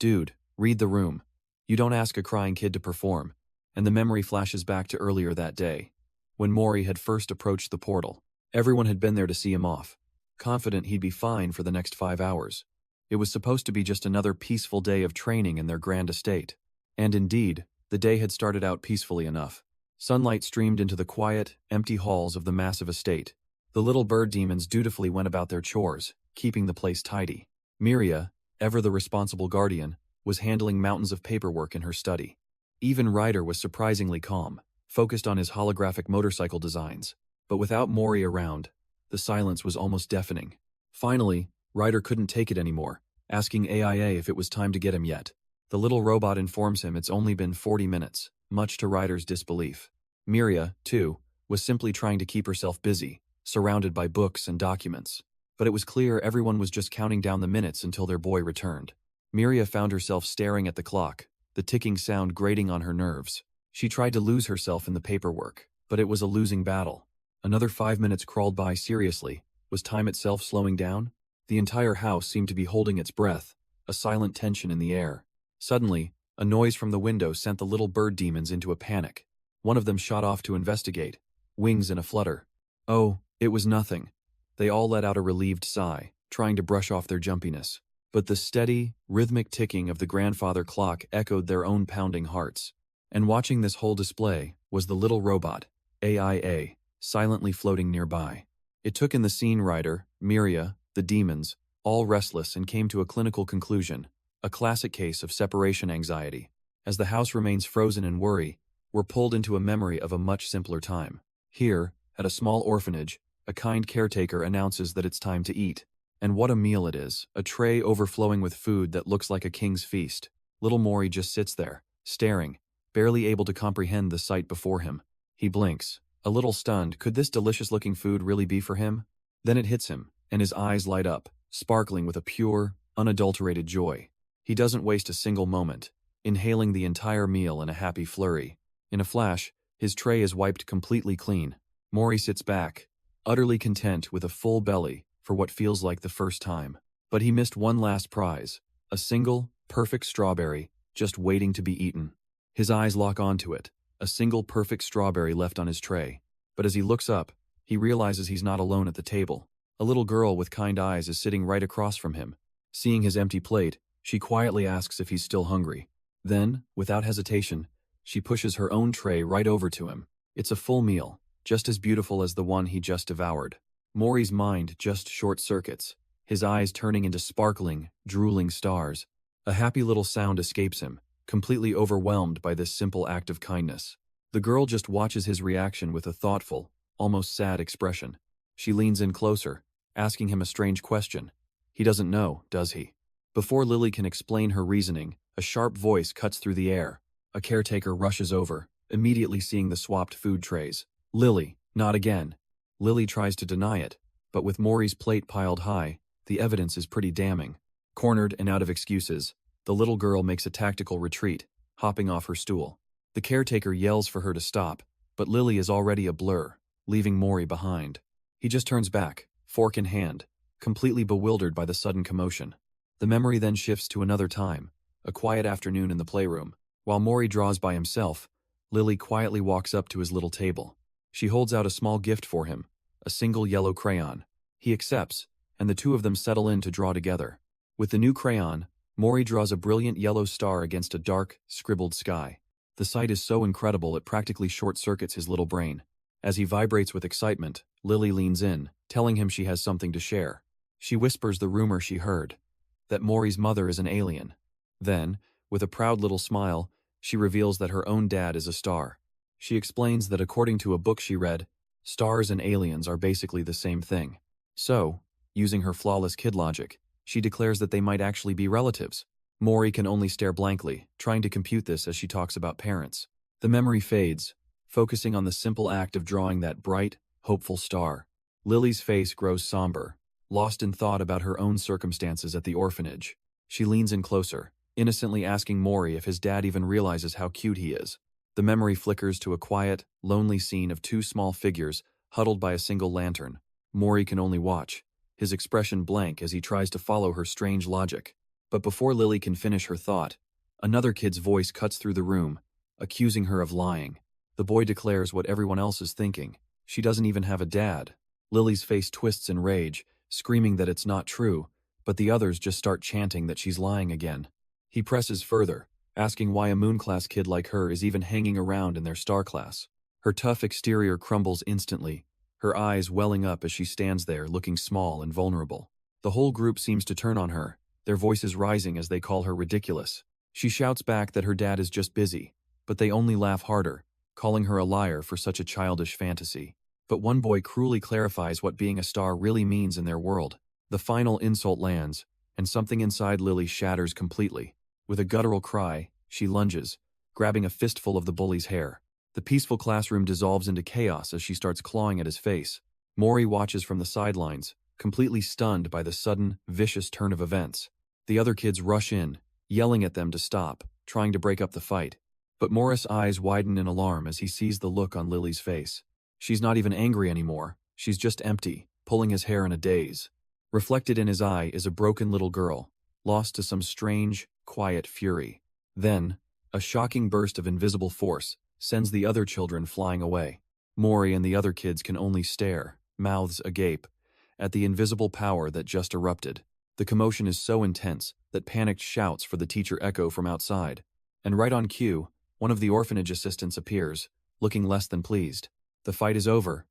Dude, read the room. You don't ask a crying kid to perform. And the memory flashes back to earlier that day, when Mori had first approached the portal. Everyone had been there to see him off, confident he'd be fine for the next 5 hours. It was supposed to be just another peaceful day of training in their grand estate. And indeed, the day had started out peacefully enough. Sunlight streamed into the quiet, empty halls of the massive estate. The little bird demons dutifully went about their chores, keeping the place tidy. Miria, ever the responsible guardian, was handling mountains of paperwork in her study. Even Ryder was surprisingly calm, focused on his holographic motorcycle designs. But without Mori around, the silence was almost deafening. Finally, Ryder couldn't take it anymore, asking AIA if it was time to get him yet. The little robot informs him it's only been 40 minutes, much to Ryder's disbelief. Miria, too, was simply trying to keep herself busy, surrounded by books and documents. But it was clear everyone was just counting down the minutes until their boy returned. Miria found herself staring at the clock, the ticking sound grating on her nerves. She tried to lose herself in the paperwork, but it was a losing battle. Another 5 minutes crawled by seriously. Was time itself slowing down? The entire house seemed to be holding its breath, a silent tension in the air. Suddenly, a noise from the window sent the little bird demons into a panic. One of them shot off to investigate, wings in a flutter. Oh, it was nothing. They all let out a relieved sigh, trying to brush off their jumpiness. But the steady, rhythmic ticking of the grandfather clock echoed their own pounding hearts. And watching this whole display was the little robot, AIA, silently floating nearby. It took in the scene Ryder, Miria, the demons, all restless and came to a clinical conclusion, a classic case of separation anxiety. As the house remains frozen in worry, we're pulled into a memory of a much simpler time. Here, at a small orphanage, a kind caretaker announces that it's time to eat. And what a meal it is, a tray overflowing with food that looks like a king's feast. Little Mori just sits there, staring, barely able to comprehend the sight before him. He blinks, a little stunned. Could this delicious-looking food really be for him? Then it hits him, and his eyes light up, sparkling with a pure, unadulterated joy. He doesn't waste a single moment, inhaling the entire meal in a happy flurry. In a flash, his tray is wiped completely clean. Mori sits back, utterly content with a full belly for what feels like the first time. But he missed one last prize, a single, perfect strawberry, just waiting to be eaten. His eyes lock onto it, a single perfect strawberry left on his tray. But as he looks up, he realizes he's not alone at the table. A little girl with kind eyes is sitting right across from him. Seeing his empty plate, she quietly asks if he's still hungry. Then, without hesitation, she pushes her own tray right over to him. It's a full meal, just as beautiful as the one he just devoured. Mori's mind just short-circuits, his eyes turning into sparkling, drooling stars. A happy little sound escapes him, completely overwhelmed by this simple act of kindness. The girl just watches his reaction with a thoughtful, almost sad expression. She leans in closer, asking him a strange question. He doesn't know, does he? Before Lily can explain her reasoning, a sharp voice cuts through the air. A caretaker rushes over, immediately seeing the swapped food trays. Lily, not again. Lily tries to deny it, but with Mori's plate piled high, the evidence is pretty damning. Cornered and out of excuses, the little girl makes a tactical retreat, hopping off her stool. The caretaker yells for her to stop, but Lily is already a blur, leaving Mori behind. He just turns back, fork in hand, completely bewildered by the sudden commotion. The memory then shifts to another time, a quiet afternoon in the playroom. While Mori draws by himself, Lily quietly walks up to his little table. She holds out a small gift for him, a single yellow crayon. He accepts, and the two of them settle in to draw together. With the new crayon, Mori draws a brilliant yellow star against a dark, scribbled sky. The sight is so incredible it practically short-circuits his little brain. As he vibrates with excitement, Lily leans in, telling him she has something to share. She whispers the rumor she heard, that Mori's mother is an alien. Then, with a proud little smile, she reveals that her own dad is a star. She explains that according to a book she read, stars and aliens are basically the same thing. So, using her flawless kid logic, she declares that they might actually be relatives. Mori can only stare blankly, trying to compute this as she talks about parents. The memory fades, focusing on the simple act of drawing that bright, hopeful star. Lily's face grows somber, lost in thought about her own circumstances at the orphanage. She leans in closer, innocently asking Mori if his dad even realizes how cute he is. The memory flickers to a quiet, lonely scene of two small figures huddled by a single lantern. Mori can only watch, his expression blank as he tries to follow her strange logic. But before Lily can finish her thought, another kid's voice cuts through the room, accusing her of lying. The boy declares what everyone else is thinking. She doesn't even have a dad. Lily's face twists in rage, screaming that it's not true, but the others just start chanting that she's lying again. He presses further, asking why a moon-class kid like her is even hanging around in their star class. Her tough exterior crumbles instantly, her eyes welling up as she stands there looking small and vulnerable. The whole group seems to turn on her, their voices rising as they call her ridiculous. She shouts back that her dad is just busy, but they only laugh harder, calling her a liar for such a childish fantasy. But one boy cruelly clarifies what being a star really means in their world. The final insult lands, and something inside Lily shatters completely. With a guttural cry, she lunges, grabbing a fistful of the bully's hair. The peaceful classroom dissolves into chaos as she starts clawing at his face. Mori watches from the sidelines, completely stunned by the sudden, vicious turn of events. The other kids rush in, yelling at them to stop, trying to break up the fight. But Morris' eyes widen in alarm as he sees the look on Lily's face. She's not even angry anymore, she's just empty, pulling his hair in a daze. Reflected in his eye is a broken little girl, lost to some strange, quiet fury. Then, a shocking burst of invisible force sends the other children flying away. Mori and the other kids can only stare, mouths agape, at the invisible power that just erupted. The commotion is so intense that panicked shouts for the teacher echo from outside. And right on cue, one of the orphanage assistants appears, looking less than pleased. The fight is over,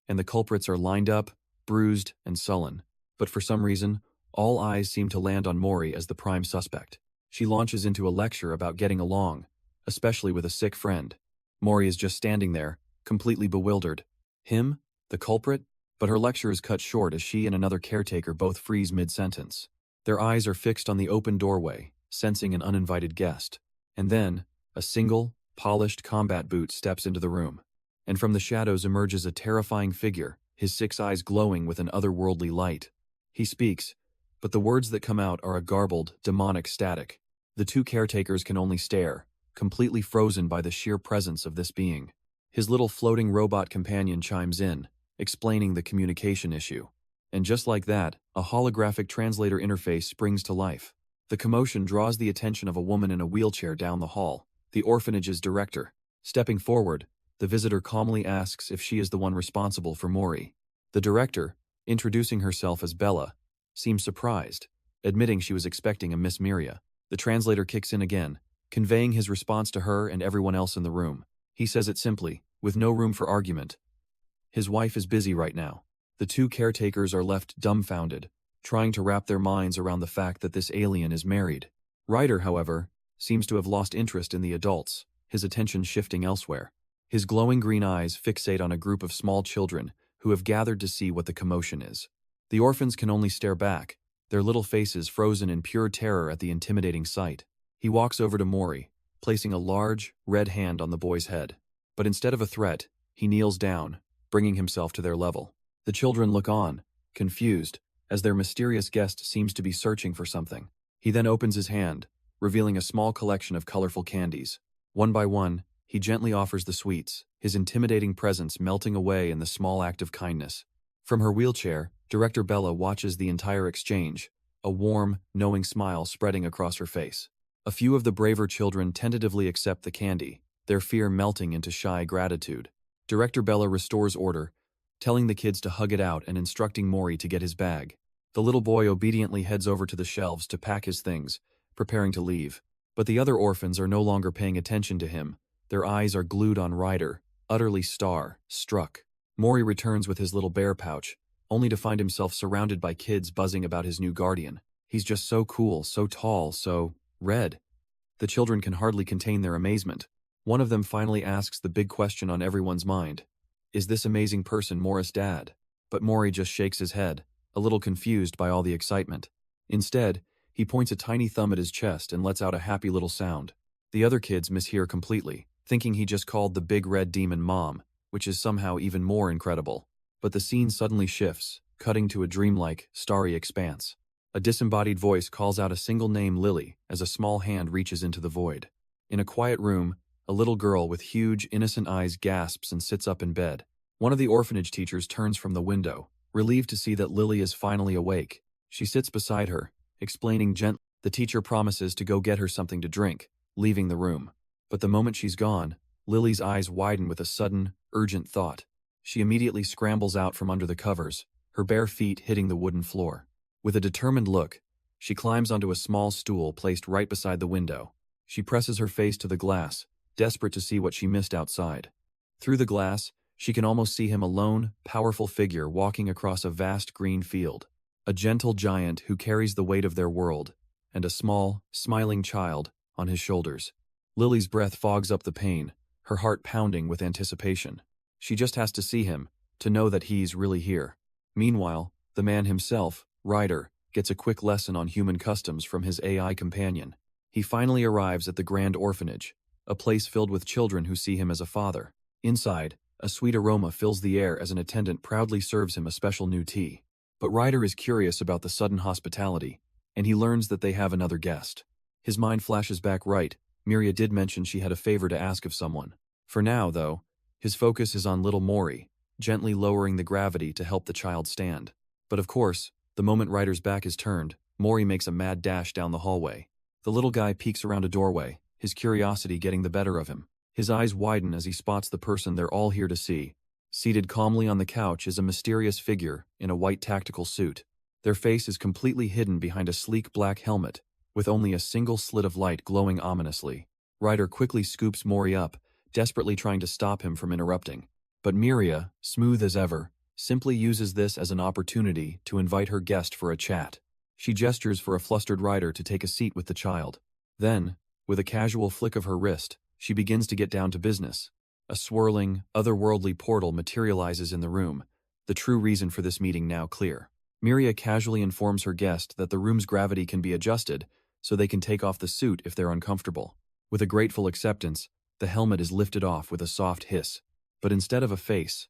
and the culprits are lined up, bruised, and sullen. But for some reason, all eyes seem to land on Mori as the prime suspect. She launches into a lecture about getting along, especially with a sick friend. Mori is just standing there, completely bewildered. Him? The culprit? But her lecture is cut short as she and another caretaker both freeze mid-sentence. Their eyes are fixed on the open doorway, sensing an uninvited guest. And then, a single, polished combat boot steps into the room. And from the shadows emerges a terrifying figure, his 6 eyes glowing with an otherworldly light. He speaks, but the words that come out are a garbled, demonic static. The 2 caretakers can only stare, completely frozen by the sheer presence of this being. His little floating robot companion chimes in, explaining the communication issue. And just like that, a holographic translator interface springs to life. The commotion draws the attention of a woman in a wheelchair down the hall, the orphanage's director. Stepping forward, the visitor calmly asks if she is the one responsible for Mori. The director, introducing herself as Bella, seems surprised, admitting she was expecting a Miss Miria. The translator kicks in again, conveying his response to her and everyone else in the room. He says it simply, with no room for argument. His wife is busy right now. The 2 caretakers are left dumbfounded, trying to wrap their minds around the fact that this alien is married. Ryder, however, seems to have lost interest in the adults, his attention shifting elsewhere. His glowing green eyes fixate on a group of small children who have gathered to see what the commotion is. The orphans can only stare back, their little faces frozen in pure terror at the intimidating sight. He walks over to Mori, placing a large, red hand on the boy's head. But instead of a threat, he kneels down, bringing himself to their level. The children look on, confused, as their mysterious guest seems to be searching for something. He then opens his hand, revealing a small collection of colorful candies. One by one, he gently offers the sweets, his intimidating presence melting away in the small act of kindness. From her wheelchair, Director Bella watches the entire exchange, a warm, knowing smile spreading across her face. A few of the braver children tentatively accept the candy, their fear melting into shy gratitude. Director Bella restores order, telling the kids to hug it out and instructing Mori to get his bag. The little boy obediently heads over to the shelves to pack his things, preparing to leave. But the other orphans are no longer paying attention to him. Their eyes are glued on Ryder, utterly struck. Mori returns with his little bear pouch, only to find himself surrounded by kids buzzing about his new guardian. He's just so cool, so tall, so red. The children can hardly contain their amazement. One of them finally asks the big question on everyone's mind. Is this amazing person Morris' dad? But Mori just shakes his head, a little confused by all the excitement. Instead, he points a tiny thumb at his chest and lets out a happy little sound. The other kids mishear completely, thinking he just called the big red demon Mom, which is somehow even more incredible. But the scene suddenly shifts, cutting to a dreamlike, starry expanse. A disembodied voice calls out a single name, Lily, as a small hand reaches into the void. In a quiet room, a little girl with huge, innocent eyes gasps and sits up in bed. One of the orphanage teachers turns from the window, relieved to see that Lily is finally awake. She sits beside her, explaining gently. The teacher promises to go get her something to drink, leaving the room. But the moment she's gone, Lily's eyes widen with a sudden, urgent thought. She immediately scrambles out from under the covers, her bare feet hitting the wooden floor. With a determined look, she climbs onto a small stool placed right beside the window. She presses her face to the glass, desperate to see what she missed outside. Through the glass, she can almost see him, a lone, powerful figure walking across a vast green field. A gentle giant who carries the weight of their world, and a small, smiling child on his shoulders. Lily's breath fogs up the pain, her heart pounding with anticipation. She just has to see him, to know that he's really here. Meanwhile, the man himself, Ryder, gets a quick lesson on human customs from his AI companion. He finally arrives at the Grand Orphanage, a place filled with children who see him as a father. Inside, a sweet aroma fills the air as an attendant proudly serves him a special new tea. But Ryder is curious about the sudden hospitality, and he learns that they have another guest. His mind flashes back. Right, Miria did mention she had a favor to ask of someone. For now, though, his focus is on little Mori, gently lowering the gravity to help the child stand. But of course, the moment Ryder's back is turned, Mori makes a mad dash down the hallway. The little guy peeks around a doorway, his curiosity getting the better of him. His eyes widen as he spots the person they're all here to see. Seated calmly on the couch is a mysterious figure in a white tactical suit. Their face is completely hidden behind a sleek black helmet, with only a single slit of light glowing ominously. Ryder quickly scoops Mori up, desperately trying to stop him from interrupting. But Miria, smooth as ever, simply uses this as an opportunity to invite her guest for a chat. She gestures for a flustered rider to take a seat with the child. Then, with a casual flick of her wrist, she begins to get down to business. A swirling, otherworldly portal materializes in the room, the true reason for this meeting now clear. Miria casually informs her guest that the room's gravity can be adjusted, so they can take off the suit if they're uncomfortable. With a grateful acceptance, the helmet is lifted off with a soft hiss. But instead of a face,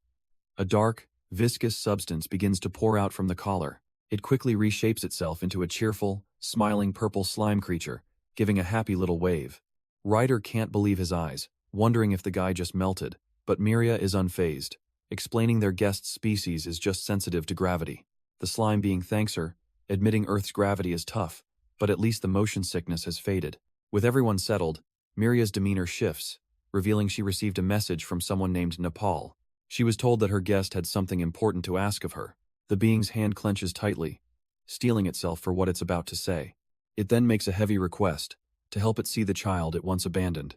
a dark, viscous substance begins to pour out from the collar. It quickly reshapes itself into a cheerful, smiling purple slime creature, giving a happy little wave. Ryder can't believe his eyes, wondering if the guy just melted, but Miria is unfazed, explaining their guest's species is just sensitive to gravity. The slime being thanks her, admitting Earth's gravity is tough, but at least the motion sickness has faded. With everyone settled, Miria's demeanor shifts, revealing she received a message from someone named Nepal. She was told that her guest had something important to ask of her. The being's hand clenches tightly, steeling itself for what it's about to say. It then makes a heavy request, to help it see the child it once abandoned.